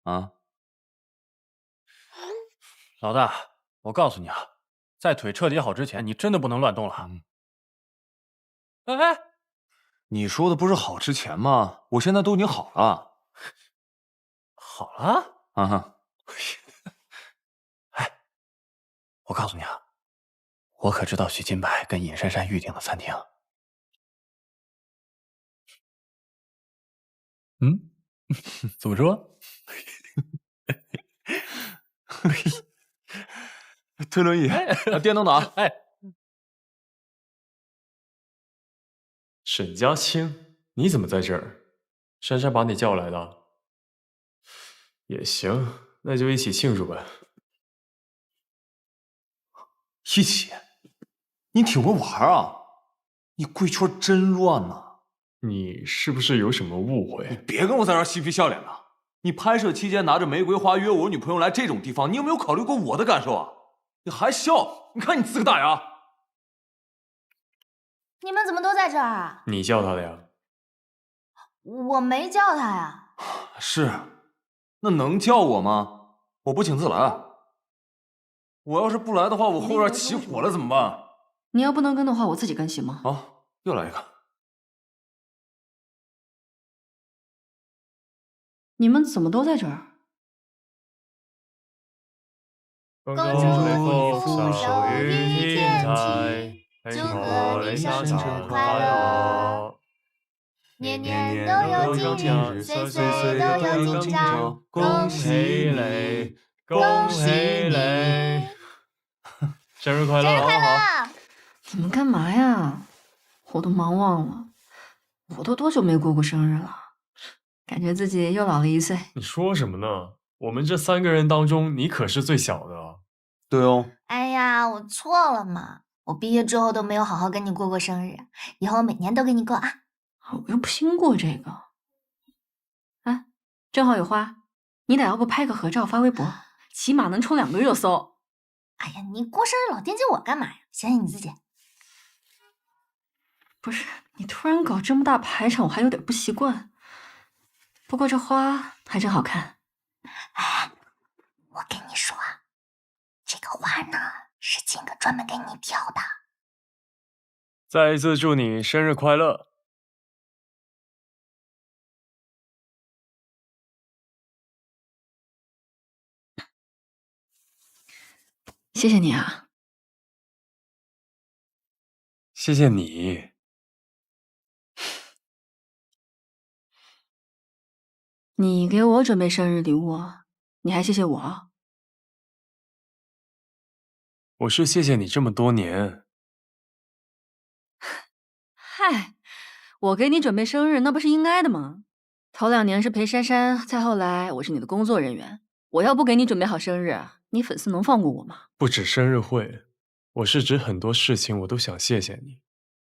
啊？老大，我告诉你啊，在腿彻底好之前，你真的不能乱动了。哎，你说的不是好之前吗？我现在都已经好了。好了？啊哈。哎，我告诉你啊，我可知道许金柏跟尹珊珊预定的餐厅。怎么说？推轮椅，电动挡。哎，沈嘉清，你怎么在这儿？珊珊把你叫来的？也行，那就一起庆祝吧。一起？你挺会玩啊！你贵圈真乱呐！你是不是有什么误会？你别跟我在这嬉皮笑脸的。你拍摄期间拿着玫瑰花约我女朋友来这种地方，你有没有考虑过我的感受啊？你还笑？你看你呲个大牙！你们怎么都在这儿啊？你叫他的呀？我没叫他呀。是，那能叫我吗？我不请自来。我要是不来的话，我后院起火了怎么办？你要不能跟的话，我自己跟行吗？好，又来一个。你们怎么都在这儿？恭祝你福寿与天台，祝贺你生辰快乐，年年都有今日，岁岁都有今朝。恭喜你，恭喜你，生日快乐！生日快乐！你们干嘛呀？我都忙忘了，我都多久没过生日了？感觉自己又老了1岁。你说什么呢？我们这3个人当中，你可是最小的啊。对哦。哎呀，我错了嘛！我毕业之后都没有好好跟你过过生日，以后每年都给你过啊！我又不兴过这个。哎，正好有花，你俩要不拍个合照发微博，起码能冲2个热搜。哎呀，你过生日老惦记我干嘛呀？想想你自己。不是，你突然搞这么大排场，我还有点不习惯。不过这花还真好看。哎，我跟你说，这个花呢是金哥专门给你挑的。再一次祝你生日快乐！谢谢你啊。谢谢你。你给我准备生日礼物，你还谢谢我？我是谢谢你这么多年。嗨，我给你准备生日，那不是应该的吗？头2年是陪珊珊，再后来我是你的工作人员。我要不给你准备好生日，你粉丝能放过我吗？不止生日会，我是指很多事情我都想谢谢你。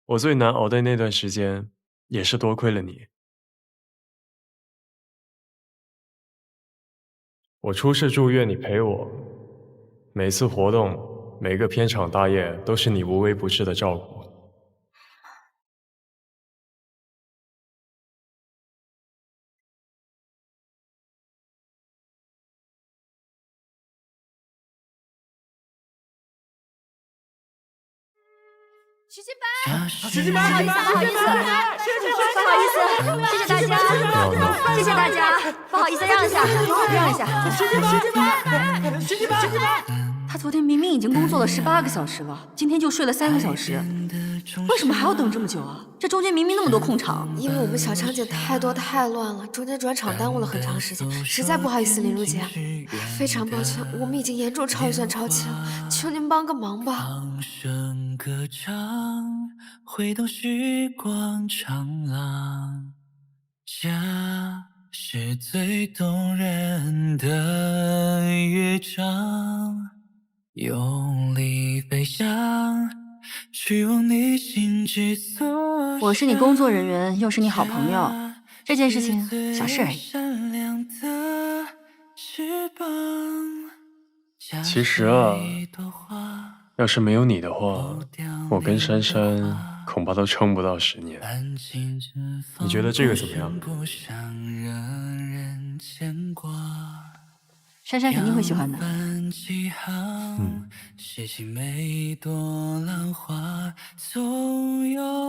我最难熬的那段时间，也是多亏了你。我出事住院，你陪我；每次活动，每个片场大业，都是你无微不至的照顾。徐金白，徐金白，不好意思，谢谢大家，谢谢大家，不好意思，让一下，让一下。徐金白，他昨天明明已经工作了18个小时了，今天就睡了3个小时，为什么还要等这么久啊？这中间明明那么多空场。因为我们小场景太多太乱了，中间转场耽误了很长时间，实在不好意思，林璐姐，非常抱歉，我们已经严重超预算超期了，求您帮个忙吧。歌唱，挥动时光长廊，家是最动人的乐章，用力飞翔，去往你心之所向。我是你工作人员，又是你好朋友，这件事情小事而已。闪亮的翅膀，其实啊，要是没有你的话，我跟珊珊恐怕都撑不到10年。你觉得这个怎么样？珊珊肯定会喜欢的。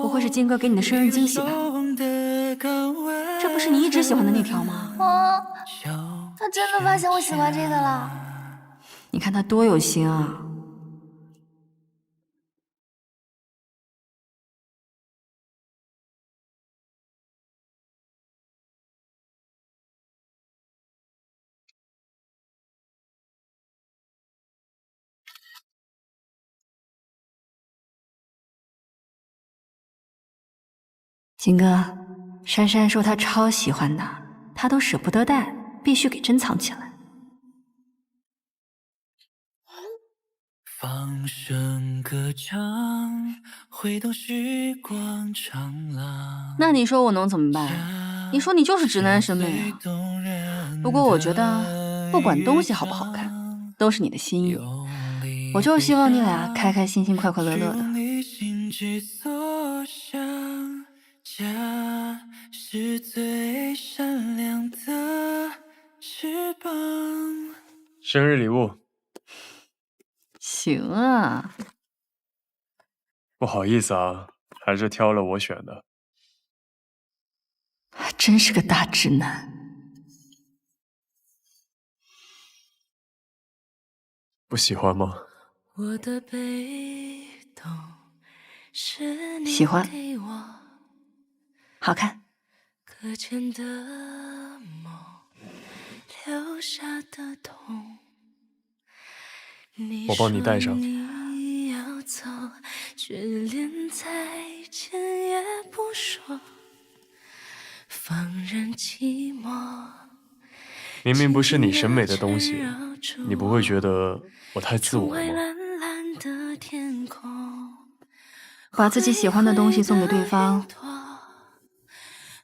不会是金哥给你的生日惊喜吧？这不是你一直喜欢的那条吗？哦，他真的发现我喜欢这个了。你看他多有心啊！金哥，珊珊说她超喜欢的，她都舍不得带，必须给珍藏起来。放声歌唱，挥动时光长廊。那你说我能怎么办？你说你就是直男审美啊。不过我觉得，不管东西好不好看，都是你的心意。我就是希望你俩开开心心、快快乐乐的。家是最闪亮的翅膀。生日礼物。行啊。不好意思啊，还是挑了我选的。还真是个大直男。不喜欢吗？我的被动是你喜欢。给我好看。搁浅的梦，留下的痛。我帮你带上。你要走，却连再见也不说，放任寂寞。明明不是你审美的东西，你不会觉得我太自我吗？把自己喜欢的东西送给对方，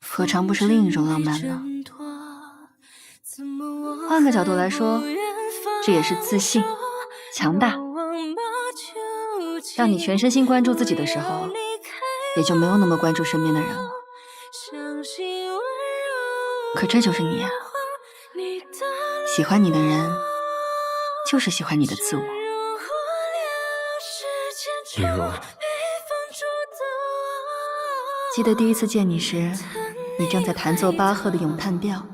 何尝不是另一种浪漫呢？换个角度来说，这也是自信、强大。当你全身心关注自己的时候，也就没有那么关注身边的人了。可这就是你呀，喜欢你的人，就是喜欢你的自我。例如，记得第一次见你时，你正在弹奏巴赫的咏叹调。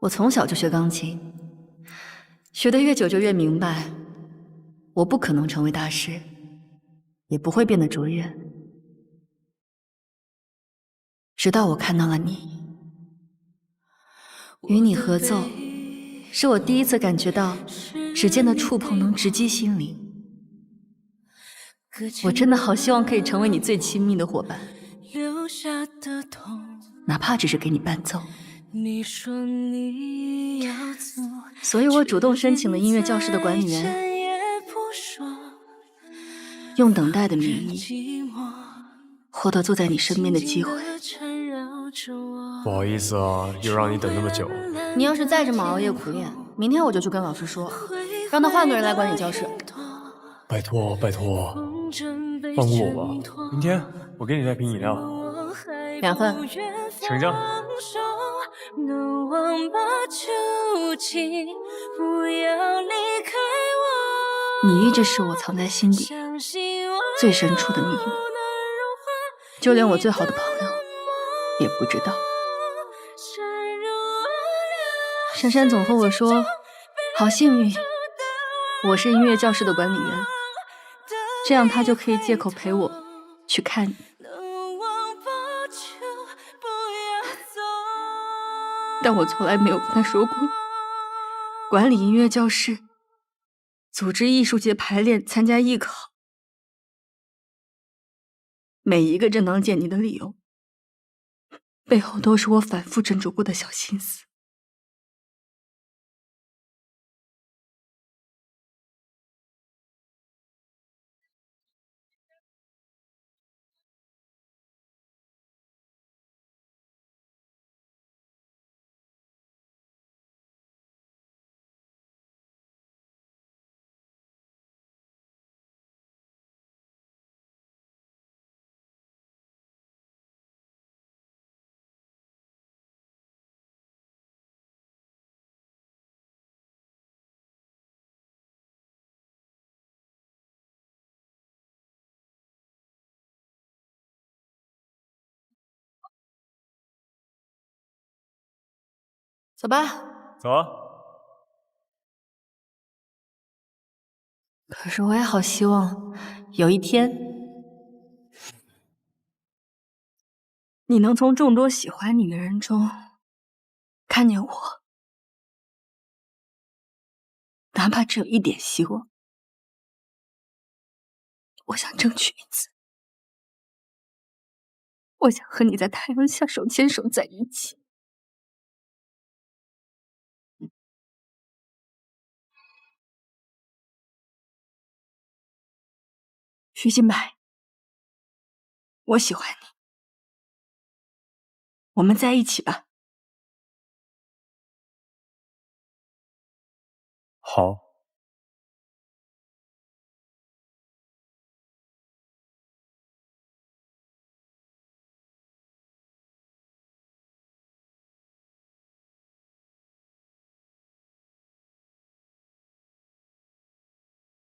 我从小就学钢琴，学得越久就越明白，我不可能成为大师，也不会变得卓越。直到我看到了你，与你合奏，是我第一次感觉到指尖的触碰能直击心灵。我真的好希望可以成为你最亲密的伙伴，哪怕只是给你伴奏。所以我主动申请了音乐教室的管理员，用等待的名义获得坐在你身边的机会。不好意思啊，又让你等那么久。你要是再这么熬夜苦练，明天我就去跟老师说，让他换个人来管理教室。拜托拜托，放过我吧。明天我给你带瓶饮料。2份。成交。你一直是我藏在心底最深处的秘密，就连我最好的朋友也不知道。珊珊总和我说，好幸运，我是音乐教室的管理员，这样他就可以借口陪我去看你。但我从来没有跟他说过，管理音乐教室、组织艺术节排练、参加艺考，每一个正当见你的理由，背后都是我反复斟酌过的小心思。走吧。走啊。可是我也好希望有一天，你能从众多喜欢你的人中看见我，哪怕只有一点希望。我想争取一次，我想和你在太阳下手牵手在一起。徐新白，我喜欢你，我们在一起吧。好。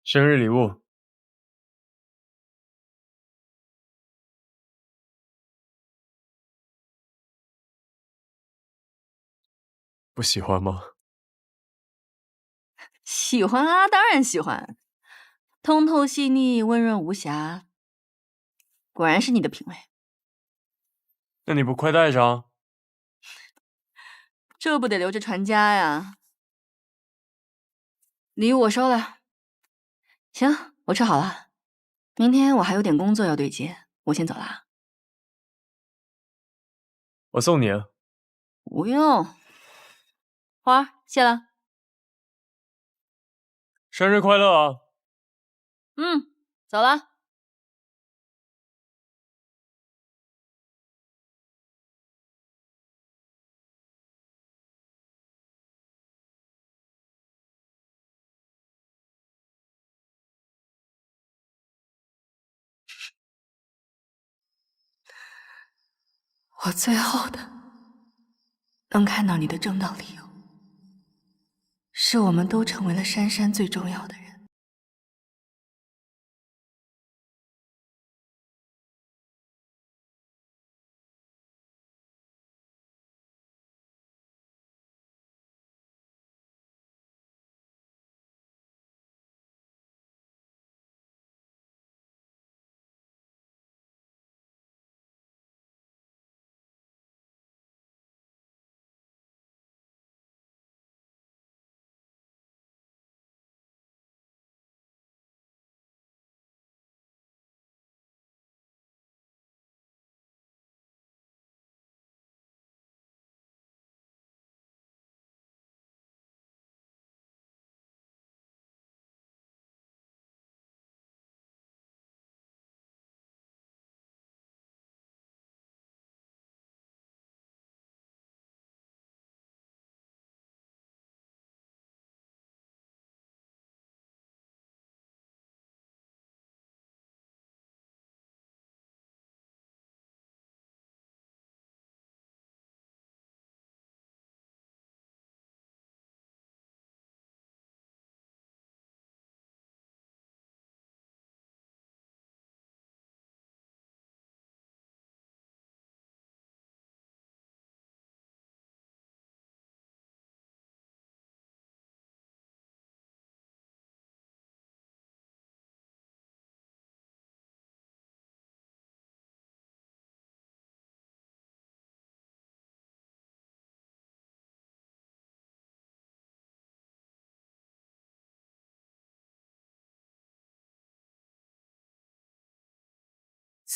生日礼物。不喜欢吗？喜欢啊，当然喜欢。通透细腻，温润无瑕，果然是你的品味。那你不快戴上？这不得留着传家呀。礼物我收了。行，我吃好了。明天我还有点工作要对接，我先走了。我送你啊。不用，花儿，谢了。生日快乐啊！走了。我最后的能看到你的正当理由，是我们都成为了珊珊最重要的人。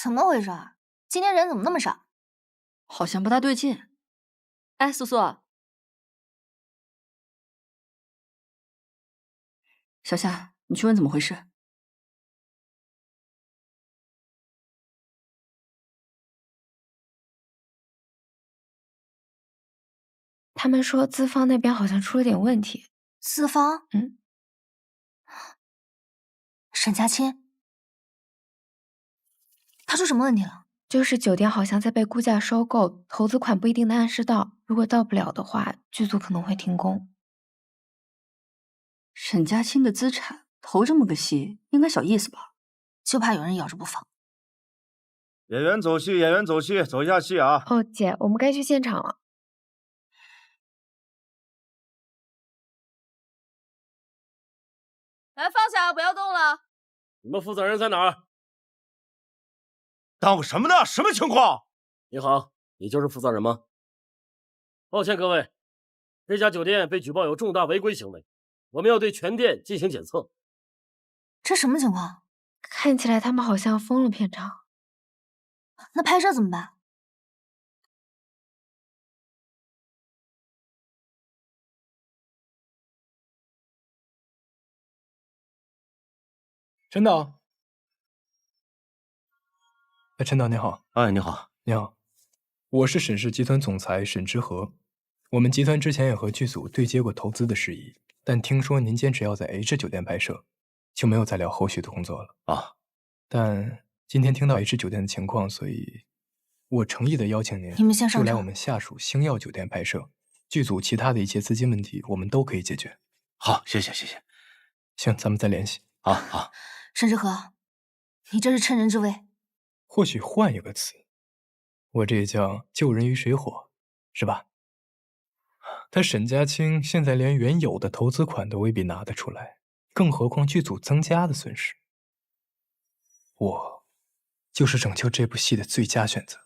怎么回事？今天人怎么那么少？好像不大对劲。哎，素素，小夏，你去问怎么回事。他们说资方那边好像出了点问题。资方？沈佳清，他出什么问题了？就是酒店好像在被估价收购，投资款不一定能按时到，如果到不了的话，剧组可能会停工。沈佳清的资产投这么个戏，应该小意思吧？就怕有人咬着不放。演员走戏，演员走戏，走一下戏啊！哦，姐，我们该去现场了。来，放下，不要动了。你们负责人在哪儿？耽误什么呢？什么情况？你好，你就是负责人吗？抱歉各位，这家酒店被举报有重大违规行为，我们要对全店进行检测。这什么情况？看起来他们好像封了片场。那拍摄怎么办？陈导，哎，陈导你好。哎，你好，你好，我是沈氏集团总裁沈之和。我们集团之前也和剧组对接过投资的事宜，但听说您坚持要在 H 酒店拍摄，就没有再聊后续的工作了啊。但今天听到 H 酒店的情况，所以我诚意的邀请您，你们先上场。就来我们下属星耀酒店拍摄，剧组其他的一切资金问题我们都可以解决。好，谢谢谢谢。行，咱们再联系。好好。沈之和，你这是趁人之危。或许换一个词，我这也叫救人于水火，是吧？他沈家清现在连原有的投资款都未必拿得出来，更何况剧组增加的损失。我就是拯救这部戏的最佳选择。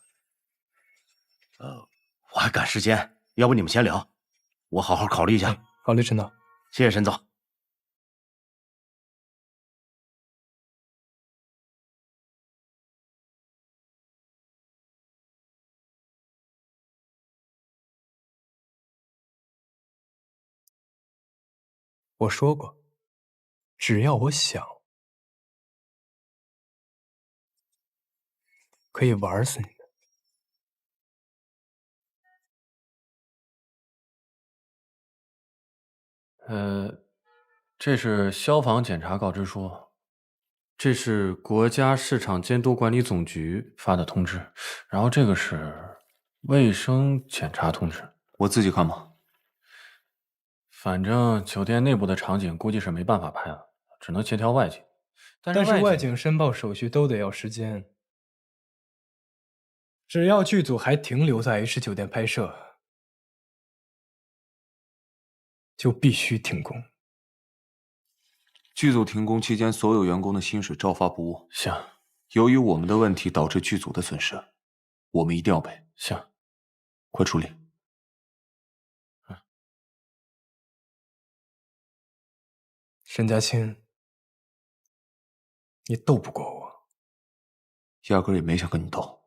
我还赶时间，要不你们先聊，我好好考虑一下。好嘞，陈导。谢谢沈总。我说过，只要我想，可以玩死你的。这是消防检查告知书，这是国家市场监督管理总局发的通知，然后这个是卫生检查通知。我自己看吗？反正酒店内部的场景估计是没办法拍了，只能协调外景。但是外景申报手续都得要时间。只要剧组还停留在 H 酒店拍摄，就必须停工。剧组停工期间，所有员工的薪水照发不误。行。由于我们的问题导致剧组的损失，我们一定要赔。行。快处理。沈家清，你斗不过我，压根儿也没想跟你斗。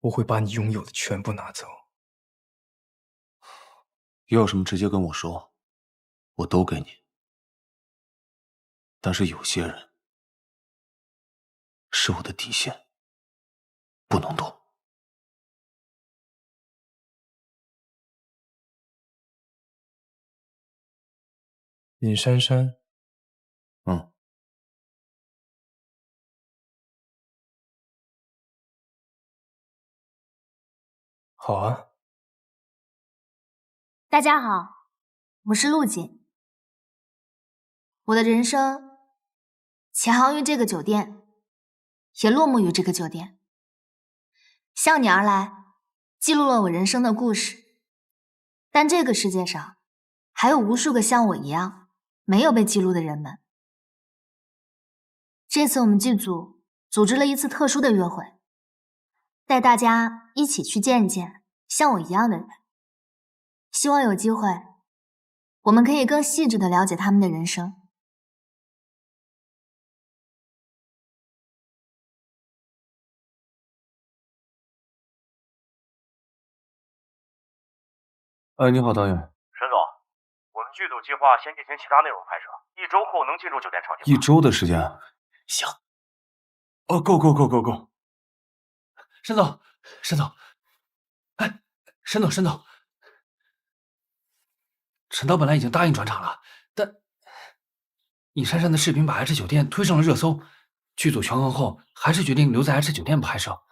我会把你拥有的全部拿走。要有什么直接跟我说，我都给你。但是有些人是我的底线，不能动。尹珊珊。嗯。好啊。大家好，我是陆锦。我的人生起航于这个酒店，也落幕于这个酒店。向你而来，记录了我人生的故事。但这个世界上还有无数个像我一样没有被记录的人们。这次我们剧组组织了一次特殊的约会，带大家一起去见一见像我一样的人。希望有机会，我们可以更细致地了解他们的人生。哎，你好，导演。沈总，我们剧组计划先进行其他内容拍摄，1周后能进入酒店场景吗？ 1周的时间。行。哦，够。沈总，哎，沈总，陈导本来已经答应转场了，但尹珊珊的视频把 H 酒店推上了热搜，剧组权衡后还是决定留在 H 酒店拍摄。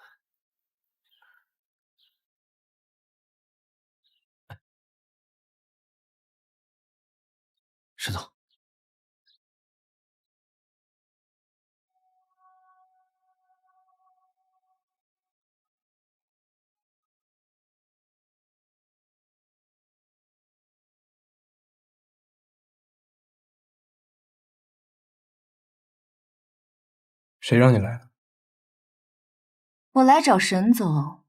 沈总。谁让你来的？我来找沈总，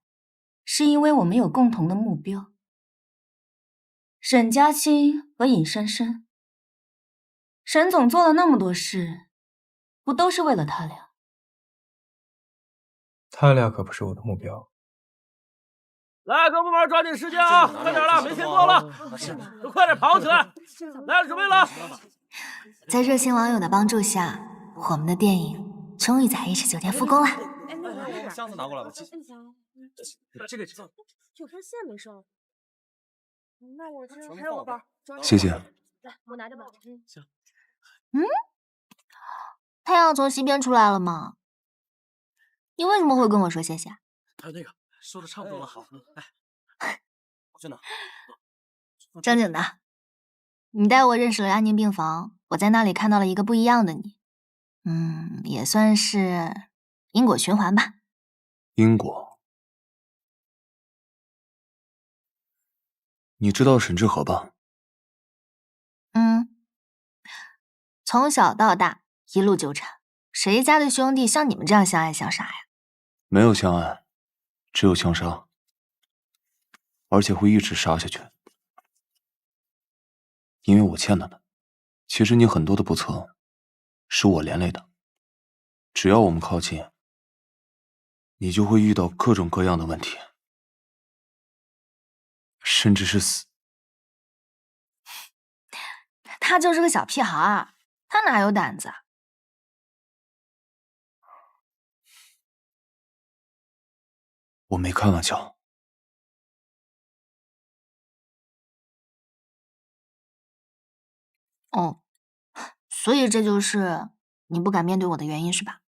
是因为我们有共同的目标。沈佳清和尹珊珊，沈总做了那么多事，不都是为了他俩？他俩可不是我的目标。来，各部门抓紧时间啊，快点了，没钱做了，都快点跑起来！来了，准备了。在热心网友的帮助下，我们的电影终于在 H 酒店复工了。箱子拿过来吧。这个9根线没收。那我这还有个包，谢谢。来，我拿着吧。行。太阳从西边出来了吗？你为什么会跟我说谢谢？还有那个说的差不多了，好，我去拿。正经的，你带我认识了安宁病房，我在那里看到了一个不一样的你。也算是因果循环吧。因果？你知道沈志和吧？从小到大一路纠缠，谁家的兄弟像你们这样相爱相杀呀？没有相爱，只有相杀，而且会一直杀下去。因为我欠他的。其实你很多的不测，是我连累的。只要我们靠近，你就会遇到各种各样的问题，甚至是死。他就是个小屁孩，他哪有胆子啊？我没开玩笑。哦，所以这就是你不敢面对我的原因是吧？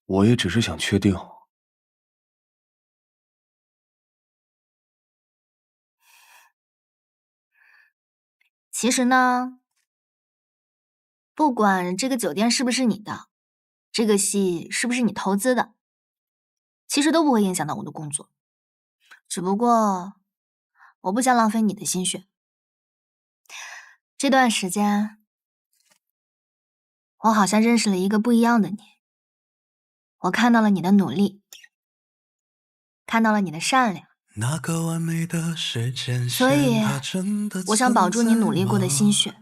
我也只是想确定。其实呢，不管这个酒店是不是你的，这个戏是不是你投资的，其实都不会影响到我的工作。只不过，我不想浪费你的心血。这段时间，我好像认识了一个不一样的你。我看到了你的努力，看到了你的善良，所以我想保住你努力过的心血。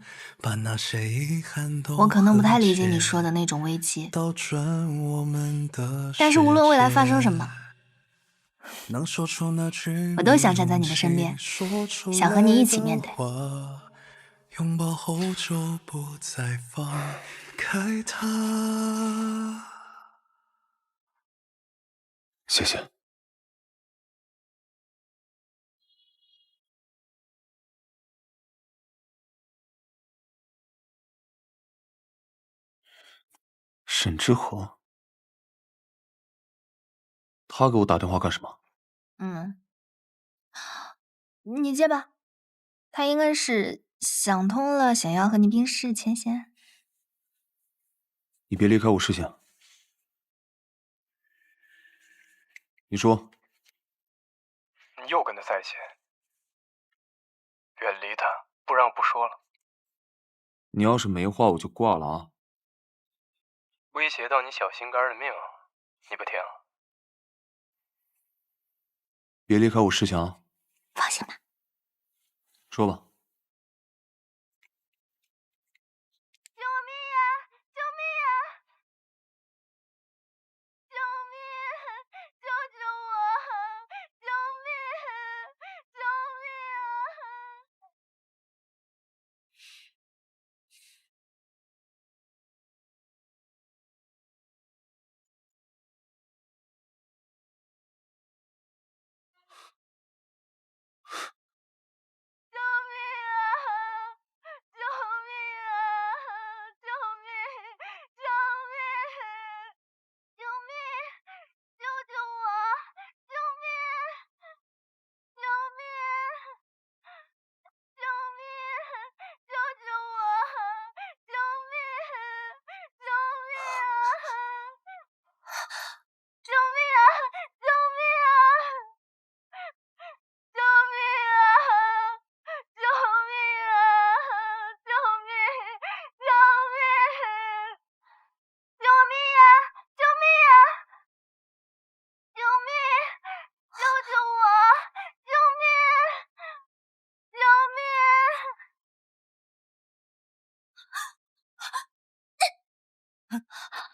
我可能不太理解你说的那种危机，但是无论未来发生什么，我都想站在你的身边，想和你一起面对。拥抱后就不再放开它。谢谢。沈之和，他给我打电话干什么？你接吧，他应该是想通了，想要和你冰释前嫌。你别离开我视线。你说，你又跟他在一起，远离他，不然我不说了。你要是没话，我就挂了啊！威胁到你小心肝的命，你不听？别离开我视线啊！放心吧。说吧。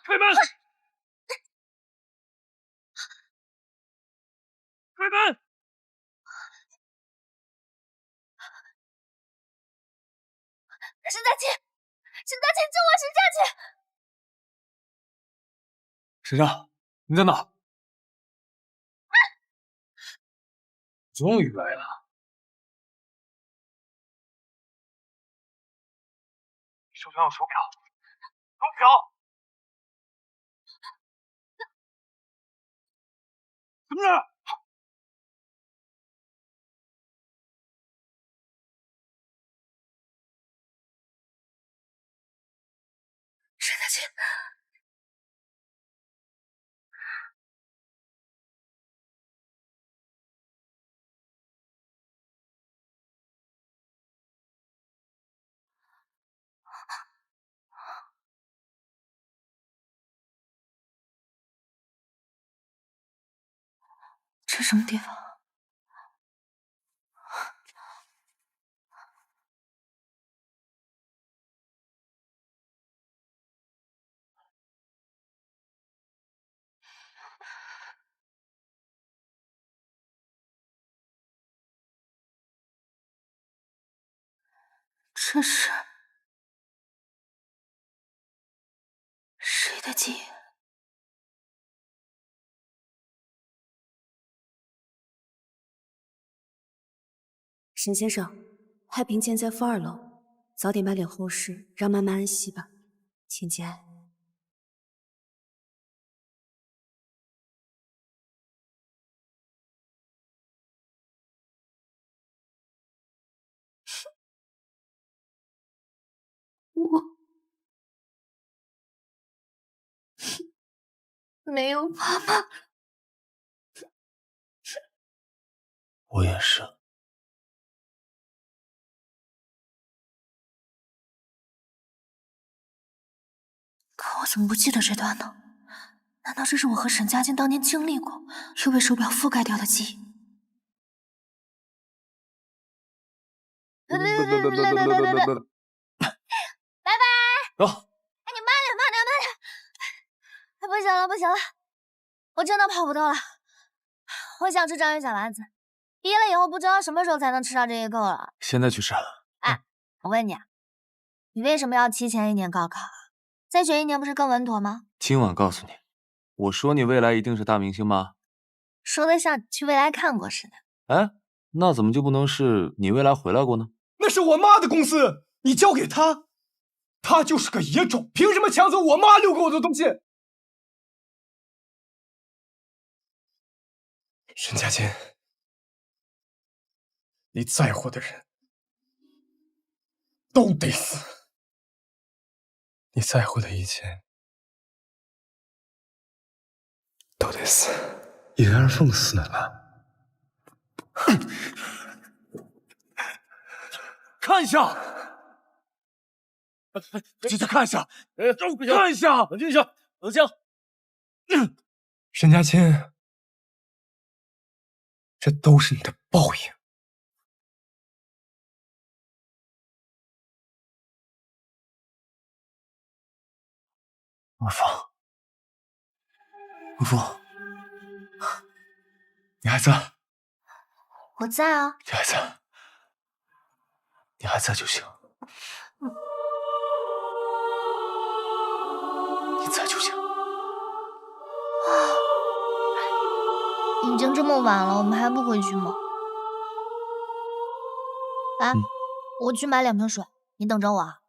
开门！开门！沈佳清，沈佳清，救我！沈佳清！沈佳，你在哪？终于来了！手上有手表，手表！怎么了？沈佳清，这什么地方？这是谁的记忆？沈先生，太平间在负2楼，早点摆点后事，让妈妈安息吧，请节哀。我没有妈妈。我也是。可我怎么不记得这段呢？难道这是我和沈佳清当年经历过，又被手表覆盖掉的记忆？拜拜！走。哎，你慢点，慢点，慢点！哎，不行了，不行了，我真的跑不动了。我想吃章鱼小丸子，毕业了以后不知道什么时候才能吃上这一口了。现在去吃。哎，我问你啊，你为什么要提前1年高考啊？再学1年不是更稳妥吗？今晚告诉你，我说你未来一定是大明星吗？说的像去未来看过似的。哎，那怎么就不能是你未来回来过呢？那是我妈的公司，你交给她，她就是个野种，凭什么抢走我妈留给我的东西？沈佳清，你在乎的人都得死，你在乎的一切都得死。叶儿凤死了，看一下，进去看一下，看一下，冷静一下，冷静。沈佳清，这都是你的报应。阿芳，阿芳，你还在？我在啊。你还在？你还在就行。你在就行。已经这么晚了，我们还不回去吗？来，我去买2瓶水，你等着我啊。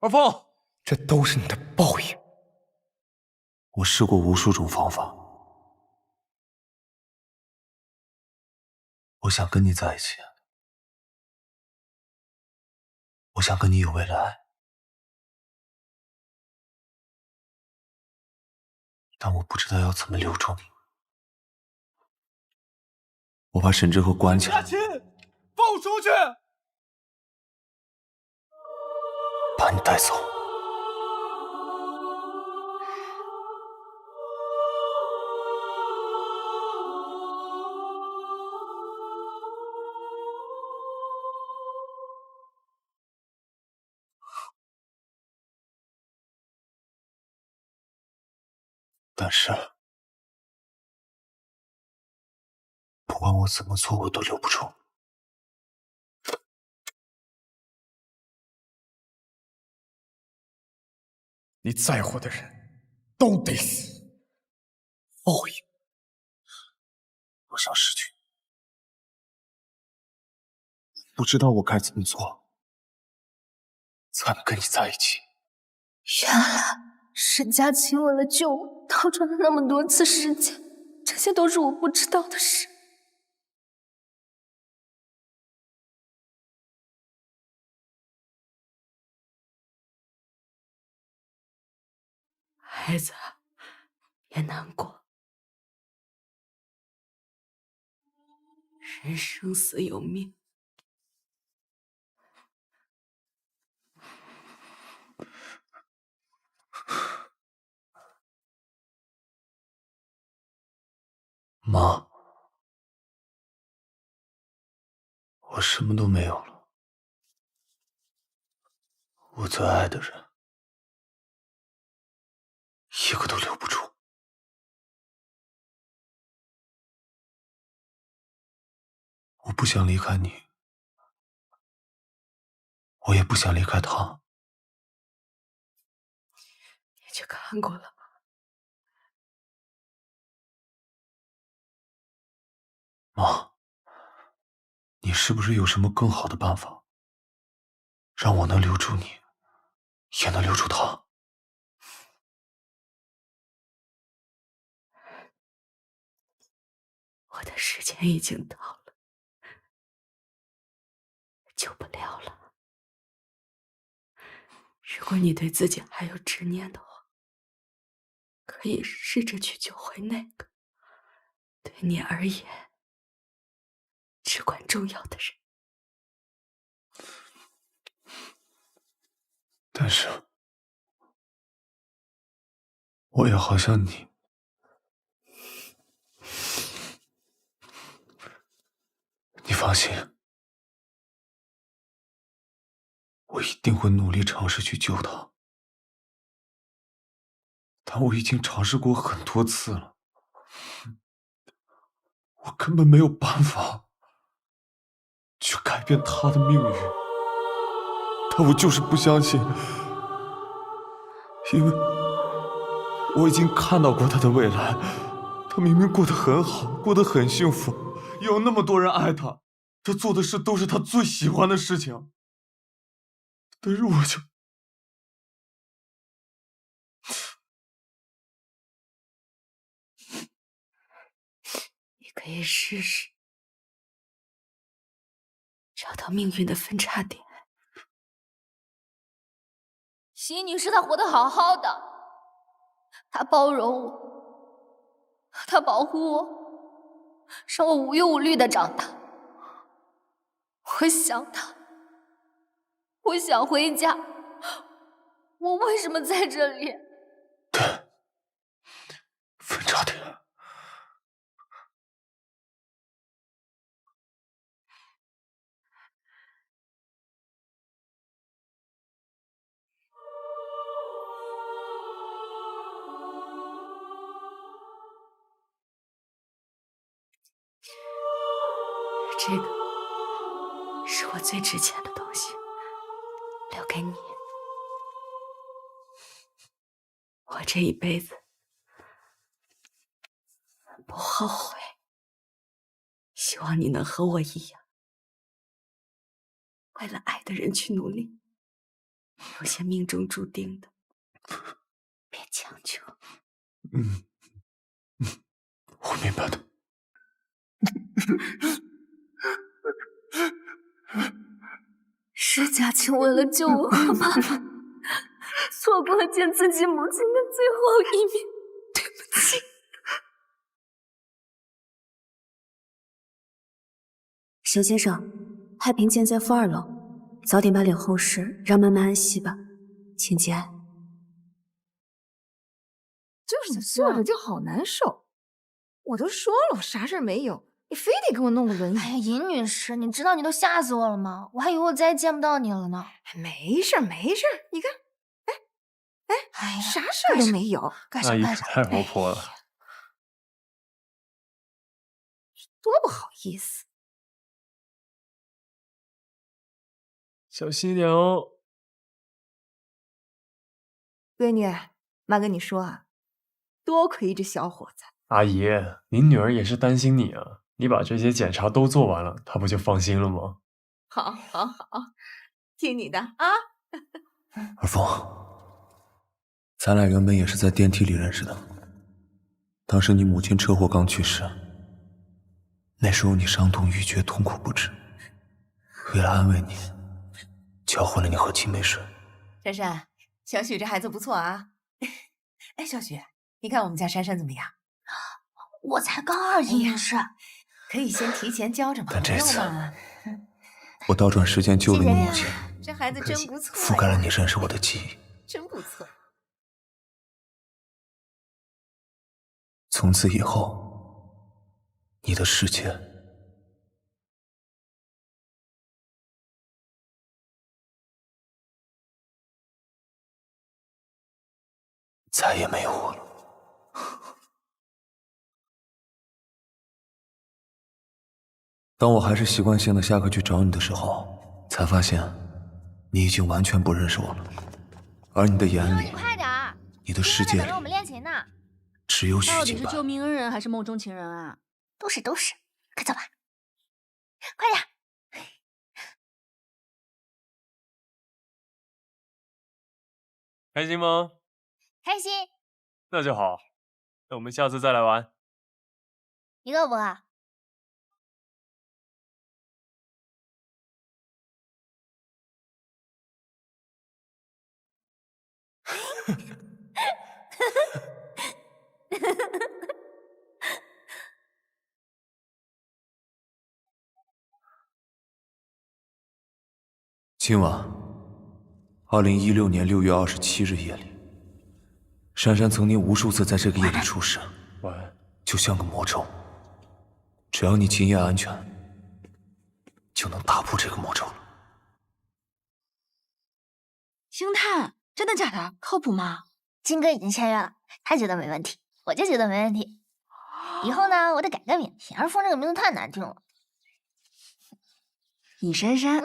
阿凤，这都是你的报应。我试过无数种方法，我想跟你在一起，我想跟你有未来，但我不知道要怎么留住你。我把沈之和关起来。佳清，放我出去！把你带走。但是，不管我怎么做，我都留不住。你在乎的人都得死，报应。我想失去你，不知道我该怎么做才能跟你在一起。原来沈佳清为了救我，倒转了那么多次时间，这些都是我不知道的事。孩子，别难过，人生死有命。妈，我什么都没有了，我最爱的人一个都留不住。我不想离开你，我也不想离开他。你去看过了吗？妈，你是不是有什么更好的办法，让我能留住你，也能留住他？我的时间已经到了，救不了了。如果你对自己还有执念的话，可以试着去救回那个对你而言至关重要的人。但是，我也好像你，你放心，我一定会努力尝试去救他。但我已经尝试过很多次了，我根本没有办法去改变他的命运。但我就是不相信，因为我已经看到过他的未来，他明明过得很好，过得很幸福，有那么多人爱他，他做的事都是他最喜欢的事情。但是我就……你可以试试找到命运的分叉点。席女士她活得好好的，她包容我，她保护我，让我无忧无虑的长大。我想她，我想回家，我为什么在这里？分叉点。这个是我最值钱的东西，留给你。我这一辈子不后悔，希望你能和我一样，为了爱的人去努力。有些命中注定的，别强求。我明白的。是佳清为了救我和妈妈，错过了见自己母亲的最后一面，对不起。沈先生，太平间在负2楼，早点把脸后事，让慢慢安息吧，请节哀。就是坐着就好难受，我都说了我啥事儿没有，你非得给我弄个轮椅。哎呀，尹女士，你知道你都吓死我了吗？我还以为我再也见不到你了呢。没事儿没事儿，你看，哎，哎，啥事儿都没有，阿姨太活泼了。多不好意思。小心点哦。闺女，妈跟你说啊，多亏这小伙子。阿姨，您女儿也是担心你啊。你把这些检查都做完了，她不就放心了吗？好，好，好，听你的啊。尔峰，咱俩原本也是在电梯里认识的。当时你母亲车祸刚去世，那时候你伤痛欲绝，痛苦不止。为了安慰你，教会了你和秦美水。珊珊，小许这孩子不错啊。哎，小许，你看我们家珊珊怎么样？我才刚2级面试，可以先提前交着但这次嘛。我倒转时间救了你母亲，这孩子真不错，覆盖了你认识我的记忆。真不错。从此以后，你的世界再也没有我了。当我还是习惯性的下课去找你的时候，才发现你已经完全不认识我了。而你的眼里，你快点儿，你的世界里等着我们练琴呢。只有许到底静般。是救命恩人还是梦中情人啊？都是，快走吧，快点。开心吗？开心，那就好，那我们下次再来玩。你饿不饿？今晚，2016年6月27日夜里，珊珊曾经无数次在这个夜里出事，就像个魔咒。只要你今夜安全，就能打破这个魔咒了。星探，真的假的？靠谱吗？金哥已经签约了，他觉得没问题，我就觉得没问题。以后呢，我得改个名，尹二峰这个名字太难听了。尹珊珊，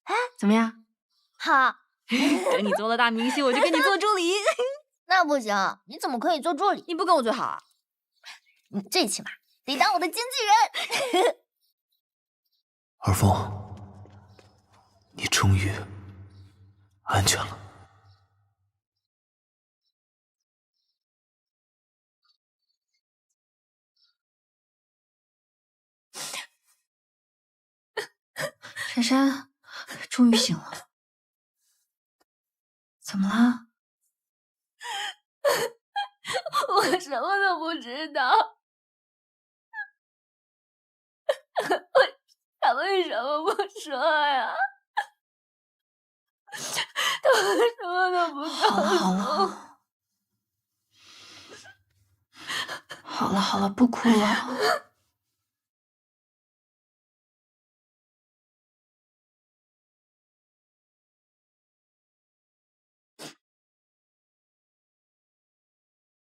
哎，怎么样？好。等你做了大明星，我就跟你做助理。那不行，你怎么可以做助理？你不跟我最好啊？你最起码得当我的经纪人。尔峰，你终于安全了。珊珊，终于醒了。怎么了？我什么都不知道。他为什么不说呀？他什么都不告诉我。好了，不哭了。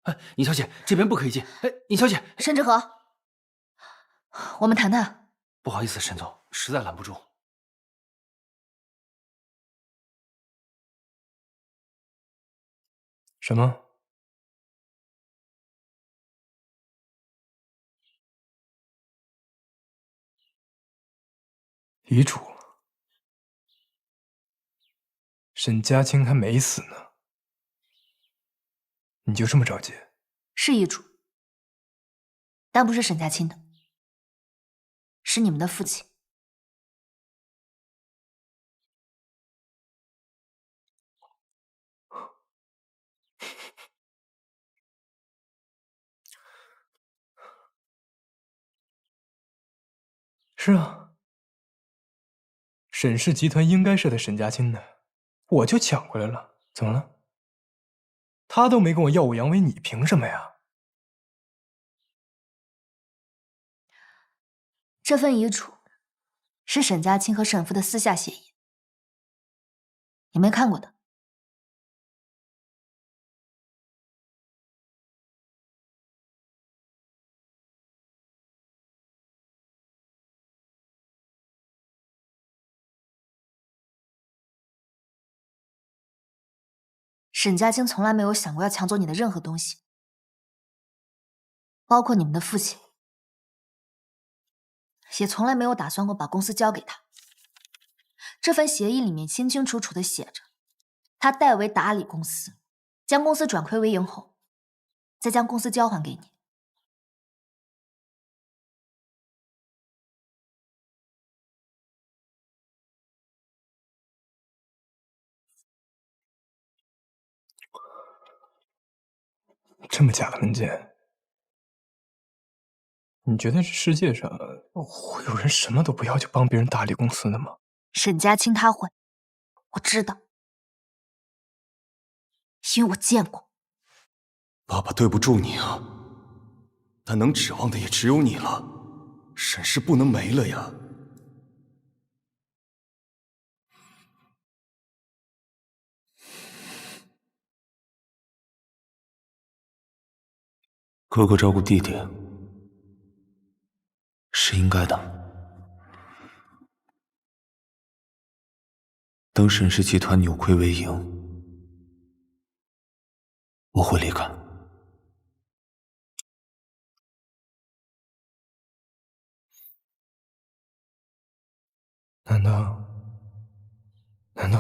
哎，尹小姐，这边不可以进。哎，尹小姐，沈志和，我们谈谈。不好意思，沈总，实在拦不住。什么？遗嘱？沈家清还没死呢，你就这么着急？是遗嘱，但不是沈家清的，是你们的父亲。是啊，沈氏集团应该是的沈家清的，我就抢回来了，怎么了？他都没跟我耀武扬威，你凭什么呀？这份遗嘱是沈家清和沈父的私下协议，你没看过的，沈家清从来没有想过要抢走你的任何东西，包括你们的父亲，也从来没有打算过把公司交给他。这份协议里面清清楚楚的写着，他代为打理公司，将公司转亏为盈后，再将公司交还给你。这么假的文件，你觉得这世界上会有人什么都不要就帮别人打理公司的吗？沈家清他会，我知道，因为我见过。爸爸对不住你啊，但能指望的也只有你了，沈氏不能没了呀。哥哥照顾弟弟是应该的。等沈氏集团扭亏为盈，我会离开。难道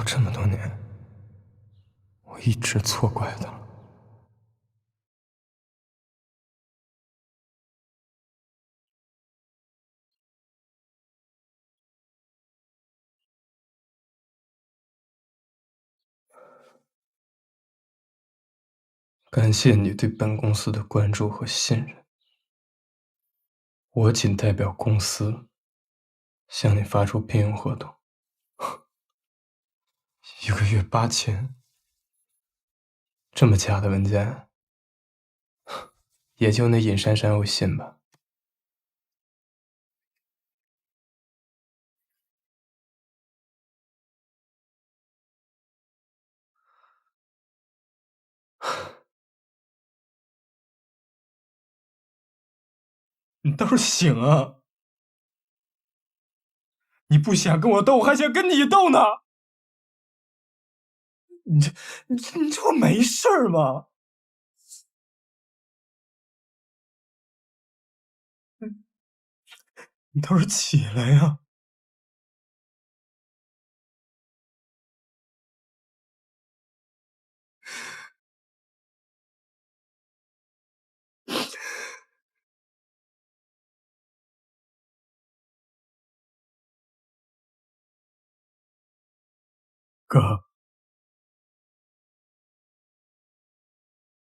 这么多年我一直错怪他了？感谢你对本公司的关注和信任，我仅代表公司向你发出聘用合同，1个月8000，这么假的文件，也就那尹珊珊会信吧。你倒是醒啊！你不想跟我斗，我还想跟你斗呢。你这不没事儿吗？你倒是起来呀！哥，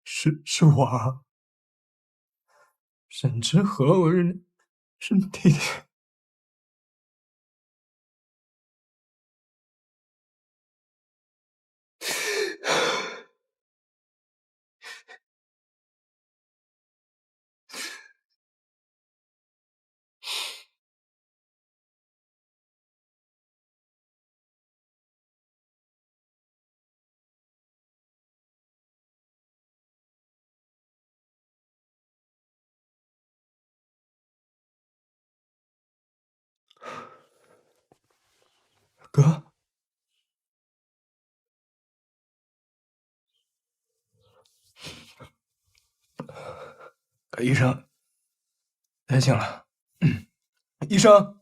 是我啊，沈之和，我是你弟弟。哥，医生，太醒了。医生，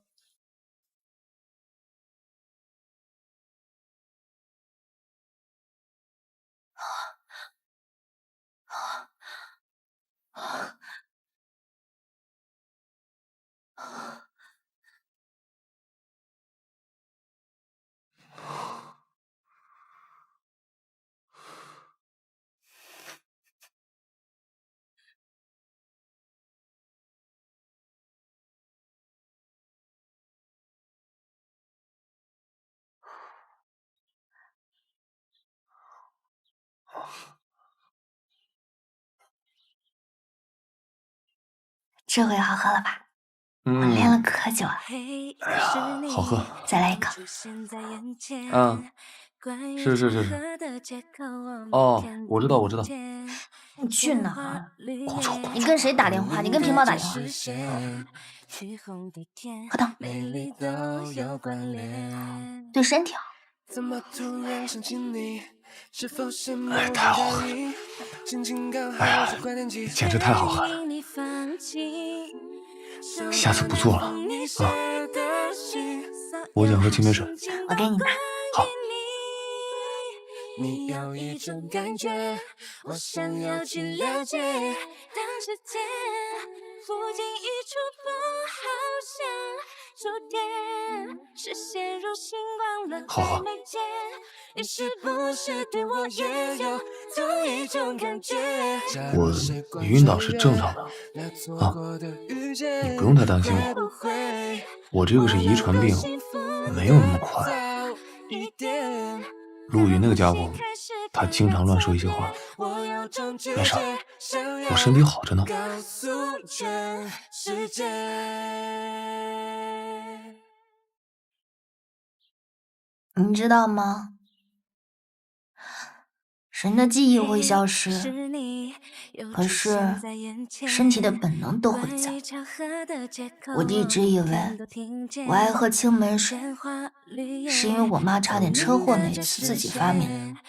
这回好喝了吧？我练了可久了。哎呀，好喝。再来一口。是。哦，我知道。你去哪儿？你跟谁打电话？你跟屏保打电话。喝汤。对身体好。哎，太好喝了！哎呀，简直太好喝了！下次不做了啊！我想喝青梅水，我给你拿。好。你有一种感觉，我想要去了解。当时间附近一触碰，好像触电，是陷入星光了才没见。你是不是对我也有同一种感觉？你晕倒是正常的啊，你不用太担心我。我这个是遗传病，没有那么快。陆羽那个家伙，他经常乱说一些话。没事，我身体好着呢。你知道吗？人的记忆会消失，可是身体的本能都会在。我一直以为我爱喝青梅水，是因为我妈差点车祸那次自己发明的。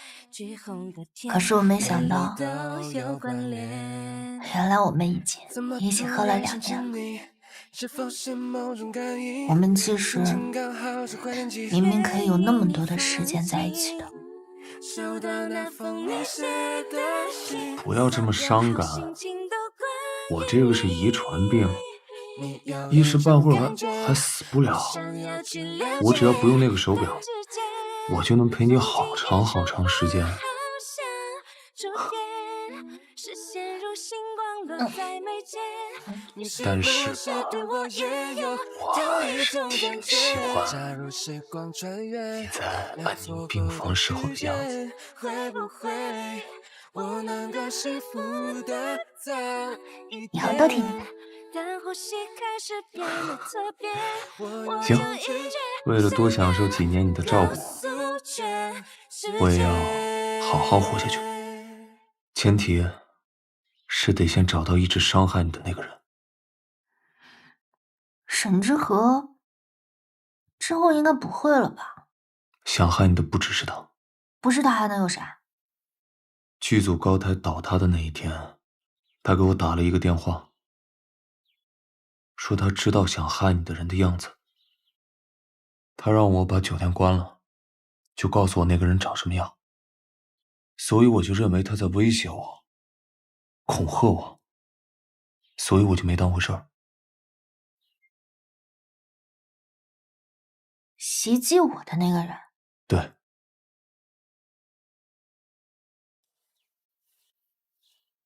可是我没想到，原来我们已经一起喝了2年了。我们其实明明可以有那么多的时间在一起的。不要这么伤感，我这个是遗传病，一时半会儿还死不了。我只要不用那个手表，我就能陪你好长好长时间。但是吧，我还是挺喜欢你在安宁病房时候的样子。以后都听你的。行，为了多享受几年你的照顾，我也要好好活下去。前提是得先找到一直伤害你的那个人。沈之和之后应该不会了吧？想害你的不只是他，不是他还能有啥？剧组高台倒塌的那一天，他给我打了一个电话，说他知道想害你的人的样子。他让我把酒店关了，就告诉我那个人长什么样。所以我就认为他在威胁我，恐吓我，所以我就没当回事儿。袭击我的那个人，对，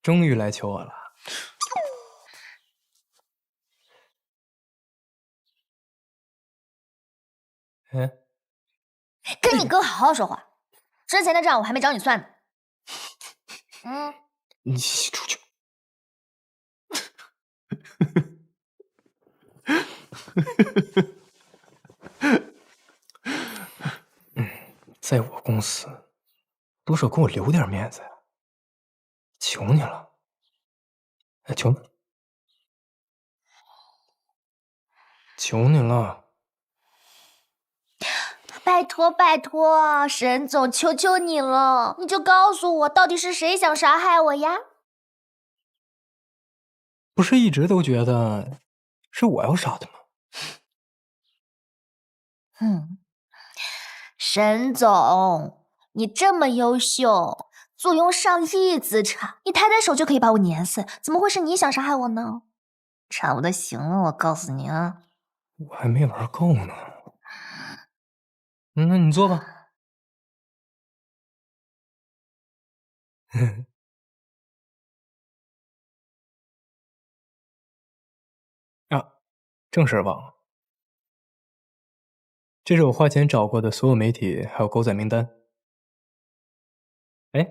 终于来求我了。跟你哥好好说话，之前的账我还没找你算呢。你出去。在我公司，多少给我留点面子呀！求你了，求你，求你了！拜托拜托，沈总，求求你了，你就告诉我，到底是谁想杀害我呀？不是一直都觉得是我要杀的吗？沈总，你这么优秀，坐拥上亿资产，你抬抬手就可以把我碾死，怎么会是你想杀害我呢？差不多行了，我告诉你啊。我还没玩够呢。那你坐吧。啊，正事忘了。这是我花钱找过的所有媒体还有狗仔名单。哎，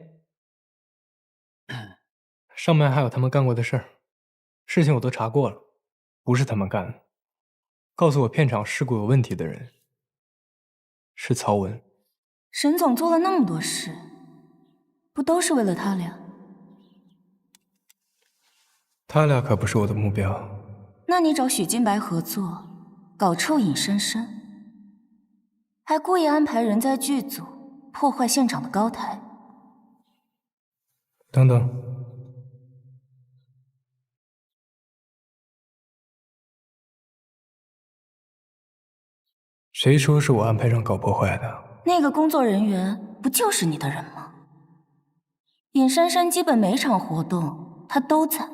上面还有他们干过的事儿，事情我都查过了，不是他们干的。告诉我片场事故有问题的人是曹文。沈总做了那么多事，不都是为了他俩？他俩可不是我的目标。那你找许金白合作，搞臭尹珊珊，还故意安排人在剧组破坏现场的高台，等等，谁说是我安排让搞破坏的？那个工作人员不就是你的人吗？尹珊珊基本每场活动她都在，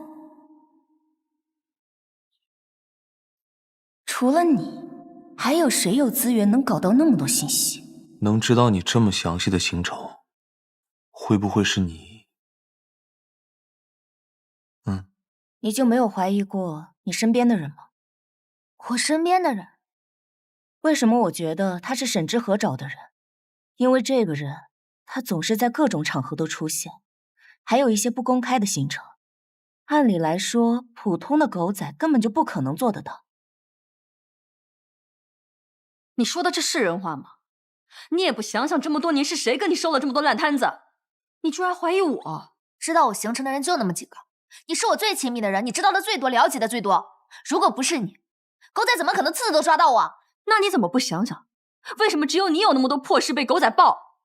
除了你，还有谁有资源能搞到那么多信息？能知道你这么详细的行程，会不会是你？你就没有怀疑过你身边的人吗？我身边的人，为什么我觉得他是沈之和找的人？因为这个人，他总是在各种场合都出现，还有一些不公开的行程。按理来说，普通的狗仔根本就不可能做得到。你说的这是人话吗？你也不想想，这么多年是谁跟你收了这么多烂摊子？你居然怀疑我？知道我行程的人就那么几个，你是我最亲密的人，你知道的最多，了解的最多。如果不是你，狗仔怎么可能次次都抓到我？那你怎么不想想，为什么只有你有那么多破事被狗仔爆？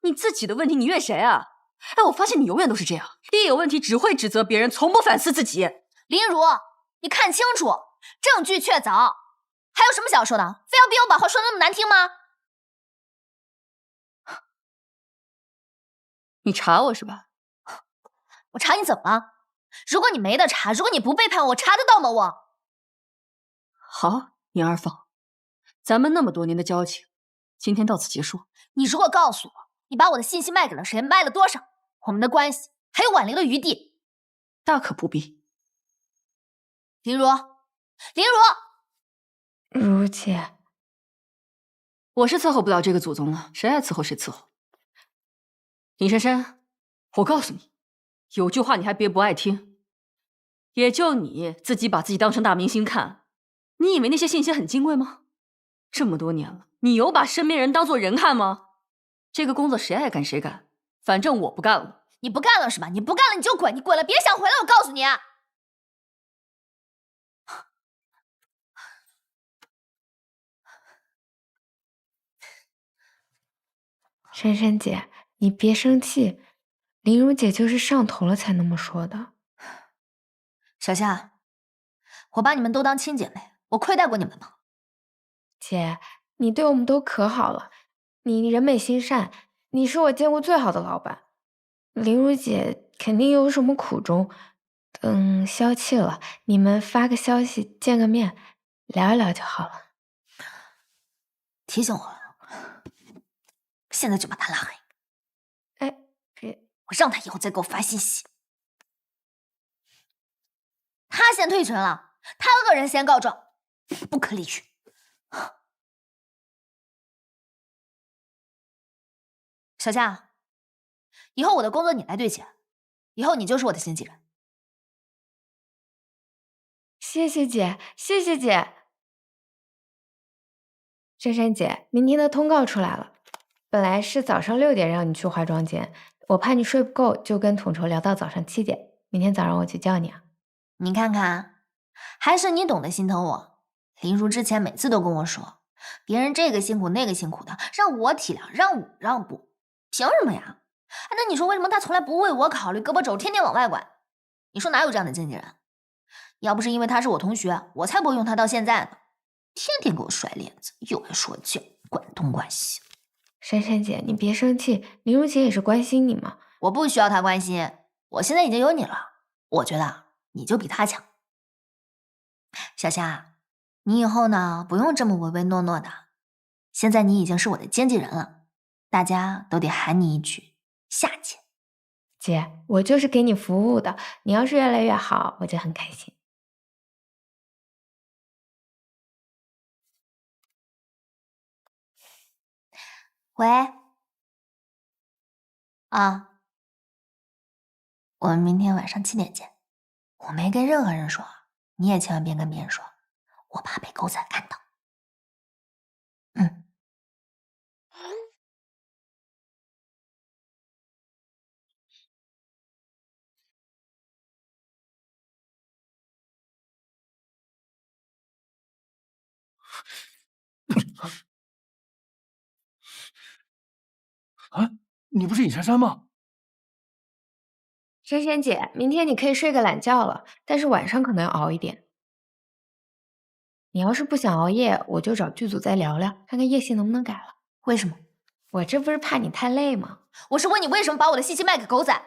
你自己的问题你怨谁啊？哎，我发现你永远都是这样，一有问题只会指责别人，从不反思自己。林如，你看清楚，证据确凿，还有什么想说的？非要逼我把话说得那么难听吗？你查我是吧？我查你怎么了？如果你没得查，如果你不背叛我，查得到吗？我好，尹二放，咱们那么多年的交情，今天到此结束。你如果告诉我你把我的信息卖给了谁，卖了多少，我们的关系还有挽留的余地。大可不必。林如，林如，如姐，我是伺候不了这个祖宗了，谁爱伺候谁伺候。尹珊珊，我告诉你，有句话你还别不爱听，也就你自己把自己当成大明星看，你以为那些信息很金贵吗？这么多年了，你有把身边人当做人看吗？这个工作谁爱干谁干，反正我不干了。你不干了是吧？你不干了你就滚，你滚了别想回来，我告诉你。珊珊姐，你别生气，林如姐就是上头了才那么说的。小夏，我把你们都当亲姐妹，我亏待过你们吗？姐，你对我们都可好了，你人美心善，你是我见过最好的老板。林如姐肯定有什么苦衷，等消气了，你们发个消息见个面，聊一聊就好了。提醒我了，现在就把他拉黑。哎，别，我让他以后再给我发信息。他先退群了，他恶人先告状，不可理喻。小夏，以后我的工作你来对接，以后你就是我的经纪人。谢谢姐，谢谢姐。珊珊姐，明天的通告出来了，本来是早上6点让你去化妆间，我怕你睡不够，就跟统筹聊到早上7点。明天早上我去叫你啊。你看看，还是你懂得心疼我。林如之前每次都跟我说，别人这个辛苦那个辛苦的，让我体谅，让我让步。凭什么呀？那你说为什么他从来不为我考虑，胳膊肘天天往外拐？你说哪有这样的经纪人？要不是因为他是我同学，我才不会用他到现在呢。天天给我甩脸子，又爱说教，管东管西。珊珊姐，你别生气，林如姐也是关心你嘛。我不需要他关心，我现在已经有你了，我觉得你就比他强。小夏，你以后呢不用这么唯唯诺诺的，现在你已经是我的经纪人了，大家都得喊你一句夏姐。姐，我就是给你服务的，你要是越来越好，我就很开心。喂，啊，我们明天晚上7点见。我没跟任何人说，你也千万别跟别人说，我怕被狗仔看到。啊，你不是尹珊珊吗？萱萱姐，明天你可以睡个懒觉了，但是晚上可能要熬一点。你要是不想熬夜，我就找剧组再聊聊，看看夜戏能不能改了。为什么？我这不是怕你太累吗？我是问你为什么把我的信息卖给狗仔？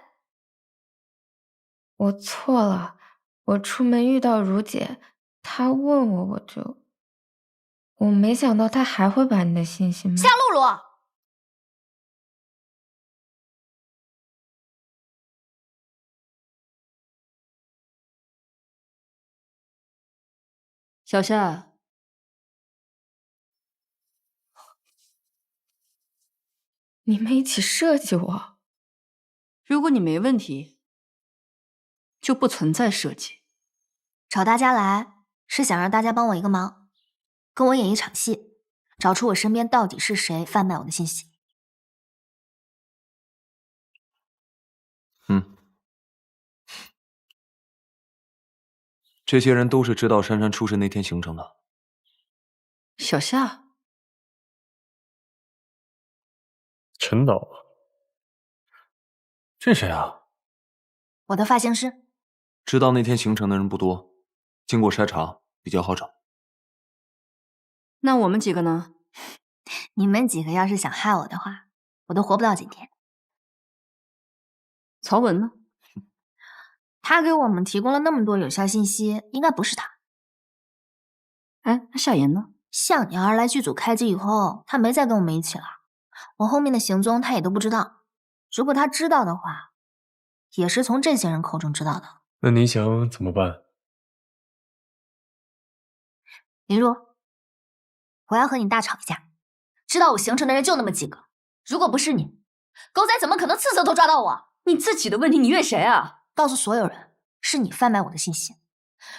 我错了，我出门遇到如姐，她问我，我没想到她还会把你的信息卖。夏露露，小夏，你们一起设计我。如果你没问题，就不存在设计。找大家来是想让大家帮我一个忙，跟我演一场戏，找出我身边到底是谁贩卖我的信息。这些人都是知道珊珊出事那天形成的。小夏，陈导，这谁啊？我的发型师。知道那天形成的人不多，经过筛查比较好找。那我们几个呢？你们几个要是想害我的话，我都活不到今天。曹文呢？他给我们提供了那么多有效信息，应该不是他。哎，那夏言呢？向阳儿来剧组开机以后，他没再跟我们一起了。我后面的行踪他也都不知道。如果他知道的话，也是从这些人口中知道的。那你想怎么办？林如，我要和你大吵一架。知道我行程的人就那么几个，如果不是你，狗仔怎么可能次次都抓到我？你自己的问题，你怨谁啊？告诉所有人，是你贩卖我的信息，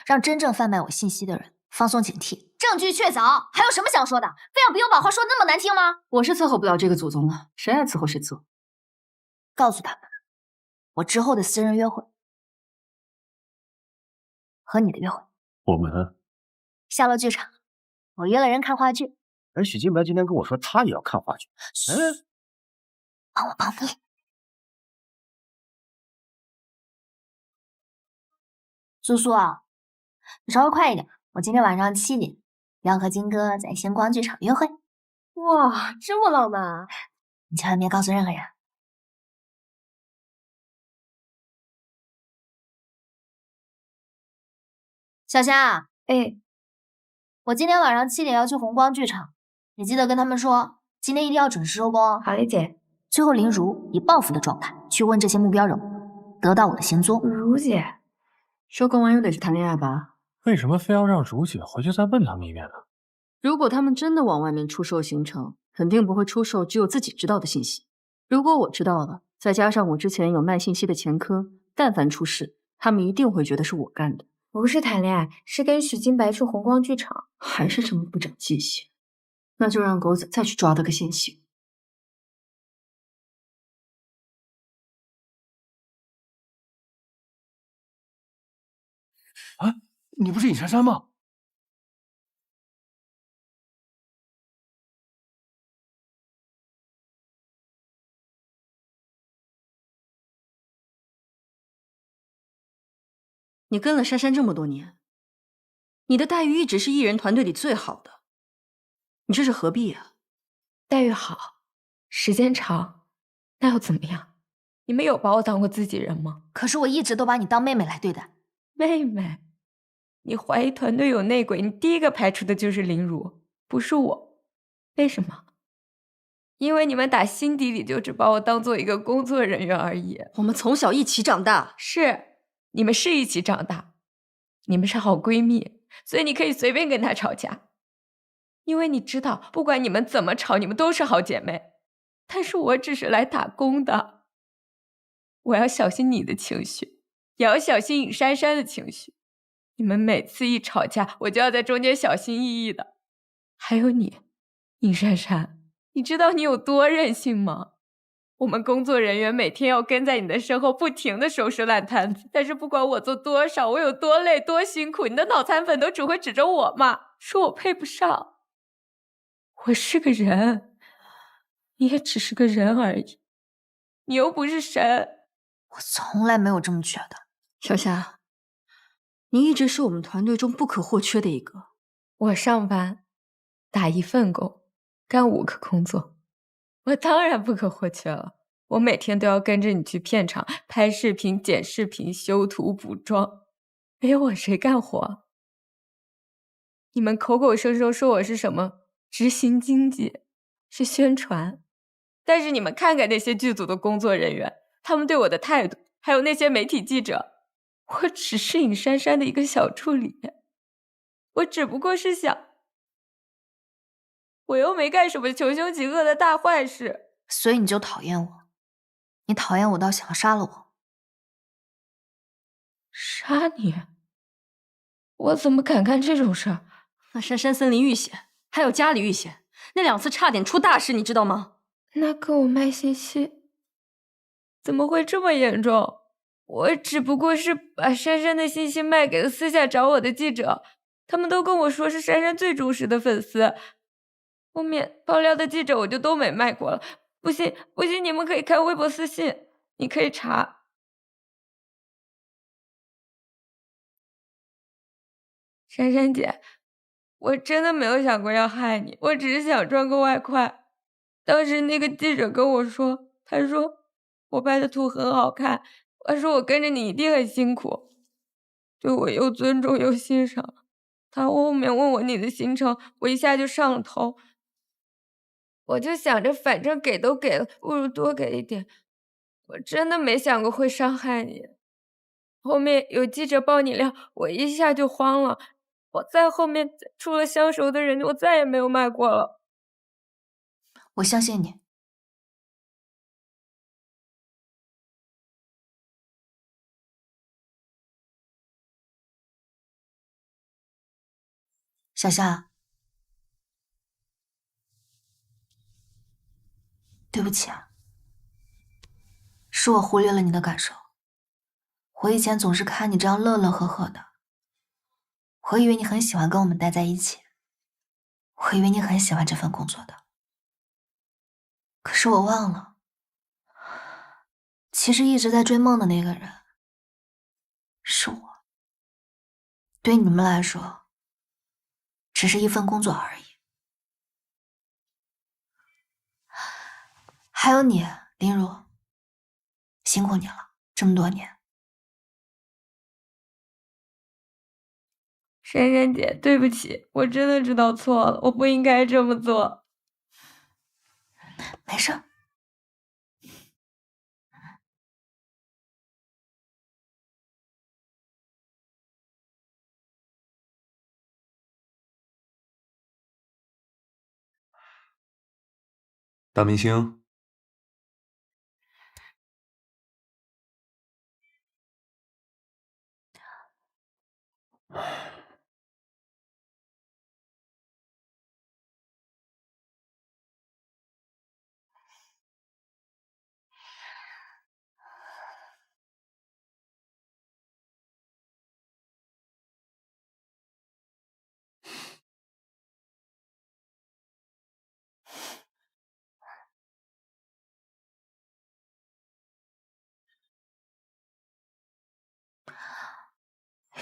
让真正贩卖我信息的人放松警惕。证据确凿，还有什么想说的？非要逼我把话说那么难听吗？我是伺候不了这个祖宗了，谁爱伺候谁伺候。告诉他们，我之后的私人约会和你的约会，我们下了剧场，我约了人看话剧。而许金白今天跟我说，他也要看话剧。帮我帮你。苏苏啊，你稍微快一点，我今天晚上7点要和金哥在星光剧场约会。哇，这么浪漫啊！你千万别告诉任何人。小夏，哎，我今天晚上7点要去红光剧场，你记得跟他们说，今天一定要准时收工。好嘞，姐。最后，林如以报复的状态去问这些目标人物，得到我的行踪。如姐，收工完又得去谈恋爱吧？为什么非要让如姐回去再问他们一遍呢？如果他们真的往外面出售行程，肯定不会出售只有自己知道的信息。如果我知道了，再加上我之前有卖信息的前科，但凡出事，他们一定会觉得是我干的。不是谈恋爱，是跟许金白去红光剧场。还是这么不长记性，那就让狗仔再去抓他个现行。啊，你不是尹珊珊吗？你跟了珊珊这么多年，你的待遇一直是艺人团队里最好的，你这是何必啊？待遇好，时间长，那又怎么样？你们有把我当过自己人吗？可是我一直都把你当妹妹来对待。妹妹，你怀疑团队有内鬼，你第一个排除的就是林如，不是我。为什么？因为你们打心底里就只把我当做一个工作人员而已。我们从小一起长大，是，你们是一起长大，你们是好闺蜜，所以你可以随便跟她吵架，因为你知道，不管你们怎么吵，你们都是好姐妹。但是我只是来打工的，我要小心你的情绪，也要小心尹珊珊的情绪。你们每次一吵架，我就要在中间小心翼翼的。还有你，尹珊珊，你知道你有多任性吗？我们工作人员每天要跟在你的身后不停的收拾烂摊子，但是不管我做多少，我有多累多辛苦，你的脑残粉都只会指着我骂，说我配不上。我是个人，你也只是个人而已，你又不是神。我从来没有这么觉得。小夏，你一直是我们团队中不可或缺的一个。我上班打1份工，干5个工作，我当然不可或缺了。我每天都要跟着你去片场拍视频、剪视频、修图、补妆，没有我谁干活？你们口口声声说我是什么执行经济，是宣传，但是你们看看那些剧组的工作人员，他们对我的态度，还有那些媒体记者，我只是尹珊珊的一个小助理，我只不过是想，我又没干什么穷凶极恶的大坏事，所以你就讨厌我？你讨厌我到想要杀了我？杀你？我怎么敢干这种事儿？那杉杉森林遇险，还有家里遇险，那2次差点出大事，你知道吗？那跟我卖信息，怎么会这么严重？我只不过是把珊珊的信息卖给了私下找我的记者，他们都跟我说是珊珊最忠实的粉丝。后面爆料的记者我就都没卖过了。不信，你们可以看微博私信，你可以查。珊珊姐，我真的没有想过要害你，我只是想赚个外快。当时那个记者跟我说，他说我拍的图很好看，他说我跟着你一定很辛苦，对我又尊重又欣赏。他后面问我你的行程，我一下就上了头。我就想着反正给都给了，不如多给一点。我真的没想过会伤害你。后面有记者爆你料，我一下就慌了。我在后面出了相熟的人，我再也没有卖过了。我相信你。小夏，对不起啊，是我忽略了你的感受。我以前总是看你这样乐乐呵呵的，我以为你很喜欢跟我们待在一起，我以为你很喜欢这份工作的。可是我忘了，其实一直在追梦的那个人是我。对你们来说，只是一份工作而已。还有你，林如，辛苦你了，这么多年。珊珊姐，对不起，我真的知道错了，我不应该这么做。没事。大明星，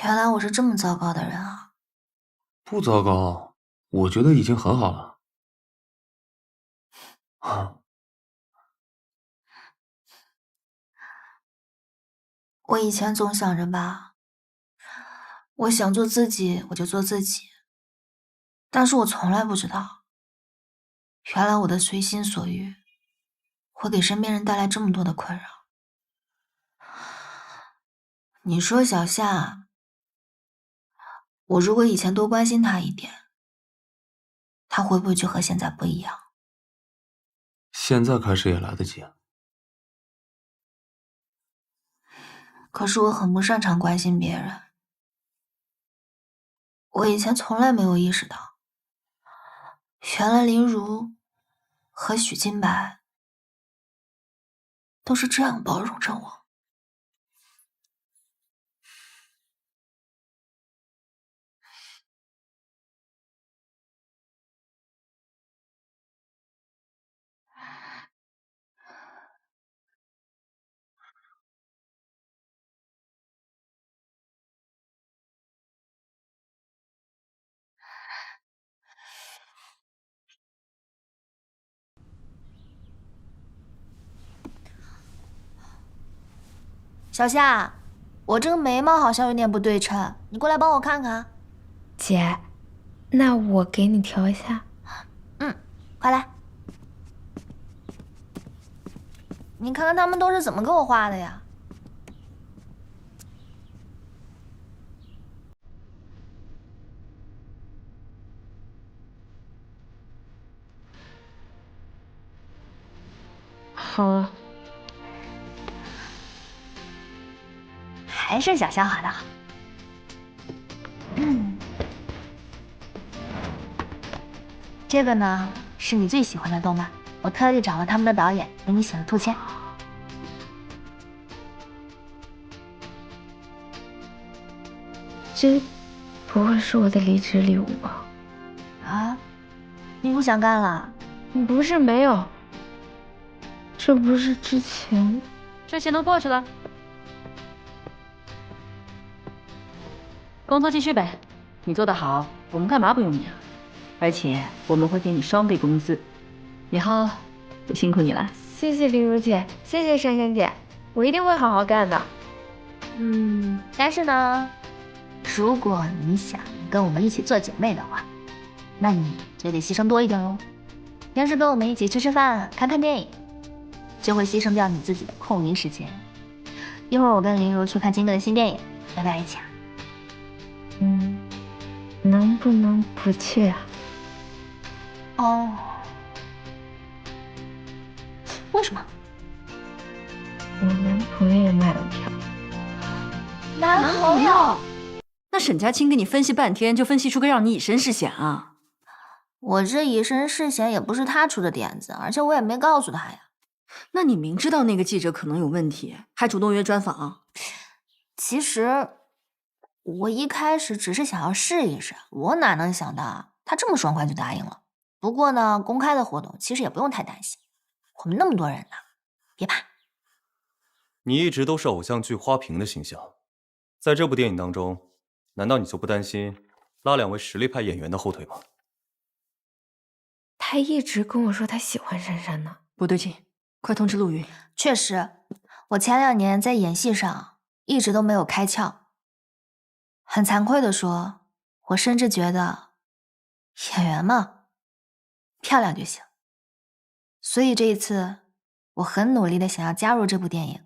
原来我是这么糟糕的人啊！不糟糕，我觉得已经很好了。我以前总想着吧，我想做自己我就做自己，但是我从来不知道，原来我的随心所欲会给身边人带来这么多的困扰。你说小夏，我如果以前多关心他一点，他会不会就和现在不一样？现在开始也来得及。可是我很不擅长关心别人，我以前从来没有意识到，原来林如和许金白都是这样包容着我。小夏，我这个眉毛好像有点不对称，你过来帮我看看。姐，那我给你调一下。快来。你看看他们都是怎么给我画的呀？好了，还是小夏画的好。这个呢是你最喜欢的动漫，我特地找了他们的导演给你写了兔签。这不会是我的离职礼物吧？啊？你不想干了？不是没有，这不是之前这些都过去了，工作继续呗。你做得好，我们干嘛不用你啊？而且我们会给你双倍工资，以后就辛苦你了。谢谢林如姐，谢谢珊珊姐，我一定会好好干的。但是呢，如果你想跟我们一起做姐妹的话，那你就得牺牲多一点喽。平时跟我们一起吃吃饭、看看电影，就会牺牲掉你自己的空余时间。一会儿我跟林如去看金哥的新电影，要不要一起啊？能不能不去啊？哦，为什么？我男朋友也买了票。男朋友？那沈佳清给你分析半天，就分析出个让你以身试险啊？我这以身试险也不是他出的点子，而且我也没告诉他呀。那你明知道那个记者可能有问题，还主动约专访？其实我一开始只是想要试一试，我哪能想到他这么爽快就答应了。不过呢，公开的活动其实也不用太担心，我们那么多人呢，别怕。你一直都是偶像剧花瓶的形象，在这部电影当中，难道你就不担心拉2位实力派演员的后腿吗？他一直跟我说他喜欢珊珊呢。不对劲，快通知陆云。确实，我前2年在演戏上一直都没有开窍。很惭愧的说，我甚至觉得演员嘛，漂亮就行。所以这一次，我很努力的想要加入这部电影，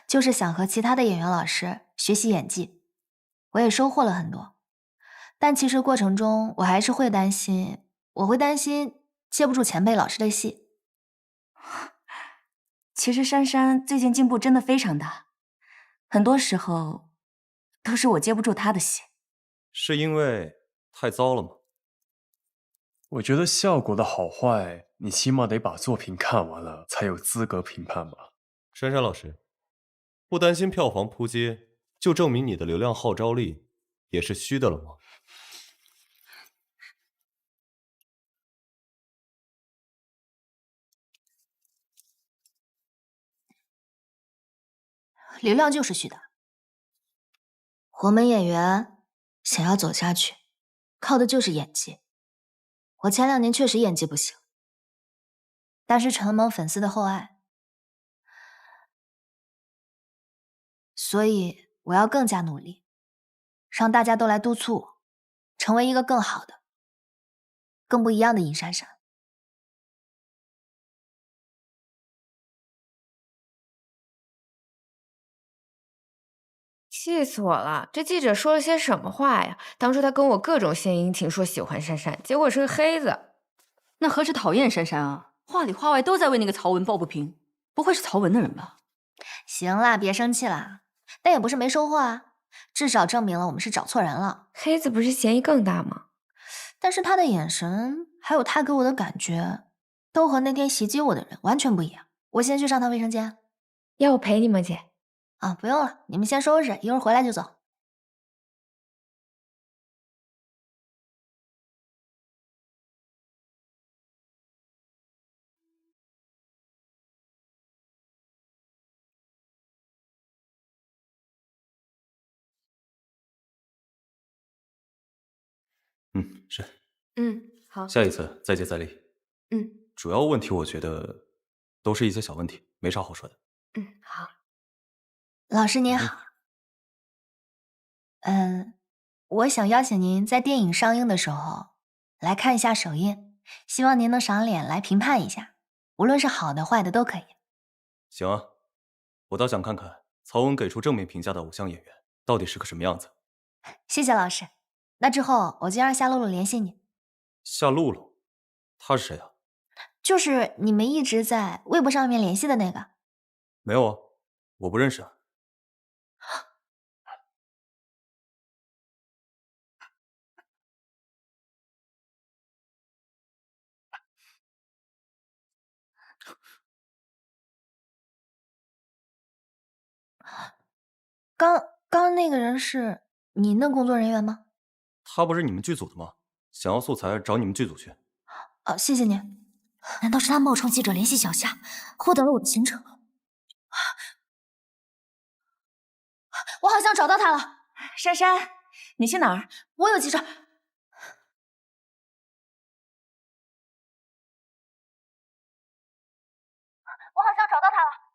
就是想和其他的演员老师学习演技。我也收获了很多，但其实过程中我还是会担心，接不住前辈老师的戏。其实珊珊最近进步真的非常大，很多时候都是我接不住她的戏。是因为太糟了吗？我觉得效果的好坏，你起码得把作品看完了才有资格评判吧。珊珊老师，不担心票房扑街，就证明你的流量号召力也是虚的了吗？流量就是虚的。我们演员想要走下去，靠的就是演技。我前2年确实演技不行，但是承蒙粉丝的厚爱，所以我要更加努力，让大家都来督促我，成为一个更好的、更不一样的尹珊珊。气死我了！这记者说了些什么话呀？当初他跟我各种献殷勤，说喜欢珊珊，结果是个黑子。那何止讨厌珊珊啊，话里话外都在为那个曹文抱不平。不会是曹文的人吧？行啦，别生气啦。但也不是没收获啊，至少证明了我们是找错人了。黑子不是嫌疑更大吗？但是他的眼神，还有他给我的感觉，都和那天袭击我的人完全不一样。我先去上趟卫生间。要我陪你吗，姐？啊，不用了，你们先收拾，一会儿回来就走。是。好。下一次再接再厉。主要问题我觉得都是一些小问题，没啥好说的。好。老师您好。我想邀请您在电影上映的时候来看一下首映，希望您能赏脸来评判一下，无论是好的坏的都可以。行啊，我倒想看看曹文给出正面评价的偶像演员到底是个什么样子。谢谢老师，那之后我就让夏露露联系你。夏露露，她是谁啊？就是你们一直在微博上面联系的那个。没有啊，我不认识啊。刚那个人是您的工作人员吗？他不是你们剧组的吗？想要素材找你们剧组去。哦，谢谢您。难道是他冒充记者联系小夏，获得了我的行程？我好像找到他了。珊珊，你去哪儿？我有急事。我好像找到他了。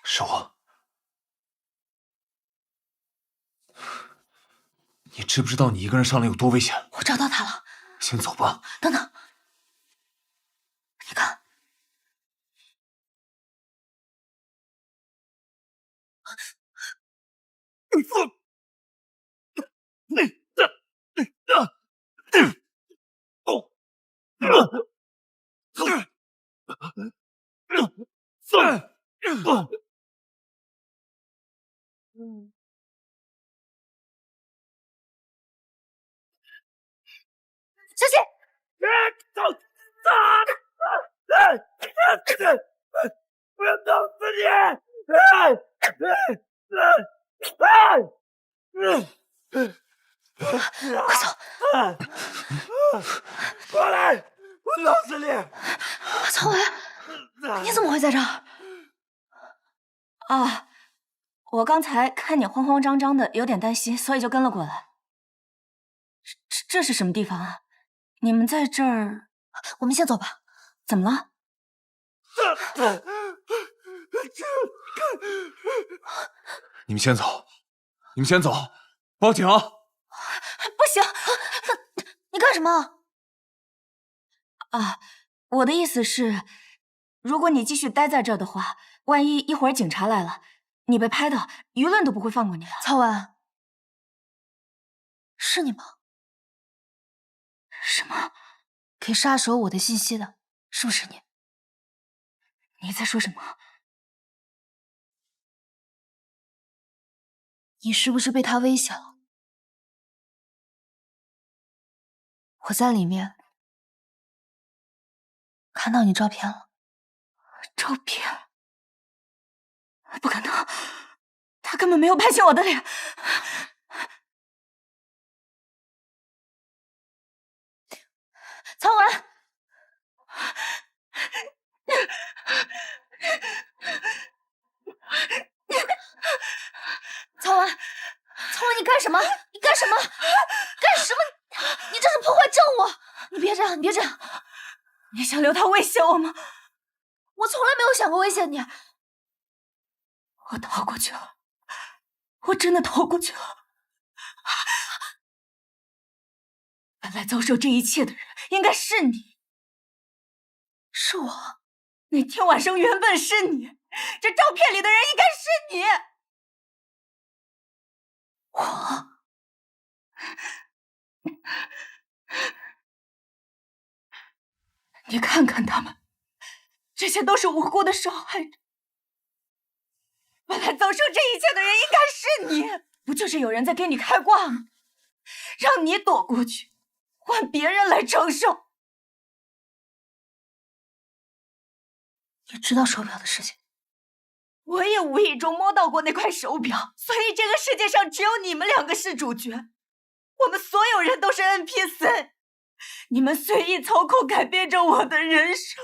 是我。你知不知道你一个人上来有多危险？我找到他了。先走吧。等等，你看，小姐，我要弄死你！快走！过来，我弄死你！曹文，你怎么会在这儿？啊，我刚才看你慌慌张张的，有点担心，所以就跟了过来。这是什么地方啊？你们在这儿？我们先走吧。怎么了？你们先走，你们先走，报警！不行，你干什么？啊，我的意思是，如果你继续待在这儿的话，万一一会儿警察来了，你被拍到，舆论都不会放过你了。曹文，是你吗？什么？给杀手我的信息的，是不是你？你在说什么？你是不是被他威胁了？我在里面看到你照片了。照片？不可能，他根本没有拍清我的脸。曹文，曹文，曹文，你干什么？你干什么？干什么？你这是破坏证物！你别这样，你别这样！你想留他威胁我吗？我从来没有想过威胁你。我逃过去了，我真的逃过去了。本来遭受这一切的人应该是你，是我。那天晚上原本是你，这照片里的人应该是你。我。你看看他们，这些都是无辜的受害者。本来遭受这一切的人应该是你，不就是有人在给你开挂吗？让你躲过去，换别人来承受。你知道手表的事情？我也无意中摸到过那块手表，所以这个世界上只有你们两个是主角，我们所有人都是 NPC。你们随意操控改变着我的人生，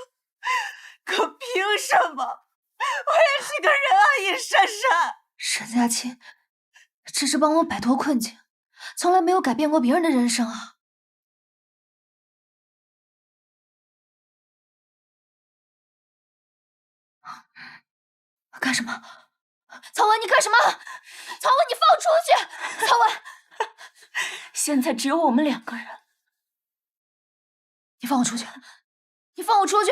可凭什么？我也是个人啊，尹珊珊。沈佳清只是帮我摆脱困境，从来没有改变过别人的人生啊。干什么？曹文，你干什么？曹文，你放我出去！曹文，现在只有我们两个人。你放我出去！你放我出去！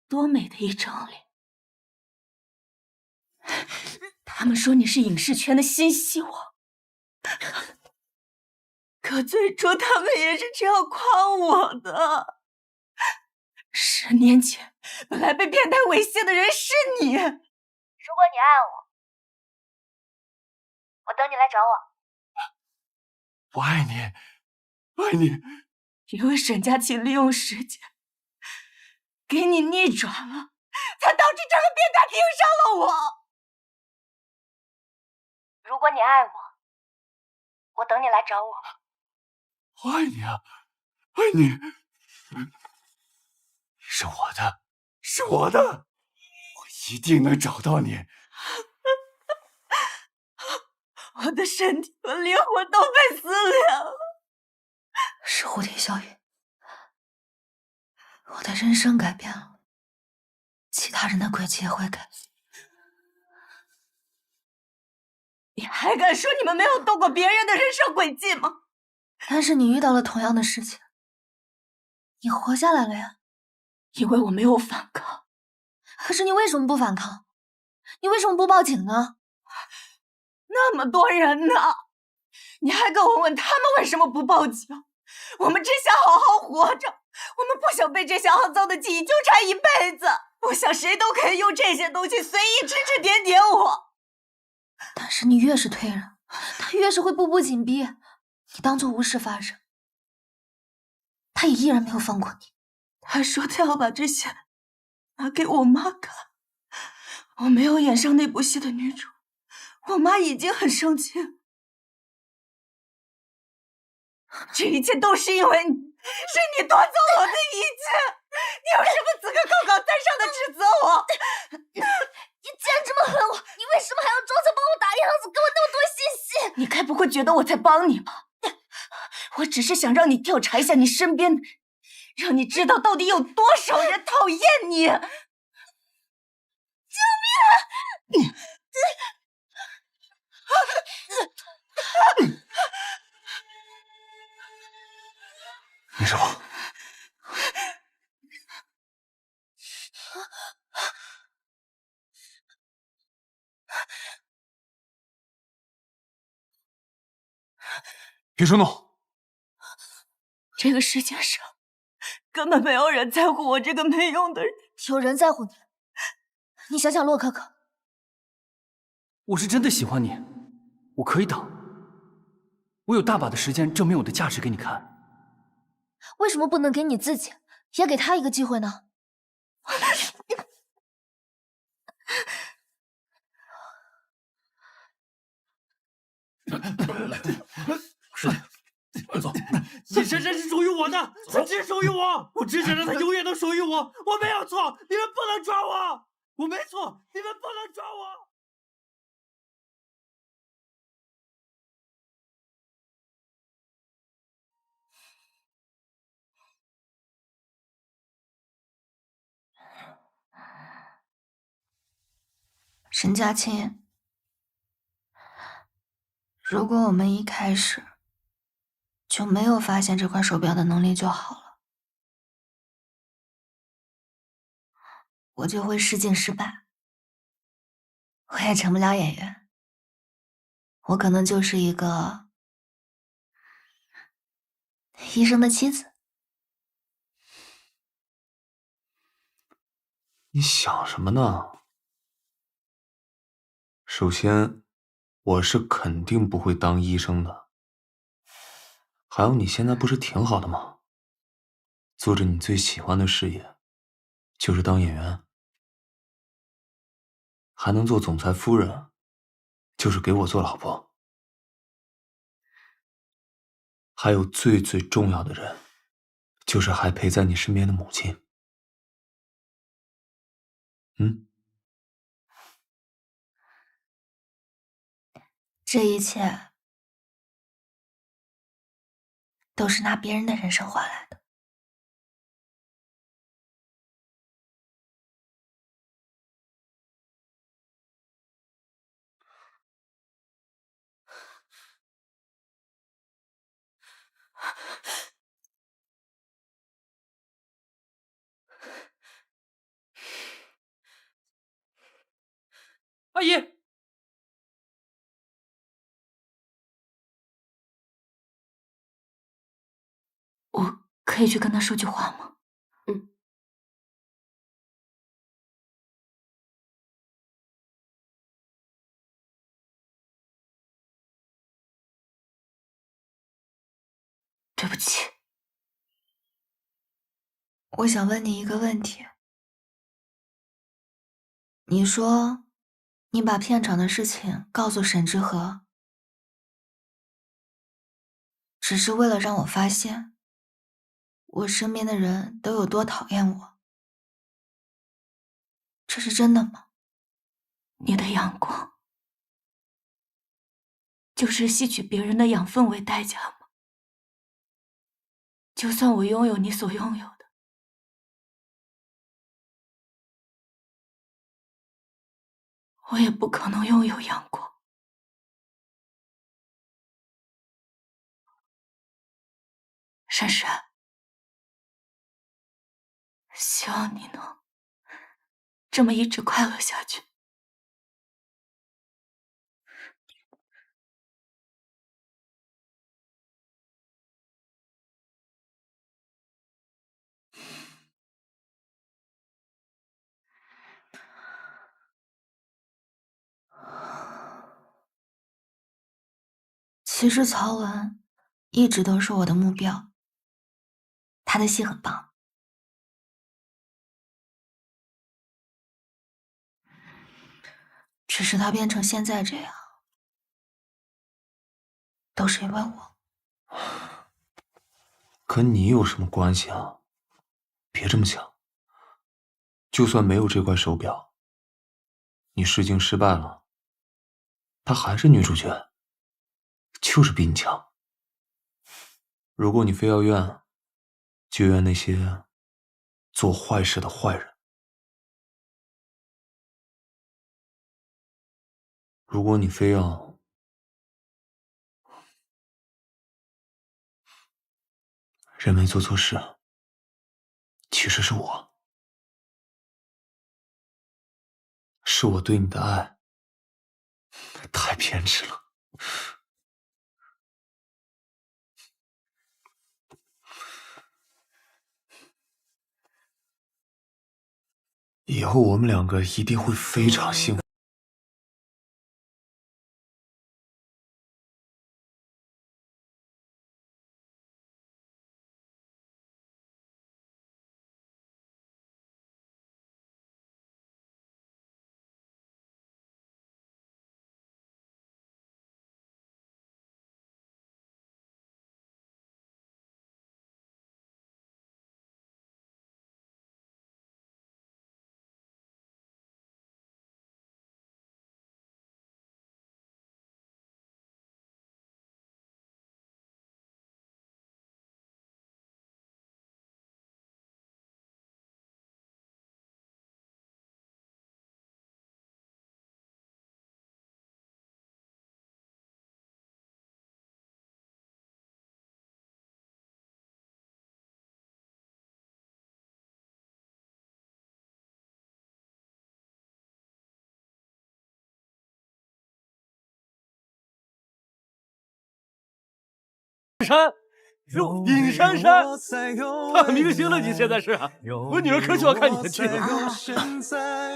多美的一张脸！他们说你是影视圈的新希望，可最初他们也是这样夸我的。10年前，本来被变态猥亵的人是你。如果你爱我，我等你来找我。我爱你，爱你。因为沈佳琪利用时间给你逆转了，才导致这个变态盯上了我。如果你爱我，我等你来找我。我爱你啊，爱你。是我的，是我的，我一定能找到你。我的身体和灵魂都被撕裂了。是蝴蝶效应，我的人生改变了，其他人的轨迹也会改。你还敢说你们没有动过别人的人生轨迹吗？但是你遇到了同样的事情，你活下来了呀。因为我没有反抗。可是你为什么不反抗？你为什么不报警呢？那么多人呢，你还跟我问他们为什么不报警？我们只想好好活着，我们不想被这些肮脏的记忆纠缠一辈子，不想谁都可以用这些东西随意指指点点我。但是你越是推让，他越是会步步紧逼，你当作无事发生，他也依然没有放过你。他说他要把这些拿给我妈看，我没有演上那部戏的女主，我妈已经很生气了。这一切都是因为你，是你夺走我的一切，你有什么资格高高在上的指责我？你既然这么恨我，你为什么还要装作帮我打样子，给我那么多信息？你该不会觉得我在帮你吧？我只是想让你调查一下你身边的人，让你知道到底有多少人讨厌你。救命！没事吧？别冲动。这个世界上根本没有人在乎我这个没用的人。有人在乎你，你想想洛可可。我是真的喜欢你，我可以等，我有大把的时间证明我的价值给你看。为什么不能给你自己，也给他一个机会呢？是的，走。尹珊珊是属于我的，她只属于我，我只想让她永远都属于我。我没有错，你们不能抓我，我没错，你们不能抓我。沈佳清，如果我们一开始就没有发现这块手表的能力就好了，我就会试镜失败，我也成不了演员，我可能就是一个医生的妻子。你想什么呢？首先，我是肯定不会当医生的。还有，你现在不是挺好的吗？做着你最喜欢的事业，就是当演员，还能做总裁夫人，就是给我做老婆。还有最重要的人，就是还陪在你身边的母亲。这一切都是拿别人的人生换来的。阿姨。我可以去跟他说句话吗？对不起。我想问你一个问题。你说你把片场的事情告诉沈之和，只是为了让我发现我身边的人都有多讨厌我，这是真的吗？你的阳光就是吸取别人的养分为代价吗？就算我拥有你所拥有的，我也不可能拥有阳光。珊珊，希望你能这么一直快乐下去。其实曹文一直都是我的目标，他的戏很棒。只是他变成现在这样，都是因为我。可你有什么关系啊？别这么想。就算没有这块手表，你试镜失败了，她还是女主角，就是比你强。如果你非要怨，就怨那些做坏事的坏人。如果你非要认为做错事，其实是我，是我对你的爱太偏执了。以后我们两个一定会非常幸福。山，尹珊珊，大明星了，你现在是？我女儿可喜欢看你的剧了。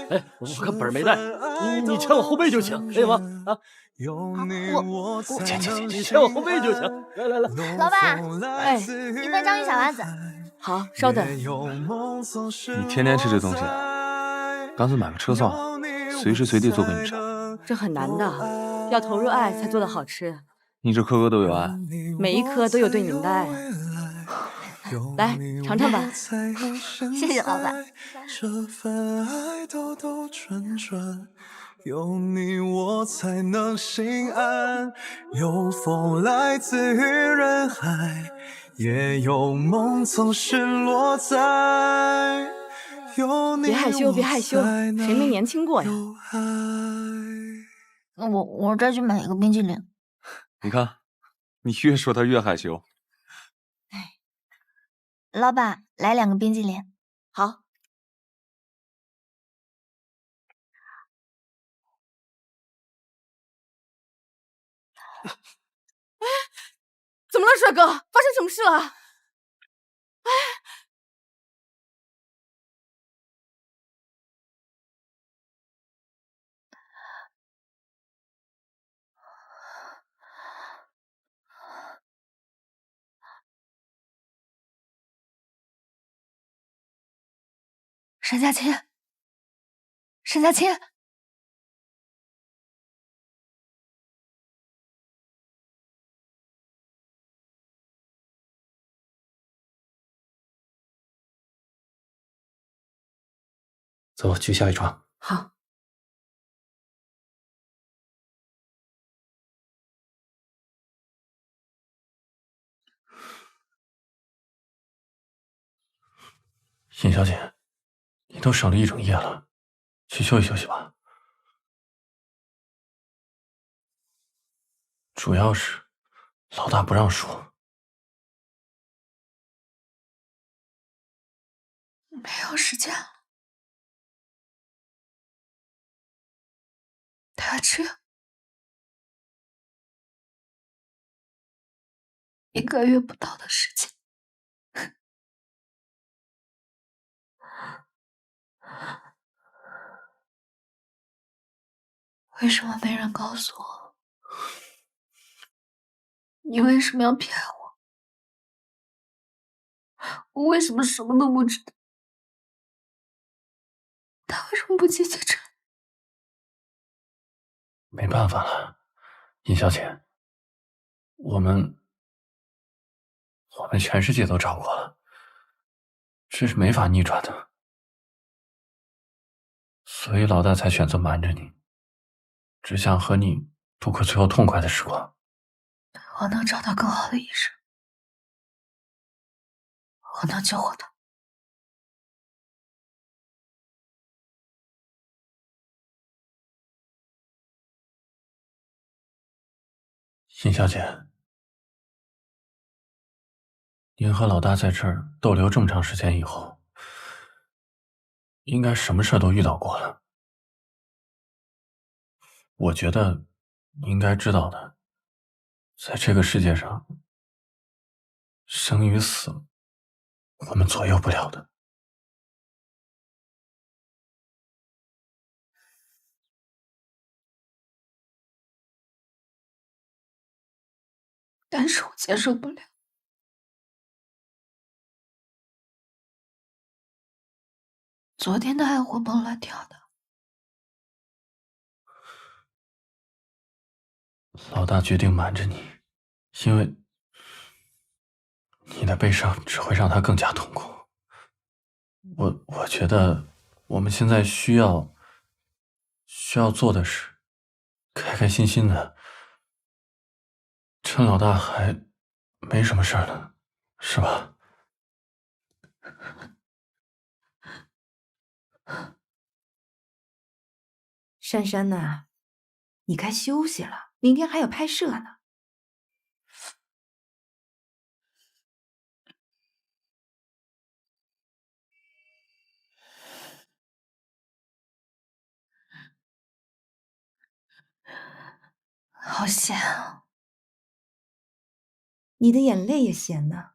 哎，我看本没带，你牵我后背就行，可以吗？啊，你牵我后背就行。来来来，老板，哎，1份章鱼小丸子。好，稍等。你天天吃这东西，干脆买个车算了，随时随地做给你吃。这很难的，要投入爱才做得好吃。你这颗颗都有爱，每一颗都有对你们的爱。来，尝尝吧。谢谢老板。这份爱兜兜转转，有你我才能心安。有风来自于人海，也有梦总是落在有你。别害羞，别害羞，谁没年轻过呀？我再去买一个冰淇淋。你看，你越说他越害羞。老板，来2个冰淇淋。好。哎，怎么了，帅哥？发生什么事了？哎，沈佳清，沈佳清，走去下一床。好。尹小姐，你都省了1整夜了，去休息休息吧。主要是老大不让说。没有时间了。他只有1个月不到的时间。为什么没人告诉我？你为什么要骗我？我为什么什么都不知道？他为什么不接这？没办法了，尹小姐，我们全世界都找过了，这是没法逆转的，所以老大才选择瞒着你，只想和你度过最后痛快的时光。我能找到更好的医生，我能救活他。尹小姐，您和老大在这儿逗留这么长时间以后，应该什么事都遇到过了。我觉得你应该知道的，在这个世界上，生与死，我们左右不了的。但是我接受不了。昨天他还活蹦乱跳的。老大决定瞒着你，因为你的悲伤只会让他更加痛苦。我觉得我们现在需要做的是，开开心心的，趁老大还没什么事儿呢，是吧？珊珊呐，你该休息了，明天还有拍摄呢。好咸啊！你的眼泪也咸呢。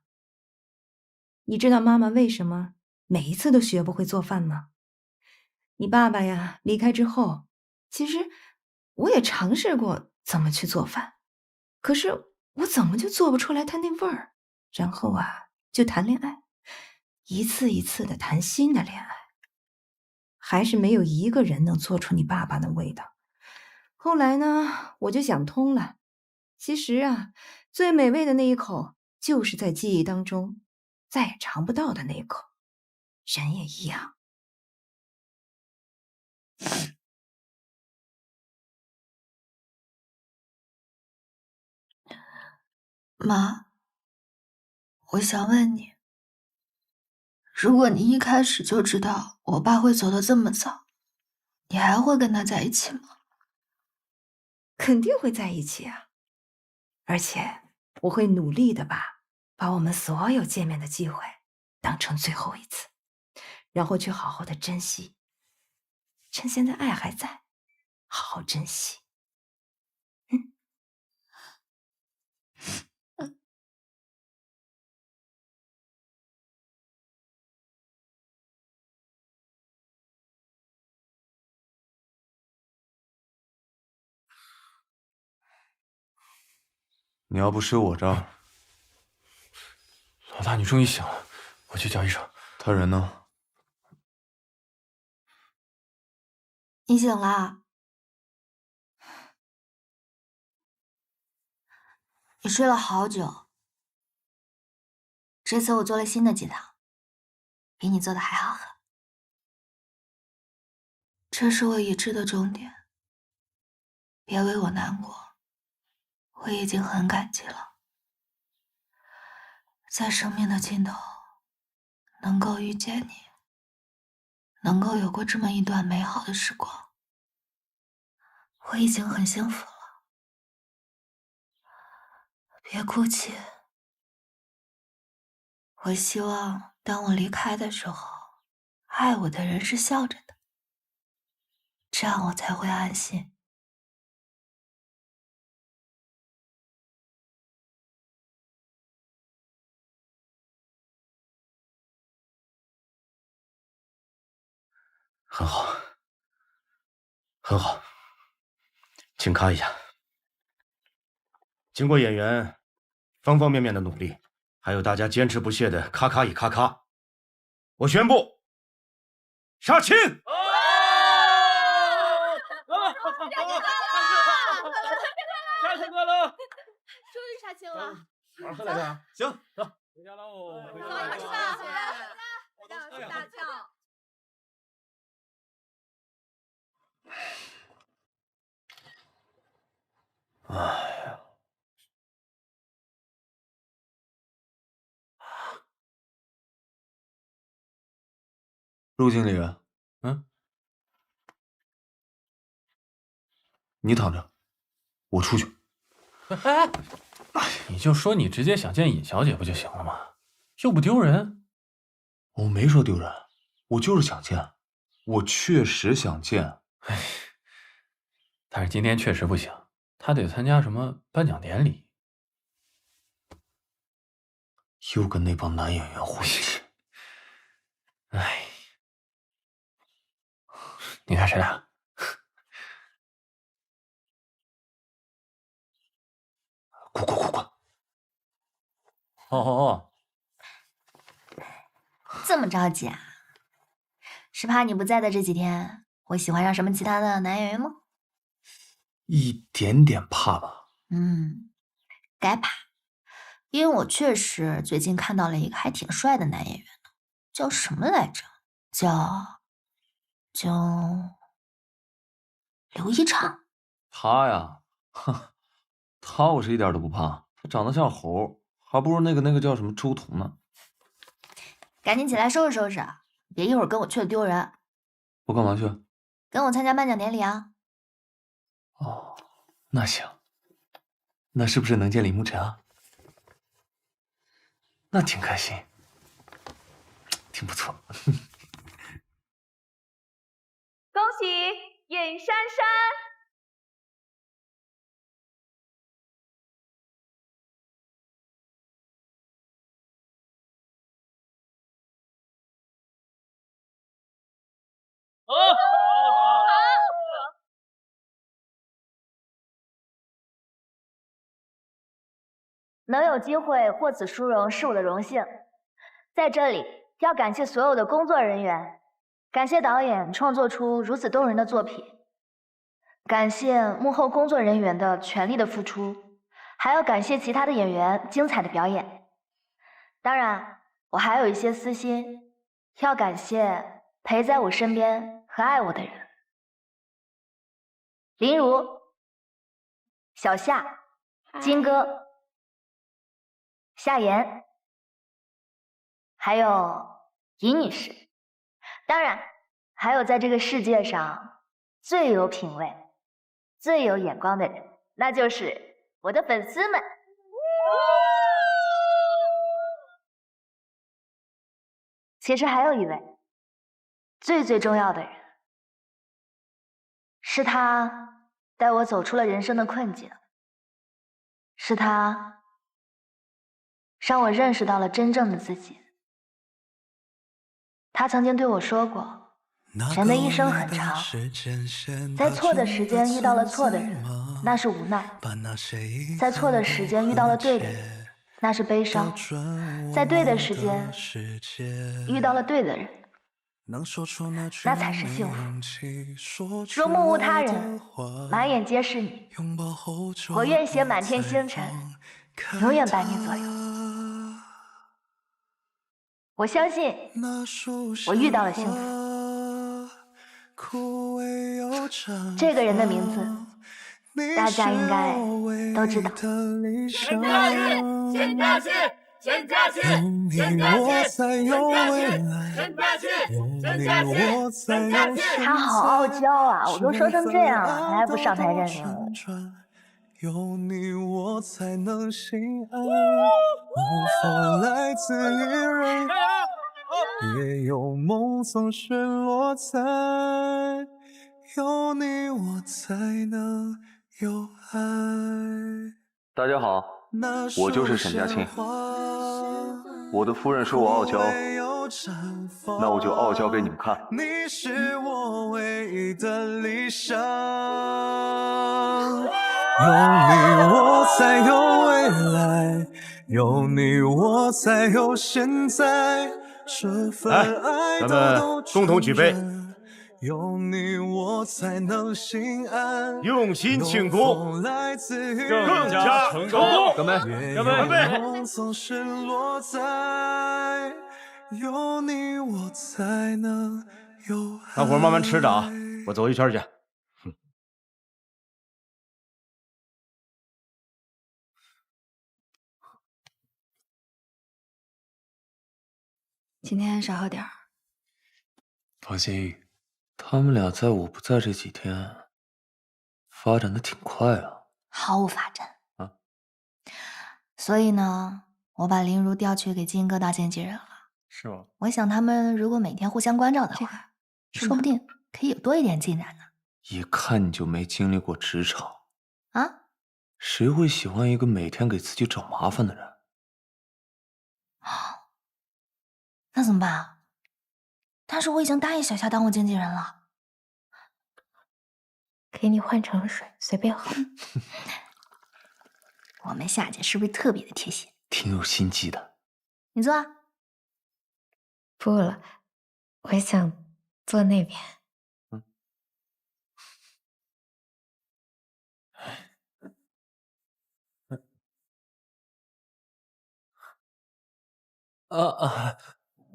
你知道妈妈为什么每一次都学不会做饭吗？你爸爸呀离开之后，其实我也尝试过怎么去做饭，可是我怎么就做不出来他那味儿。然后啊，就谈恋爱，一次一次的谈新的恋爱，还是没有一个人能做出你爸爸的味道。后来呢，我就想通了，其实啊，最美味的那一口，就是在记忆当中再也尝不到的那一口。人也一样。妈，我想问你，如果你一开始就知道我爸会走得这么早，你还会跟他在一起吗？肯定会在一起啊，而且我会努力的把我们所有见面的机会当成最后一次，然后去好好的珍惜，趁现在爱还在，好好珍惜。你要不睡我这儿？老大，你终于醒了，我去叫医生。他人呢？你醒了？你睡了好久。这次我做了新的鸡汤，比你做的还好喝。这是我已知的终点，别为我难过，我已经很感激了。在生命的尽头，能够遇见你，能够有过这么一段美好的时光，我已经很幸福了。别哭泣，我希望当我离开的时候，爱我的人是笑着的，这样我才会安心。很好，很好，请看一下。经过演员方方面面的努力，还有大家坚持不懈的咔咔一咔咔，我宣布杀青！杀青快乐！终于杀青了。好好喝点啊！行，走，回家喽。走，一块吃饭，回家，回家吃大酱。哎呀，陆经理，你躺着，我出去。哎，你就说你直接想见尹小姐不就行了吗？又不丢人。我没说丢人，我就是想见，我确实想见。哎，但是今天确实不行，他得参加什么颁奖典礼。又跟那帮男演员混一起。哎，你看谁俩？滚！哦，这么着急啊？是怕你不在的这几天，我喜欢上什么其他的男演员吗？一点点怕吧。该怕，因为我确实最近看到了一个还挺帅的男演员呢，叫什么来着？叫刘一畅。他呀，他我是一点都不怕，他长得像猴，还不如那个叫什么周彤呢。赶紧起来收拾收拾，别一会儿跟我去了丢人。我干嘛去？跟我参加颁奖典礼啊。哦，那行，那是不是能见李慕辰啊？那挺开心，挺不错。恭喜尹珊珊！能有机会获此殊荣是我的荣幸，在这里要感谢所有的工作人员，感谢导演创作出如此动人的作品，感谢幕后工作人员的全力的付出，还要感谢其他的演员精彩的表演。当然，我还有一些私心，要感谢陪在我身边和爱我的人，林如、小夏、金哥、夏言，还有尹女士，当然还有在这个世界上最有品味、最有眼光的人，那就是我的粉丝们。其实还有一位最重要的人，是他带我走出了人生的困境，是他让我认识到了真正的自己。他曾经对我说过，人的一生很长，在错的时间遇到了错的人，那是无奈；在错的时间遇到了对的人，那是悲伤；在对的时间遇到了对的人，那才是幸福。若目无他人，满眼皆是你，我愿携满天星辰，永远伴你左右。我相信，我遇到了幸福。这个人的名字，大家应该都知道。陈嘉欣，陈嘉欣，陈嘉欣，陈嘉欣，陈嘉欣，陈嘉欣，他好傲娇啊！我都说成这样了，还不上台认领我？有你我才能心安，无法来自于人，也有梦总是落在，有你我才能有爱。大家好，我就是沈佳清。我的夫人说我傲娇，那我就傲娇给你们看。你是我唯一的理想，有你我才有未来，有你我才有现在，这份爱咱们共同举杯，有你我才能心安，用心庆祝，更加成功！干杯！干杯！干杯！总是落在有你我才能有爱。大伙慢慢吃着啊，我走一圈去。今天少喝点儿。宝熙，他们俩在我不在这几天，发展的挺快啊。毫无发展啊。所以呢，我把林如调去给金哥当经纪人了。是吗？我想他们如果每天互相关照的话，说不定可以有多一点进展呢。一看你就没经历过职场啊？谁会喜欢一个每天给自己找麻烦的人？那怎么办啊？但是我已经答应小夏当我经纪人了。给你换成水，随便喝。我们夏姐是不是特别的贴心？挺有心机的。你坐啊。不了，我想坐那边。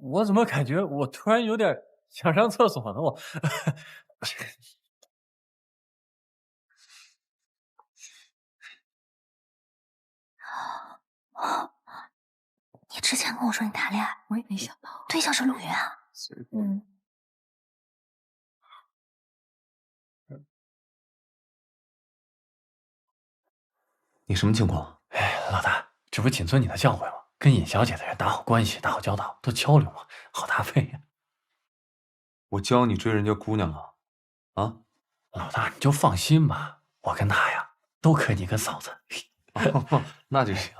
我怎么感觉我突然有点想上厕所呢？我，你之前跟我说你谈恋爱，我也没想到，对象是陆云啊。你什么情况？哎，老大，这不谨遵你的教诲吗？跟尹小姐的人打好关系，打好交道，多交流嘛，好搭配呀。我教你追人家姑娘了，啊？老大你就放心吧，我跟她呀都可你个嫂子。那就行。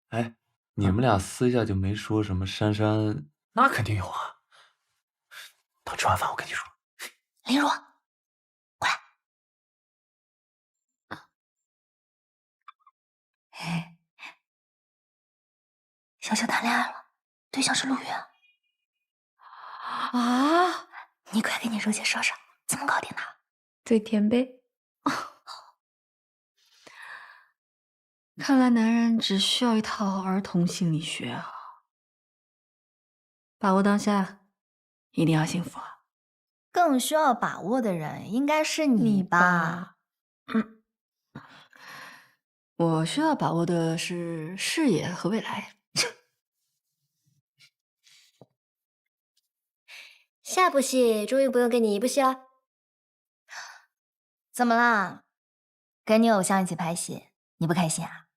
哎，你们俩私下就没说什么珊珊？那肯定有啊。等吃完饭我跟你说。林如，过来。哎，小夏谈恋爱了，对象是陆云。啊！你快给你如姐说说，怎么搞定的？嘴甜呗。看来男人只需要一套儿童心理学啊！把握当下，一定要幸福啊！更需要把握的人应该是你吧？我需要把握的是视野和未来。下部戏终于不用给你一部戏了。怎么啦？跟你偶像一起拍戏，你不开心啊？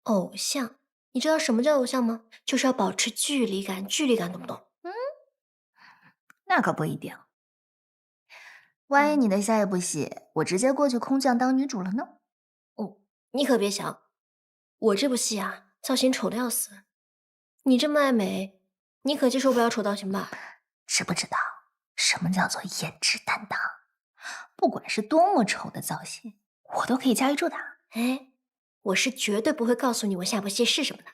偶像，你知道什么叫偶像吗？就是要保持距离感，距离感懂不懂？那可不一定。万一你的下一部戏，我直接过去空降当女主了呢？哦，你可别想，我这部戏啊，造型丑的要死。你这么爱美，你可接受不了丑造型吧？知不知道什么叫做颜值担当？不管是多么丑的造型，我都可以驾驭住的。哎，我是绝对不会告诉你我下部戏是什么的。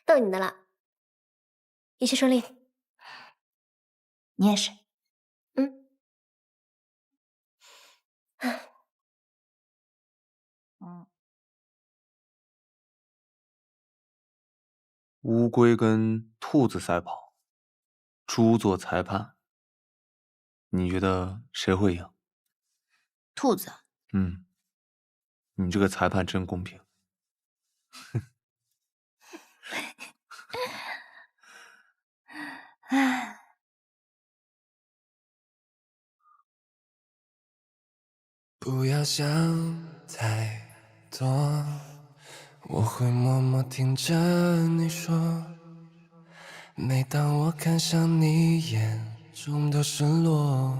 逗你的了，一切顺利。你也是。乌龟跟兔子赛跑，猪做裁判，你觉得谁会赢？兔子。你这个裁判真公平。唉，不要想太多，我会默默听着你说。每当我看向你眼中的失落，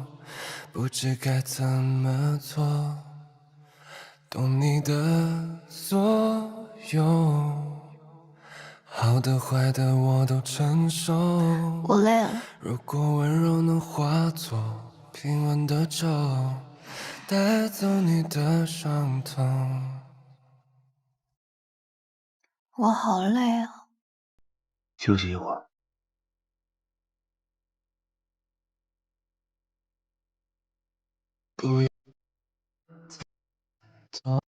不知该怎么做，懂你的所有，好的坏的我都承受。我累了。如果温柔能化作平稳的舟，带走你的伤痛。我好累啊。休息一会儿。不要走。